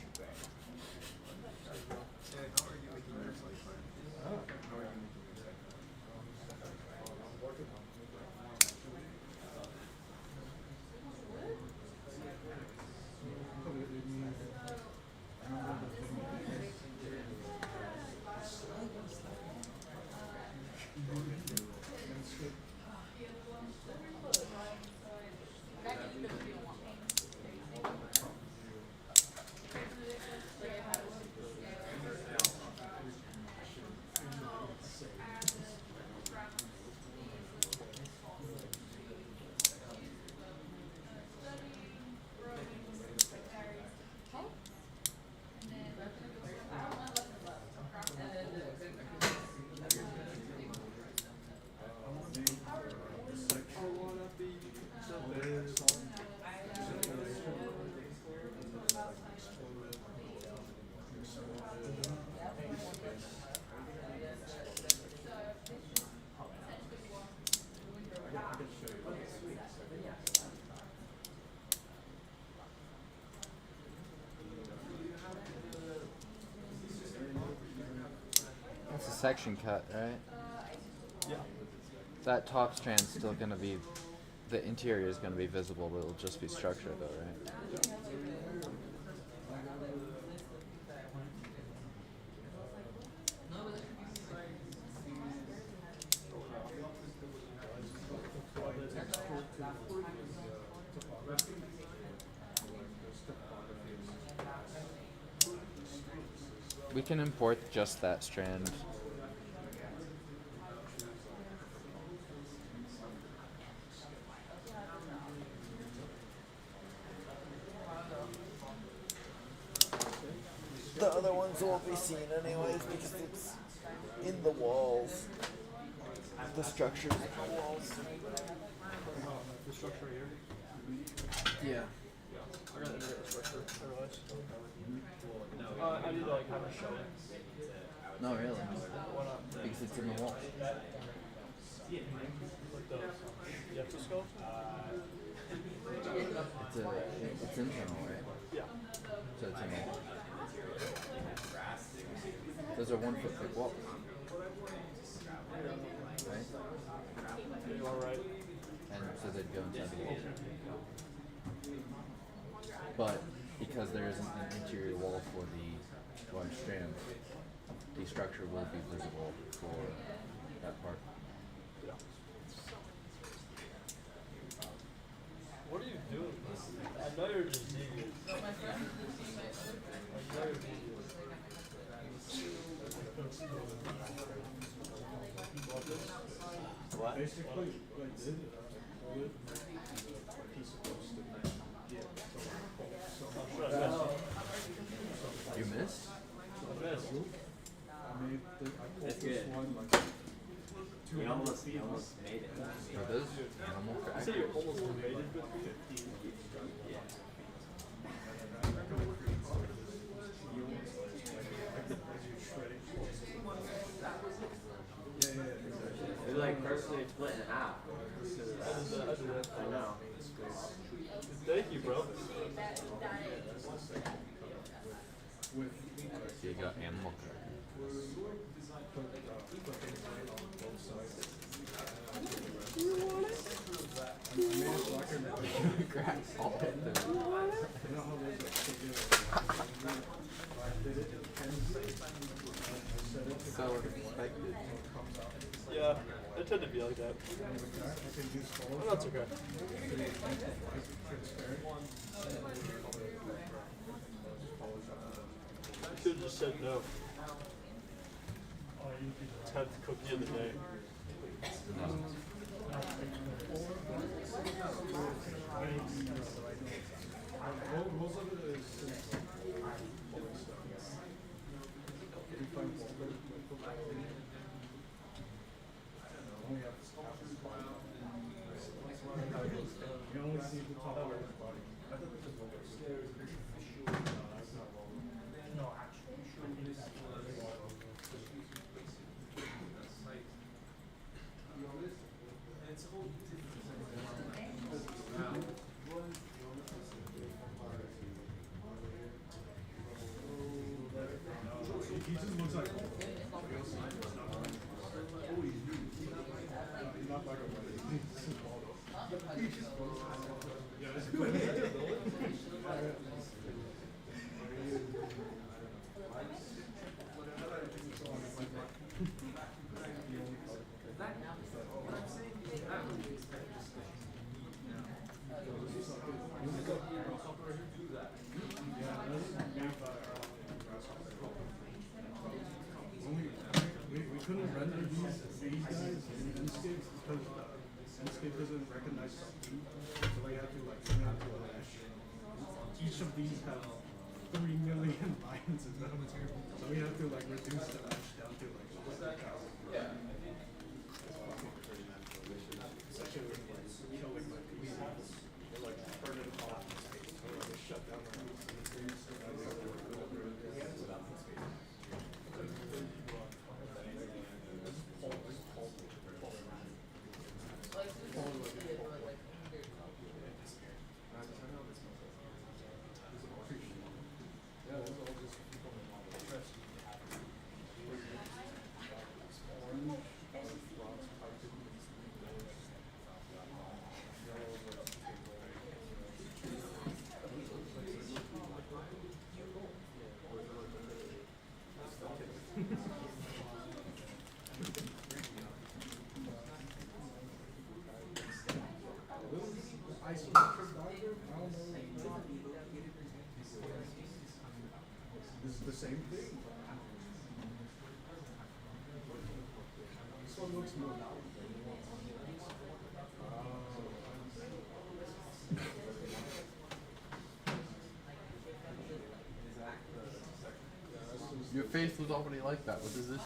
section cut, right? Yeah. That top strand's still gonna be, the interior is gonna be visible, but it'll just be structure though, right? We can import just that strand. The other ones won't be seen anyways because it's in the walls. The structures in the walls. The structure here. Yeah. I gotta integrate the structure. I realized. I need to like have a show. No, really. Why not? Because it's in the wall. Like the exoskeleton? It's internal, right? Yeah. So it's in the wall. Those are 1 foot thick walls. Right? You are right. And so they'd go inside the wall. But because there isn't an interior wall for the large strand, the structure will be visible for that part. What are you doing? I know you're just devious. I know you're devious. What? Basically, what I did, he's supposed to get You missed? I made the, I pulled That's this good. one like You almost made it. Are those animal You crackers? say you almost made it with me? Yeah. They're like perfectly split in half. I know. Thank you, bro. So you got animal crackers. Crack all in there. So unexpected. Yeah, I tend to be like that. Oh, that's okay. I should have just said no. 10th cookie of the day. You only see the top part of his body. I thought this was no, actually, he just looks like not like a we couldn't render these guys in Enscape because Enscape doesn't recognize something, so we had to like turn it into a mesh. Each of these have 3 million lines in them, so we have to like reduce the mesh down to like yeah. It's actually like killing my PC. Or like turn it off or like shut down my I see the diagram. I don't know. This is the same thing. This one looks more down. Your face was already like that. What does this do?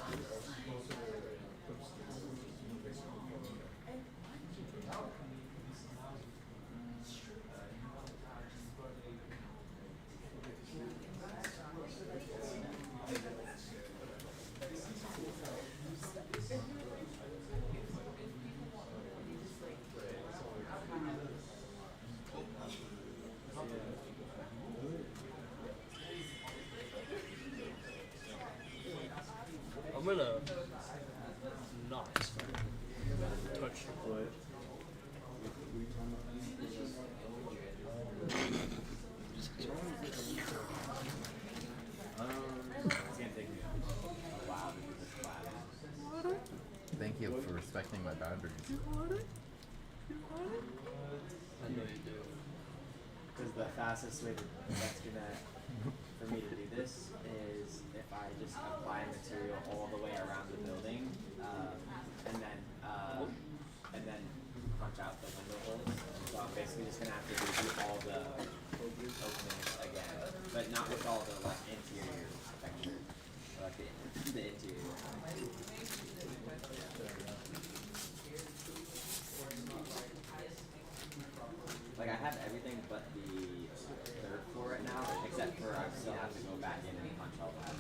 I'm gonna not touch the wood. Thank you for respecting my boundaries. I know you do. Because the fastest way that's gonna for me to do this is if I just apply material all the way around the building, and then punch out the window holes. So I'm basically just gonna have to redo all the openings again, but not with all the like interior texture, or, like the interior. Like I have everything but the third floor right now, except for I still have to go back in and punch all that.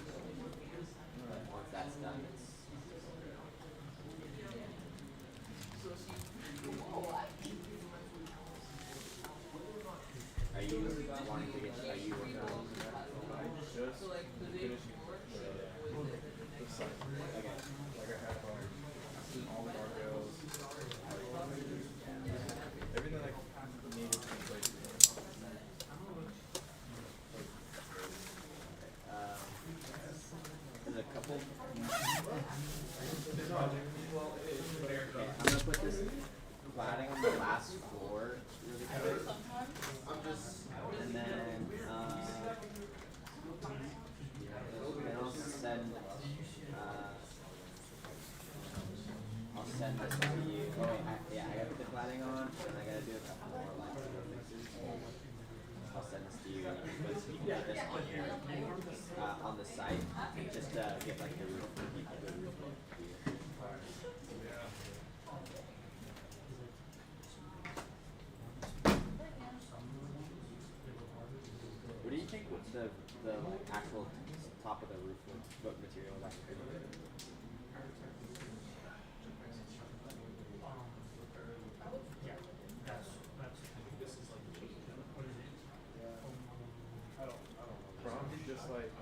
Once that's done, it's Are you wanting to get? Are you working on that? Just finishing the site. Okay. Like I have all the guardrails, everything like needed to be placed. There's a couple. Okay, I'm gonna put this cladding on the last floor really quick. And then I'll send this to you. Oh wait, I gotta put the cladding on, and I gotta do a couple more like fixes. I'll send this to you. You can put this on your on the site, just to get like the roof and keep a good roof look. What do you think the like actual top of the roof what material is actually going to be? Probably just like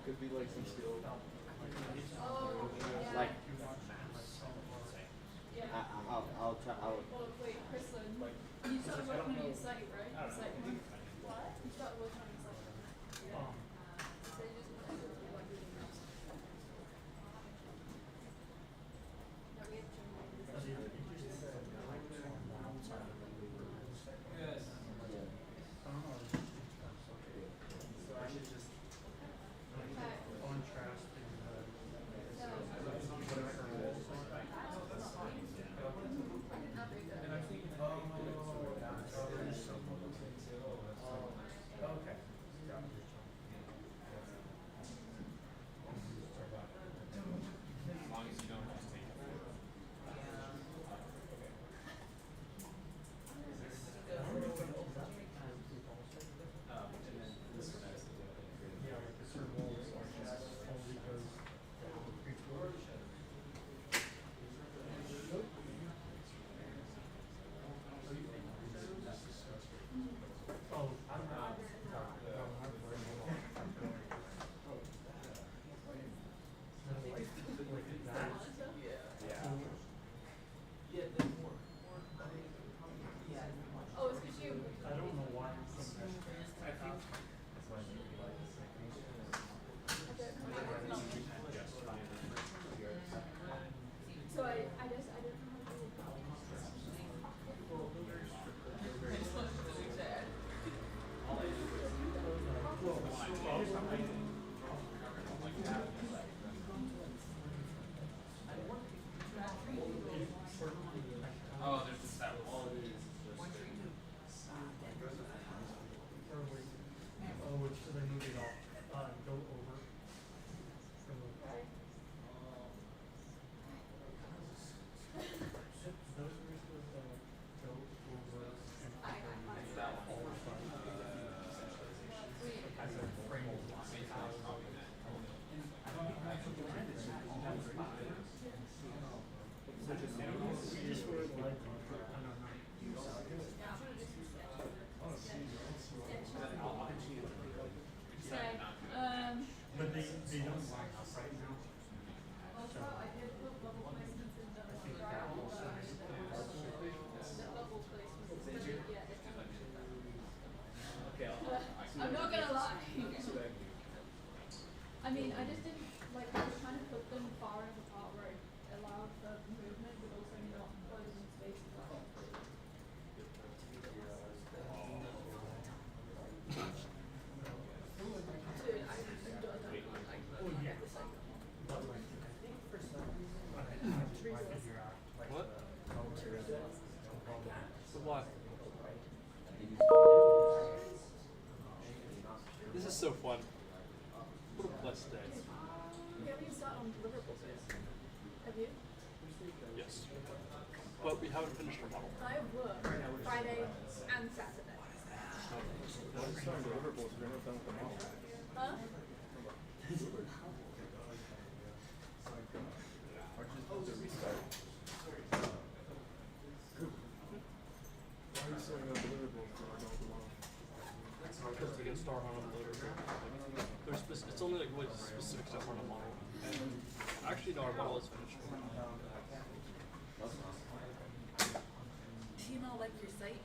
could be like some steel. Like, I'll try. Wait, Kristen, you started working on your site, right? It's like, what? You started working on your site. Yeah. So you just want to do like So I should just contrast and I think I'm not gonna lie. I mean, I just didn't, like, I was trying to put them far enough apart where it allowed for movement, but also not closing space as well. Dude, I don't What? So what? This is so fun. What a blessed day. We haven't even started on deliverables yet. Have you? Yes. But we haven't finished our model. I have work Friday and Saturday. Huh? Because we can start on a loader. It's only like really specific stuff on a model. And actually, no, our model is finished. Do you not like your site?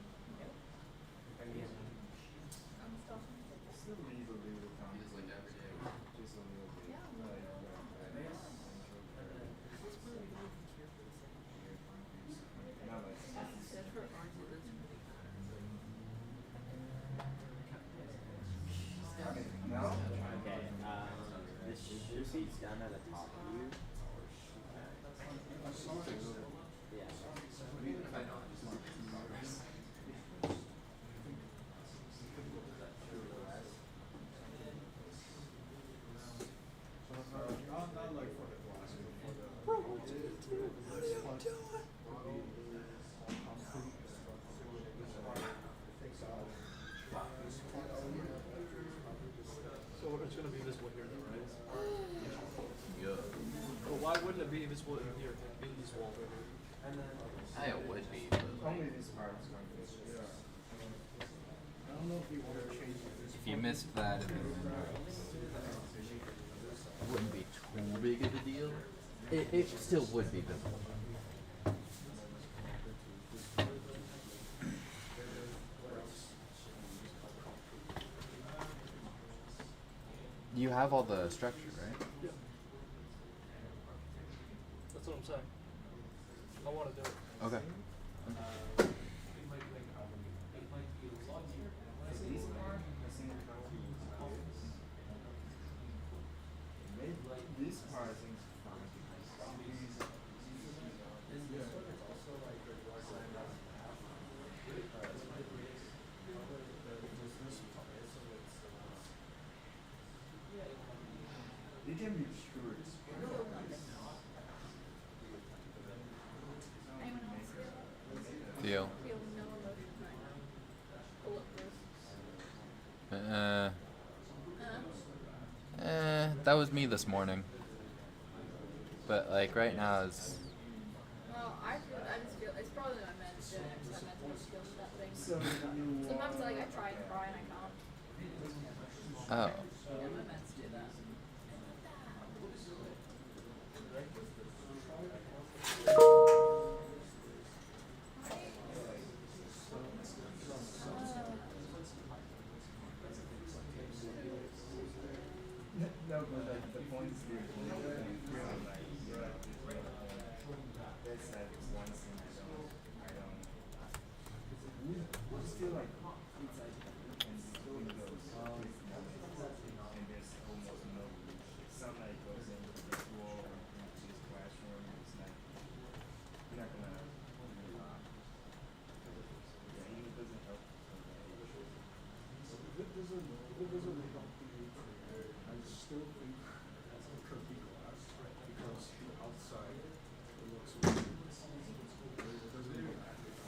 Okay, this should be done at the top view. Yeah. Not like for the glass, but for the. What are you doing? So it's going to be visible here, though, right? Yeah. Well, why wouldn't it be visible in here, in this wall? It would be, but Only this part is going to be. Yeah. I don't know if you want to change this. if you missed that, it wouldn't be too big of a deal. It still would be visible. You have all the structure, right? Yeah. That's what I'm saying. I want to do it. Okay. This part I think is fine. It can be destroyed. Theo. That was me this morning. But like right now it's. Well, I just feel it's probably my men's doing it because I'm meant to skills with that thing. Sometimes like I try and cry and I can't. Oh. Yeah, my men's do that. No, but like the point is here. That's like one thing I don't. I just feel like it's like windows and there's almost no sunlight goes into this wall or into this classroom. It's like you're not gonna. Yeah, it doesn't help. If it doesn't help you, I still think it could be glass because the outside it looks weird. It doesn't look accurate.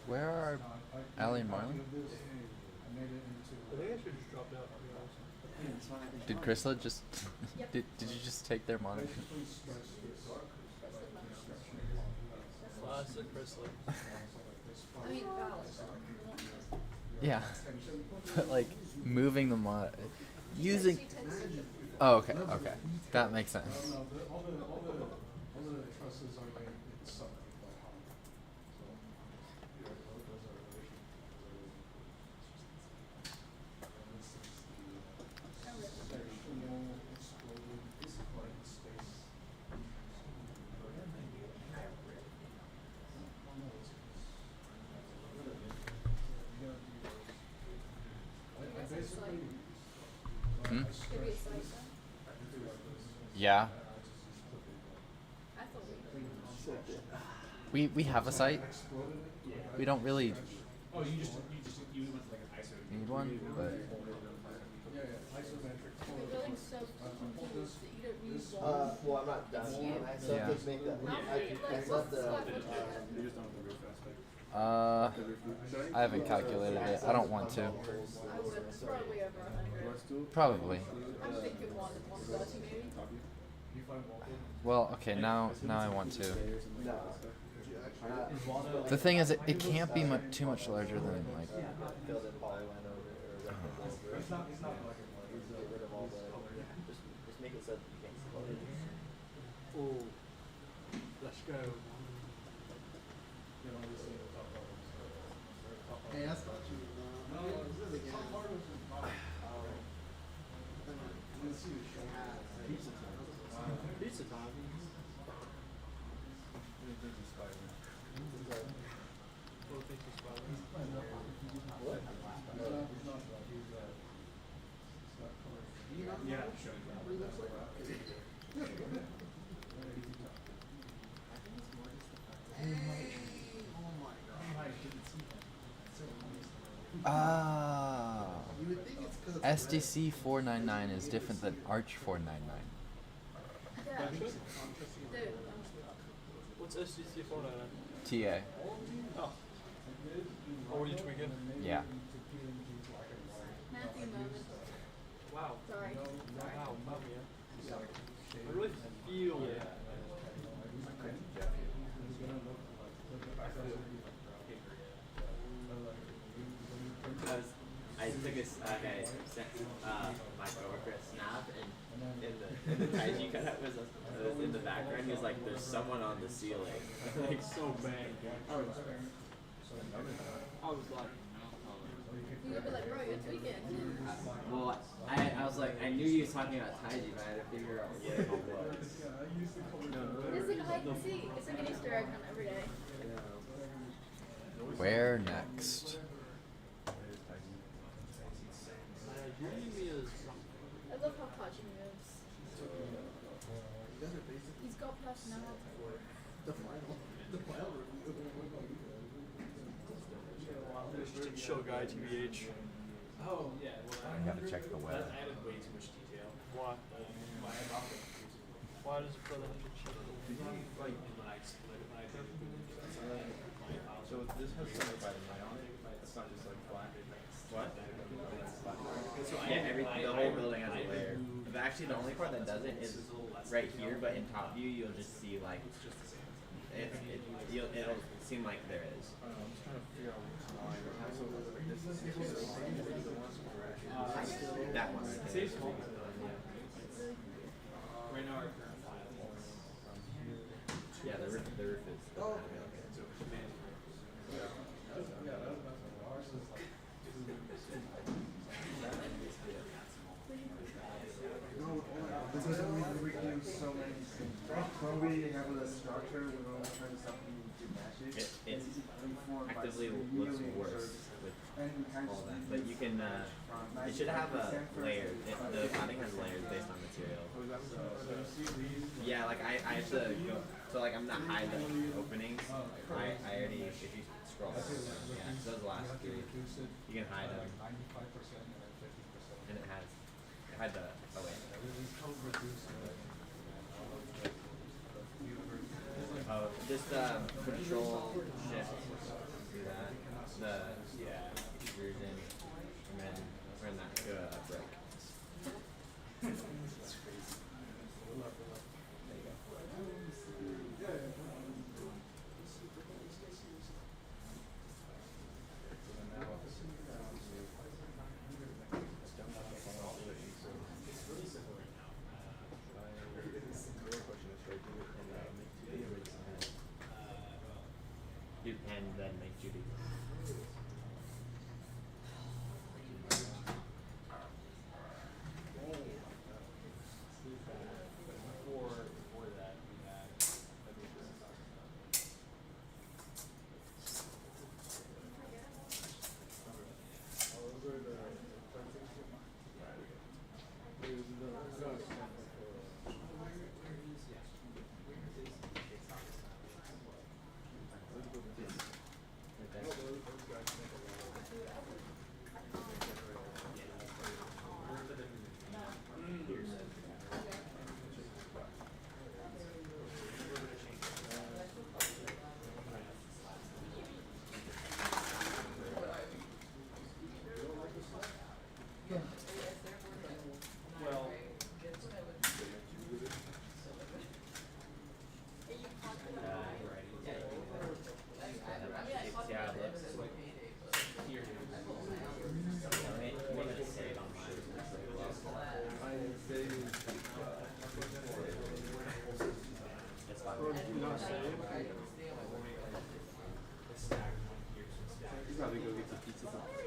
Where are Allie and Marlon? I think I should just drop out, to be honest. Did Chrysler just did you just take their monitor? Classic Chrysler. I mean, valid. Yeah, but like moving the using. Oh, okay, okay, that makes sense. All the trusses are like it's something quite hard. Hmm? Maybe it's like Yeah, I thought we have a site. We don't really Oh, you went to like an ISO. need one, but the building's so confused that you don't need one. Well, I'm not done. I still Yeah. have to make that. I still have to. I haven't calculated it. I don't want to. I would probably over 100. Probably. I'm thinking 130 maybe. Well, okay, now I want to. The thing is, it can't be too much larger than like. Just make it so that you can't split it. Oh, let's go. Hey, I thought you were no, it's really good. How hard was it? Let's see the show. Pizza time. Pizza time. What? Yeah, Ah. SDC 499 is different than Arch 499. Yeah. Dude. What's SGC 499? TA. Oh. Oh, were you tweaking? Yeah. Matthew moment. Wow. Sorry. Wow, mommy. I really feel it. I took a sent my coworker a snap, and in the Taiji cutout was in the background. He was like, "There's someone on the ceiling." Like So bad. I was like, You would be like, bro, you're tweaking. Well, I was like, I knew he was talking about Taiji, but I had to figure out what it was. It's like a hide and seek. It's like an Easter egg hunt every day. Where next? I love how Kachi moves. He's got personality. The final show guy, TBH. Oh, yeah. Well, I gotta check the web. I added way too much detail. Why? Why does it feel that Like when I split it, when I did So this has certified light on it. It's not just like flat. What? So yeah, the whole building has a layer. But actually, the only part that doesn't is right here. But in top view, you'll just see like it'll seem like there is. I'm just trying to figure out which line. So this is that one right there. Right now, our current file is Yeah, the roof is. Oh. Because we do so many things. When we have a structure, we're only trying to stop you to match it. It actively looks worse with all that. But you can, it should have a layer. The padding has layers based on material. Yeah, like I have to go, so like I'm not hide the openings. I already, if you scroll down, yeah, so those last three, you can hide them. And it had the, oh wait. Oh, just control shift, do that. the extrusion, and then turn that to a brick. And then make Judy.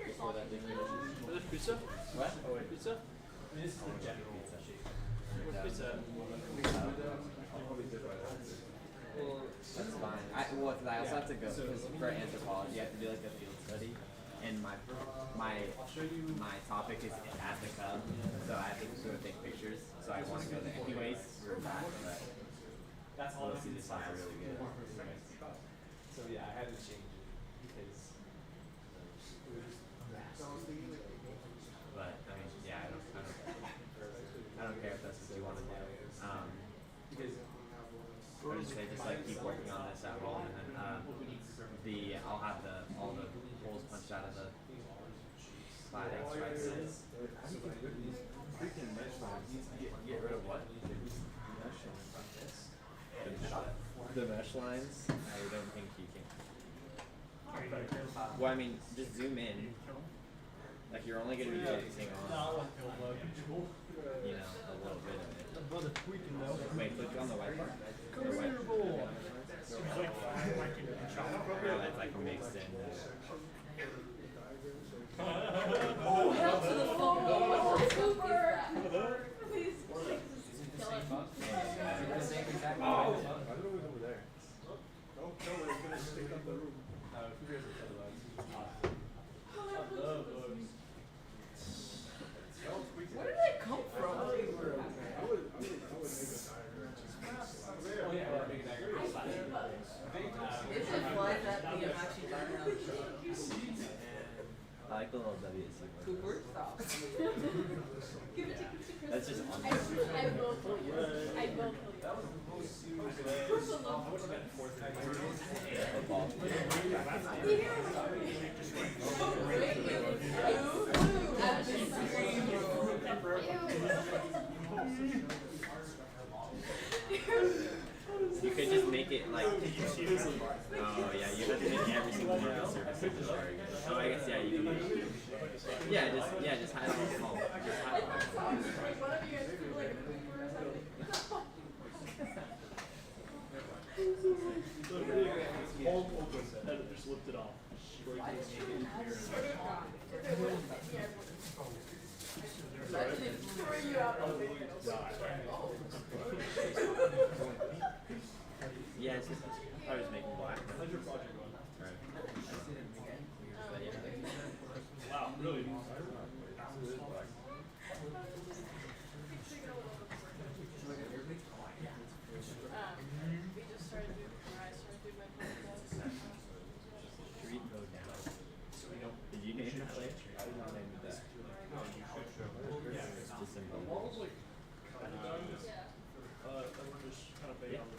Before that, we had Pizza? What? Oh, wait, pizza? I mean, this is the general shape. What's pizza? Well, that's fine. Well, cause I also have to go, because for anthropology, I have to do like a field study, and my topic is Africa, so I have to go take pictures, so I want to go there anyways for that, but that's all. we'll see, this sounds really good. So yeah, I had to change it because it was just But I mean, yeah, I don't care if that's what you want to do. because I would just say just like keep working on this at home, and then I'll have all the holes punched out of the slidings right then. Freaking mesh lines. Get rid of what? The mesh lines. I don't think you can. Well, I mean, just zoom in. Like you're only going to be focusing on, you know, a little bit of it. Wait, click on the white part. Oh, that's like mixed in. Oh, hell to the floor! Super! Please, kill it. Where did that come from? It's implied that the Yamachi I like the little WC one. Cooper, stop. That's just on I will kill you. I will kill you. You could just make it like, oh yeah, you have to make every single one of those services. Oh, I guess yeah, you can. Just hide them all. Just hide them all. Hold open. Just lift it off. Yeah, it's just, I was making black. How's your project going? Right. Wow, really? We just started doing, or I started doing my podcast. Street go down. Did you name that place? I did not name it that. no, you should show. It's just in Everyone just kind of bait on the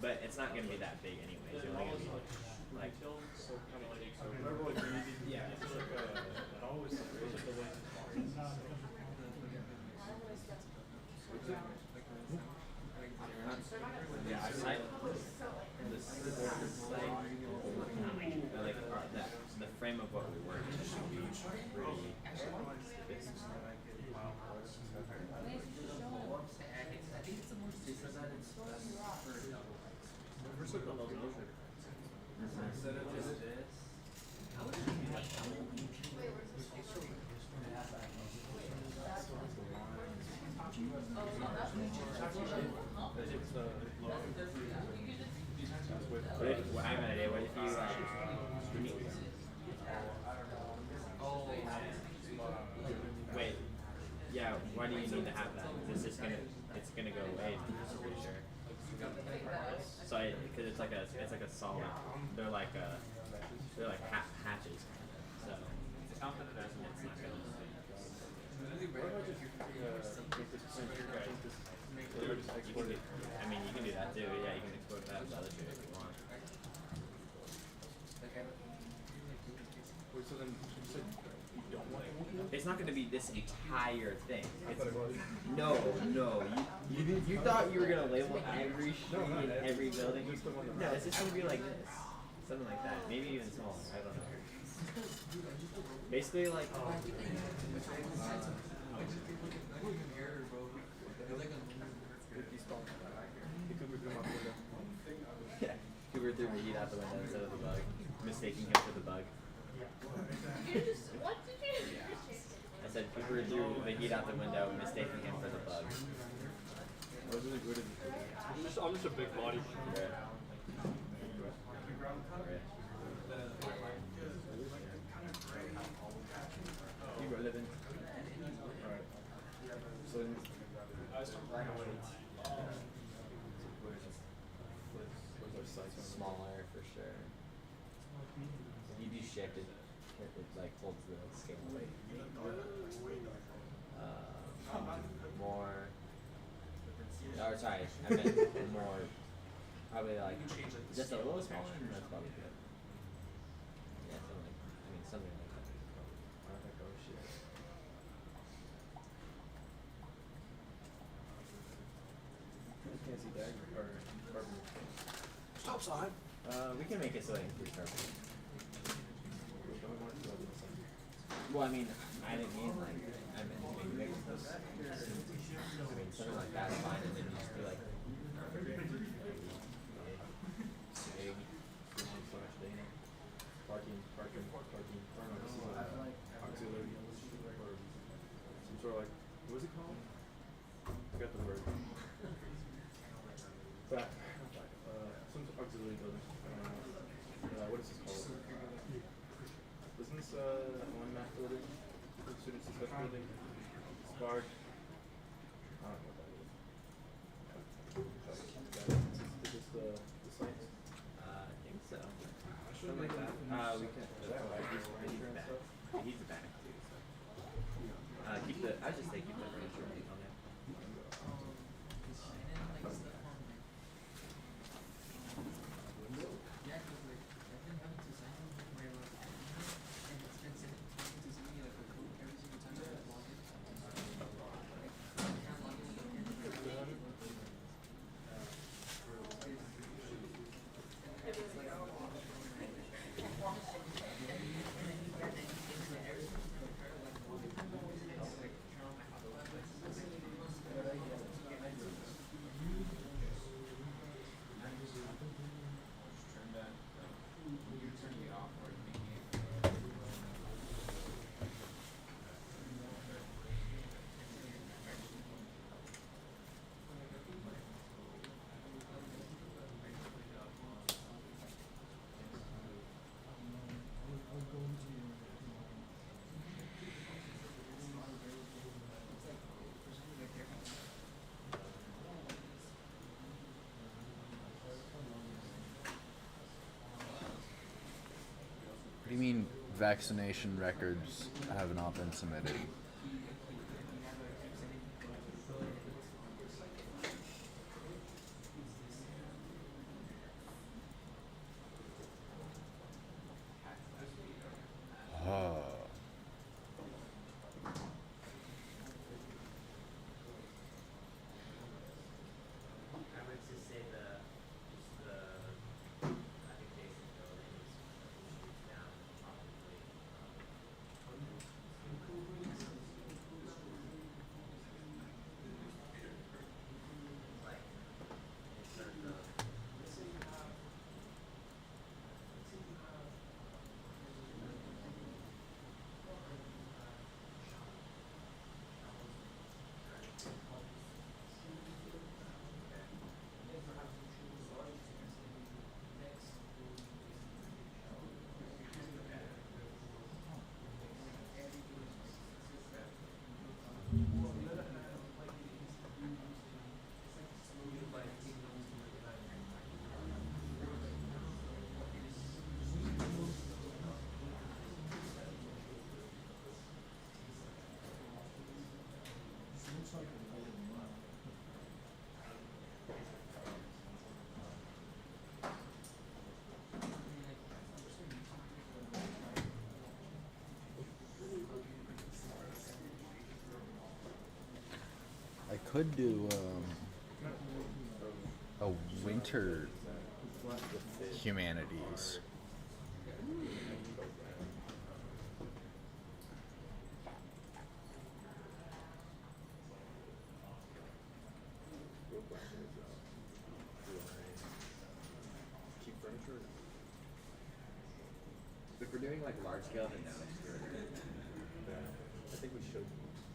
But it's not going to be that big anyways. You're only going to be like so kind of like, What if, well, I have an idea. What if you wait, yeah, why do you need to have that? This is it's gonna go away, I'm pretty sure. So because it's like a solid. They're like hatches. So it's not gonna. I mean, you can do that too. Yeah, you can export that to other shit if you want. So then you said you don't want it? It's not going to be this entire thing. No. You thought you were going to label every street in every building? No, it's just going to be like this. Something like that. Maybe even smaller. I don't know. Basically, like. Yeah. Cooper threw the heat out the window instead of the bug, mistaking him for the bug. What did you? I said Cooper threw the heat out the window, mistaking him for the bug. I'm just a big body. Yeah. You were living. Alright. So then Smaller for sure. You do shift it like holds the scale weight. More. Oh, sorry, I meant more. Probably like just a little smaller. That's probably good. Yeah, something like that. Oh shit. can't see that or carbon. Stop sign. We can make it so it includes carbon. Well, I mean, I didn't mean like, I meant maybe make those. I mean, something like that is fine, and then you just do like. Parking, auxiliary, or some sort of like, what is it called? I forgot the word. Back, some auxiliary building. What is this called? Isn't this one math building? Student success building? Spark? I don't know what that is. Is this the site? I think so. Something like that. We can. He's the back too. So. Keep the. I was just saying keep the furniture on there. What do you mean vaccination records have not been submitted? Oh. I would just say I think basic buildings down probably. could do a winter humanities. Cheap furniture. If we're doing like large scale, then no. I think we should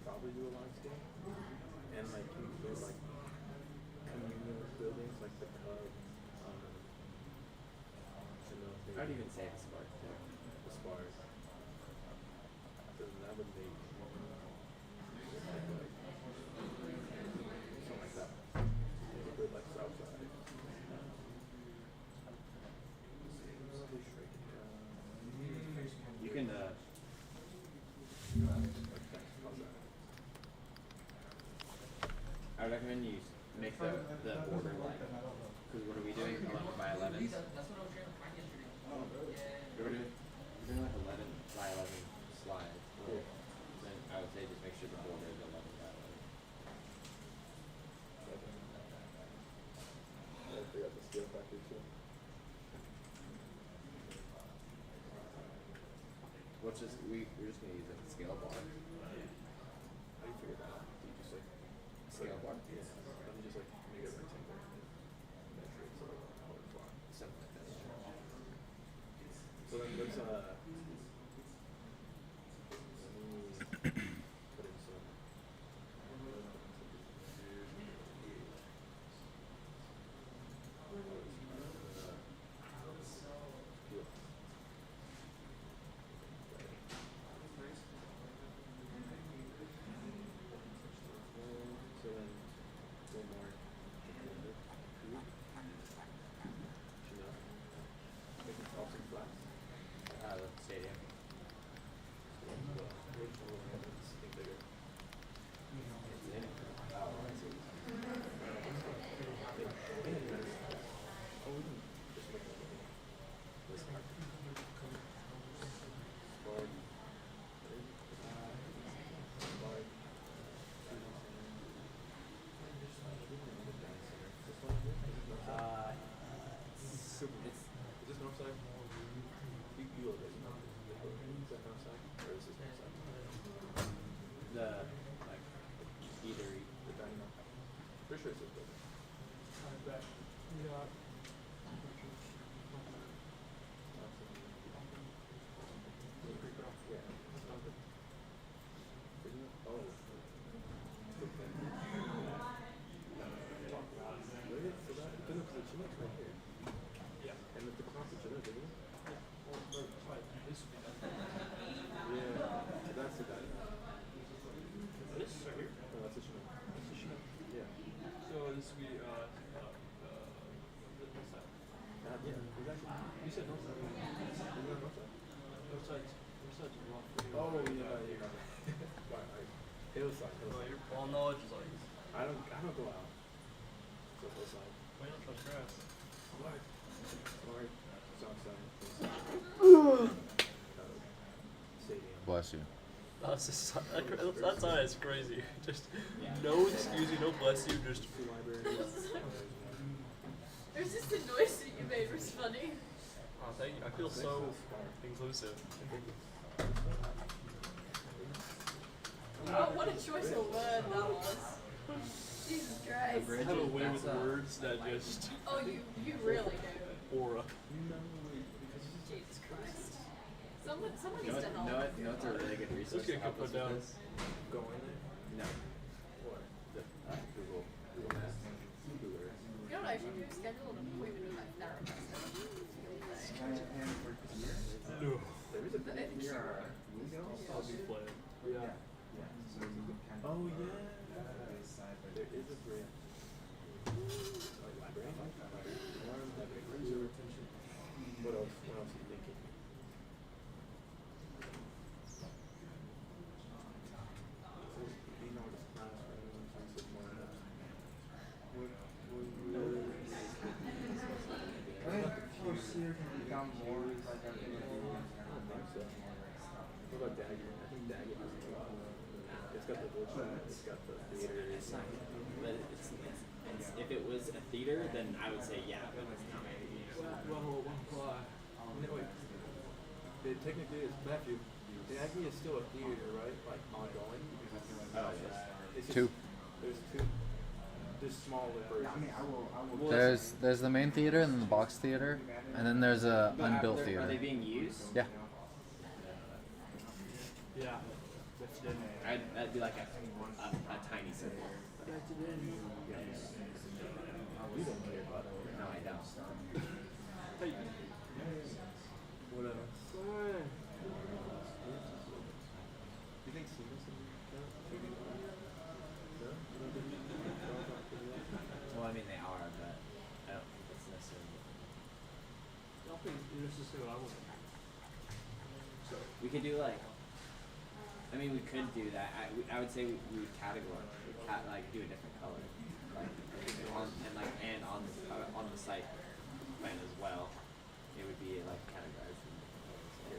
probably do a large scale. And like there's like communal buildings like the Cub. I'd even say the Spark too. The Spark. Then that would make something like that. Neighborhood like Southside. You can I would recommend you make the border like, because what are we doing? 11 by 11? We're doing like 11 by 11 slides. Then I would say just make sure the border is 11 by 11. I forgot the scale factor too. We're just gonna use a scale bar. How do you figure that out? Do you just like Scale bar? Yeah. Let me just like make it rectangle and measure it so like how it's flat. Something like that. So then let's let me put in some so then one more making tops and flats. The stadium. Think bigger. It's in it. Oh, I see. Oh, we can just make one. This part. Spark. Spark. Is this north side? You look at it. Is that north side? Or is this north side? The like eatery. The dining room. Pretty sure it's this building. Yeah. Oh. Really? So that? No, because the Chinook's right here. Yeah. And the clock's the Chinook, isn't it? Yeah. Yeah. So that's the dining room. This right here? No, that's the Chinook. That's the Chinook. Yeah. So this would be this side. Yeah, exactly. You said north side. Is that north side? North side's rough. Oh, yeah. Right. Hillside. No, your all knowledge is like. I don't go out. So hillside. Why don't trust grass? Smart. Southside. Stadium. Bless you. That's just that's not as crazy. Just no excuse you, no bless you, just Two libraries. There's just the noise that you made was funny. oh, thank you. I feel so inclusive. Oh, what a choice of word that was. Jesus Christ. I have a way with words that just Oh, you really do. aura. Jesus Christ. Someone You needs to help. know it's a really good resource to get help us put down. with this? Go in there. No. What? Google Maps. Google Earth. You know what I should do? Schedule an appointment with my therapist. No. There is a The- I'll be playing. Yeah. So you can kind of Oh yeah. side by There is a bridge. Like library. What else? What else are you thinking? Here can become more like a What about Daggett? I think Daggett has it's got the bookshop, it's got the theater. theater, then I would say yeah, but it's not. Technically, it's Matthew. Aggie is still a theater, right? Like ongoing. Oh, yes. It's just, Two. There's two. Just smaller versions. I mean, I will. There's the main theater and then the box theater, and then there's a unbuilt theater. Are they being used? Yeah. Yeah. I'd be like a tiny circle. You don't care about it. No, I don't. Whatever. You think Seamus Well, I mean they are, but I don't think it's necessarily. I don't think this is what I want. So We could do like. I mean, we could do that. I would say we would categorize, like do a different color, like and on the site plan as well. It would be like categorized.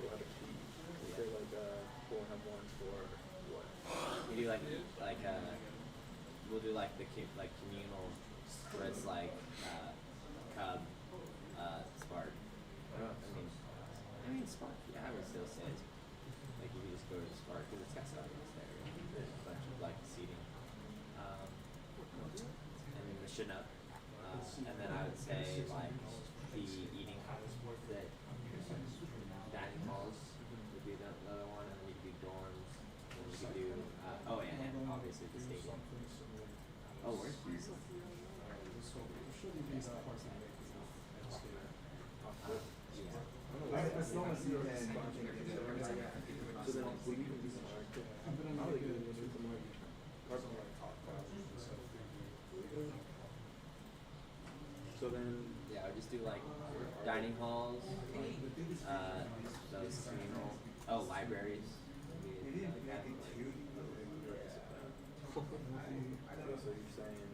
we'll have a key. We'll say like we'll have one for what? We do we'll do like the communal spreads like Cub, Spark. I mean Spark. Yeah, I would still say it's like you can just go to Spark because it's got studios there, and a bunch of like seating, and then the Chinook, and then I would say like the eating that dining halls would be the other one, and then you could do dorms, and you could do and obviously the stadium. Oh, where's Diesel? As long as you can. So then we can do some art. Probably good to do some like carbon like top clouds. So then. Yeah, I would just do like dining halls, those communal, libraries. Maybe like that, So you're saying.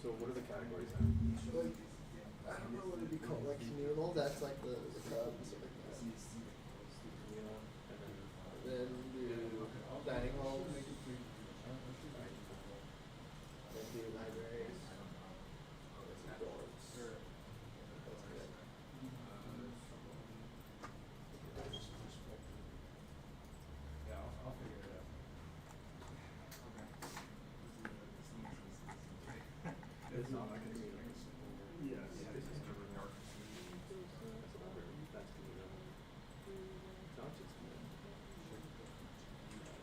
So what are the categories then? I don't know what it'd be called, like communal. That's like the club and stuff like that. Communal, and then do dining halls. Then do libraries. Dorms. That's good. I'll figure it out. It's not like a communal. Yes. This is covering art. That's communal. It's not just communal.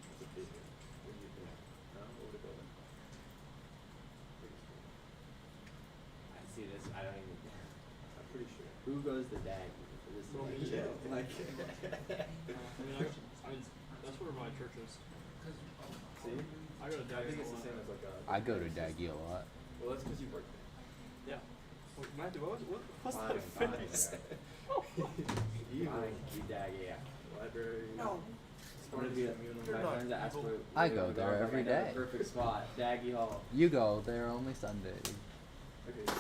It's a big one. What do you think? What would it go in? I see this. I don't even. I'm pretty sure. Who goes the dag? This is like chill. Like. I mean, that's where my church is. See? I go to I think Daggy it's a the same lot. as like a. I go to Daggy a lot. Well, that's because you work there. Yeah. Wait, Matthew, what's Fine, that face? Evil. You dag, yeah. Library. No. I'm gonna be my friends ask where I go there every I know day. the perfect spot, Daggy Hall. You go there only Sunday. Okay, so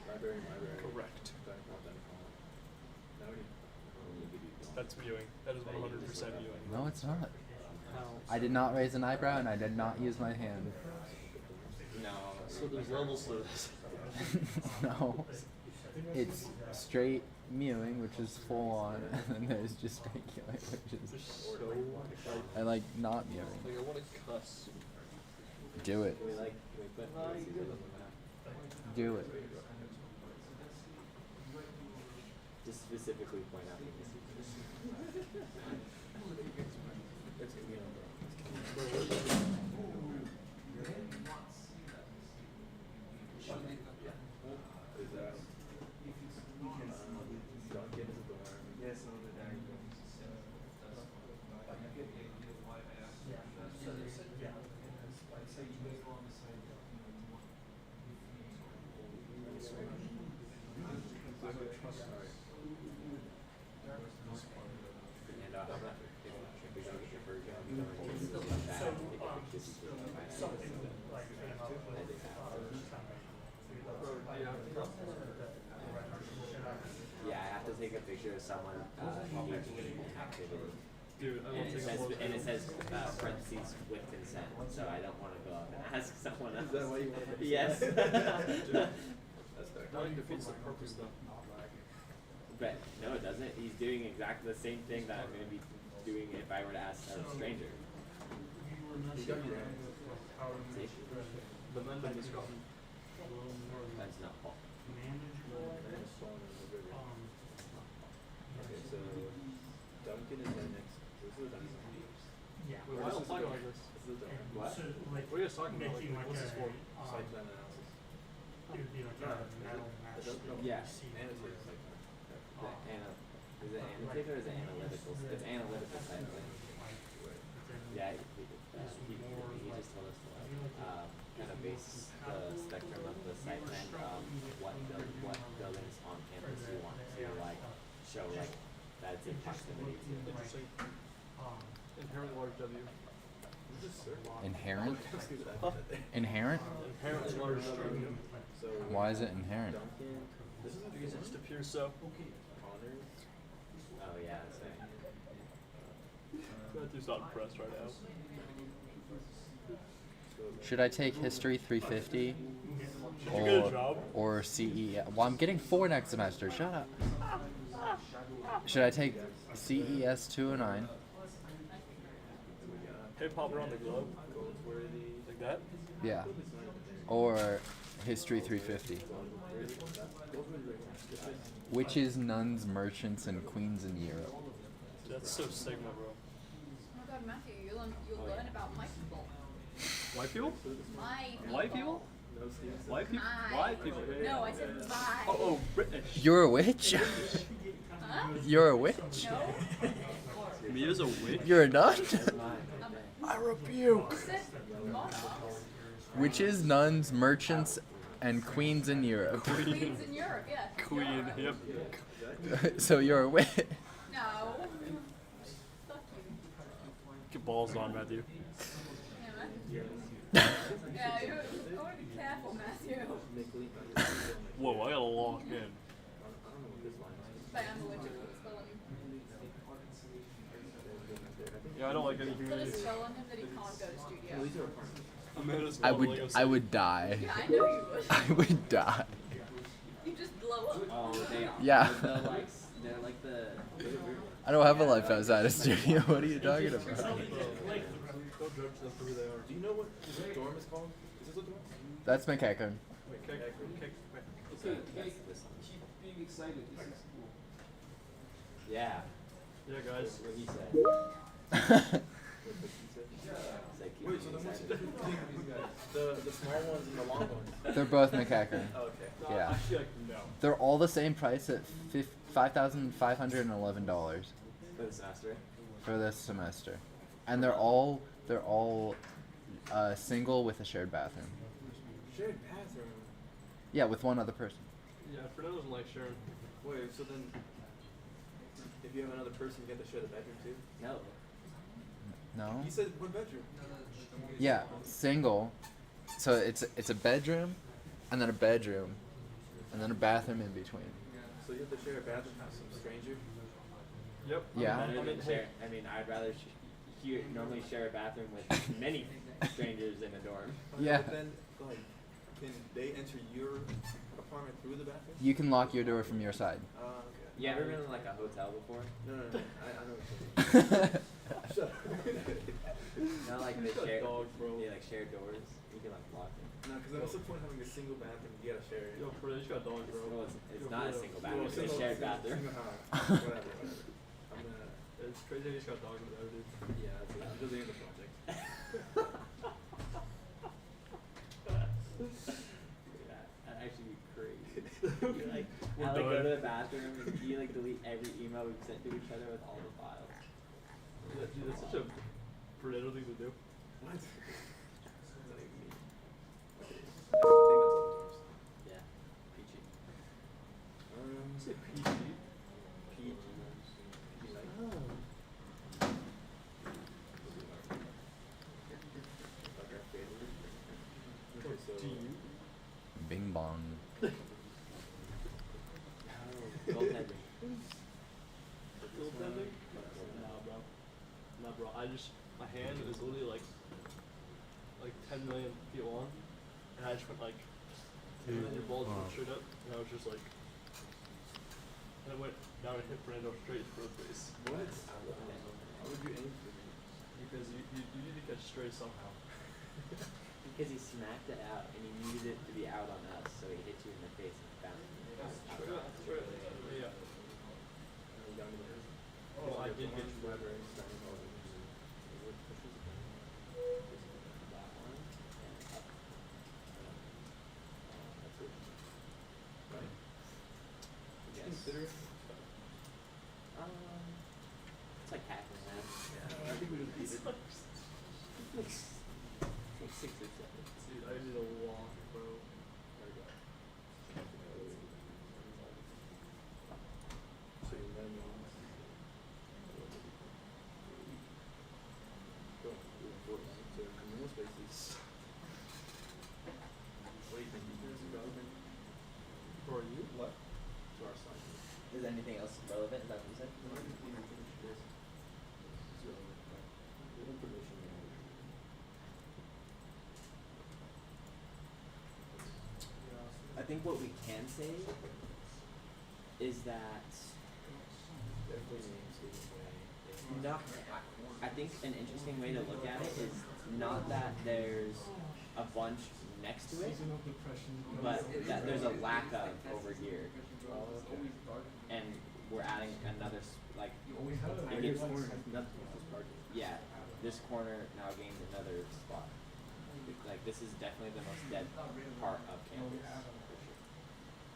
library. Correct. Now we need. That's viewing. That is 100% viewing. No, it's not. I did not raise an eyebrow and I did not use my hand. No. So there's levels to this. No. It's straight mewing, which is full on, and then there's just regular, which is. I like not mewing. Like, I want to cuss. Do it. Can we put Do it. just specifically point out the It's communal. Is that Duncan is a dorm? Yes, no, the dag. And I'm not if we don't get your first job, you don't get to see that, take a picture, you can find Yeah, I have to take a picture of someone engaging in activity. Dude, I and will it take a says photo. and it says parentheses with consent. So I don't want to go up and ask someone else. Is that why you want to? Yes. That's fair. That like defeats the purpose though. But no, it doesn't. He's doing exactly the same thing that I'm going to be doing if I were to ask a stranger. He got you there. See? But then it's got That's not Paul. Okay, so Duncan is there next. This is the Duncan. Wait, why don't talk like this? This is the Duncan. What? What are you guys talking about? Like, what's this for? Site plan analysis. It would be like No, a metal mesh. Yeah. Annotated site plan. Is it annotated or is it analytical? It's analytical site plan. Yeah, he just told us to kind of base the spectrum of the site plan, what buildings on campus you want to like show like that it's in proximity to. Interesting. Inherent large W. Inherent? Inherent? Inherently large W. So Why is it inherent? Duncan. This is Because it just appears so. Connors. Oh yeah, that's right. Matthew's not impressed right now. Should I take History 350? Did you get a job? Or CE? Well, I'm getting 4 next semester. Shut up. Should I take CES 209? Hey, pop around the globe. Like that? Yeah. Or History 350? Which is nuns, merchants, and queens in Europe? That's so Sigma, bro. Oh my god, Matthew, you'll learn about my people. White people? My people. White people? White people? My. White people. No, I said my. Oh, British. You're a witch? Huh? You're a witch? No. Me as a witch? You're a nun? I rebuke. said monarchs. Witches, nuns, merchants, and queens in Europe. Queens in Europe, yeah. Queen, Europe. yep. So you're a witch? No. Fuck you. Get balls on, Matthew. Yeah, Matthew. Yeah, I want to be careful, Matthew. Whoa, I gotta lock in. But I'm a witch, spell on him. Yeah, I don't like anything Put a that spell on him that he can't go to studio. Amanda's I would die. Yeah, I know you would. I would die. You just blow up. Oh, they are. Yeah. They're like the. I don't have a life outside of studio. What are you talking about? Don't judge them for who they are. Do you know what this dorm is called? Is this a dorm? That's McEachern. Okay, keep being excited. This is cool. Yeah. Yeah, guys. What he said. Wait, so then what's the difference between these guys? The small ones and the long ones? They're both McEachern. Oh, okay. Yeah. Actually, like, no. They're all the same price at $5,511 For the semester. for this semester, and they're all single with a shared bathroom. Shared bathroom? Yeah, with one other person. Yeah, Fernando doesn't like sharing. Wait, so then if you have another person, you get to share the bedroom too? No. No. You said one bedroom. Yeah, single. So it's a bedroom, and then a bedroom, and then a bathroom in between. So you have to share a bathroom with some stranger? Yep. Yeah. I mean, I'd rather normally share a bathroom with many strangers in a dorm. Yeah. But then, like, can they enter your apartment through the bathroom? You can lock your door from your side. Okay. You ever been in like a hotel before? No. I know what you're saying. Shut up. Not like they You got share. dogs, bro. They like share doors. You can like lock it. No, because what's the point of having a single bathroom? You gotta share it. Yo, bro, you got dogs, bro. Well, it's Yo, not a bro. single bathroom. It's a Single- shared bathroom. Single house. Whatever. I'm gonna. It's crazy that he's got dogs over there, dude. Yeah, I'm just doing the project. Yeah, that'd actually be crazy. You like, I like go to the bathroom and you like delete every email we've sent to each other with all the files. Yeah, dude, that's such a Fernando thing to do. What? Yeah, peachy. You say PG? PG. Okay, so. Bing bong. Goaltending. Goaltending? Nah, bro. hand is literally like 10 million feet long, and I just went like, and then your balls went straight up, and I was just like, and it went down and hit Brando straight for the face. What? How would you aim for me? Because you need to catch stray somehow. Because he smacked it out and he needed it to be out on us, so he hit you in the face and bounced it out on us. Yeah. Oh, I did get you. Consider it's like half and half. Yeah, I think we just beat it. Like 6 or 7. Dude, I need a walk, bro. So you then go to communal spaces. What do you think? Defense is relevant? For you? What? To our side. Is anything else relevant? Is that what you said? I think what we can say is that not. I think an interesting way to look at it is not that there's a bunch next to it, but that there's a lack of over here, and we're adding another like. It gets, yeah, this corner now gains another spot. Like this is definitely the most dead part of campus.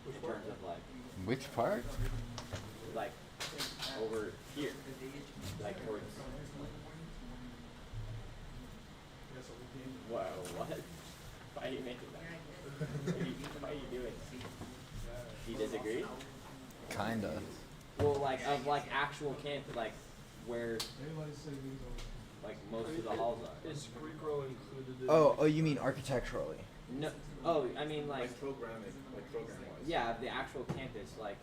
In terms of like. Which part? Like over here, like towards. Whoa, what? Why are you making that? Why are you doing? Do you disagree? Kinda. Well, like of like actual camp, like where like most of the halls are. Is Greek row included in Oh, you mean architecturally? No. Oh, I mean like programming, like program wise. yeah, the actual campus, like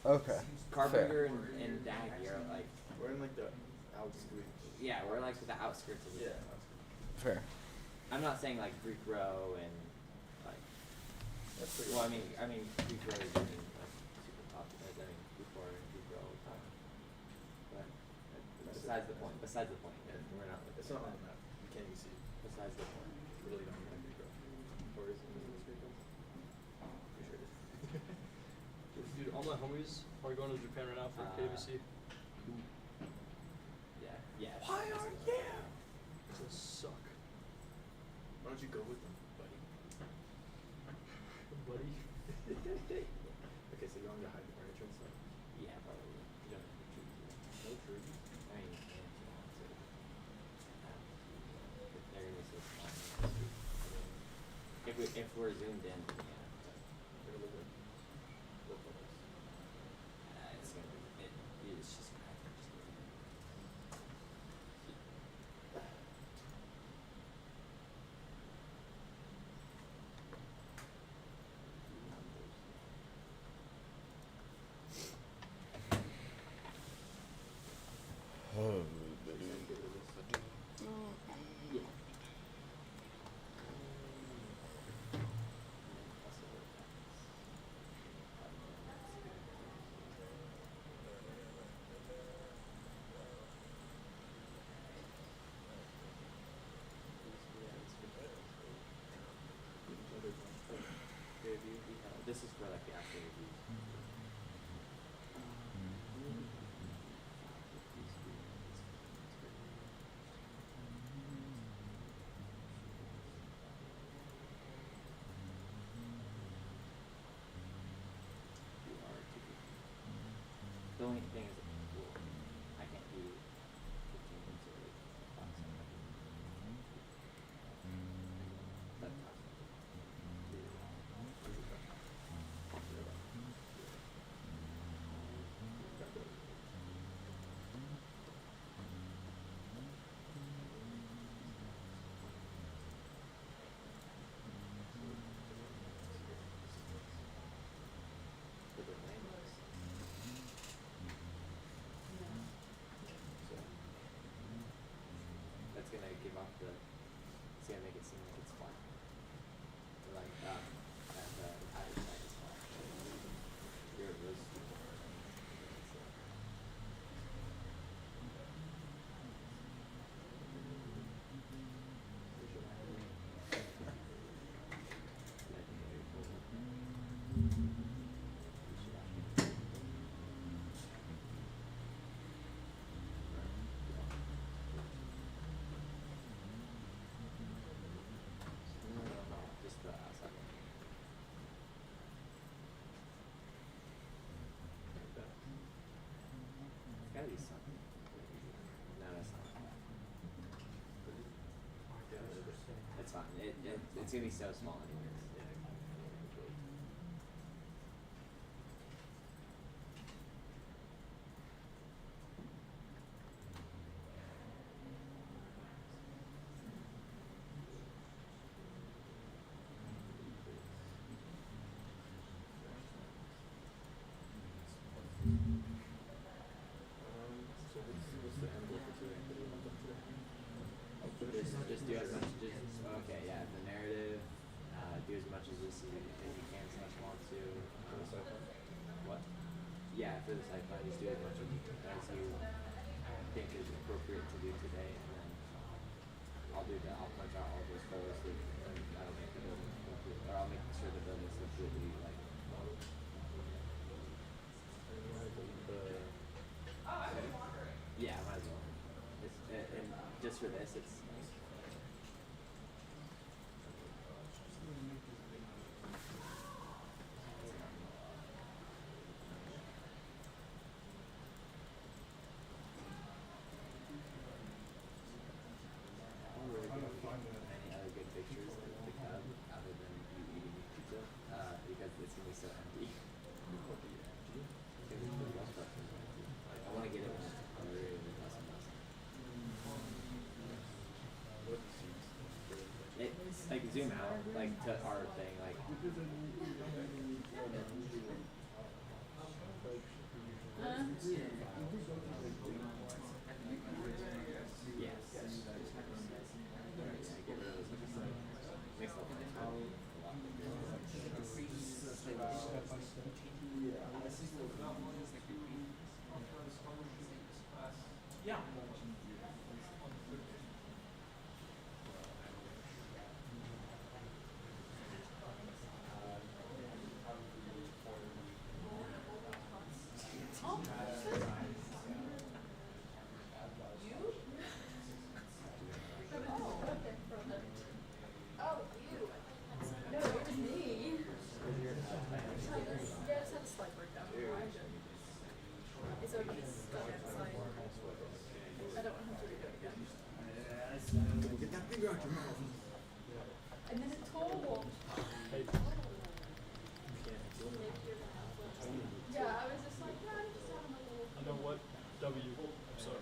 Okay. Carpenter and Daggy are like We're in like the outskirts. yeah, we're like the outskirts of it. Yeah. Fair. I'm not saying like Greek row and like. That's pretty Well, I mean Greek row is like super popular. I mean Greek row and Greek row all the time. But besides the point. Besides the point. We're not. It's not on the map. You can't even see. Besides the point. Really don't like Greek row. Or is it Greek row? Pretty sure it is. Dude, all my homies are going to Japan right now for KBC. Yeah. Yeah. Why are you? It's a suck. Why don't you go with them, buddy? Buddy. Okay, so you're going to hide the furniture and stuff? Yeah, probably. You don't have to choose. No trees. I mean, yeah, if you want to. They're gonna be so small. If we're zoomed in, yeah. They're gonna look like little photos. It's gonna be it's just gonna have to just be. Oh, Yeah. This is for like the after reviews. The only thing is, well, I can't do 15 minutes or class. That's it's gonna make it seem like it's flat. Like that the entire site is flat. Here it was. Just the outside one. It's gotta be something. No, that's not. It's fine. It's gonna be so small anyways. So what's the end goal for today? What do you want done today? Just do as much. Okay, yeah. The narrative. Do as much as this as you can / want to. For the sci-fi? What? Yeah, for the sci-fi, just do as much as you think is appropriate to do today, and then I'll do that. I'll punch out all those holes that that'll make the building complete, or I'll make sure the building's completely like. Yeah, might as well. And just for this, it's. Any other good pictures of the cub other than you eating pizza? Because it's gonna be so empty. I want to get it when it's hungry and less and less. It's like zoom out, like to our thing, like. Yes. Get rid of those. Makes the whole a lot Yeah. Get that finger out your mouth. And then it told. Yeah, I was just like, yeah, I'm just having a little. Under what W? I'm sorry.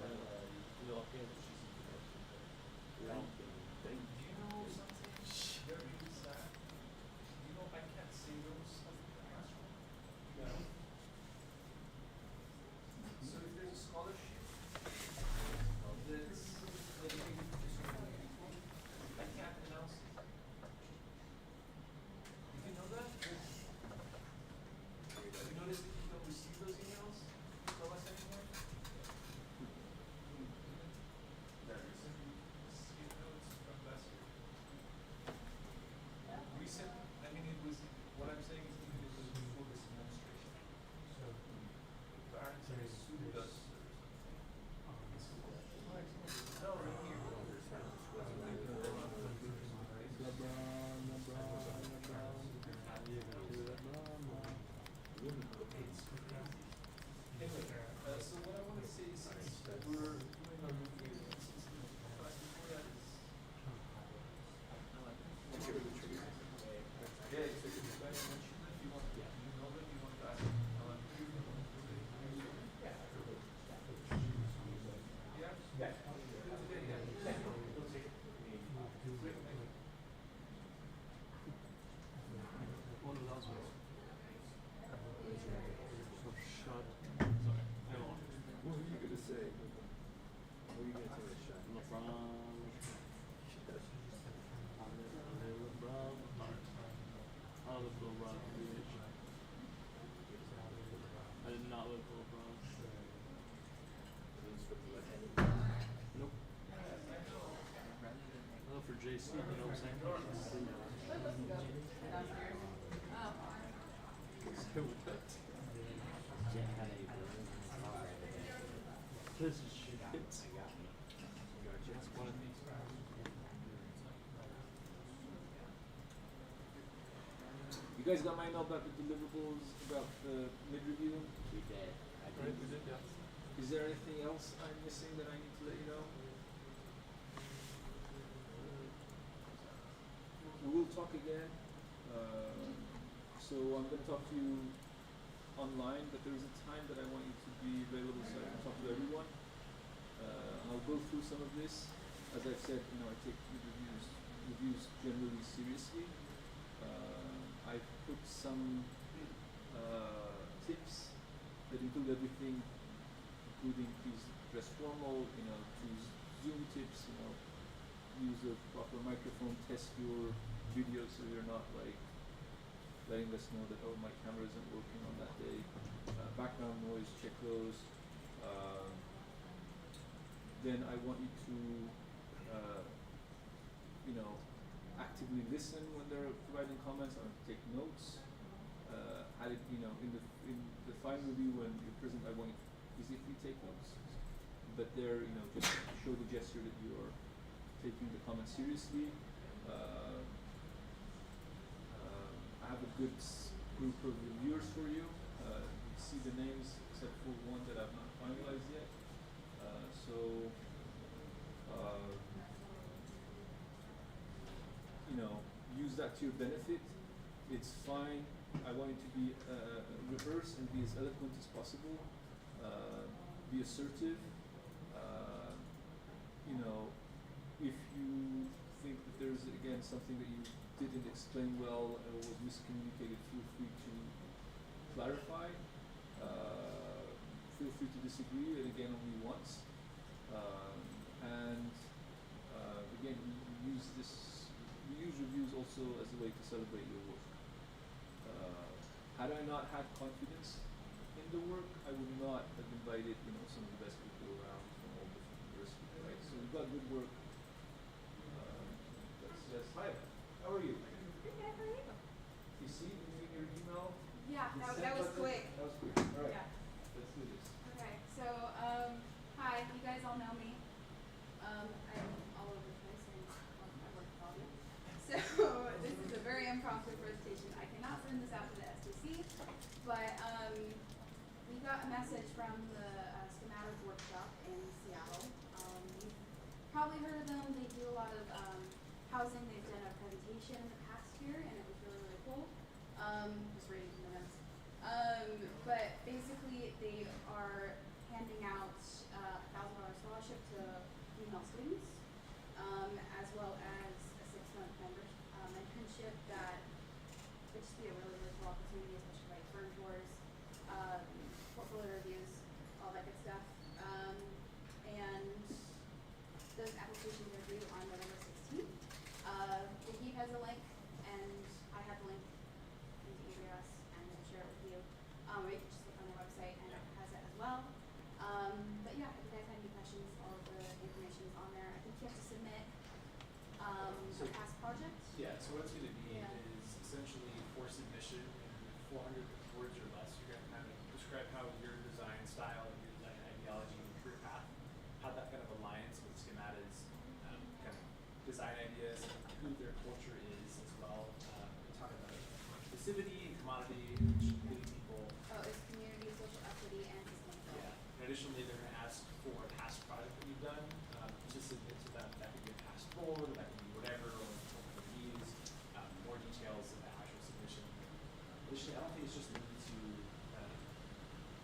I can't JC, you know what I'm saying? This is shit. That's one of these. You guys got my email about the deliverables, about the mid-review? We did. Right, we did, yeah. Is there anything else I'm missing that I need to let you know? We will talk again. So I'm going to talk to you online, but there is a time that I want you to be available so I can talk to everyone. I'll go through some of this. As I've said, you know, I take reviews generally seriously. I've put some tips that include everything, including please dress formal, you know, choose Zoom tips, you know, use a proper microphone, test your video so you're not like letting us know that, oh, my camera isn't working on that day. Background noise, check those. Then I want you to, you know, actively listen when they're providing comments. I want to take notes. You know, in the final review when you're present, I want you to physically take notes. But there, you know, just show the gesture that you are taking the comments seriously. I have a good group of reviewers for you. You see the names, except for one that I've not finalized yet. You know, use that to your benefit. It's fine. I want you to be rehearse and be as eloquent as possible. Be assertive. You know, if you think that there's again something that you didn't explain well or was miscommunicated, feel free to clarify. Feel free to disagree, and again only once. Again, we use reviews also as a way to celebrate your work. Had I not had confidence in the work, I would not have invited, you know, some of the best people around from all different universities, right? So we've got good work. Yes, hi. How are you? Good, how are you? You see, you get your email? Yeah, that was quick. That was quick. All right. Yeah. Let's do this. Okay, so, hi, you guys all know me. I'm all over the place and I work with all of you. So, this is a very impromptu presentation. I cannot send this out to the STC, but, we got a message from the schematic workshop in Seattle. You've probably heard of them. They do a lot of, housing. They've done a presentation in the past year and it was really, really cool. Just reading from the notes. But basically they are handing out $1,000 scholarship to female students, as well as a 6-month mentorship that would just be a really, really cool opportunity, especially like firm tours, portfolio reviews, all that good stuff. And those applications are due on November 16th. The heat has a link, and I have the link into EBS, and I'll share it with you. Or you can just look on their website, and it has it as well. But yeah, if you guys have any questions, all of the information is on there. I think you have to submit a past project. Yeah, so what it's going to be Yeah. is essentially for submission in 400 words or less, you're going to kind of describe how your design style and your design ideology and career path, how that kind of aligns with Schemata's kind of design ideas and who their culture is as well. We talk about inclusivity and commodity, which including people. Oh, it's community, social equity, and sustainability. Yeah. And additionally, they're going to ask for a past project that you've done to submit to them. That could be a past board, that could be whatever, or reviews, more details in the actual submission. Additionally, I don't think it's just limited to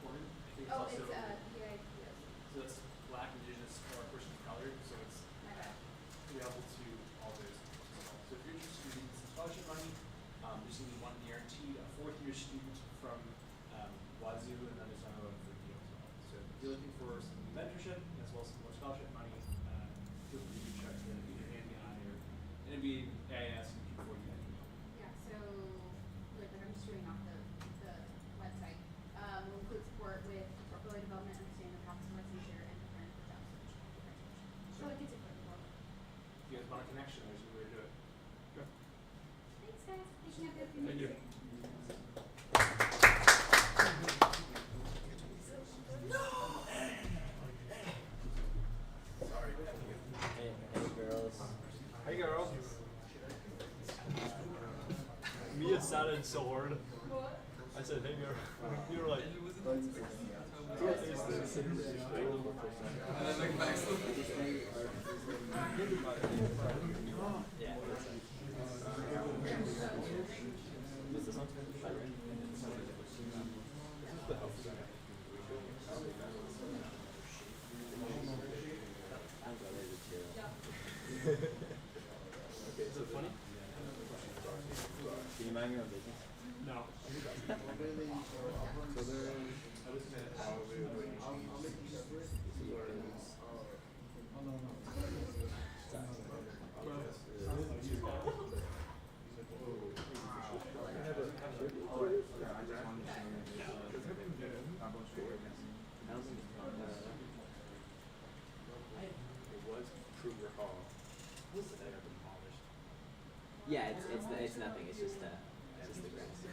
Oregon. I think it's also. So that's Black, Indigenous, or person of color. So it's available to all those as well. So if you're interested in some scholarship money, there's going to be one guaranteed, a 4th-year student from Wazoo, and then there's another one for you as well. So if you're looking for our connection. There's a way to do it. Thanks, guys. Thank you. Hey girls. Hey girl. Mia sounded so hard. I said, hey girl. You were like, what is this? And then like back. Yeah. What's this one? I'm glad to chill. Is it funny? Can you mind your own business? No. Yeah, it's nothing. It's just the grass.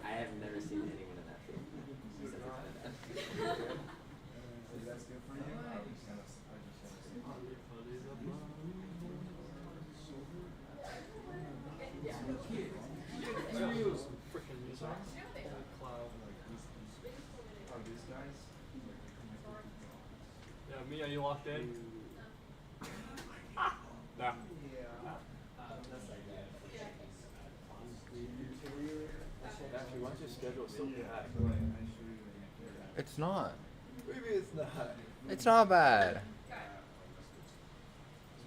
I have never seen anyone in that field. That's good for you. Yeah, Mia, you locked in? Nah. Actually, why don't you schedule something back? It's not. Maybe it's not. It's not bad.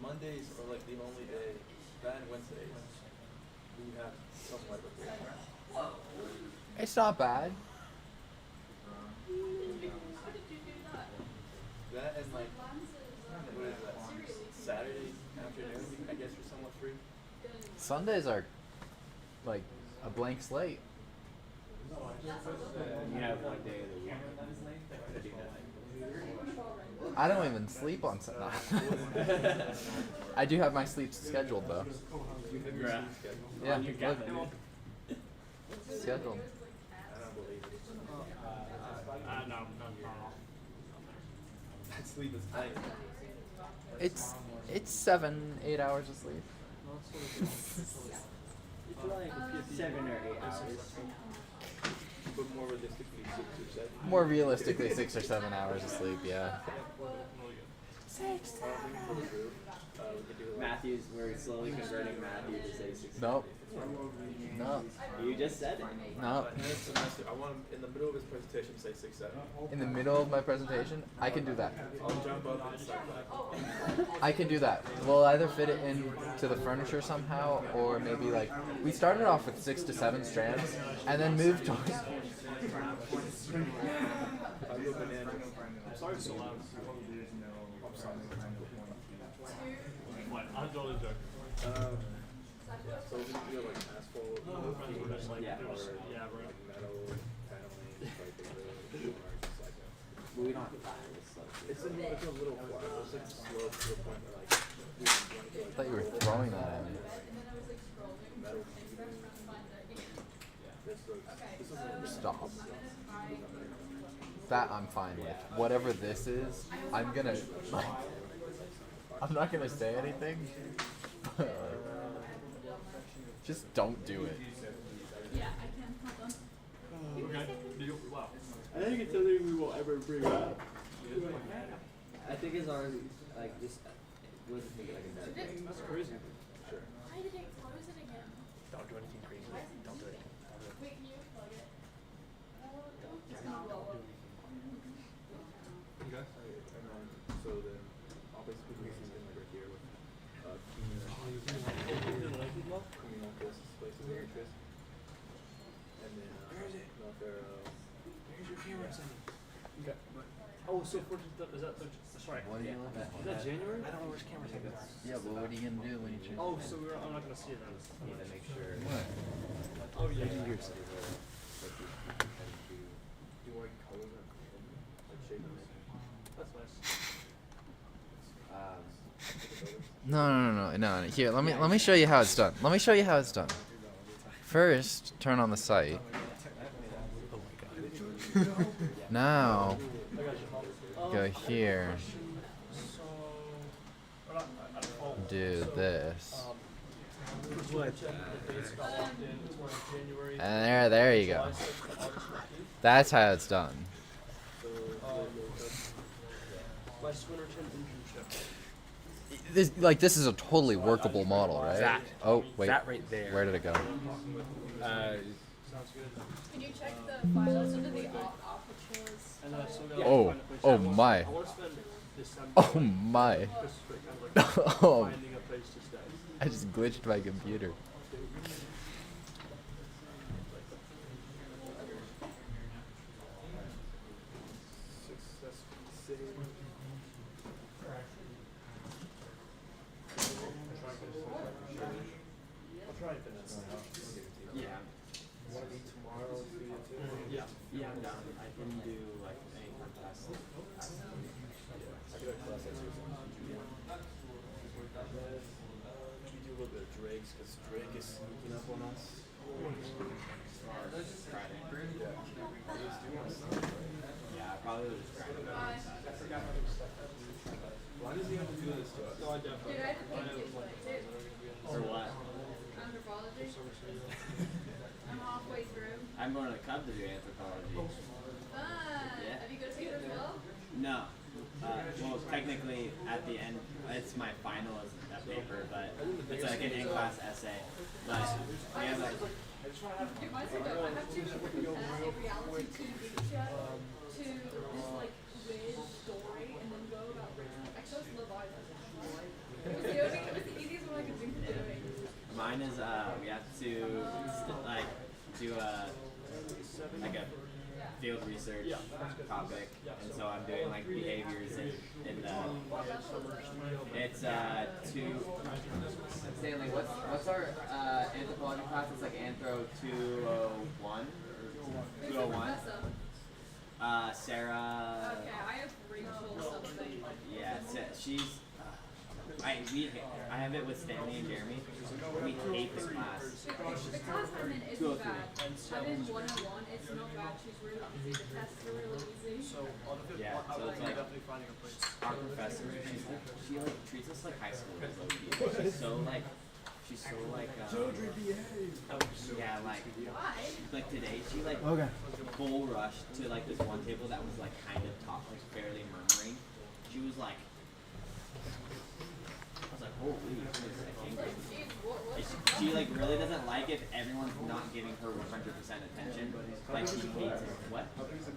Mondays are like the only day, that and Wednesdays, we have something like that. It's not bad. That and like, what is that? Saturday afternoon, I guess you're somewhat free. Sundays are like a blank slate. You have one day of the week to do nothing. I don't even sleep on Sunday. I do have my sleep scheduled though. Yeah. Yeah, look. Scheduled. I don't believe it. No. That sleep is tight. It's 7-8 hours of sleep. It's like 7 or 8 hours. But more realistically, 6 or 7. More realistically, 6 or 7 hours of sleep. Yeah. Matthews, we're slowly converting Matthew to say 6. Nope. No. You just said it. No. Next semester, I want him in the middle of his presentation to say 6, 7. In the middle of my presentation, I can do that. I'll jump up and start clapping. I can do that. We'll either fit it into the furniture somehow, or maybe like we started off with 6 to 7 strands, and then moved towards. I go banana. I'm sorry it's so loud. I'm sorry. What? I'm totally joking. So we can do like asphalt, Yeah, or bro. like metal paneling, like a really just like a. But we don't have time. It's a little flat. It's like slope to the point where like I thought you were throwing that at me. metal. Stop. That I'm fine with. Whatever this is, I'm gonna. I'm not gonna say anything. Just don't do it. Yeah, I can. Hold on. Okay. Wow. I think it's something we won't ever bring up. I think it's already like just let's make it like a dark day. That's crazy. Sure. Why did it close it again? Don't do anything crazy. Don't do anything. Wait, can you plug it? It's not. Okay. So then I'll basically do something like right here with communal places of interest. And then Where's your camera setting? Okay. Oh, so for is that sorry? What are you looking at? Is that January? I don't know which camera setting. Yeah, but what are you gonna do when you change? Oh, so I'm not gonna see that. Need to make sure. What? Oh yeah. do you like colors or like shape? That's nice. No. Here, let me show you how it's done. Let me show you how it's done. First, turn on the site. Now, go here. Do this. And there you go. That's how it's done. This is a totally workable model, right? That. Oh, wait. That right there. Where did it go? Can you check the files under the apertures? Oh my. Oh my. Oh. I just glitched my computer. Yeah, I'm down. I can do like any kind of class. We do a little bit of Drake's because Drake is sneaking up on us. Friday. Yeah. Yeah, probably would just Friday. Why does he have to do this to us? No, I definitely. Dude, I have to think it like For what? Anthropology. I'm halfway through. I'm going to the Cub to do anthropology. Fun. Yeah. Have you got to take it as well? No. Well, technically, at the end, it's my final as a paper, but it's like an in-class essay. But we have like. It might be good. I have to compare a reality TV show to this like weird story and then go about Richmond. I chose Love Island. It was the easiest one I could think of doing. Mine is we have to like do a field research topic, and so I'm doing like behaviors in the. It's Stanley, what's our anthropology class? It's like Anthro 201 or 201. Sarah. Okay, I have Rachel something. Yeah, she's. I have it with Stanley and Jeremy. We hate the class. The class I'm in isn't bad. I'm in 101. It's not bad. She's really easy. The tests are really easy. Yeah, so it's like our professor. She like treats us like high school. She's so like. Yeah, like today she like bull rushed to like this one table that was like kind of top, like barely murmuring. She was like. I was like, holy, she like really doesn't like if everyone's not giving her 100% attention. Like she hates it. What? It's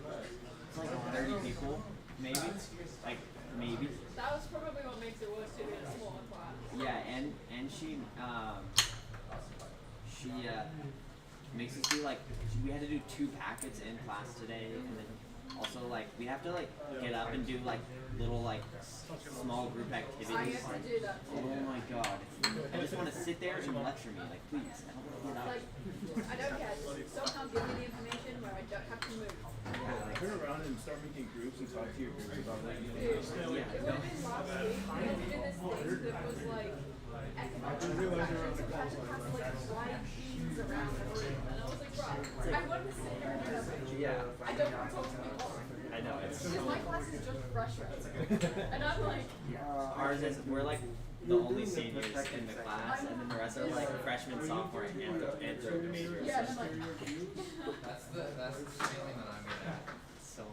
like 30 people, maybe. Like maybe. That was probably what makes it worse to be in a smaller class. Yeah, and she makes us do like we had to do 2 packets in class today, and then also like we have to like get up and do like little like small group activities. I have to do that too. Oh my god! I just want to sit there and lecture me, like please. I don't want to get up. Like, I don't care. Just somehow give me the information where I don't have to move. Turn around and start making groups and talk to your groups about what you Dude, it would have been last week. We had to do this thing that was like economic transactions. So we had to pass like white beans around the room. And I was like, bro, I want to sit here and do that. Yeah. I don't want to talk to people. I know it's. Because my class is just freshmen. And I'm like. Ours is we're like the only seniors in the class, and then the rest are like freshmen, sophomore, and anthro. Yeah, and I'm like. That's the feeling that I'm gonna have. So.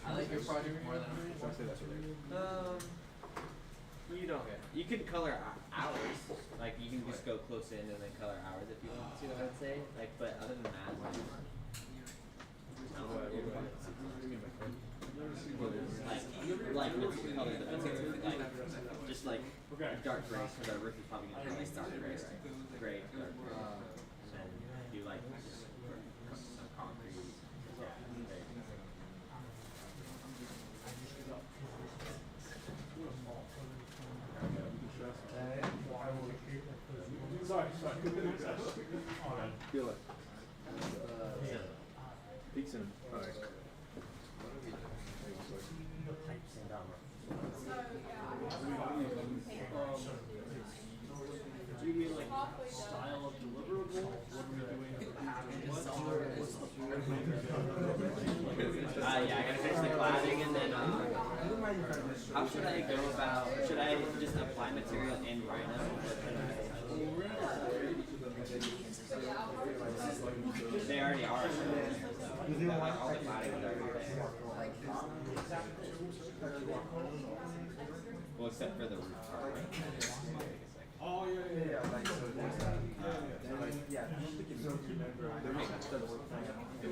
I like your project more than You don't. You can color hours. Like you can just go close in and then color hours if you want. See what I'd say? Like, but other than that, like with color the pencils, like just like dark gray because our roof is probably gonna be like dark gray, right? Gray, dark gray, and then do like some concrete. Sorry. Feel it. Peaks in. Alright. So, yeah, I have halfway done. style of deliverable? What are we doing for the pattern? Yeah, I gotta finish the cladding and then, how should I go about, should I just apply material in Rhino? They already are. So all the cladding is already there. Well, except for the roof part, right? Oh, yeah. Like, so there's that. Yeah, I don't think you remember. The reason it doesn't work for me. It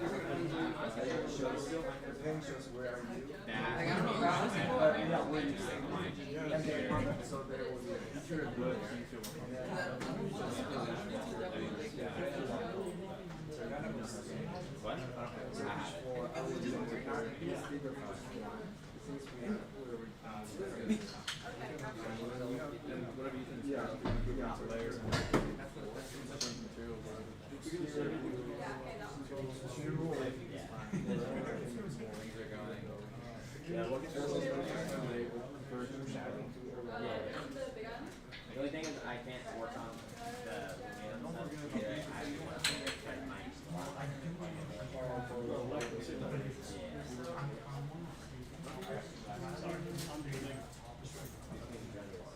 shows, the thing shows where are you. Yeah, where you say. And then, so there will be a picture of good. What? Whatever you think is layers. The only thing is I can't work on the stuff because I want to get mine.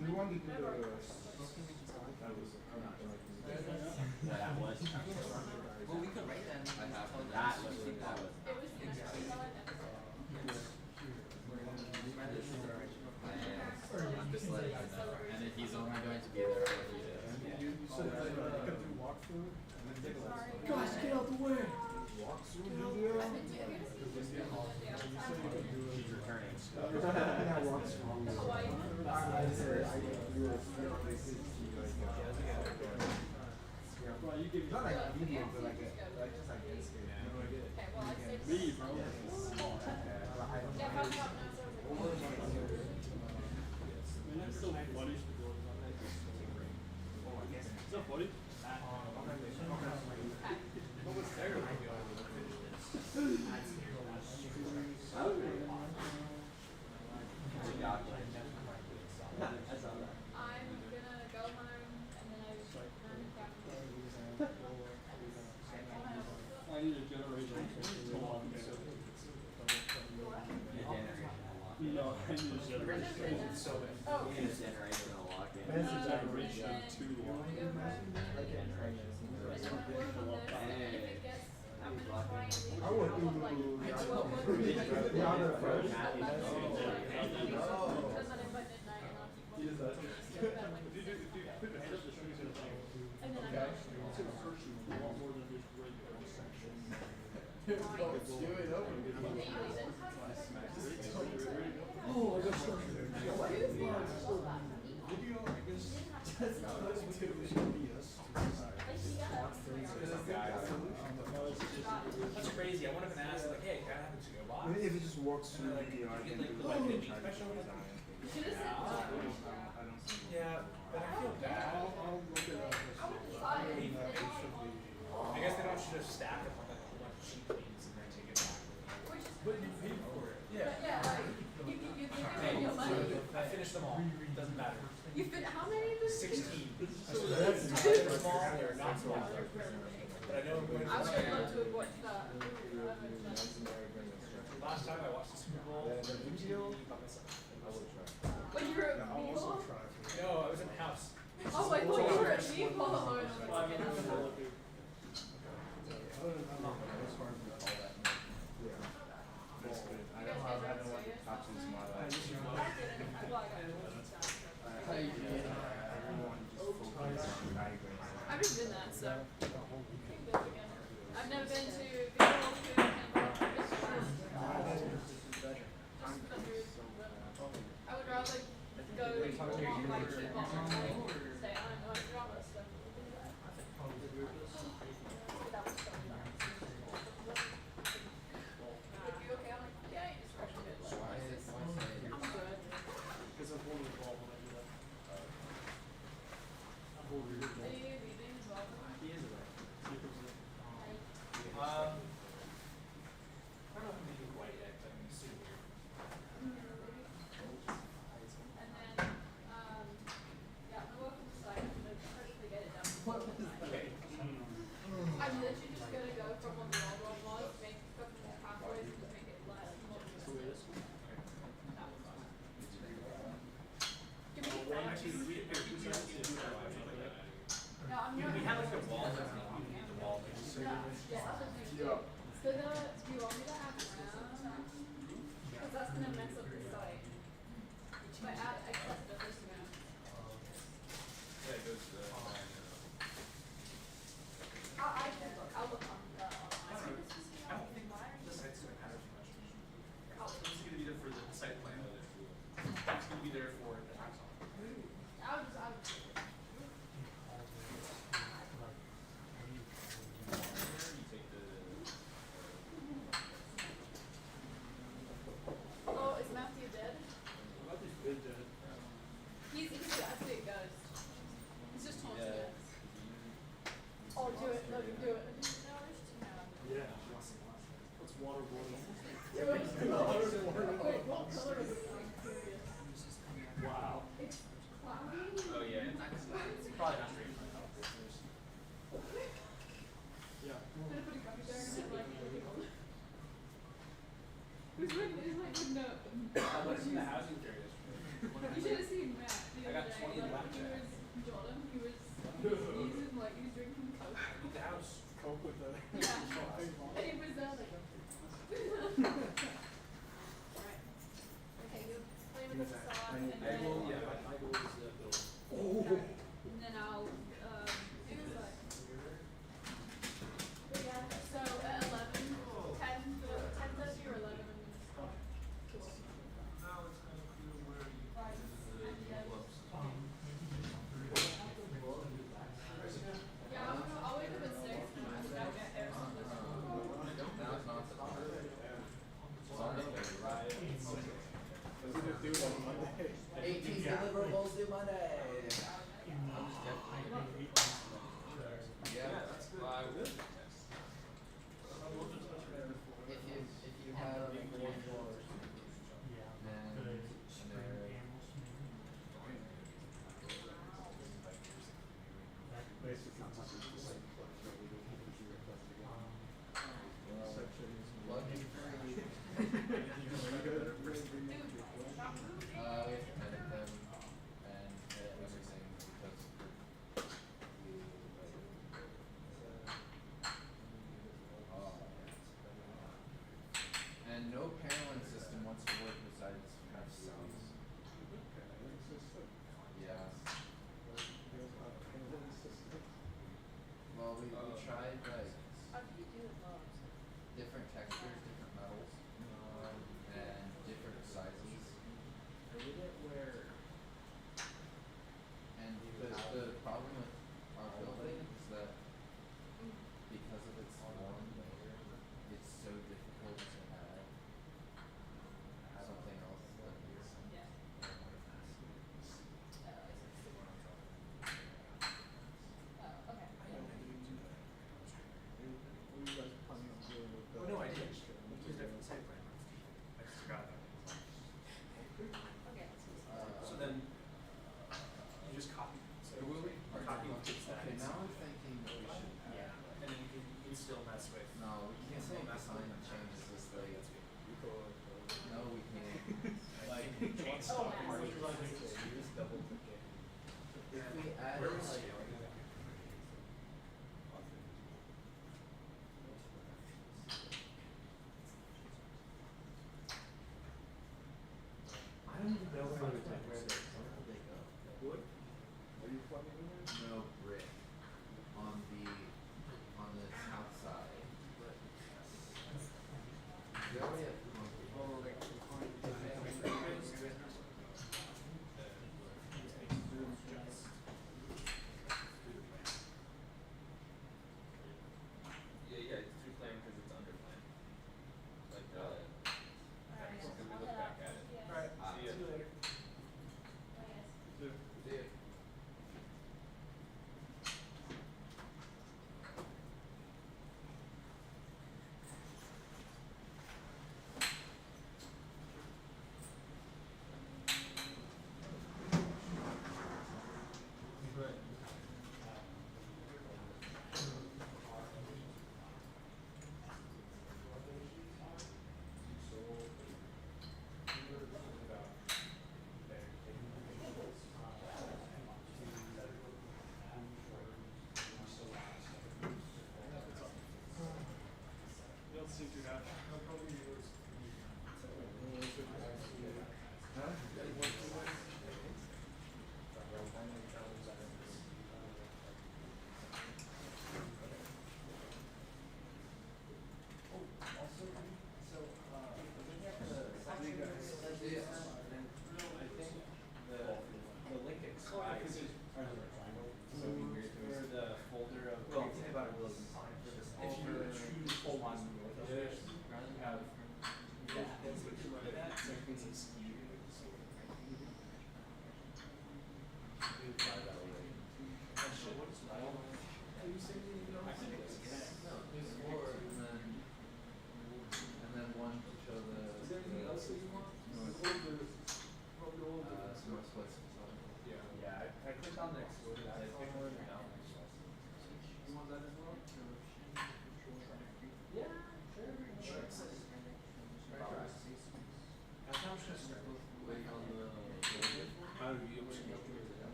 We want to do the That was. Well, we could write that. That was. I'm just letting him know. And if he's only going to be there for a few days. You said that you could do walkthrough and then take a Guys, get out the way! walkthrough video. She's returning. Yeah, walkthrough. I said I can do a video on this. Well, you give Not like a video, but like just like this. me, bro. Man, that's so funny. Is that funny? What was there? I'm gonna go home and then I I need a generation. No, I need a generation. So Oh. You need a generational lock-in. That's a generation 2 lock. I would do the other version. Oh, I got structure. That's crazy. I wouldn't have asked, like, hey, can I have a box? If it just walks through the video, I can do Yeah, but I feel bad. I'll look it up. I guess they don't should have stacked up like a whole bunch of cheap beans and then take it back. But you paid for it. Yeah. You paid your money. I finished them all. Doesn't matter. You fit how many of those? 16. They're small, they're not small. But I know I'm going to. I would have loved to have watched that. Last time I watched the Super Bowl, When you were at Meatball? no, I was in the house. Oh, I thought you were at Meatball alone. I've just been there, so we can go again. I've never been to I would rather go to like Meatball and stay on and watch drama stuff. That was so nice. Like, you okay? I'm like, yeah, you just watch it. I'm good. Because I'm holding the ball when I do that. I'm holding the ball. Are you leaving as well? He is away. I don't know if I'm making quite yet, but I'm assuming. And then, yeah, I'm gonna work on the site. I'm gonna hopefully get Yeah, that's what I'm saying. Yeah. So do you want me to add round? Because that's gonna mess up the site. If I add excess to this round. Yeah, it goes to the. I can look. I'll look on the online. I don't think the site's gonna matter too much. It's gonna be there for the site plan. It's gonna be there for the axon. I would Oh, is Matthew dead? Matthew's been dead. He's actually a ghost. He's just taunting us. Oh, do it. Let him do it. Yeah. What's waterboarding? Do it. Wait, what color is it? I'm curious. Wow. It's cloudy. Oh yeah, it's probably not straight. Yeah. I'm gonna put a gummy bear in it like who's like no. I was in the housing fair yesterday. You should have seen Matt the I other got day. 20 in Like, blackjack. he was using like he was drinking Coke. The house. Coke with the. Yeah. And he was like Alright. Okay, you play with the facade and then My goal is to build. and then I'll do like but yeah, so at 11, 10:30 or 11 I'm gonna start. Cool. Right. And then yeah, I'll wake up at 6 and I'll get there something. What's it gonna do on Monday? 18 deliverables due Monday. Yeah, that's good. If you have 4 floors, then we have to edit them and edit everything because and no paneling system wants to work besides have cells. Yeah. No, there's four, and then one to show the. Is there anything else that you want? North Splits. Yeah, I clicked on the exploded icon and now. You want that as well? Yeah, sure. Sure. I'm just gonna start. Wait on the. How do you?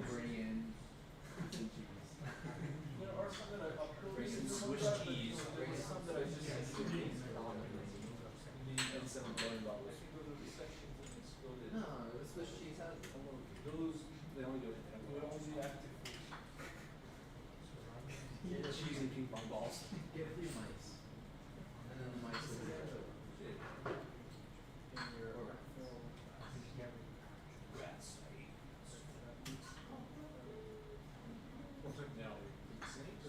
Korean. Or something that I'll put in Swiss cheese. something that I just and $7 billion. No, Swiss cheese has Those they only do it. They only do that. Cheese and ping pong balls. Get 3 mice. And then the mice will in your Rats. No. Snakes?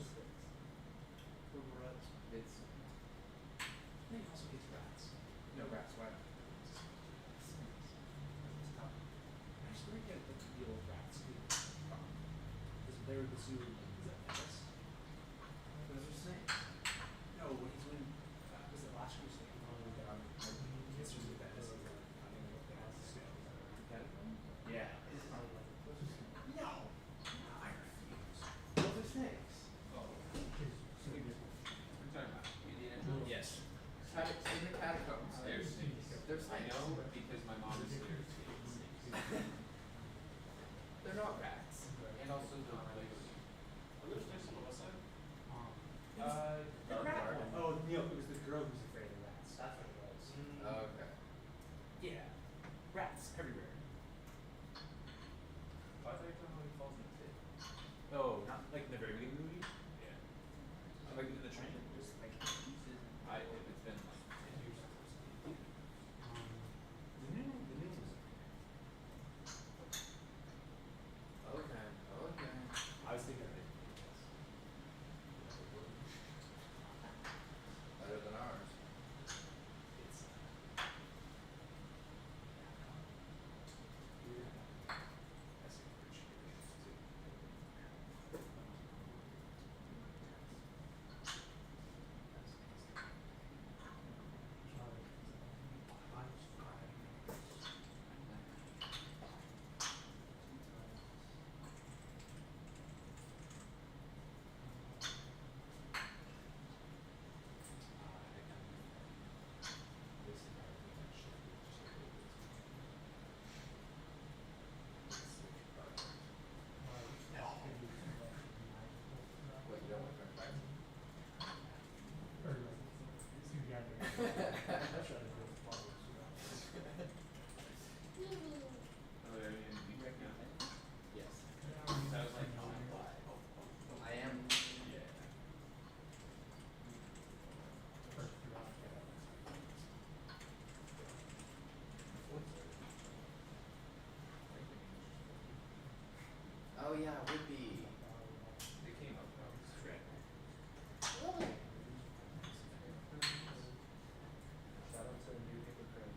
It's They also eat rats. No rats, why not? I just don't get the old rats. Because they were the zoo. Is that Venice? those are snakes. No, when he's when was it last year's thing? It's just Venice. Yeah. No. I refuse. Those are snakes. Yes. In the catacombs. There's snakes. There's I snakes. know because my mom is scared of snakes. They're not rats. And also not like. Are there snakes on the west side? The rat one. Oh, Neil, it was the girl who's afraid of rats. That's what it was. Okay. Yeah. Rats everywhere. Why is that when he falls in the pit? Oh, not like in the very beginning of the movie? Yeah. Like in the train? Just like pieces. It's been like 10 years since I've seen it. The new was Okay. Okay. I was thinking of it. Better than ours. It's What, you don't want French fries? Are there any feedback now? Yes. Because I was like, oh my god. I am. Yeah. Oh yeah, would be. They came up when I was training. Shout out to new hypocrite.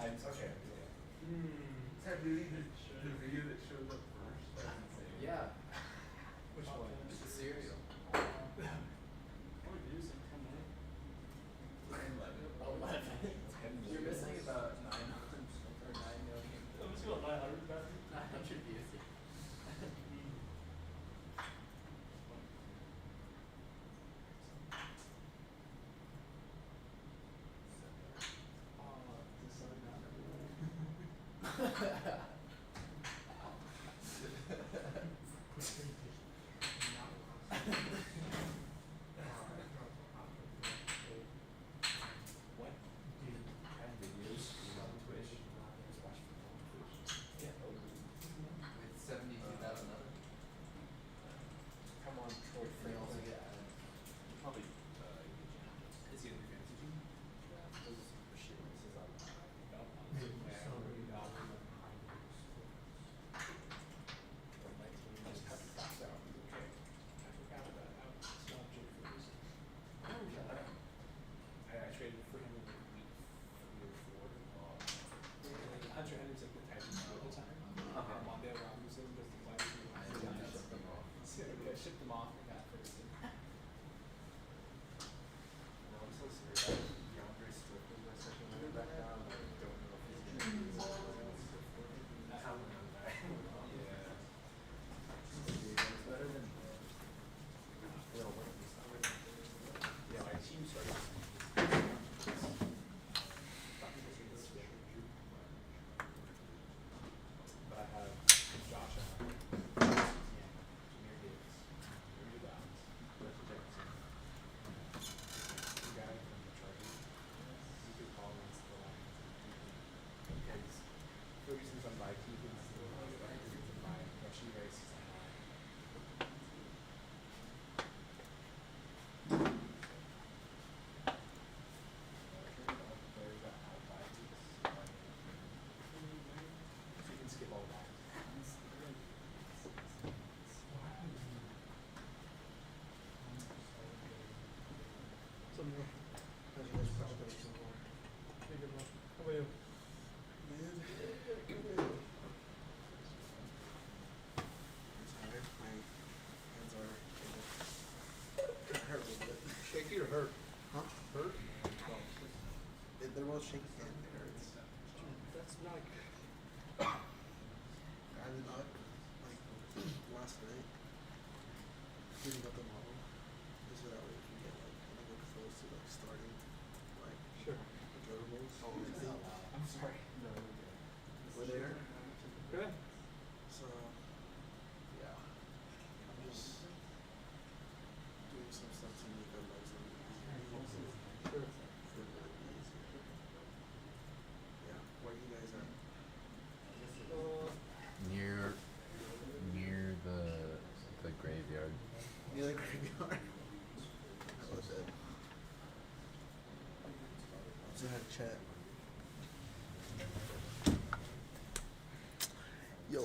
I'm okay. Is that really the video that shows up first? That's insane. Yeah. Which one? It's a cereal. What do is 11. You're missing about 900 or 9 million. I'm just going 900 back. 900 views. What? I have videos on Twitch. Just watch Twitch. Yeah. With 72,000 others. Come on, troll They also get added. Probably, is he in the fantasy team? Yeah. Those are shit. This is on. Shaky or hurt? Huh? Hurt? They're both shaky and it hurts. That's not. I did not, like, last night, reading about the model, is so that way we can get, like, anywhere close to, like, starting, like, Sure. observables. Oh, I'm sorry. No, We're there. Good. So, yeah, I'm just doing some stuff to make our lives a little easier. Sure. For it to be easier. Yeah, where you guys at? Near the graveyard. Near the graveyard? I was it. So I had chat. Yo,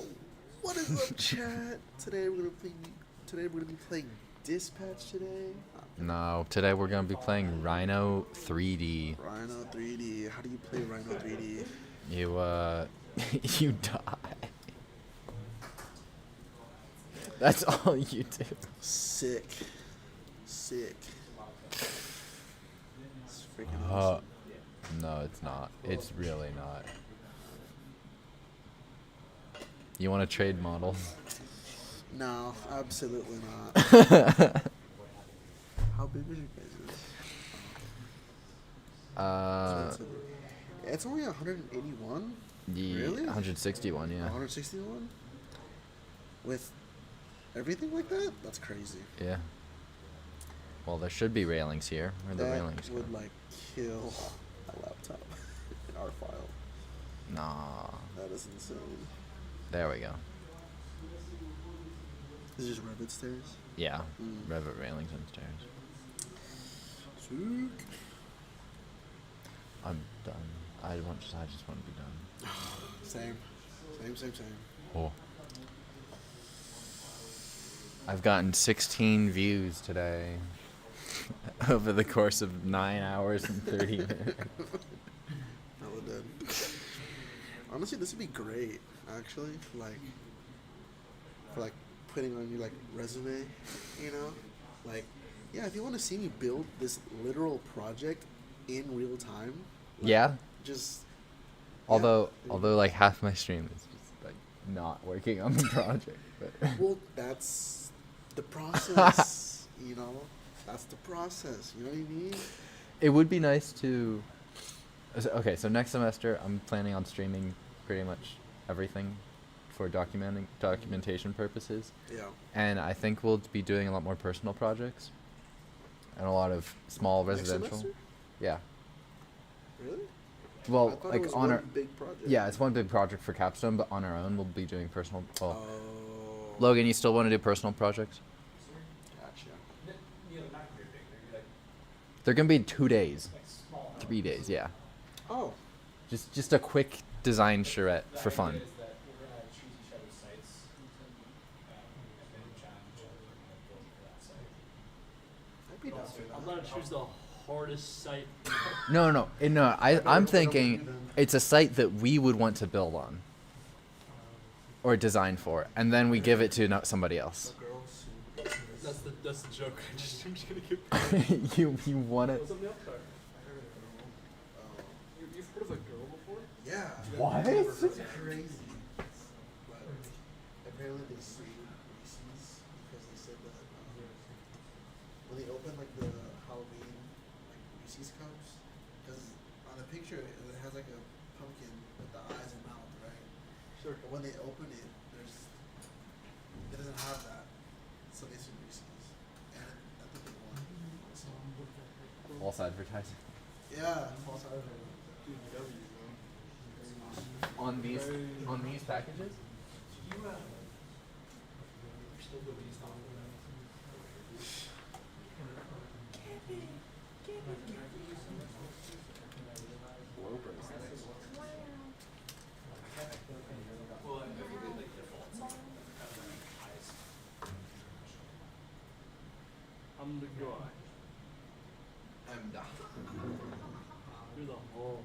what is up, chat? Today we're gonna be playing Dispatch today. No, today we're gonna be playing Rhino 3D. Rhino 3D. How do you play Rhino 3D? You you die. That's all you do. Sick. Sick. It's freaking awesome. No, it's not. It's really not. You want to trade models? No, absolutely not. How big is your guys'? It's only 181? Really? 161, yeah. 161? With everything like that? That's crazy. Yeah. Well, there should be railings here. Where the That railings go? would, like, kill a laptop in our file. Nah. That is insane. There we go. Is it just Revit stairs? Yeah. Mm. Revit railings and stairs. Sweet. I'm done. I just want to be done. Same. Same. Oh. I've gotten 16 views today over the course of 9 hours and 30 minutes. Hella dead. Honestly, this would be great, actually, for putting on your, like, resume, you know? Like, yeah, if you want to see me build this literal project in real time. Like, Yeah. Just. Although like half my stream is just like not working on the project. But Well, that's the process, you know? That's the process, you know what I mean? it would be nice to. Okay, so next semester I'm planning on streaming pretty much everything for documentation purposes. Yeah. And I think we'll be doing a lot more personal projects and a lot of small Next residential. semester? Yeah. Really? I Well, thought it like was on one our big project. Yeah, it's one big project for Capstone, but on our own we'll be doing personal. Well, Oh. Logan, you still want to do personal projects? Gotcha. Not very big. Maybe like They're gonna be 2 days, small. 3 days. Yeah. Oh. Just a quick design charrette for fun. Is that we're gonna choose each other's sites, and then challenge each other to build for that site. I'd be down for that. I'm gonna choose the hardest site. No. I'm thinking it's a site that we would want to build on, or design for, and then we give it to somebody else. That's the joke. I'm just gonna keep. you want it? What's up, Neil? Sorry. You've heard of a girl before? Yeah. What? It's crazy. But apparently they sued Reese's because they said that when they opened like the Halloween like Reese's cups, because on the picture it has like a pumpkin with the eyes and mouth, right? Sure. But when they open it, it doesn't have that. So they sued Reese's, and I think they won. So, False advertising. yeah, false advertising. on these packages. Blow bracelets. I'm the guy. I'm the. You're the whole.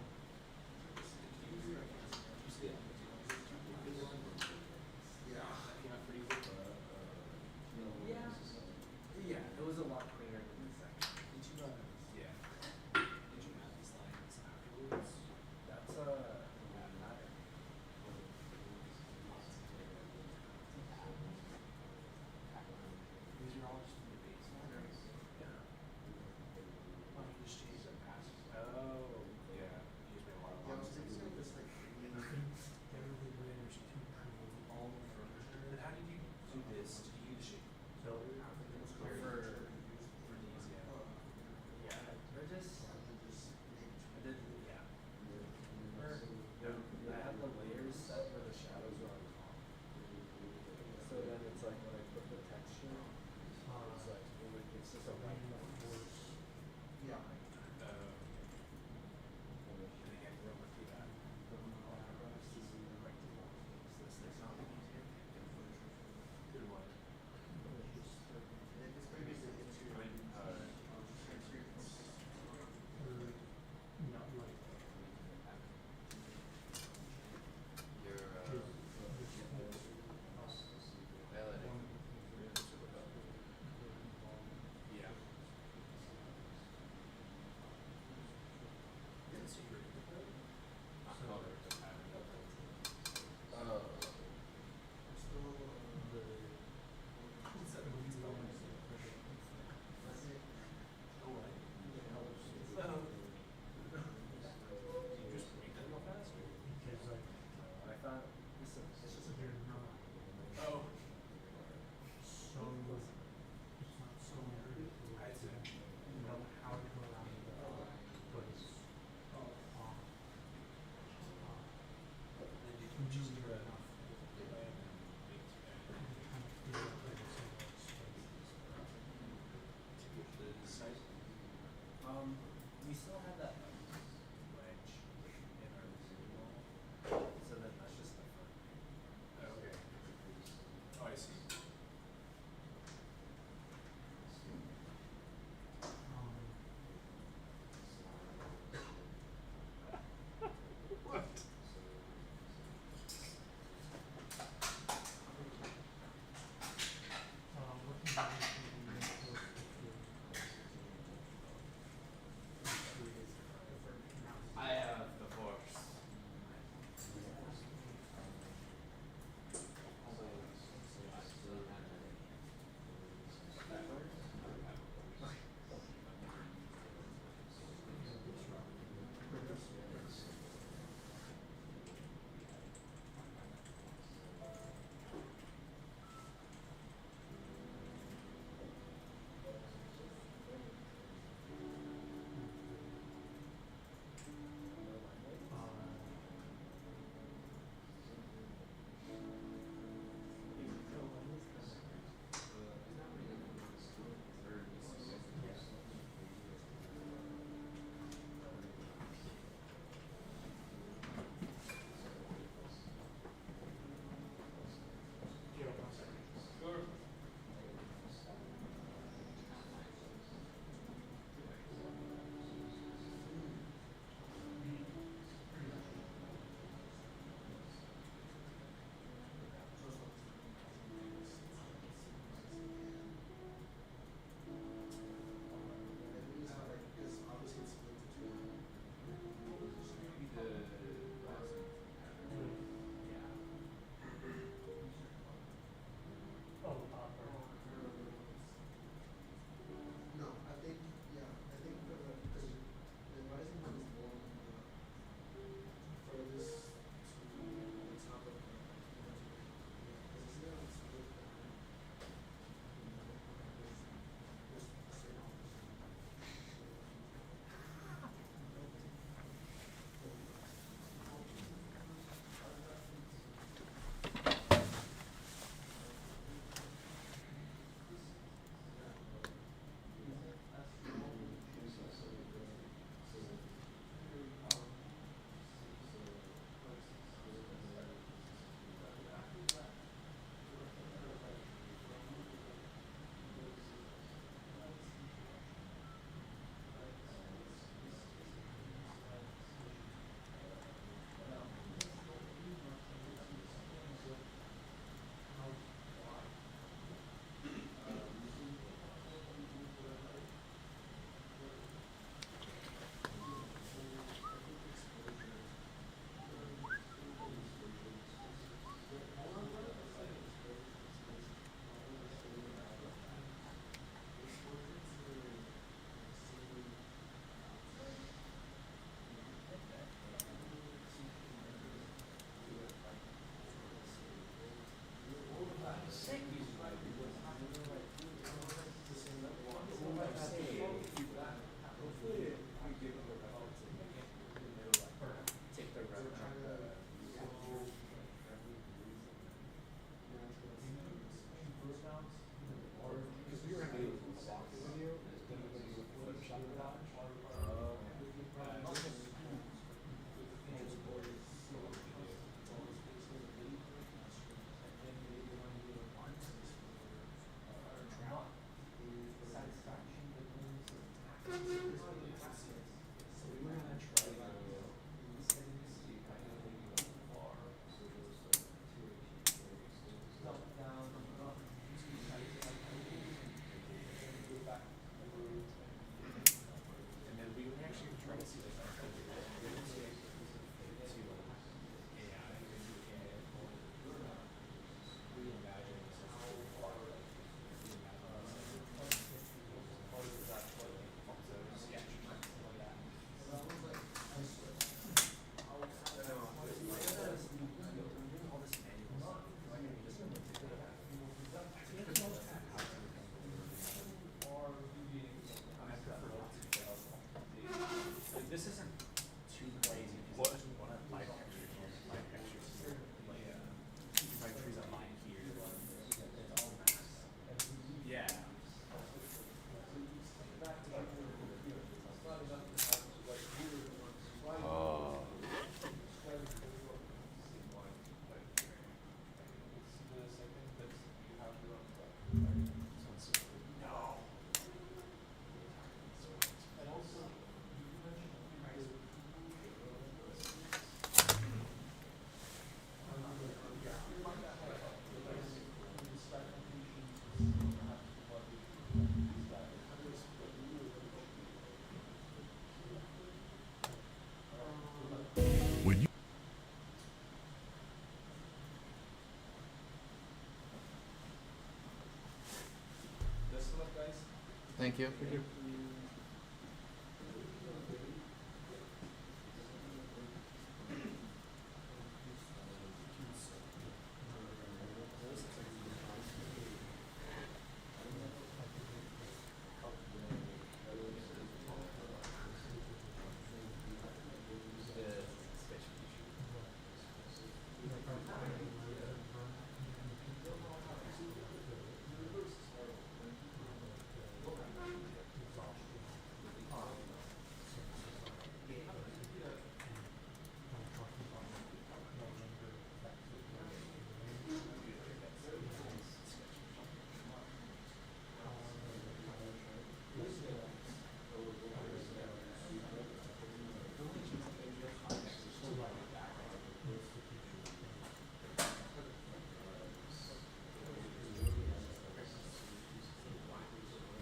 Thank you. Thank you.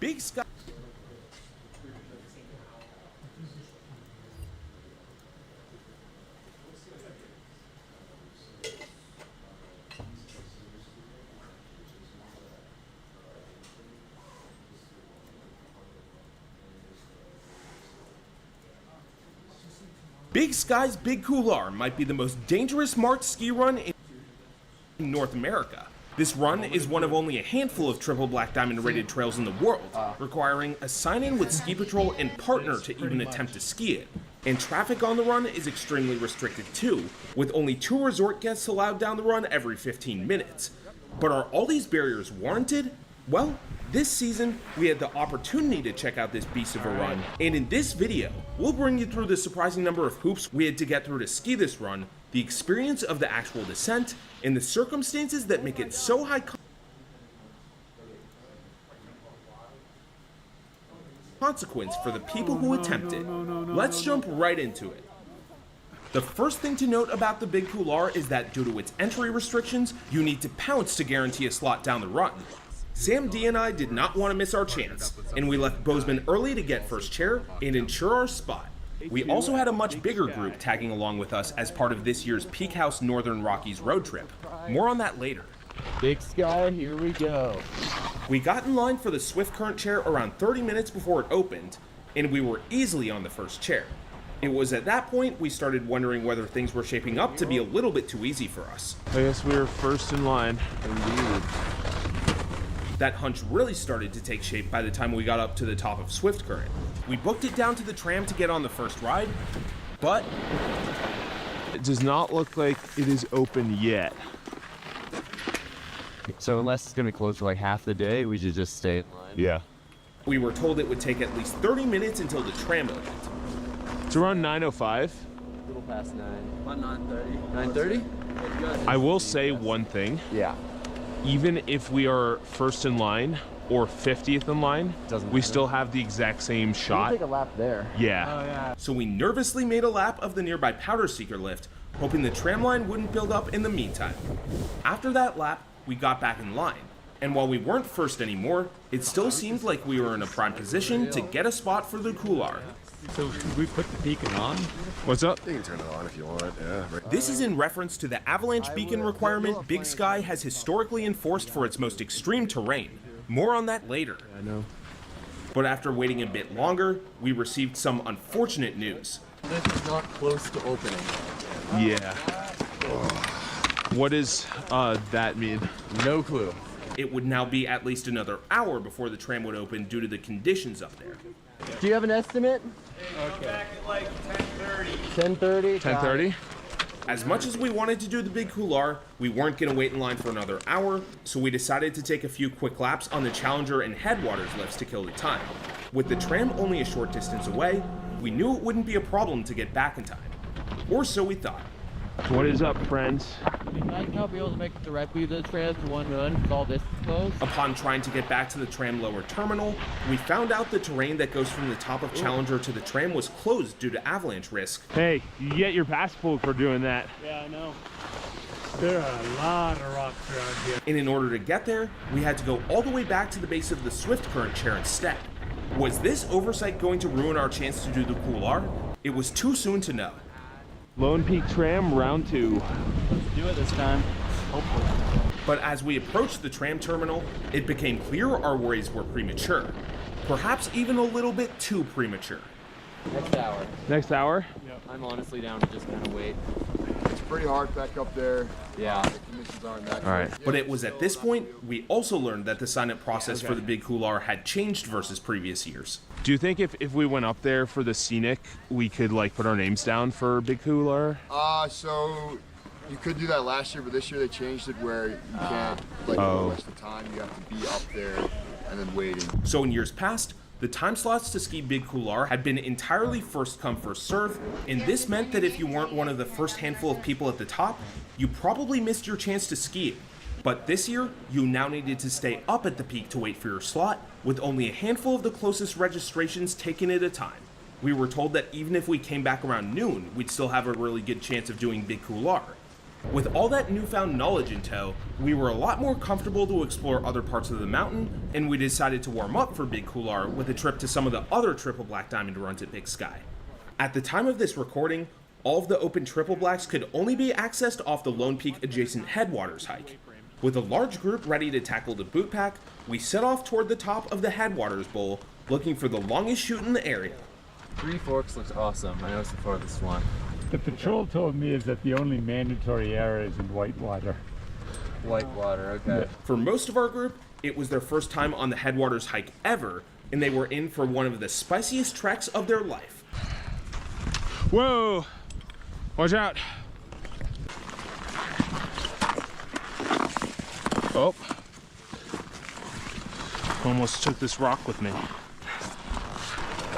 Big Sky. Big Sky's Big Couloir might be the most dangerous marked ski run in North America. This run is one of only a handful of triple black diamond rated trails in the world, requiring a sign-in with ski patrol and partner to even attempt to ski it. And traffic on the run is extremely restricted too, with only 2 resort guests allowed down the run every 15 minutes. But are all these barriers warranted? Well, this season, we had the opportunity to check out this beast of a run, and in this video, we'll bring you through the surprising number of hoops we had to get through to ski this run, the experience of the actual descent, and the circumstances that make it so high consequence for the people who attempt it. Let's jump right into it. The first thing to note about the Big Couloir is that due to its entry restrictions, you need to pounce to guarantee a slot down the run. Sam D and I did not want to miss our chance, and we left Bozeman early to get first chair and ensure our spot. We also had a much bigger group tagging along with us as part of this year's Peak House Northern Rockies road trip. More on that later. Big Sky, here we go. We got in line for the Swift Current chair around 30 minutes before it opened, and we were easily on the first chair. It was at that point we started wondering whether things were shaping up to be a little bit too easy for us. I guess we were first in line. Indeed. That hunch really started to take shape by the time we got up to the top of Swift Current. We booked it down to the tram to get on the first ride, but it does not look like it is open yet. So unless it's gonna be closed for like half the day, we should just stay in line. Yeah. We were told it would take at least 30 minutes until the tram opened. It's around 9:05. A little past 9. About 9:30. 9:30? I will say one thing. Yeah. Even if we are first in line or 50th in line, we still have the exact same shot. We'll take a lap there. Yeah. So we nervously made a lap of the nearby Powder Seeker lift, hoping the tram line wouldn't build up in the meantime. After that lap, we got back in line. And while we weren't first anymore, it still seemed like we were in a prime position to get a spot for the Couloir. So should we put the beacon on? What's up? You can turn it on if you want, yeah. Right. This is in reference to the avalanche beacon requirement Big Sky has historically enforced for its most extreme terrain. More on that later. I know. But after waiting a bit longer, we received some unfortunate news. This is not close to opening. Yeah. What does that mean? No clue. It would now be at least another hour before the tram would open due to the conditions up there. Do you have an estimate? Okay. Back at like 10:30. 10:30? 10:30? As much as we wanted to do the Big Couloir, we weren't going to wait in line for another hour, so we decided to take a few quick laps on the Challenger and Headwaters lifts to kill the time. With the tram only a short distance away, we knew it wouldn't be a problem to get back in time. Or so we thought. What is up, friends? We might not be able to make it directly to the tram for one run because all this is closed. Upon trying to get back to the tram lower terminal, we found out the terrain that goes from the top of Challenger to the tram was closed due to avalanche risk. Hey, you get your pass pulled for doing that. Yeah, I know. There are a lot of rocks around here. And in order to get there, we had to go all the way back to the base of the Swift Current chair instead. Was this oversight going to ruin our chance to do the Couloir? It was too soon to know. Lone Peak Tram, round 2. Let's do it this time. Hopefully. But as we approached the tram terminal, it became clear our worries were premature. perhaps even a little bit too premature. Next hour. Next hour? Yep. I'm honestly down to just kind of wait. It's pretty hard back up there. Yeah. The conditions aren't that All right. good. But it was at this point we also learned that the sign-up process for the Big Couloir had changed versus previous years. Do you think if we went up there for the scenic, we could like put our names down for Big Couloir? So you could do that last year, but this year they changed it where you can't like waste the time. You have to be up there and then waiting. So in years past, the time slots to ski Big Couloir had been entirely first come first serve, and this meant that if you weren't one of the first handful of people at the top, you probably missed your chance to ski it. But this year, you now needed to stay up at the peak to wait for your slot, with only a handful of the closest registrations taken at a time. We were told that even if we came back around noon, we'd still have a really good chance of doing Big Couloir. With all that newfound knowledge in tow, we were a lot more comfortable to explore other parts of the mountain, and we decided to warm up for Big Couloir with a trip to some of the other Triple Black Diamond runs at Big Sky. At the time of this recording, all of the open Triple Blacks could only be accessed off the Lone Peak adjacent Headwaters hike. With a large group ready to tackle the boot pack, we set off toward the top of the Headwaters Bowl, looking for the longest chute in the area. Three Forks looks awesome. I know it's the farthest one. The patrol told me is that the only mandatory area is in Whitewater. Whitewater, okay. For most of our group, it was their first time on the Headwaters hike ever, and they were in for one of the spiciest treks of their life. Whoa! Watch out! Oh. Almost took this rock with me.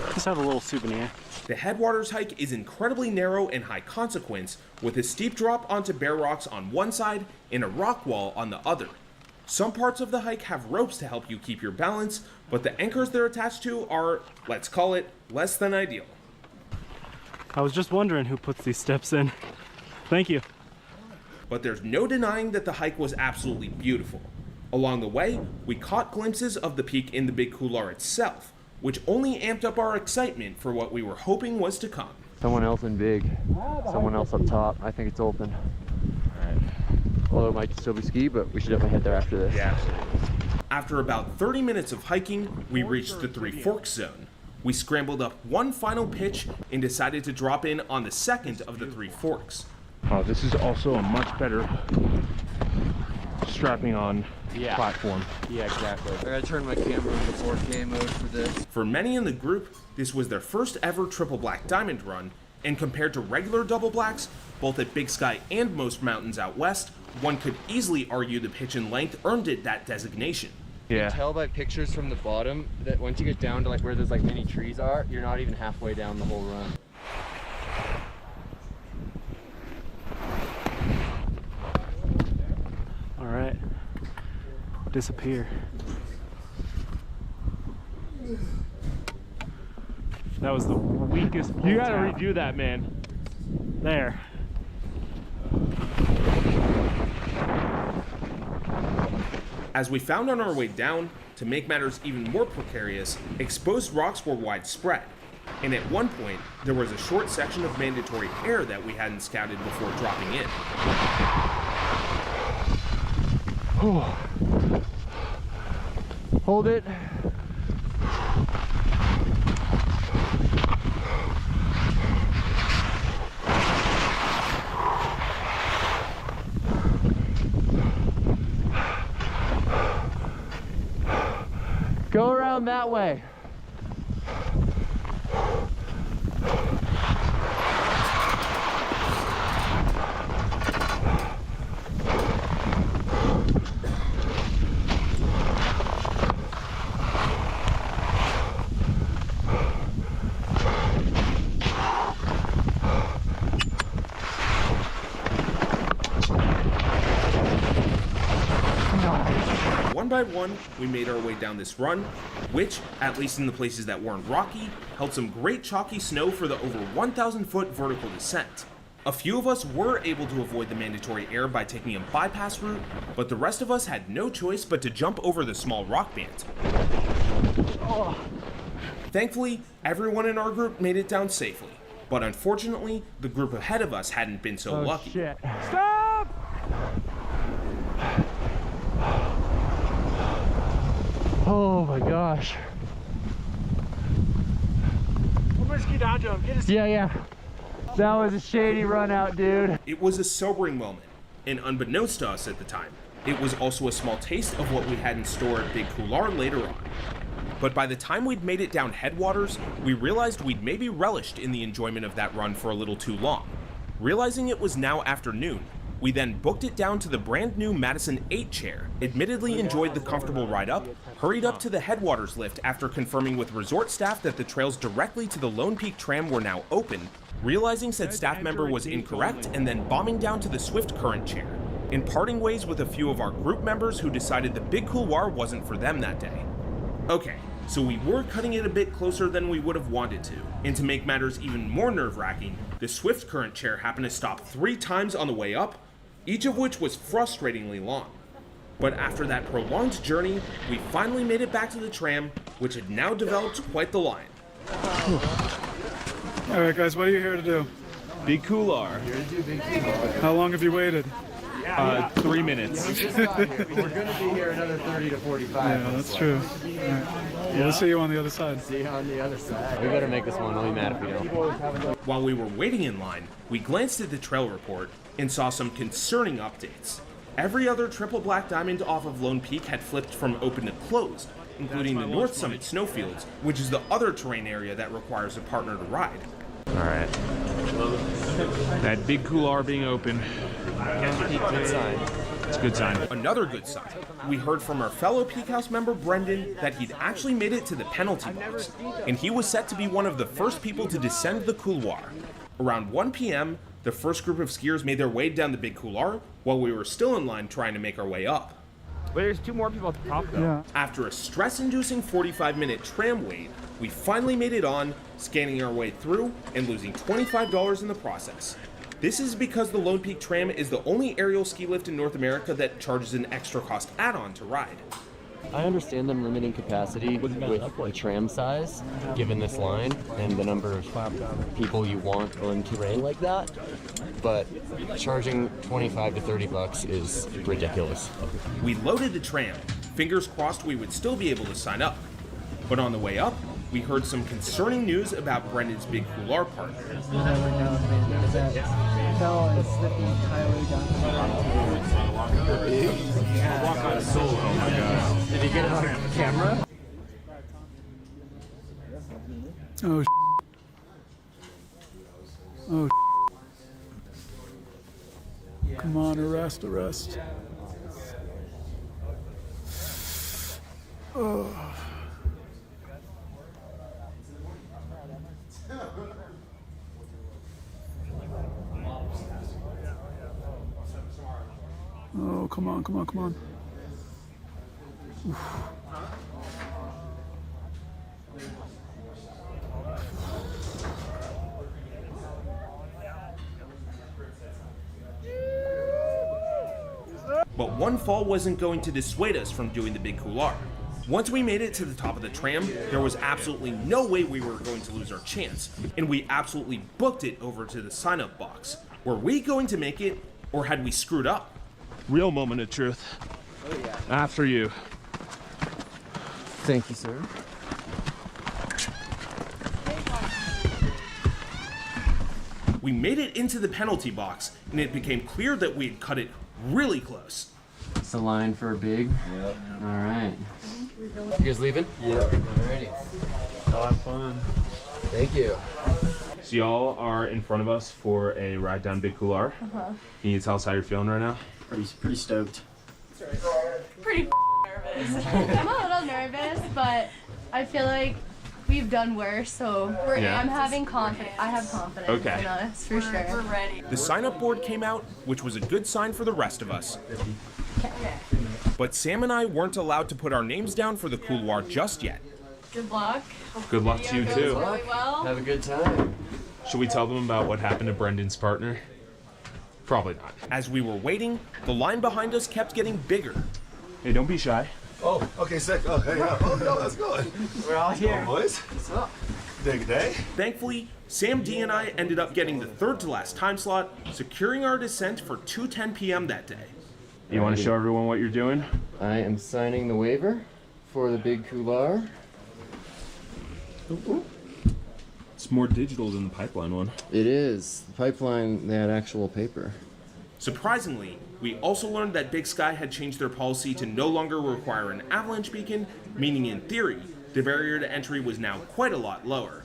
Let's have a little souvenir. The Headwaters hike is incredibly narrow and high consequence, with a steep drop onto bare rocks on one side and a rock wall on the other. Some parts of the hike have ropes to help you keep your balance, but the anchors they're attached to are, let's call it, less than ideal. I was just wondering who puts these steps in. Thank you. But there's no denying that the hike was absolutely beautiful. Along the way, we caught glimpses of the peak in the Big Couloir itself, which only amped up our excitement for what we were hoping was to come. Someone else in big. Someone else up top. I think it's open. Alright. Although it might still be ski, but we should definitely head there after this. Yeah. After about 30 minutes of hiking, we reached the Three Forks zone. We scrambled up one final pitch and decided to drop in on the second of the Three Forks. Oh, this is also a much better strapping on platform. Yeah, exactly. I gotta turn my camera into 4K mode for this. For many in the group, this was their first ever Triple Black Diamond run, and compared to regular Double Blacks, both at Big Sky and most mountains out west, one could easily argue the pitch and length earned it that designation. You can tell by pictures from the bottom that once you get down to like where those like mini trees are, you're not even halfway down the whole run. All right. Disappear. That was the weakest pull. You gotta redo that, man. There. As we found on our way down, to make matters even more precarious, exposed rocks were widespread. And at one point, there was a short section of mandatory air that we hadn't scouted before dropping in. Hold it. Go around that way. One by one, we made our way down this run, which, at least in the places that weren't rocky, held some great chalky snow for the over 1,000-foot vertical descent. A few of us were able to avoid the mandatory air by taking a bypass route, but the rest of us had no choice but to jump over the small rock band. Thankfully, everyone in our group made it down safely, but unfortunately, the group ahead of us hadn't been so lucky. Shit. Stop! Oh my gosh. ski down to him. Get his Yeah. That was a shady run out, dude. It was a sobering moment, and unbeknownst to us at the time, it was also a small taste of what we had in store at Big Couloir later on. But by the time we'd made it down headwaters, we realized we'd maybe relished in the enjoyment of that run for a little too long. Realizing it was now afternoon, we then booked it down to the brand new Madison 8 chair, admittedly enjoyed the comfortable ride up, hurried up to the headwaters lift after confirming with resort staff that the trails directly to the Lone Peak tram were now open, realizing said staff member was incorrect, and then bombing down to the Swift Current chair, and parting ways with a few of our group members who decided the Big Couloir wasn't for them that day. Okay, so we were cutting it a bit closer than we would have wanted to, and to make matters even more nerve-wracking, the Swift Current chair happened to stop 3 times on the way up, each of which was frustratingly long. But after that prolonged journey, we finally made it back to the tram, which had now developed quite the line. All right, guys, what are you here to do? Big Couloir. Here to do Big Couloir. How long have you waited? 3 minutes. We just got here. We're going to be here another 30 to 45. Yeah, that's true. All right. We'll see you on the other side. See you on the other side. We better make this one. I'll be mad if we don't. While we were waiting in line, we glanced at the trail report and saw some concerning updates. Every other triple black diamond off of Lone Peak had flipped from open to closed, including the North Summit snowfields, which is the other terrain area that requires a partner to ride. All right. That Big Couloir being open. Good sign. It's a good sign. Another good sign. We heard from our fellow Peak House member Brendan that he'd actually made it to the penalty box, and he was set to be one of the first people to descend the couloir. Around 1 p.m., the first group of skiers made their way down the Big Couloir, while we were still in line trying to make our way up. But there's 2 more people at the top, though. Yeah. After a stress-inducing 45-minute tram wait, we finally made it on, scanning our way through and losing $25 in the process. This is because the Lone Peak tram is the only aerial ski lift in North America that charges an extra cost add-on to ride. I understand them limiting capacity with the tram size, given this line and the number of people you want on terrain like that, but charging 25 to 30 bucks is ridiculous. We loaded the tram, fingers crossed we would still be able to sign up. But on the way up, we heard some concerning news about Brendan's Big Couloir partner. Walk on solo. Oh my god. Did he get it on camera? Oh, oh. Come on, arrest. Oh. Oh, come on. Oof. But one fall wasn't going to dissuade us from doing the Big Couloir. Once we made it to the top of the tram, there was absolutely no way we were going to lose our chance, and we absolutely booked it over to the sign-up box. Were we going to make it, or had we screwed up? Real moment of truth. Oh, yeah. After you. Thank you, sir. We made it into the penalty box, and it became clear that we had cut it really close. It's the line for a big? Yep. All right. You guys leaving? Yep. Alrighty. Have fun. Thank you. So y'all are in front of us for a ride down Big Couloir. Can you tell us how you're feeling right now? Pretty stoked. Pretty nervous. I'm a little nervous, but I feel like we've done worse, so I'm having confidence. I have confidence in us, for sure. We're ready. The sign-up board came out, which was a good sign for the rest of us. But Sam and I weren't allowed to put our names down for the couloir just yet. Good luck. Good luck to you too. Really well. Have a good time. Should we tell them about what happened to Brendan's partner? Probably not. As we were waiting, the line behind us kept getting bigger. Hey, don't be shy. Oh, okay, sick. Oh, hey, oh, no, that's good. We're all here. Oh, boys. What's up? Day. Thankfully, Sam D and I ended up getting the third to last time slot, securing our descent for 2:10 p.m. that day. You want to show everyone what you're doing? I am signing the waiver for the Big Couloir. It's more digital than the pipeline one. It is. The pipeline, they had actual paper. Surprisingly, we also learned that Big Sky had changed their policy to no longer require an avalanche beacon, meaning in theory, the barrier to entry was now quite a lot lower.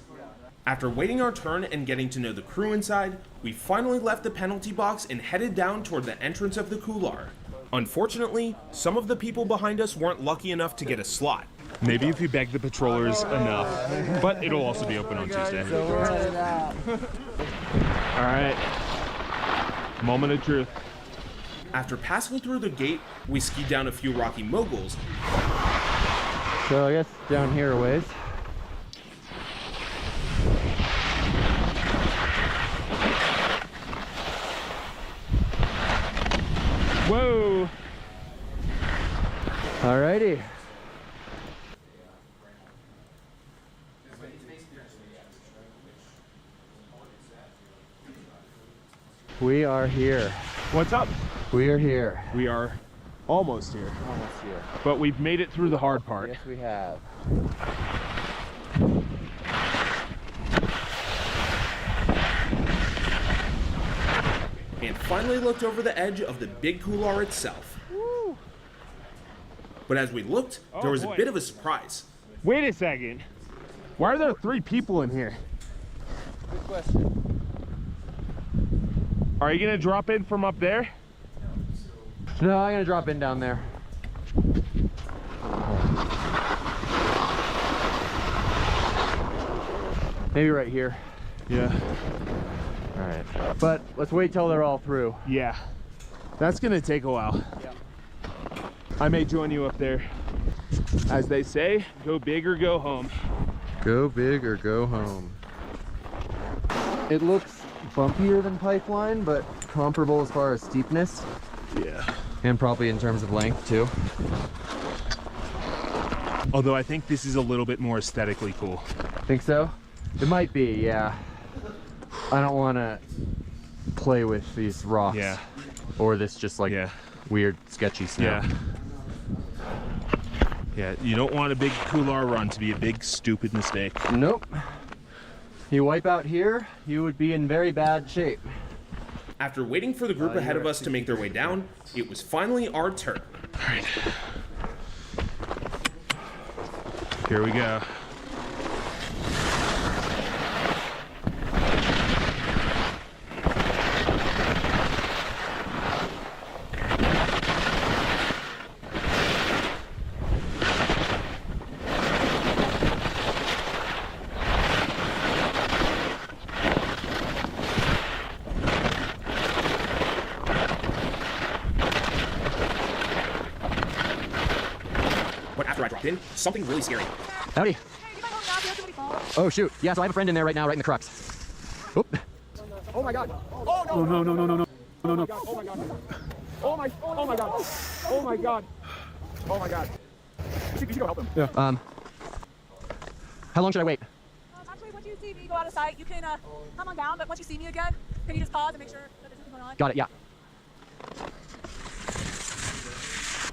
After waiting our turn and getting to know the crew inside, we finally left the penalty box and headed down toward the entrance of the couloir. Unfortunately, some of the people behind us weren't lucky enough to get a slot. Maybe if you beg the patrollers enough, but it'll also be open on Tuesday. All right, moment of truth. After passing through the gate, we skied down a few rocky moguls. So I guess down here a ways. Whoa! Alrighty. We are here. What's up? We are here. We are almost here. Almost here. But we've made it through the hard part. Yes, we have. And finally looked over the edge of the big couloir itself. Woo. But as we looked, there was a bit of a surprise. Wait a second. Why are there 3 people in here? Good question. Are you gonna drop in from up there? No, I'm gonna drop in down there. Maybe right here. Yeah. All right. But let's wait till they're all through. Yeah. That's gonna take a while. Yeah. I may join you up there. As they say, go big or go home. Go big or go home. It looks bumpier than pipeline, but comparable as far as steepness. Yeah. And probably in terms of length too. Although I think this is a little bit more aesthetically cool. Think so? It might be, yeah. I don't want to play with these rocks. Yeah. Or this just like weird, sketchy snow. Yeah. Yeah, you don't want a big couloir run to be a big, stupid mistake. Nope. You wipe out here, you would be in very bad shape. After waiting for the group ahead of us to make their way down, it was finally our turn. All right. Here we go. In, something really scary. Howdy. Oh shoot. Yeah, so I have a friend in there right now, right in the crux. Oop. Oh my god. Oh no. Oh no no no no no no no. Oh my god. Oh my god. Oh my god. Oh my god. You should go help him. Yeah. How long should I wait? Actually, once you see me go out of sight, you can come on down, but once you see me again, can you just pause and make sure that there's nothing going on? Got it, yeah.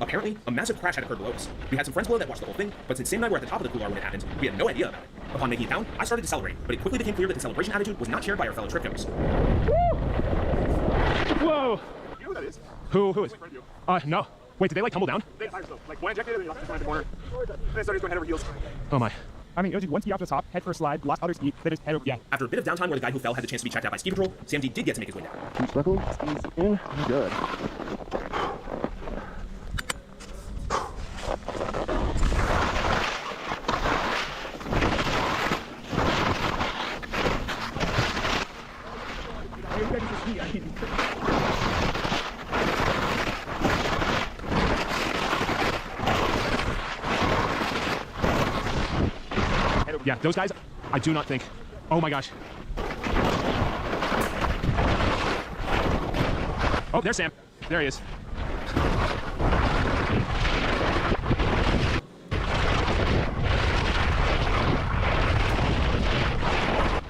Apparently, a massive crash had occurred below us. We had some friends below that watched the whole thing, but since Sam and I were at the top of the couloir when it happened, we had no idea about it. Upon making it down, I started to celebrate, but it quickly became clear that the celebration attitude was not shared by our fellow tripgoers. Whoa! You know who that is? Who is? No. Wait, did they like tumble down? They had fires though. Like one ejected and then left in the corner. And then started going head over heels. Oh my. I mean, it was just one ski off the top, head first slide, lost other ski, they just head over. Yeah. After a bit of downtime where the guy who fell had the chance to be checked out by ski patrol, Sam D did get to make his way down. Keep buckled, skis in, good. Yeah, those guys, I do not think. Oh my gosh. Oh, there's Sam. There he is.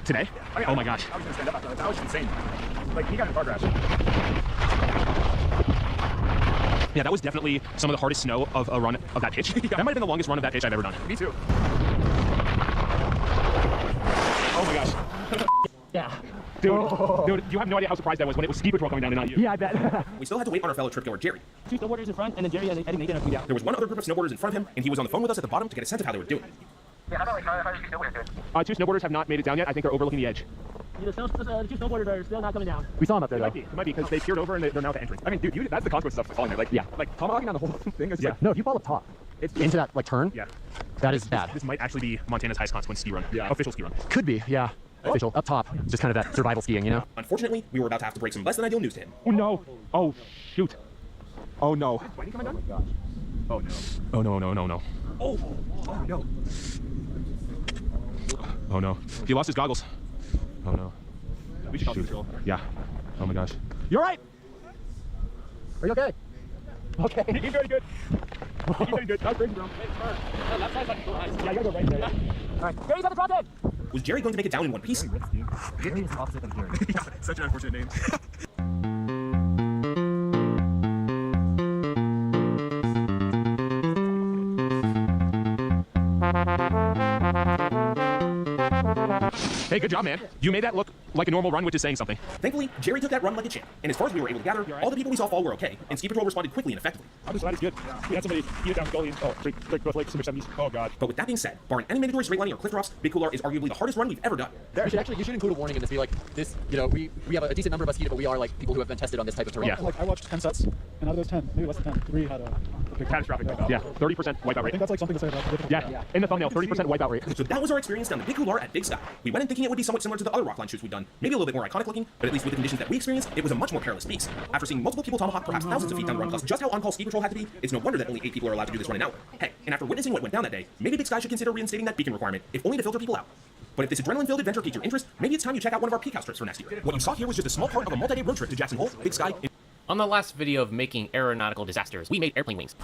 Today? I mean, oh my gosh. I was gonna stand up after that. That was insane. Like, he got in a car crash. Yeah, that was definitely some of the hardest snow of a run of that pitch. That might have been the longest run of that pitch I've ever done. Me too. Oh my gosh. Yeah. Dude, you have no idea how surprised I was when it was ski patrol coming down and not you. Yeah, I bet. We still had to wait on our fellow tripgoer Jerry. 2 snowboarders in front, and then Jerry and Eddie Nathan are coming down. There was one other group of snowboarders in front of him, and he was on the phone with us at the bottom to get a sense of how they were doing. Yeah, how are 2 snowboarders doing? 2 snowboarders have not made it down yet. I think they're overlooking the edge. Yeah, the 2 snowboarders are still not coming down. We saw them up there, though. It might be because they peered over and they're now at the entrance. I mean, dude, that's the consequence of falling there. Like, yeah. Like, tomahawking on the whole thing is like... No, if you fall up top, it's into that, like, turn, yeah. that is bad. This might actually be Montana's highest consequence ski run. Yeah. Official ski run. Could be, yeah. Official, up top. Just kind of that survival skiing, you know? Unfortunately, we were about to have to break some less than ideal news to him. Oh, no. Oh, shoot. Oh, no. Oh, my gosh. Oh, no. Oh, no, no, no, no. Oh, oh no. Oh, no. He lost his goggles. Oh, no. We should call control. Yeah. Oh, my gosh. You're right. Are you okay? Okay. You're very good. You're very good. That was crazy, bro. Yeah, you gotta go right there. All right. Jerry's at the front end. Was Jerry going to make it down in one piece? Jerry is opposite of Jerry. Yeah, such an unfortunate name. Hey, good job, man. You made that look like a normal run, which is saying something. Thankfully, Jerry took that run like a champ, and as far as we were able to gather, all the people we saw fall were okay, and ski patrol responded quickly and effectively. I'm just glad it's good. We had somebody eat it down the gully and break both legs, super 70s. Oh, God. But with that being said, barring any mandatory straight lining or cliff drops, Big Couloir is arguably the hardest run we've ever done. You should include a warning in this. Be like, this, you know, we have a decent number of us here, but we are like people who have been tested on this type of terrain. Yeah. Like I watched 10 sets, and out of those 10, maybe less than 10, 3 had a catastrophic wipeout. Yeah, 30% wipeout I rate. think that's like something to say about the difficult. Yeah, in the thumbnail, 30% wipeout rate. So that was our experience down the Big Couloir at Big Sky. We went in thinking it would be somewhat similar to the other rockline shoots we've done, maybe a little bit more iconic looking, but at least with the conditions that we experienced, it was a much more perilous beast. After seeing multiple people tomahawk perhaps thousands of feet down the run, plus just how on-call ski patrol had to be, it's no wonder that only 8 people are allowed to do this run an hour. Hey, and after witnessing what went down that day, maybe Big Sky should consider reinstating that beacon requirement, if only to filter people out. But if this adrenaline-filled adventure piqued your interest, maybe it's time you check out one of our peak house trips for next year. What you saw here was just a small part of a multi-day road trip to Jackson Hole, Big Sky. On the last video of making aeronautical disasters, we made airplane wings.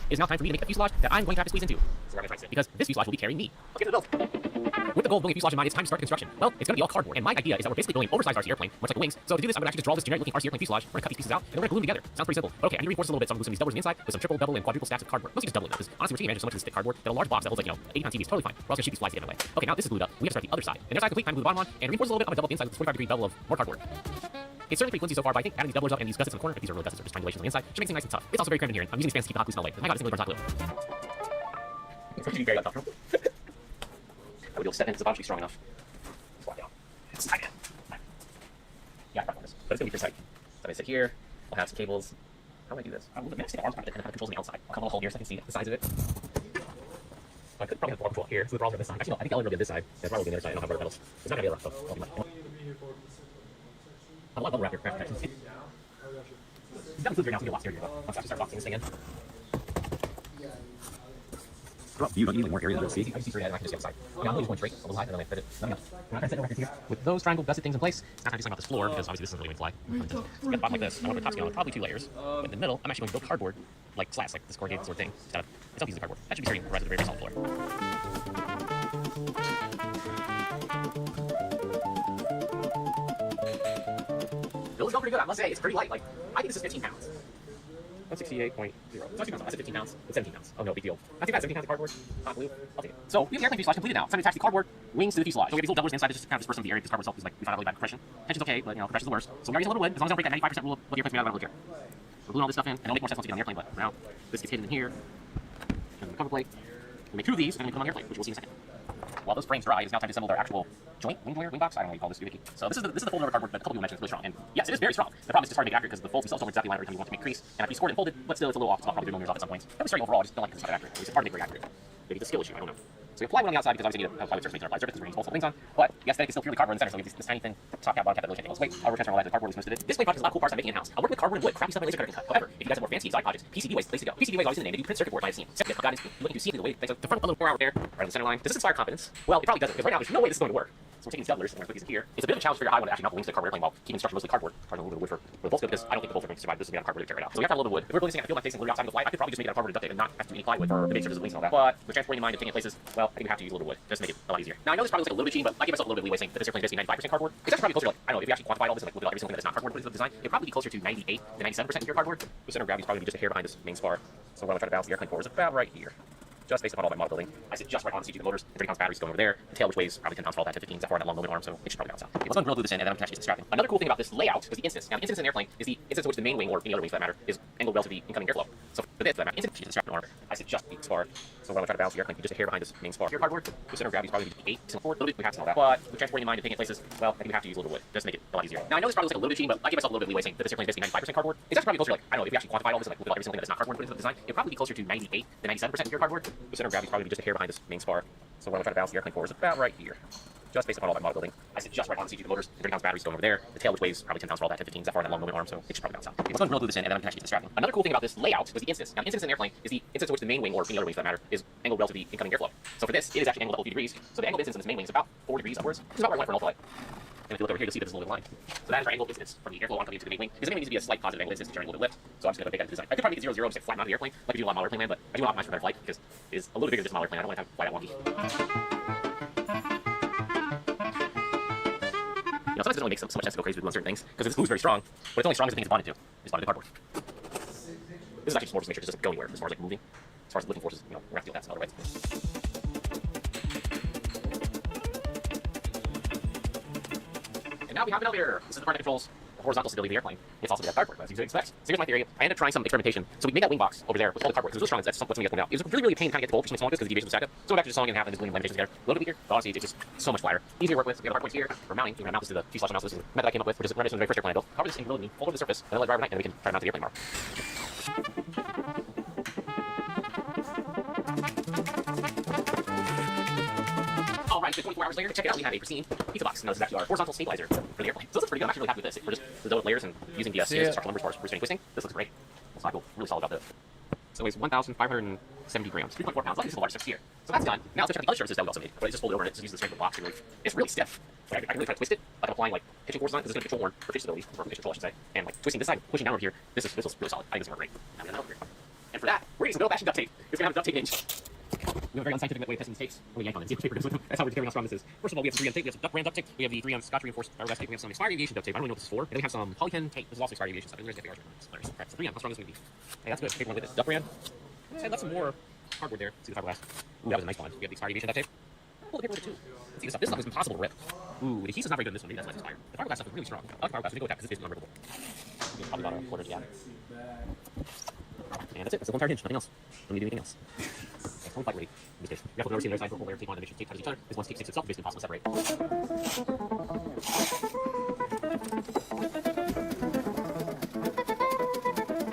It's now time for me to make the fuselage that I'm going to have to squeeze into. So we're going to try to, because this fuselage will be carrying me. Let's get to the build. With the goal of building a fuselage in mind, it's time to start construction. Well, it's going to be all cardboard, and my idea is that we're basically building an oversized RC airplane, much like the wings. So to do this, I'm going to actually just draw this generic-looking RC airplane fuselage. We're going to cut these pieces out, and we're going to glue them together. Sounds pretty simple. But okay, I need to reinforce it a little bit, so I'm gluing these doubles on the inside with some triple, double, and quadruple stacks of cardboard. Mostly just doubling them, because honestly, we're taking advantage of so much of this thick cardboard that a large box that holds like, 8 pound TV is totally fine. We're also going to shoot these flies together anyway. Okay, now this is glued up. We have to start the other side. And the other side complete, time to glue the bottom on, and reinforce a little bit. I'm going to double the inside with this 45-degree bevel of more cardboard. It's certainly pretty flimsy so far, but I think adding these doublers up and these gussets in the corner, if these are really gussets or just triangulations on the inside, should make things nice and tough. It's also very cramped in here, and I'm using Strands to keep the hot glue smell away. My god, this thing really burns hot glue. It's going to be very uncomfortable. I would be able to step in, because the bottom should be strong enough. Squat down. It's tight. Yeah, I probably want this, but it's going to be pretty tight. So I'm going to sit here, I'll have some cables. How do I do this? I'm going to stick the arms around it and have the controls on the outside. I'll come a little hole here so I can see the size of it. I could probably have the control here, so the arms on this side. Actually, no, I think I'll only be on this side. Yeah, probably on the other side. I don't have rubber pedals. It's not going to be a lot, so I'll be fine. I love bubble wrap here. That includes right now, so you'll lost here. I'll start boxing this thing in. You don't need more area than see. I just see straight ahead and I can just get the side. Okay, I'm going to just going straight a little high and then I fit it. Let me know. I'm going to set no records here. With those triangle gusset things in place, it's not time to do something about this floor because obviously this isn't really going to fly. Get the bottom like this. I want to put top skin on probably 2 layers. But in the middle, I'm actually going to build cardboard like slats, like this corrugated sort of thing. Instead of it's all pieces of cardboard. That should be carrying the rest of the very solid floor. Build's going pretty good, I must say. It's pretty light. Like, I think this is 15 pounds. 168.0. It's not 2 pounds. I said 15 pounds. It's 17 pounds. Oh no, big deal. Not too bad. 17 pounds of cardboard. Hot glue. I'll take it. So we have the airplane fuselage completed now. It's time to attach the cardboard wings to the fuselage. So we have these little doublers inside to just kind of disperse some of the air because cardboard itself is like we found out really bad compression. Tension's okay, but compression's the worst. So we're using a little wood. As long as I don't break that 95% rule of what the airplane's made out of, I don't really care. We're gluing all this stuff in, and it'll make more sense once we get on the airplane. But for now, this gets hidden in here. And the cover plate. We make 2 of these, and then we put them on the airplane, which we'll see in a second. While those frames dry, it is now time to assemble their actual joint, wing layer, wing box. I don't know what you call this, Vicky. So this is the fold over cardboard that a couple people mentioned is really strong. And yes, it is very strong. The problem is just hard to make accurate because the folds themselves don't exactly line every time you want to make crease. And after you scored it and folded, but still it's a little off. It's probably 3 millimeters off at some points. That was overall, I just don't like this kind of accurate. It's hard to make very accurate. Maybe it's a skill issue, I don't know. So we apply one on the outside because obviously you need to apply with surface maintenance or applied surface because we're using multiple wings on. But the aesthetic is still purely cardboard in the center, so we have this tiny thin top cap, bottom cap that really can't take weight. I'll retransfer all that to the cardboard we most of it. This plane project has a lot of cool parts I'm making in-house. I'll work with cardboard and wood, crappy stuff my laser cutter can cut. However, if you guys have more fancy exotic projects, PCB waste place to go. PCB waste always in the name. They do print circuit board by the scene. Second, God, looking to see it the way things like the front a little 4 hour there, right on the center line. Does this inspire confidence? Well, it probably doesn't, because right now there's no way this is going to work. So we're taking these doublers and we're going to put these in here. It's a bit of a challenge to figure out how I want to actually mount the wings to the cardboard airplane while keeping the structure mostly cardboard. Trying to move the wood for the bolts because I don't think the bolts are going to survive. This is made out of cardboard to tear it out. So we have to have a little bit of wood. If we're building this thing, I feel like facing a little outside of the flight, I could probably just make it out of cardboard and duct tape and not have to do any plywood for the base surface of the wings and all that. But with transporting in mind and taking places, well, I think we have to use a little wood just to make it a lot easier. Now I know this probably looks like a little bit cheating, but I give myself a little bit of leeway saying that this airplane is basically 95% cardboard. It's actually probably closer to like, I don't know, if you actually quantified all this and like look at every single thing that's not cardboard put into the design, it'd probably be closer to 98 to 97% pure cardboard. The center of gravity is probably just a hair behind this main spar. So what I'm trying to balance the airplane for is about right here. just based upon all my model building. I sit just right on the CG motors, and 30 pounds batteries going over there. The tail, which weighs probably 10 pounds for all that, to 15, except for that long moving arm, so it should probably balance out. Okay, let's go and glue this in, and then I'm going to distract them. Another cool thing about this layout is the instance. Now, the instance in an airplane is the instance in which the main wing, or any other wings for that matter, is angled relative to the incoming airflow. So for this, for that matter, instance, she's distracting arm. I sit just the spar. So when I try to balance the airplane, just a hair behind this main spar. Your cardboard, the center of gravity is probably 8 to 4, a little bit, we have to know that. But with transporting in mind and taking it places, well, I think we have to use a little bit of wood, just to make it a lot easier. Now, I know this probably looks like a little bit cheating, but I give myself a little bit of leeway saying that this airplane is basically 95% cardboard. It's actually probably closer to, like, I don't know, if we actually quantify all this and like look at every single thing that's not cardboard and put into the design, it'll probably be closer to 98 to 97% pure cardboard. The center of gravity is probably just a hair behind this main spar. So when I try to balance the airplane forward, it's about right here. Just based upon all my model building. I sit just right on the CG motors, and 30 pounds batteries going over there. The tail, which weighs probably 10 pounds for all that, 10, 15, except for that long moving arm, so it should probably balance out. Okay, let's go and glue this in, and then I'm going to actually distracting. Another cool thing about this layout was the instance. Now, the instance in an airplane is the instance in which the main wing, or any other wings for that matter, is angled relative to the incoming airflow. So for this, it is actually angled up a few degrees. So the angled instance in this main wing is about 4 degrees upwards, which is about where I want for an ultralight. And if you look over here, you'll see that there's a little bit of line. So that is our angled instance from the airflow oncoming into the main wing. Because the main wing needs to be a slight positive angle instance to generate a little bit of lift. So I'm just going to make that design. I could probably get 0, 0, just like flatten out the airplane, like we do on model airplane land, but I do want to optimize for better flight because it's a little bigger than just model airplane. I don't want to have fly that wonky. You know, sometimes it doesn't make so much sense to go crazy with glue on certain things, because this glue is very strong, but it's only strong as the thing it's bonded to. It's bonded to cardboard. This is actually just more just to make sure it doesn't go anywhere as far as like moving. As far as the lifting forces, you know, we're going to have to deal with that some other ways. And now we have an elevator. This is the part that controls the horizontal stability of the airplane. It's also made of cardboard, as you would expect. So here's my theory. I ended up trying some experimentation. So we made that wing box over there with all the cardboard, because it was so strong. That's what's going to get out. It was really, really a pain to kind of get the bolt between the because the deviation was stacked up. So I'm actually just sewing it in half and just gluing lamentations together. A little bit weaker, but honestly, it's just so much flatter. Easy to work with. So we have the hard points here for mounting. We're going to mount this to the fuselage mount. So this is the method I came up with, which is reminiscent of the very first airplane I built. Cover this in really fold over the surface, and then let it dry overnight, and then we can try to mount the airplane tomorrow. Alright, so 24 hours later, check it out, we have a pristine pizza box. Now this is actually our horizontal stabilizer for the airplane. So this looks pretty good, I'm actually really happy with this. For just the dough layers and using the CNC structural numbers for spring twisting, this looks great. So I feel really solid about this. So it weighs 1,570 grams, 3.4 pounds. This is the largest surface here. So that's done. Now let's check out the other surfaces that we also made. But I just fold it over and it just uses the strength of the box. It's really stiff. Like, I can really try to twist it, like I'm applying like pitching forces on it, because it's going to control more, or pitch stability, or pitch control I should say. And like twisting this side, pushing down over here, this looks really solid. I think this is great. Now we have another over here. And for that, we're using some old-fashioned duct tape. It's going to have a duct tape hinge. We have a very unscientific way of testing these tapes. We yank on it and see if the paper goes with them. That's how we're determining how strong this is. First of all, we have some 3M tape. We have some duck brand duct tape. We have the 3M Scotch reinforced fiberglass tape. We have some expired aviation duct tape. I don't really know what this is for. And then we have some polyken tape. This is also expired aviation stuff. And there's the FARs. Right, so 3M, how strong is this going to be? Hey, that's good. Paper one with it. Duck brand. And that's some more cardboard there. See the fiberglass. Ooh, that was a nice bond. We have the expired aviation duct tape. Pull the paper with it too. See, this stuff is impossible to rip. Ooh, the adhesive's not very good in this one. Maybe that's why it's expired. The fiberglass stuff is really strong. I like fiberglass. We go with that because it's basically unrippable. Probably about a quarter to the attic. And that's it. That's the whole entire hinge. Nothing else. Don't need anything else. It's only lightweight in this case. You have to never see the other side, put a whole layer of tape on and make sure the tape touches each other. This one tape sticks itself, it's basically impossible to separate.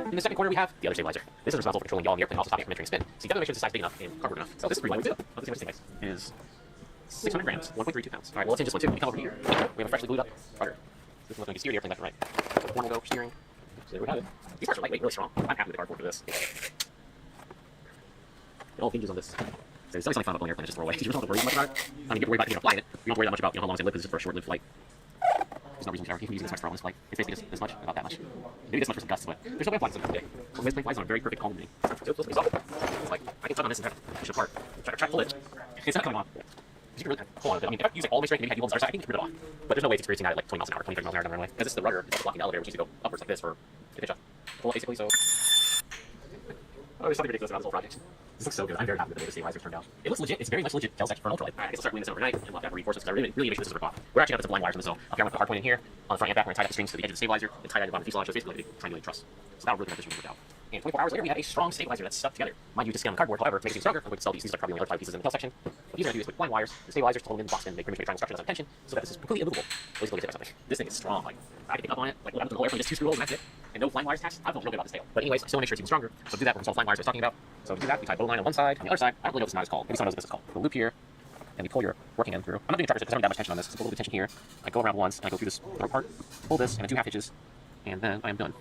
In the second corner, we have the other stabilizer. This is responsible for controlling yaw in the airplane, also stopping it from entering spin. So you gotta make sure the size big enough and cardboard enough. So this is pretty lightweight too. Let's see what this thing is. 600 grams, 1.32 pounds. All right, well, let's change this one too. We come over here. We have a freshly glued up rudder. This one's going to steer the airplane left and right. One will go for steering. So there we have it. These parts are lightweight, really strong. I'm happy with the cardboard for this. It all hinges on this. So it's always something fun about an airplane, just throw away. You don't have to worry much about it. I mean, you have to worry about applying it. You don't have to worry that much about how long it's going to live, because it's just for a short-lived flight. There's no reason to keep using this much for all this flight. It's basically just this much, about that much. Maybe this much for some gusts, but there's no way I'm flying something today. Well, this plane flies on a very perfect calm evening. So it's supposed to be solid. It's like, I can tug on this and have it push it apart. Try to pull it. It's not coming on. You can really hold on to it. I mean, if I use like all my strength, maybe had you hold the side, I can just rip it off. But there's no way it's experiencing that at like 20 miles an hour, 20, 30 miles an hour down the runway. Because this is the rudder, it's blocking the elevator, which needs to go upwards like this for to pitch up. Pull it basically, so. Oh, there's something ridiculous about this whole project. This looks so good. I'm very happy with the way the stabilizer turned out. It looks legit. It's very much legit tail section for an ultralight. I guess I'll start gluing this overnight and we'll have to have reinforcements because I really make sure this is ripped off. We're actually going to put some blind wires in this zone. Up here, I'm going to put a hard point in here on the front and back. We're going to tie up the strings to the edge of the stabilizer and tie that on the fuselage. So it's basically like a triangulated truss. So that'll really make this really work out. And 24 hours later, we have a strong stabilizer that's stuck together. Mind you, just skin on cardboard. However, to make it stronger, I'm going to sell these. These are probably the only other 5 pieces in the tail section. But these are going to do this with blind wires. The stabilizers total in the box and make triangle structure that's on tension, so that this is completely immovable. Basically, get something. This thing is strong. Like I can pick up on it. Like what happens to the whole airplane, just 2 screw holes and that's it. And no flying wires attached. I feel real good about this tail. But anyways, I still want to make sure it's even stronger. So to do that, we're going to install flying wires I was talking about. So to do that, we tie a bow line on one side. On the other side, I don't really know what this knot is called. Maybe someone knows what this is called. The loop here, and we pull your working end through. I'm not doing a trucker because I don't need that much tension on this. So pull a little bit of tension here. I go around once and I go through this third part. Pull this and then 2 half hitches, and then I am done.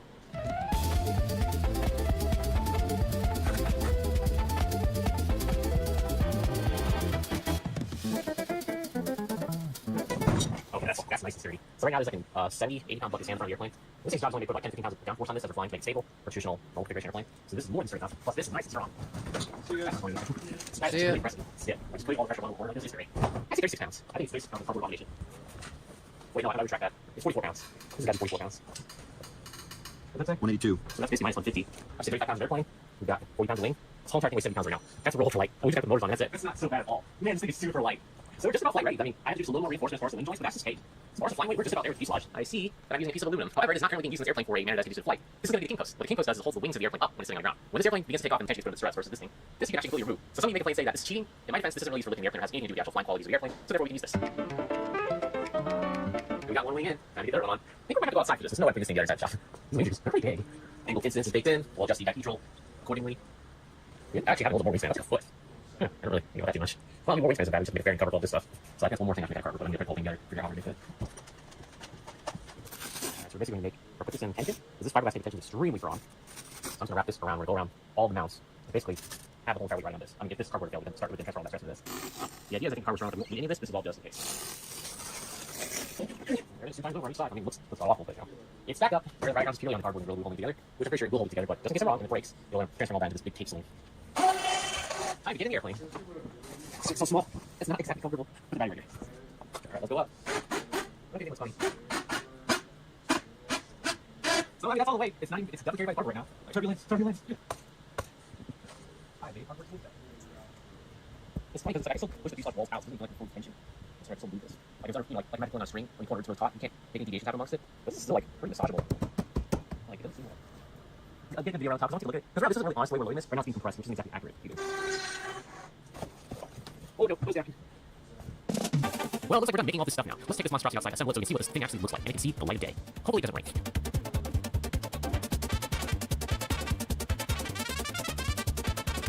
Okay, that's nice and sturdy. So right now there's like a 70, 80 pound bucket stand in front of the airplane. This thing's job's only put about 10 to 15 pounds of downforce on this as we're flying to make it stable for a traditional normal configuration airplane. So this is more than sturdy enough. Plus this is nice and strong. See you guys. That's really impressive. Yeah, I'm just putting all the pressure on the corner. This is great. I think 36 pounds. I think it's 36 pounds of cardboard combination. Wait, no, I retract that. It's 44 pounds. This has got to be 44 pounds. What's that say? 182. So that's basically minus 150. I say 35 pounds of airplane. We've got 40 pounds of wing. This whole entire thing weighs 70 pounds right now. That's a roll for light. We just got the motors on, that's it. That's not so bad at all. Man, this thing is super light. So we're just about flight ready. I mean, I have to do a little more reinforcement as far as the wing joints, but that's just cake. As far as the flying weight, we're just about there with the fuselage. I see that I'm using a piece of aluminum. However, it is not currently being used in this airplane for a man that can use it in flight. This is going to be the king post. What the king post does is it holds the wings of the airplane up when it's sitting on the ground. When this airplane begins to take off and potentially go to the stress versus this thing, this you can actually completely remove. So some of you make a plane say that this is cheating. In my defense, this isn't really used for lifting the airplane. It has anything to do with the actual flying qualities of the airplane. So therefore, we can use this. We got one wing in. Time to get the other one on. I think we're going to have to go outside for this. There's no way to put this thing together inside the shop. These wings are pretty big. Angle instance is baked in. We'll adjust the back neutral accordingly. We actually have a little more wingspan. That's like a foot. I don't really think about that too much. Well, I mean, more wingspans are bad. We just made a fairing cover for all this stuff. So I guess one more thing I should make that cover, but I'm going to put the whole thing together, figure out how to make it. So we're basically going to put this in tension, because this fiberglass tape tension is extremely strong. So I'm just going to wrap this around. We're going to go around all the mounts. Basically, have the whole entire weight right on this. I'm going to get this cardboard failed. We can start with the transfer all that stress into this. The idea is that the cardboard's strong enough to any of this. This is all just in case. There it is. 2 times over on each side. I mean, looks awful, but you know. It's stacked up. Where the right arm's purely on the cardboard and we're holding together, which I'm pretty sure it will hold together, but just in case I'm wrong and it breaks, you'll transfer all that into this big tape sling. Time to get in the airplane. It's so small. It's not exactly comfortable. Put the battery right here. Alright, let's go up. What do you think was funny? So I mean, that's all the weight. It's not even, it's double carried by cardboard right now. Turbulence. Hi, babe. Cardboard's moved that. It's funny because I can still push the fuselage walls out, so you can like full tension. So I can still move this. Like it's you know, like magic on a string when you pull it to the top, you can't make any deviations happen amongst it. But this is still like pretty massageable. Like it doesn't seem like. I'll get the video around the top because I want to look at it. Because this isn't really honest the way we're loading this. Right now it's being compressed, which isn't exactly accurate either. Oh no, close down. Well, it looks like we're done making all this stuff now. Let's take this monstrosity outside, assemble it so we can see what this thing actually looks like, and it can see the light of day. Hopefully it doesn't rain.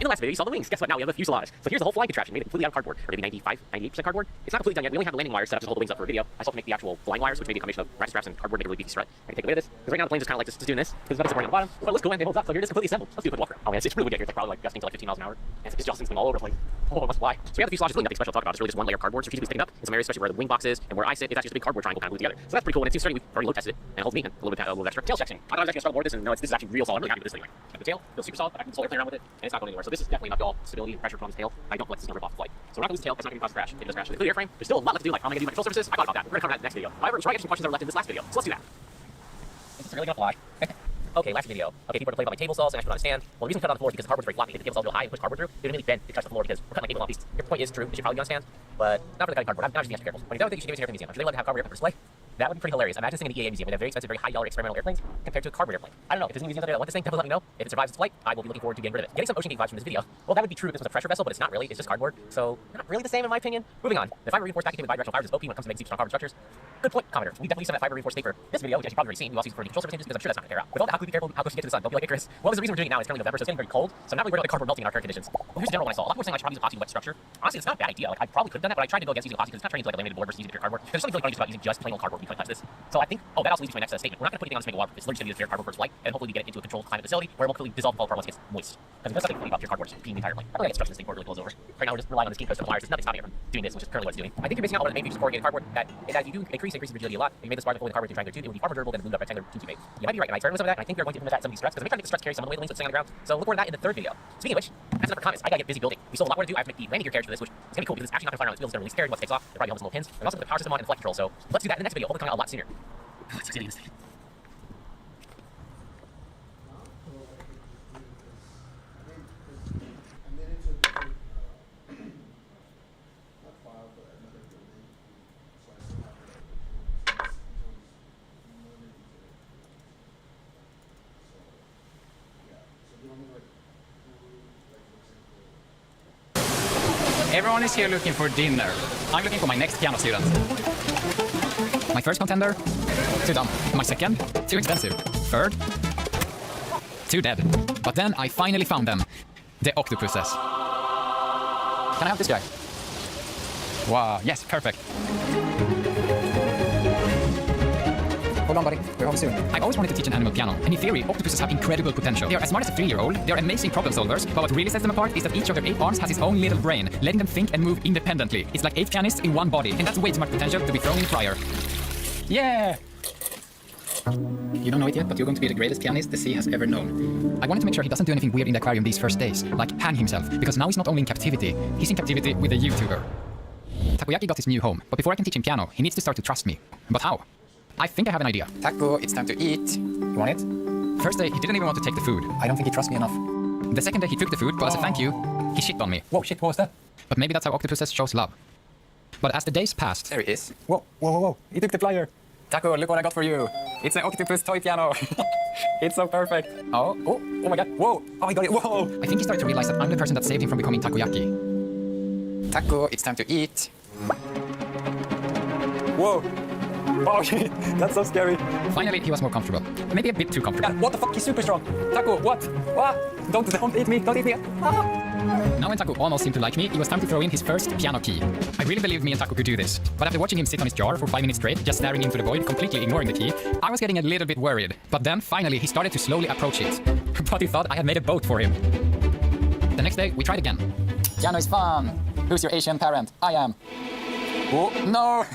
In the last video, you saw the wings. Guess what? Now we have a fuselage. So here's the whole flying contraption, made completely out of cardboard, or maybe 98% cardboard. It's not completely done yet. We only have the landing wires set up to hold the wings up for a video. I still have to make the actual flying wires, which may be a combination of ratchet straps and cardboard, make a really beefy strut. I can take away this, because right now the plane's just kind of like just doing this, because it's about to support on the bottom. But let's go and it holds up. So here it is completely assembled. Let's do a quick walk around. Oh man, it's really windy here. It's like probably like gusting to like 15 miles an hour. And it's just all over. It's like, oh, it must fly. So we have the fuselage. It's really nothing special to talk about. It's really just one layer of cardboard strategically sticking up in some areas, especially where the wing box is and where I sit. It's actually just a big cardboard triangle kind of glued together. So that's pretty cool. And it's starting. We've already load tested it, and it holds me and a little bit of extra tail section. I thought I was actually gonna struggle more with this, and no, this is actually real solid. I'm really happy with this thing. Like the tail feels super solid. I can just hold airplane around with it, and it's not going anywhere. So this is definitely not all stability and pressure from this tail. I don't feel like this is gonna rip off the flight. So we're not gonna lose the tail. It's not gonna cause a crash. It does crash. The airframe. There's still a lot left to do. Like how am I gonna do my control surfaces? I thought about that. We're gonna cover that in the next video. However, we're trying to get some questions that are left in this last video. So let's do that. Is this really gonna fly? Okay, last video. Okay, people are complaining about my table saws and I should put on a stand. Well, the reason we cut it on the floor is because the cardboard's very floppy. If the table saw's real high and push cardboard through, it would immediately bend to touch the floor because we're cutting my table on pieces. Your point is true. It should probably be on a stand, but not for the cutting cardboard. I'm just being extra careful. When you're done with it, you should give it to your museum. I'm sure they love to have cardboard airplane display. That would be pretty hilarious. Imagine seeing an EAA museum with a very expensive, very high-dollar experimental airplanes compared to a cardboard airplane. I don't know. If there's any museum out there that want this thing, definitely let me know. If it survives its flight, I will be looking forward to getting rid of it. Getting some Ocean Gate vibes from this video. Well, that would be true if this was a pressure vessel, but it's not really. It's just cardboard, so not really the same in my opinion. Moving on. The fiber reinforced packaging with bidirectional fibers is OP when it comes to making super strong carbon structures. Good point, commenter. We definitely use some of that fiber reinforced tape for this video, which as you've probably already seen. We also use it for the control surface changes because I'm sure that's not going to tear out. With all that, how can we be careful how close you get to the sun? Don't be like Icarus. Well, there's a reason we're doing it now. It's currently November, so it's getting very cold. So I'm not really worried about the cardboard melting in our current conditions. Well, here's the general one I saw. A lot of people were saying I should probably use epoxy wet structure. Honestly, it's not a bad idea. Like I probably could have done that, but I tried to go against using epoxy because it's not turning into like a laminated board versus using pure cardboard. There's something really funny just about using just plain old cardboard when you touch this. So I think, oh, that also leads to my next statement. We're not going to put anything on this to make it waterproof. It's literally just going to be pure cardboard for its flight, and hopefully we get it into a controlled climate facility where it won't completely dissolve and fall apart once it gets moist. Because there's something funny about pure cardboard just being the entire plane. I really get structure this thing before it really blows over. Right now we're just relying on this team coast of wires. There's nothing stopping it from doing this, which is currently what it's doing. I think you're basing out one of the main features of corrugated cardboard that is as you do increase rigidity a lot. If you made this bar before the cardboard triangular tube, it would be far more durable than a glued up rectangular tube made. You might be right, and I started with some of that, and I think we're going to implement that in some of these struts because we're trying to make the struts carry some of the weight links that's sitting on the ground. So look for that in the third video. Speaking of which, that's enough for comments. I gotta get busy building. We still have a lot more to do. I have to make the landing gear carriage for this, which is gonna be cool because it's actually not gonna fly around its wheels. It's gonna release carriage once it takes off. There'll probably be some little pins. And also put the power system on and flight control. So let's do that in the next video. Hopefully coming out a lot sooner. It's exciting this thing. Everyone is here looking for dinner. I'm looking for my next piano student. My first contender? Too dumb. My second? Too expensive. Third? Too dead. But then I finally found them. The octopuses. Can I have this guy? Wow, yes, perfect. Hold on, buddy. We're home soon. I've always wanted to teach an animal piano, and in theory, octopuses have incredible potential. They are as smart as a 3-year-old, they are amazing problem solvers, but what really sets them apart is that each of their 8 arms has its own little brain, letting them think and move independently. It's like 8 pianists in one body, and that's way too much potential to be thrown in the fryer. Yeah! You don't know it yet, but you're going to be the greatest pianist the sea has ever known. I wanted to make sure he doesn't do anything weird in the aquarium these first days, like hang himself, because now he's not only in captivity, he's in captivity with a YouTuber. Takoyaki got his new home, but before I can teach him piano, he needs to start to trust me. But how? I think I have an idea. Taco, it's time to eat. You want it? First day, he didn't even want to take the food. I don't think he trusts me enough. The second day he took the food, but as a thank you, he shit on me. Whoa, shit, what was that? But maybe that's how octopuses shows love. But as the days passed... There he is. Whoa, whoa, whoa, whoa. He took the flyer. Taco, look what I got for you. It's an octopus toy piano. It's so perfect. Oh my god. Whoa. Oh, I got it. Whoa. I think he started to realize that I'm the person that saved him from becoming takoyaki. Taco, it's time to eat. Whoa. Oh, that's so scary. Finally, he was more comfortable. Maybe a bit too comfortable. What the fuck? He's super strong. Taco, what? Ah, don't eat me. Don't eat me. Ah. Now when Taco almost seemed to like me, it was time to throw in his first piano key. I really believed me and Taco could do this. But after watching him sit on his jar for 5 minutes straight, just staring into the void, completely ignoring the key, I was getting a little bit worried. But then, finally, he started to slowly approach it. But he thought I had made a boat for him. The next day, we tried again. Piano is fun. Who's your Asian parent? I am. Oh, no!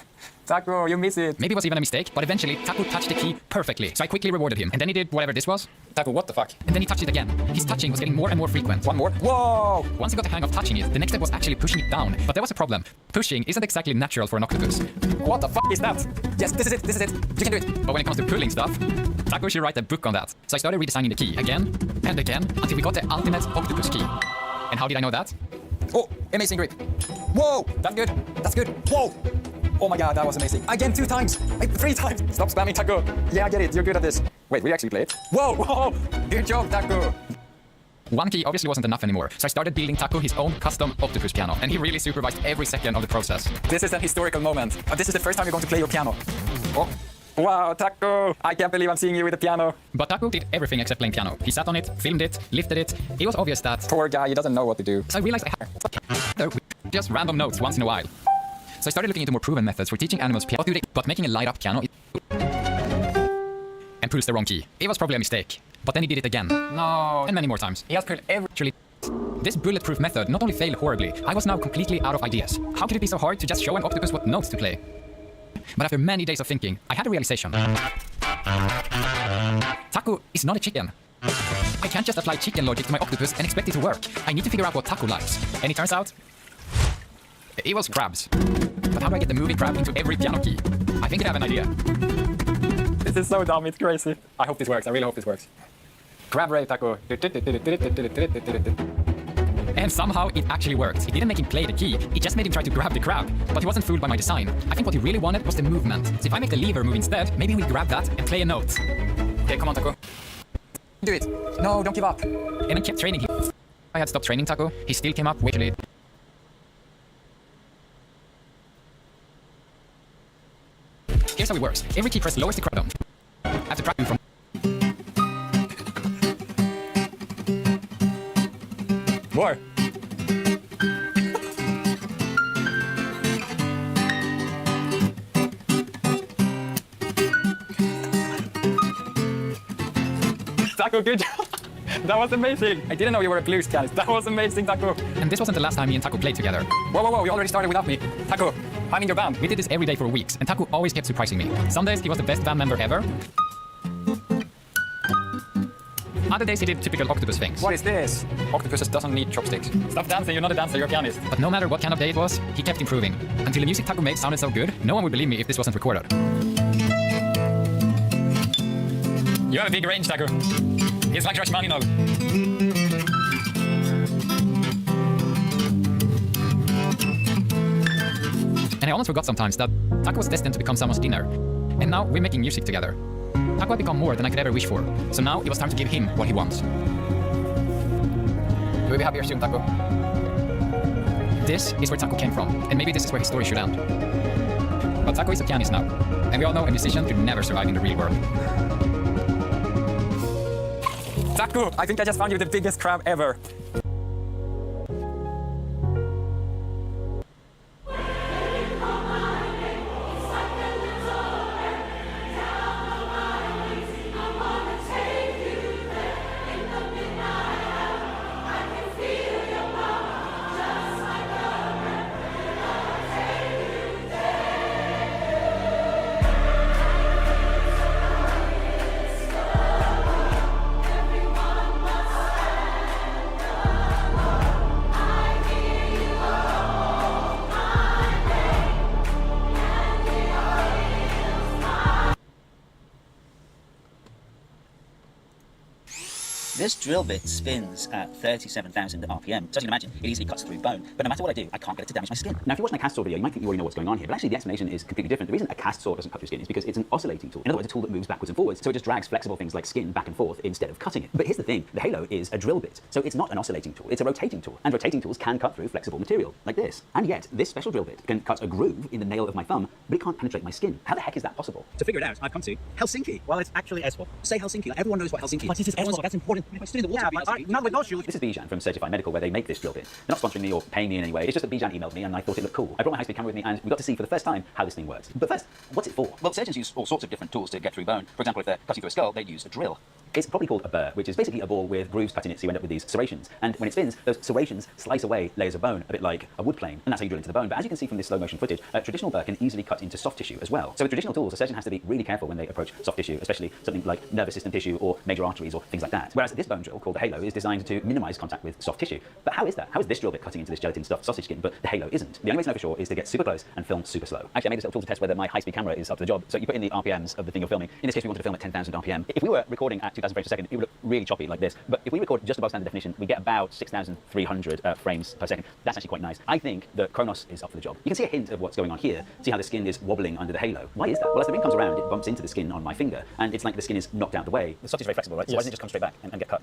Taco, you miss it. Maybe it was even a mistake, but eventually Taco touched the key perfectly. So I quickly rewarded him. And then he did whatever this was. Taco, what the fuck? And then he touched it again. His touching was getting more and more frequent. One more. Whoa! Once he got the hang of touching it, the next step was actually pushing it down. But there was a problem. Pushing isn't exactly natural for an octopus. What the fuck is that? Yes, this is it. You can do it. But when it comes to pulling stuff, Taco should write a book on that. So I started redesigning the key again and again until we got the ultimate octopus key. And how did I know that? Oh, amazing grip. Whoa, that's good. That's good. Whoa. Oh my god, that was amazing. Again, 2 times. 3 times. Stop spamming, Taco. Yeah, I get it. You're good at this. Wait, we actually play it? Whoa. Good job, Taco. One key obviously wasn't enough anymore, so I started building Taco his own custom octopus piano, and he really supervised every second of the process. This is an historical moment. This is the first time you're going to play your piano. Oh. Wow, Taco! I can't believe I'm seeing you with a piano. But Taco did everything except playing piano. He sat on it, filmed it, lifted it. It was obvious that... Poor guy, he doesn't know what to do. So I realized I had just random notes once in a while. So I started looking into more proven methods for teaching animals piano, but making a light-up piano and pulls the wrong key. It was probably a mistake, but then he did it again. No. And many more times. He has pulled every... This bulletproof method not only failed horribly, I was now completely out of ideas. How could it be so hard to just show an octopus what notes to play? But after many days of thinking, I had a realization. Taco is not a chicken. I can't just apply chicken logic to my octopus and expect it to work. I need to figure out what Taco likes. And it turns out... it was crabs. But how do I get the moving crab into every piano key? I think I have an idea. This is so dumb, it's crazy. I hope this works, I really hope this works. Crab ray, Taco. And somehow it actually worked. It didn't make him play the key, it just made him try to grab the crab. But he wasn't fooled by my design. I think what he really wanted was the movement. So if I make the lever move instead, maybe he'll grab that and play a note. Okay, come on, Taco. Do it. No, don't give up. And I kept training him. I had stopped training Taco. He still came up way too late. Here's how it works. Every key press lowers the crab down. After tracking from... More. Taco, good job. That was amazing. I didn't know you were a blues pianist. That was amazing, Taco. And this wasn't the last time me and Taco played together. Whoa, you already started without me. Taco, I'm in your band. We did this every day for weeks, and Taco always kept surprising me. Some days he was the best band member ever. Other days he did typical octopus things. What is this? Octopuses doesn't need chopsticks. Stop dancing, you're not a dancer, you're a pianist. But no matter what kind of day it was, he kept improving. Until the music Taco made sounded so good, no one would believe me if this wasn't recorded. You have a big range, Taco. It's like Rachmaninoff. And I almost forgot sometimes that Taco was destined to become someone's dinner. And now we're making music together. Taco had become more than I could ever wish for. So now it was time to give him what he wants. We'll be happier soon, Taco. This is where Taco came from, and maybe this is where his story should end. But Taco is a pianist now, and we all know a musician could never survive in the real world. Taco, I think I just found you the biggest crab ever. This drill bit spins at 37,000 RPM, so as you can imagine, it easily cuts through bone. But no matter what I do, I can't get it to damage my skin. Now, if you're watching a cast saw video, you might think you already know what's going on here, but actually the explanation is completely different. The reason a cast saw doesn't cut through skin is because it's an oscillating tool. In other words, a tool that moves backwards and forwards, so it just drags flexible things like skin back and forth instead of cutting it. But here's the thing, the Halo is a drill bit, so it's not an oscillating tool, it's a rotating tool. And rotating tools can cut through flexible material, like this. And yet, this special drill bit can cut a groove in the nail of my thumb, but it can't penetrate my skin. How the heck is that possible? To figure it out, I've come to Helsinki. Well, it's actually Espoo. Say Helsinki, like everyone knows what Helsinki is. But it is Espoo, that's important. If I stood in the water, not with those shoes. This is Bijan from Certified Medical, where they make this drill bit. They're not sponsoring me or paying me in any way. It's just that Bijan emailed me and I thought it looked cool. I brought my high-speed camera with me and we got to see for the first time how this thing works. But first, what's it for? Well, surgeons use all sorts of different tools to get through bone. For example, if they're cutting through a skull, they'd use a drill. It's probably called a burr, which is basically a ball with grooves cut in it, so you end up with these serrations. And when it spins, those serrations slice away layers of bone, a bit like a wood plane, and that's how you drill into the bone. But as you can see from this slow motion footage, a traditional burr can easily cut into soft tissue as well. So with traditional tools, a surgeon has to be really careful when they approach soft tissue, especially something like nervous system tissue or major arteries or things like that. Whereas this bone drill, called the Halo, is designed to minimize contact with soft tissue. But how is that? How is this drill bit cutting into this gelatin-stuffed sausage skin, but the Halo isn't? The only way to know for sure is to get super close and film super slow. Actually, I made this little tool to test whether my high-speed camera is up to the job. So you put in the RPMs of the thing you're filming. In this case, we wanted to film at 10,000 RPM. If we were recording at 2,000 frames per second, it would look really choppy like this. But if we record just above standard definition, we get about 6,300 frames per second. That's actually quite nice. I think that Kronos is up for the job. You can see a hint of what's going on here. See how the skin is wobbling under the Halo. Why is that? Well, as the ring comes around, it bumps into the skin on my finger, and it's like the skin is knocked out of the way. The soft is very flexible, right? So why doesn't it just come straight back and get cut?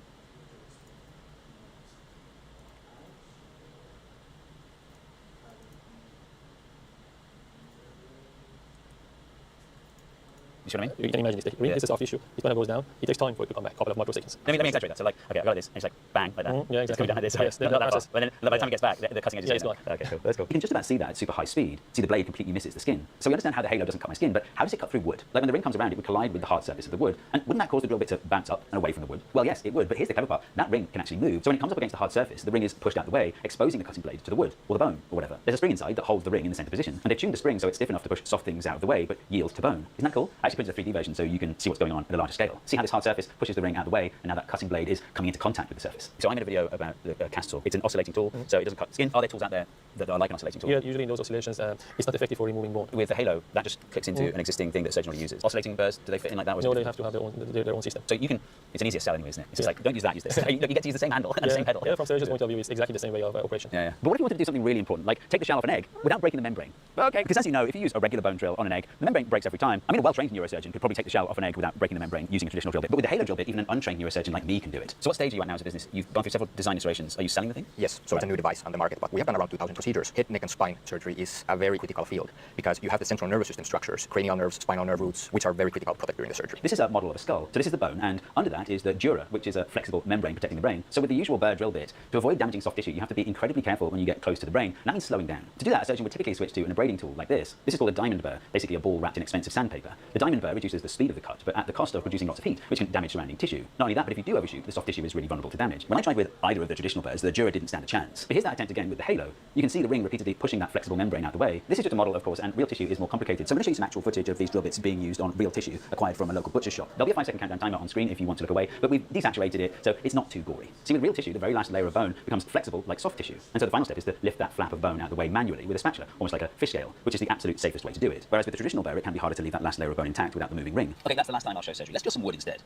You see what I mean? You can imagine this. The ring is a soft tissue. It kind of goes down. It takes time for it to come back, a couple of microseconds. Let me exaggerate that. So like, okay, I got this, and it's like bang, like that. Yeah, exactly. It's coming down like this. Yes, not that fast. But then by the time it gets back, the cutting edge is gone. Okay, cool. That's cool. You can just about see that at super high speed. See the blade completely misses the skin. So we understand how the Halo doesn't cut my skin, but how does it cut through wood? Like when the ring comes around, it would collide with the hard surface of the wood. And wouldn't that cause the drill bit to bounce up and away from the wood? Well, yes, it would, but here's the clever part. That ring can actually move. So when it comes up against the hard surface, the ring is pushed out the way, exposing the cutting blade to the wood, or the bone, or whatever. There's a spring inside that holds the ring in the center position. And they've tuned the spring so it's stiff enough to push soft things out of the way, but yield to bone. Isn't that cool? I actually put it in a 3D version so you can see what's going on at a larger scale. See how this hard surface pushes the ring out of the way, and now that cutting blade is coming into contact with the surface. So I made a video about the cast saw. It's an oscillating tool, so it doesn't cut skin. Are there tools out there that are like an oscillating tool? Yeah, usually in those oscillations, it's not effective for removing bone. With the Halo, that just clicks into an existing thing that the surgeon already uses. Oscillating burrs, do they fit in like that? No, they have to have their own system. So you can, it's an easier sell anyway, isn't it? It's just like, don't use that, use this. You get to use the same handle and the same pedal. Yeah, from surgeon's point of view, it's exactly the same way of operation. Yeah. But what if you wanted to do something really important, like take the shell off an egg without breaking the membrane? Okay. Because as you know, if you use a regular bone drill on an egg, the membrane breaks every time. I mean, a well-trained neurosurgeon could probably take the shell off an egg without breaking the membrane using a traditional drill bit. But with the Halo drill bit, even an untrained neurosurgeon like me can do it. So what stage are you at now as a business? You've gone through several design iterations. Are you selling the thing? Yes, so it's a new device on the market, but we have done around 2,000 procedures. Head, neck, and spine surgery is a very critical field because you have the central nervous system structures, cranial nerves, spinal nerve roots, which are very critical to protect during the surgery. This is a model of a skull. So this is the bone, and under that is the dura, which is a flexible membrane protecting the brain. So with the usual burr drill bit, to avoid damaging soft tissue, you have to be incredibly careful when you get close to the brain, and that means slowing down. To do that, a surgeon would typically switch to an abrading tool like this. This is called a diamond burr, basically a ball wrapped in expensive sandpaper. The diamond burr reduces the speed of the cut, but at the cost of producing lots of heat, which can damage surrounding tissue. Not only that, but if you do overshoot, the soft tissue is really vulnerable to damage. When I tried with either of the traditional burrs, the dura didn't stand a chance. But here's that attempt again with the Halo. You can see the ring repeatedly pushing that flexible membrane out the way. This is just a model, of course, and real tissue is more complicated. So I'm going to show you some actual footage of these drill bits being used on real tissue acquired from a local butcher's shop. There'll be a 5-second countdown timer on screen if you want to look away, but we've desaturated it so it's not too gory. See, with real tissue, the very last layer of bone becomes flexible like soft tissue. And so the final step is to lift that flap of bone out of the way manually with a spatula, almost like a fish scale, which is the absolute safest way to do it. Whereas with the traditional burr, it can be harder to leave that last layer of bone intact without the moving ring. Okay, that's the last time I'll show surgery. Let's drill some wood instead.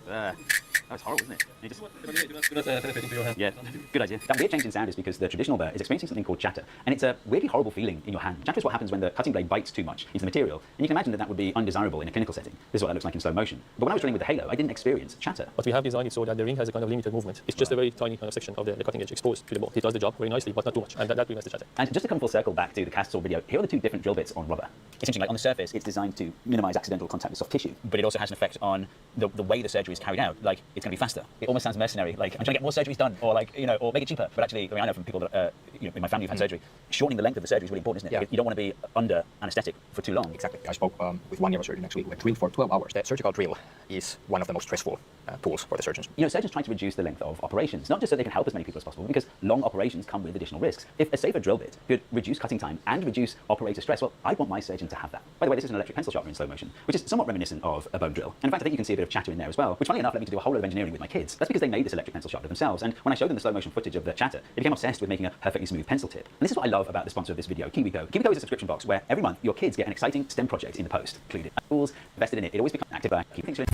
That was horrible, isn't it? Yeah, good idea. That weird change in sound is because the traditional burr is experiencing something called chatter, and it's a weirdly horrible feeling in your hand. Chatter is what happens when the cutting blade bites too much into the material, and you can imagine that that would be undesirable in a clinical setting. This is what that looks like in slow motion. But when I was drilling with the Halo, I didn't experience chatter. But we have designed it so that the ring has a kind of limited movement. It's just a very tiny kind of section of the cutting edge exposed to the bone. It does the job very nicely, but not too much, and that prevents the chatter. And just to come full circle back to the cast saw video, here are the two different drill bits on rubber. Essentially, like on the surface, it's designed to minimize accidental contact with soft tissue, but it also has an effect on the way the surgery is carried out. Like, it's going to be faster. It almost sounds mercenary, like, I'm trying to get more surgeries done, or like, you know, or make it cheaper. But actually, I mean, I know from people that, you know, in my family who've had surgery, shortening the length of the surgery is really important, isn't it? Yeah. You don't want to be under anesthetic for too long. Exactly. I spoke with one neurosurgeon next week. We drilled for 12 hours. The surgical drill is one of the most stressful tools for the surgeons. You know, surgeons try to reduce the length of operations, not just so they can help as many people as possible, because long operations come with additional risks. If a safer drill bit could reduce cutting time and reduce operator stress, well, I'd want my surgeon to have that. By the way, this is an electric pencil sharpener in slow motion, which is somewhat reminiscent of a bone drill. And in fact, I think you can see a bit of chatter in there as well, which funnily enough led me to do a whole load of engineering with my kids. That's because they made this electric pencil sharpener themselves, and when I showed them the slow motion footage of the chatter, they became obsessed with making a perfectly smooth pencil tip. And this is what I love about the sponsor of this video, KiwiCo. KiwiCo is a subscription box where every month your kids get an exciting STEM project in the post, included. Schools invested in it. It always becomes active by keeping things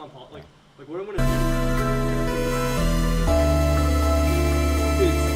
non-political. Like what I'm gonna do is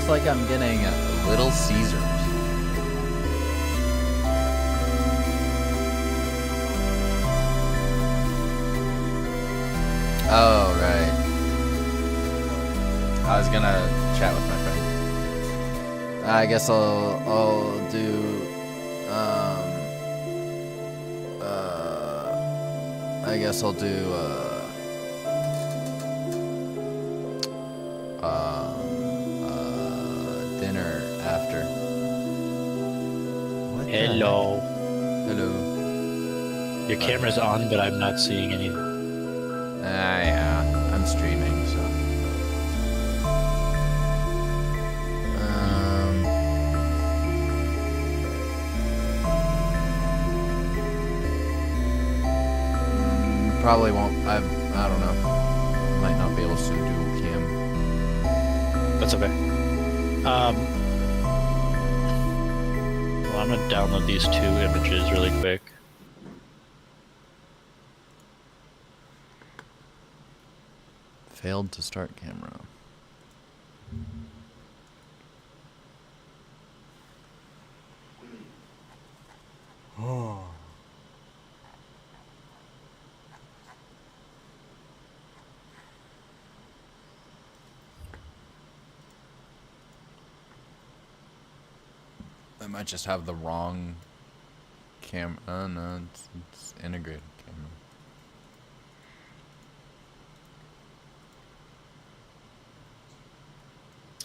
looks like I'm getting Little Caesars. Oh, right. I was gonna chat with my friend. I guess I'll do, I guess I'll do, dinner after. What the Hello. heck? Hello. Your camera's on, but I'm not seeing anything. Yeah, I'm streaming, so. Probably won't. I don't know. Might not be able to do dual cam. That's okay. Well, I'm gonna download these 2 images really quick. Failed to start camera. Oh. I might just have the wrong camera. Oh no, it's integrated camera.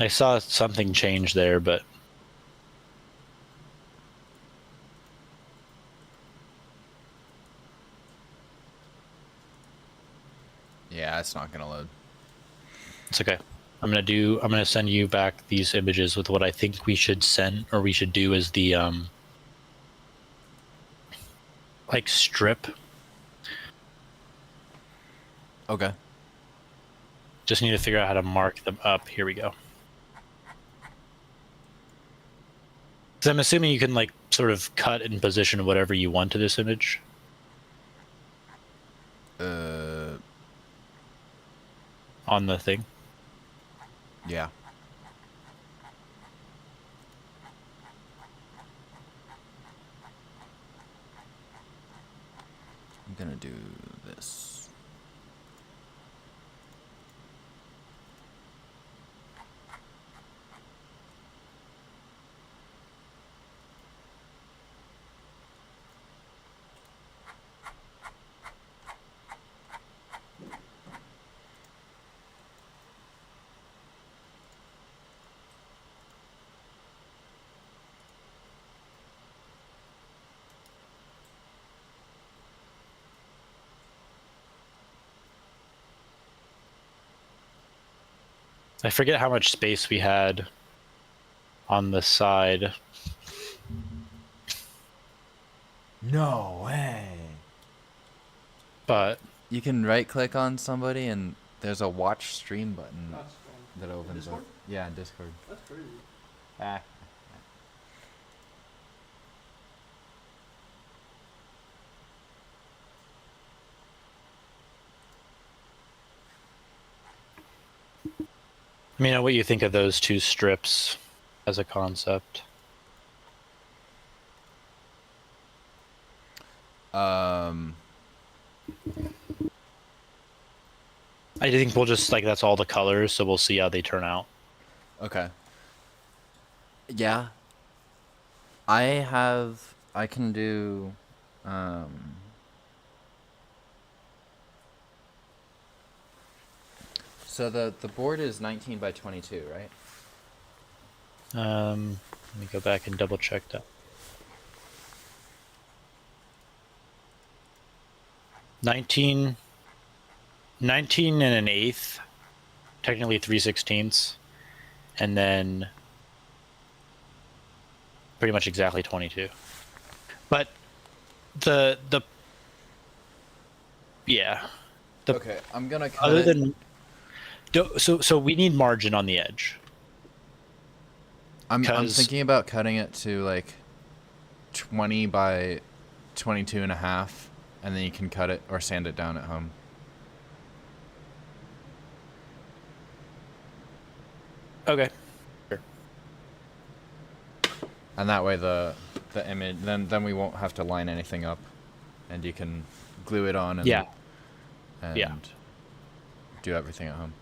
I saw something change there, but yeah, it's not gonna load. it's okay. I'm gonna send you back these images with what I think we should send, or we should do as the like strip. Okay. Just need to figure out how to mark them up. Here we go. So I'm assuming you can like sort of cut and position whatever you want to this image. On the thing. Yeah. I'm gonna do this. I forget how much space we had on the side. No way. But you can right click on somebody and there's a watch stream button that opens up. Yeah, in Discord. That's crazy. Ah. Let me know what you think of those 2 strips as a concept. I think we'll just like that's all the colors, so we'll see how they turn out. Okay. Yeah. I can do so the board is 19 by 22, right? Let me go back and double check that. 19 and an eighth, technically 3/16, and then pretty much exactly 22. But yeah. Okay, I'm gonna cut other it. than so we need margin on the edge. I'm thinking about cutting it to like 20 by 22 and a half, and then you can cut it or sand it down at home. Okay. Sure. And that way the image, then we won't have to line anything up, and you can glue it on and do everything at home.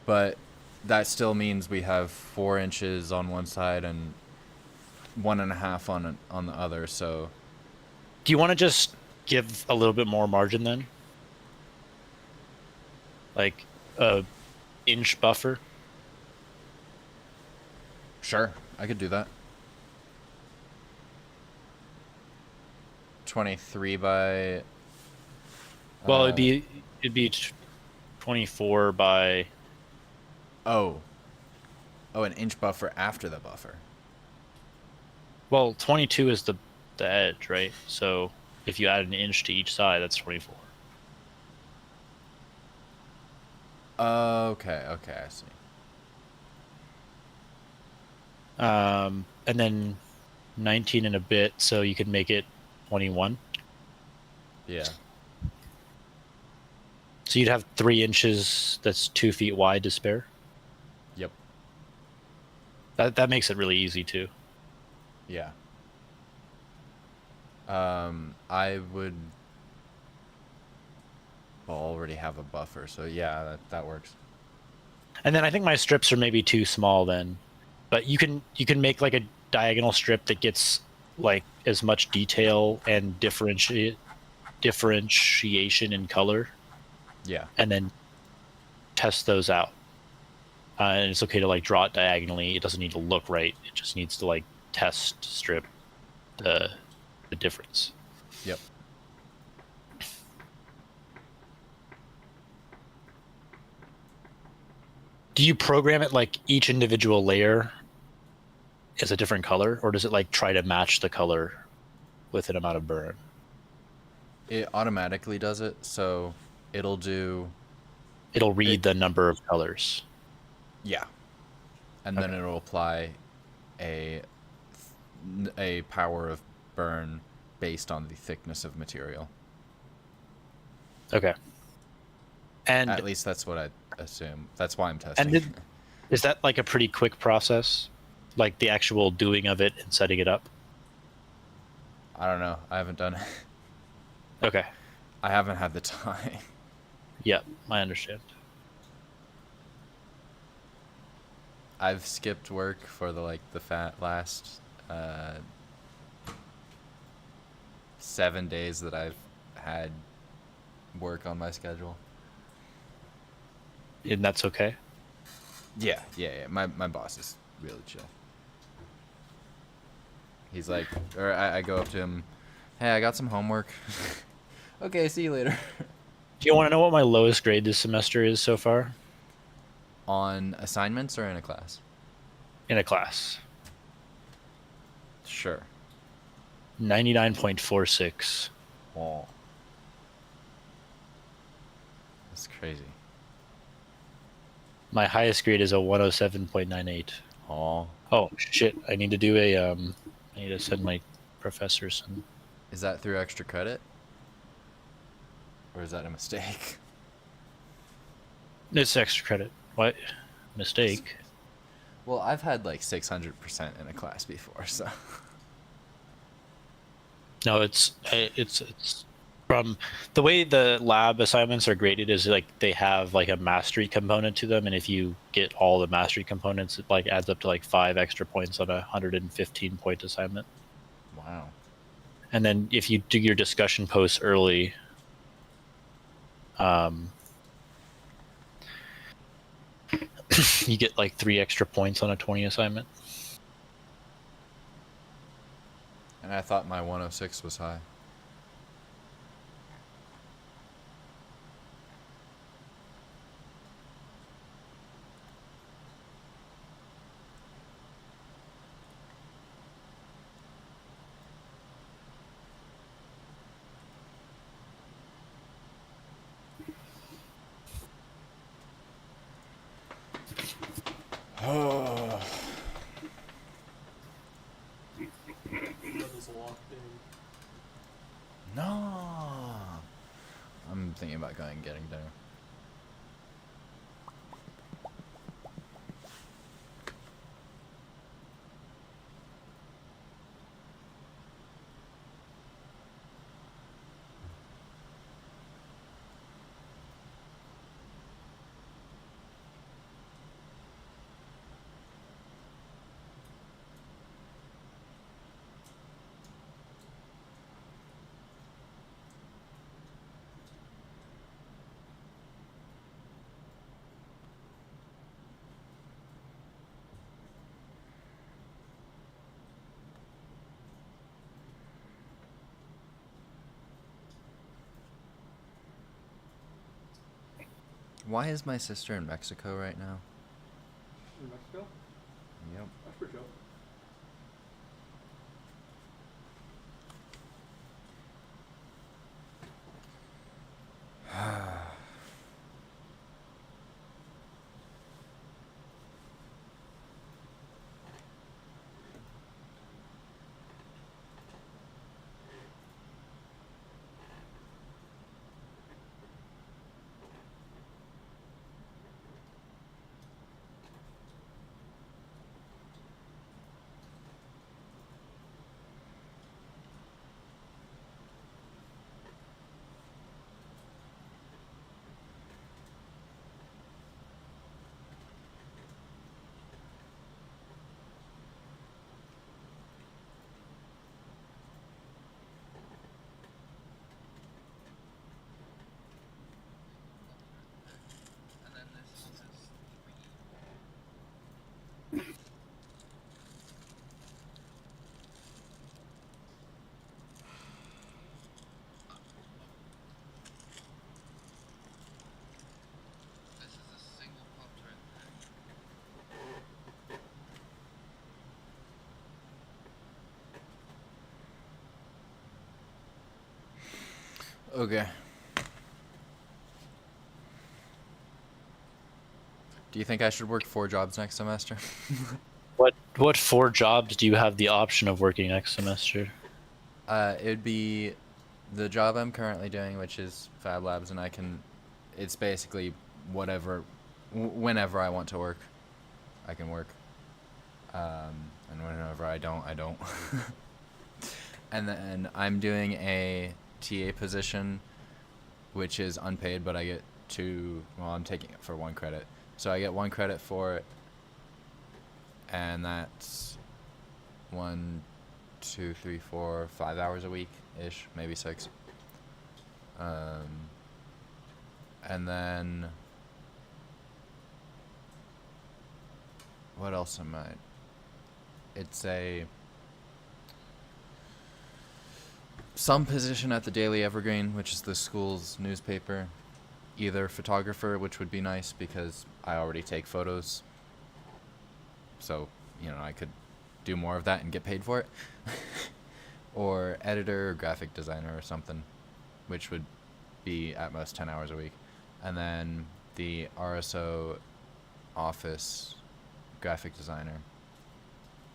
But that still means we have 4 inches on one side and 1.5 on the other. So, do you want to just give a little bit more margin then? Like a inch buffer? Sure, I could do that. 23 by. Well, it'd be 24 by. Oh, an inch buffer after the buffer. Well, 22 is the edge, right? So if you add an inch to each side, that's 24. Okay, I see. And then 19 and a bit, so you can make it 21. Yeah. So you'd have 3 inches that's 2 feet wide to spare. Yep. That makes it really easy too. Yeah. I would already have a buffer, so yeah, that works. And then I think my strips are maybe too small then, but you can make like a diagonal strip that gets like as much detail and differentiation in color. Yeah. And then test those out. And it's okay to like draw it diagonally. It doesn't need to look right. It just needs to like test strip the difference. Yep. Do you program it like each individual layer is a different color, or does it like try to match the color with an amount of burn? It automatically does it, so it'll read the number of colors. Yeah. And then it'll apply a power of burn based on the thickness of material. Okay. And at least that's what I assume. That's why I'm testing. And is that like a pretty quick process? Like the actual doing of it and setting it up? I don't know. I haven't done it. Okay. I haven't had the time. Yep, I understand. I've skipped work for the last 7 days that I've had work on my schedule. And that's okay? Yeah. My boss is really chill. He's like, or I go up to him, hey, I got some homework. Okay, see you later. Do you want to know what my lowest grade this semester is so far? On assignments or in a class? In a class. Sure. 99.46. Oh. That's crazy. My highest grade is a 107.98. Oh. Oh shit! I need to do I need to send my professor some. Is that through extra credit? Or is that a mistake? It's extra credit. What? Mistake? Well, I've had like 600% in a class before, so. No, it's from the way the lab assignments are graded is like they have like a mastery component to them, and if you get all the mastery components, it like adds up to like 5 extra points on a 115-point assignment. Wow. And then if you do your discussion posts early, you get like 3 extra points on a 20 assignment. And I thought my 106 was high. Oh. No. I'm thinking about going and getting dinner. Why is my sister in Mexico right now? In Mexico? Yep. That's for sure. Okay. Do you think I should work 4 jobs next semester? What 4 jobs do you have the option of working next semester? It'd be the job I'm currently doing, which is Fab Labs, and it's basically whenever I want to work, I can work. And whenever I don't, I don't. And then I'm doing a TA position, which is unpaid, but I get I'm taking it for 1 credit. So I get 1 credit for it, and that's 1, 2, 3, 4, 5 hours a week-ish, maybe 6. And then what else am I? It's some position at the Daily Evergreen, which is the school's newspaper. Either photographer, which would be nice because I already take photos. So, I could do more of that and get paid for it. Or editor or graphic designer or something, which would be at most 10 hours a week. And then the RSO office graphic designer,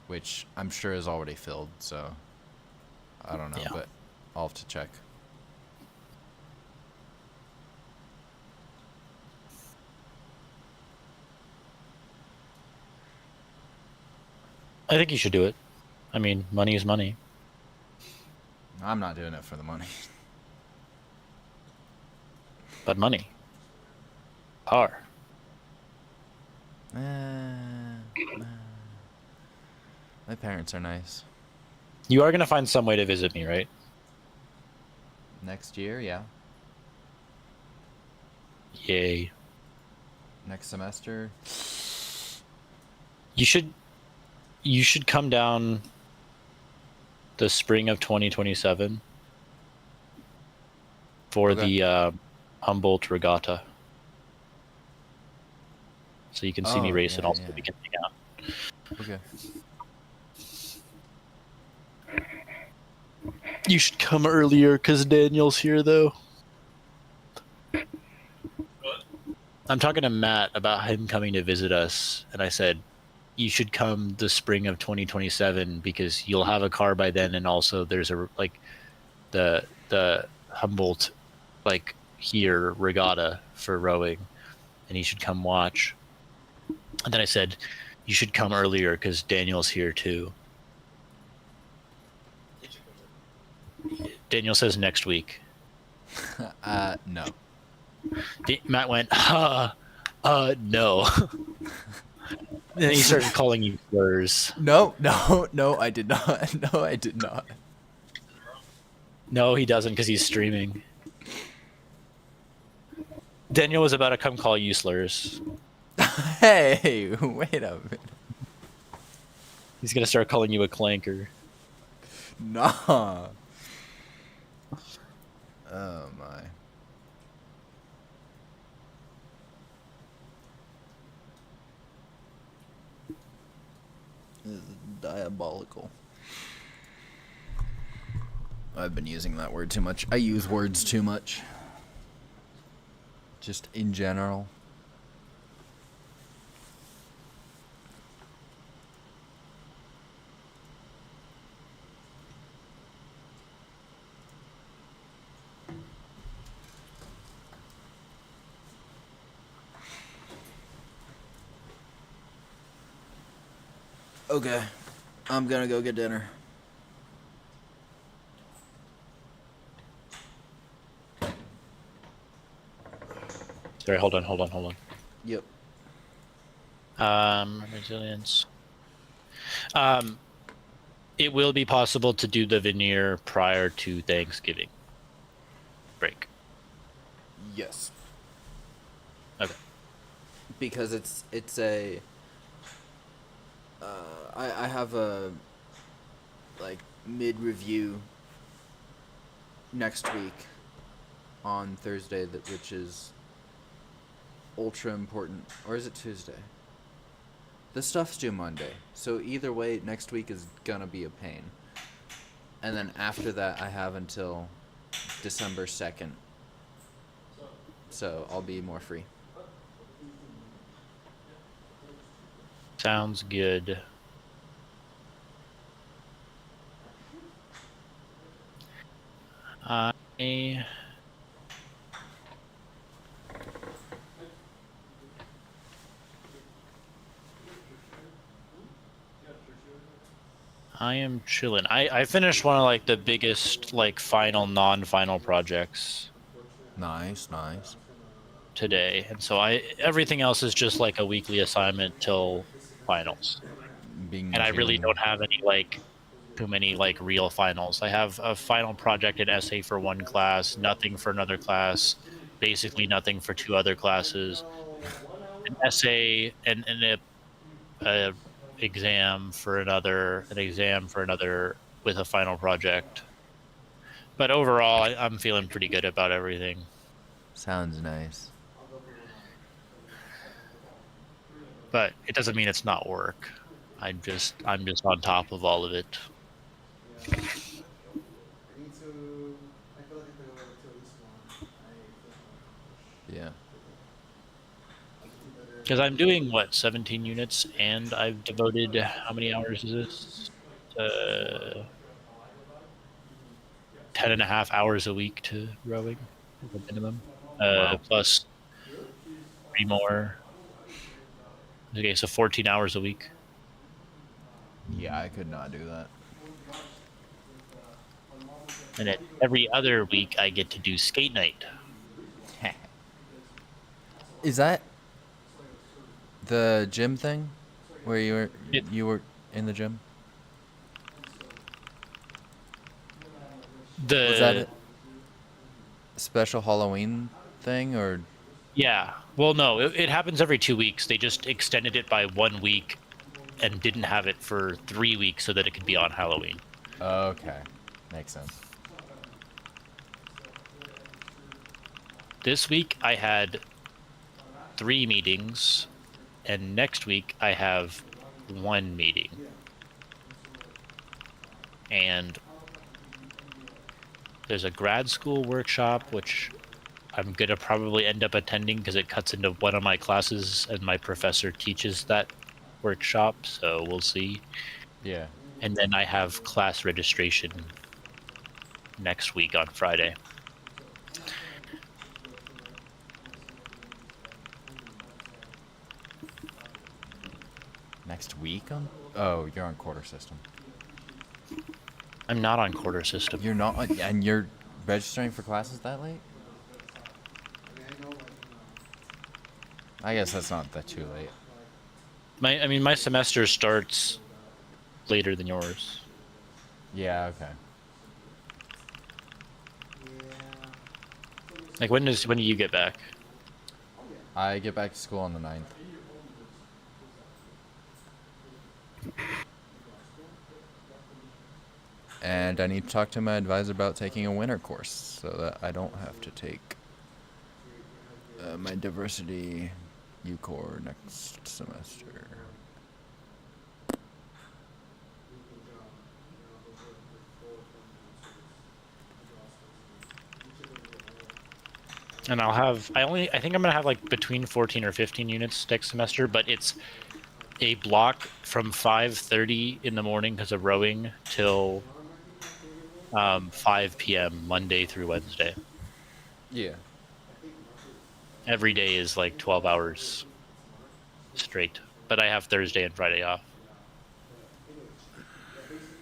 which I'm sure is already filled, so I don't know, but I'll have to check. I think you should do it. I mean, money is money. I'm not doing it for the money. But money. Power. My parents are nice. You are going to find some way to visit me, right? Next year, yeah. Yay. Next semester. You should come down the spring of 2027 for the Humboldt Regatta. So you can see me race and also we can hang out. Okay. You should come earlier because Daniel's here, though. I'm talking to Matt about him coming to visit us, and I said, you should come the spring of 2027 because you'll have a car by then, and also there's the Humboldt here regatta for rowing, and you should come watch. And then I said, you should come earlier because Daniel's here too. Daniel says next week. No. Matt went, no. Then he started calling you slurs. No, I did not. No, I did not. No, he doesn't because he's streaming. Daniel was about to come call you slurs. Hey, wait a minute. He's going to start calling you a clanker. Nah. Oh, my. Diabolical. I've been using that word too much. I use words too much. Just in general. Okay, I'm gonna go get dinner. Sorry, hold on. Yep. Resilience. It will be possible to do the veneer prior to Thanksgiving break. Yes. Okay. Because it's a I have a like mid-review next week on Thursday, which is ultra important. Or is it Tuesday? The stuff's due Monday, so either way next week is gonna be a pain. And then after that I have until December 2nd, so I'll be more free. Sounds good. I am chilling. I finished one of like the biggest like final non-final projects. Nice. Today, and so everything else is just like a weekly assignment till finals. And I really don't have any like too many like real finals. I have a final project and essay for one class, nothing for another class, basically nothing for two other classes, an essay and a exam for another, with a final project. But overall, I'm feeling pretty good about everything. Sounds nice. But it doesn't mean it's not work. I'm just on top of all of it. Yeah. Because I'm doing, 17 units, and I've devoted, how many hours is this? 10.5 hours a week to rowing, the minimum. Wow. Plus 3 more. Okay, so 14 hours a week. Yeah, I could not do that. And then every other week, I get to do skate night. Is that the gym thing, where you were in the gym? Was that a special Halloween thing, or? Yeah. Well, no, it happens every 2 weeks. They just extended it by 1 week and didn't have it for 3 weeks so that it could be on Halloween. Okay. Makes sense. This week I had 3 meetings, and next week I have 1 meeting. And there's a grad school workshop, which I'm gonna probably end up attending because it cuts into one of my classes and my professor teaches that workshop, so we'll see. Yeah. And then I have class registration next week on Friday. Next week on? Oh, you're on quarter system. I'm not on quarter system. You're not on, and you're registering for classes that late? I guess that's not that too late. My semester starts later than yours. Yeah, okay. Like when do you get back? I get back to school on the 9th. And I need to talk to my advisor about taking a winter course so that I don't have to take my diversity UCore next semester. And I think I'm gonna have like between 14 or 15 units next semester, but it's a block from 5:30 in the morning because of rowing till 5 p.m. Monday through Wednesday. Yeah. Every day is like 12 hours straight, but I have Thursday and Friday off.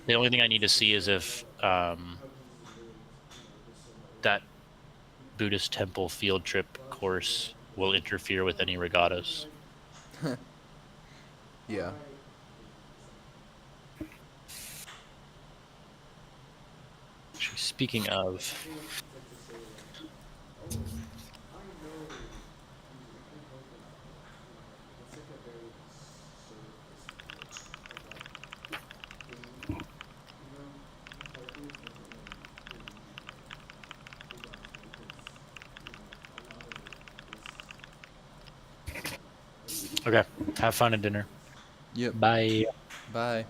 The only thing I need to see is if that Buddhist temple field trip course will interfere with any regattas. Yeah. Speaking of, okay, have fun at dinner. Yep. Bye. Bye.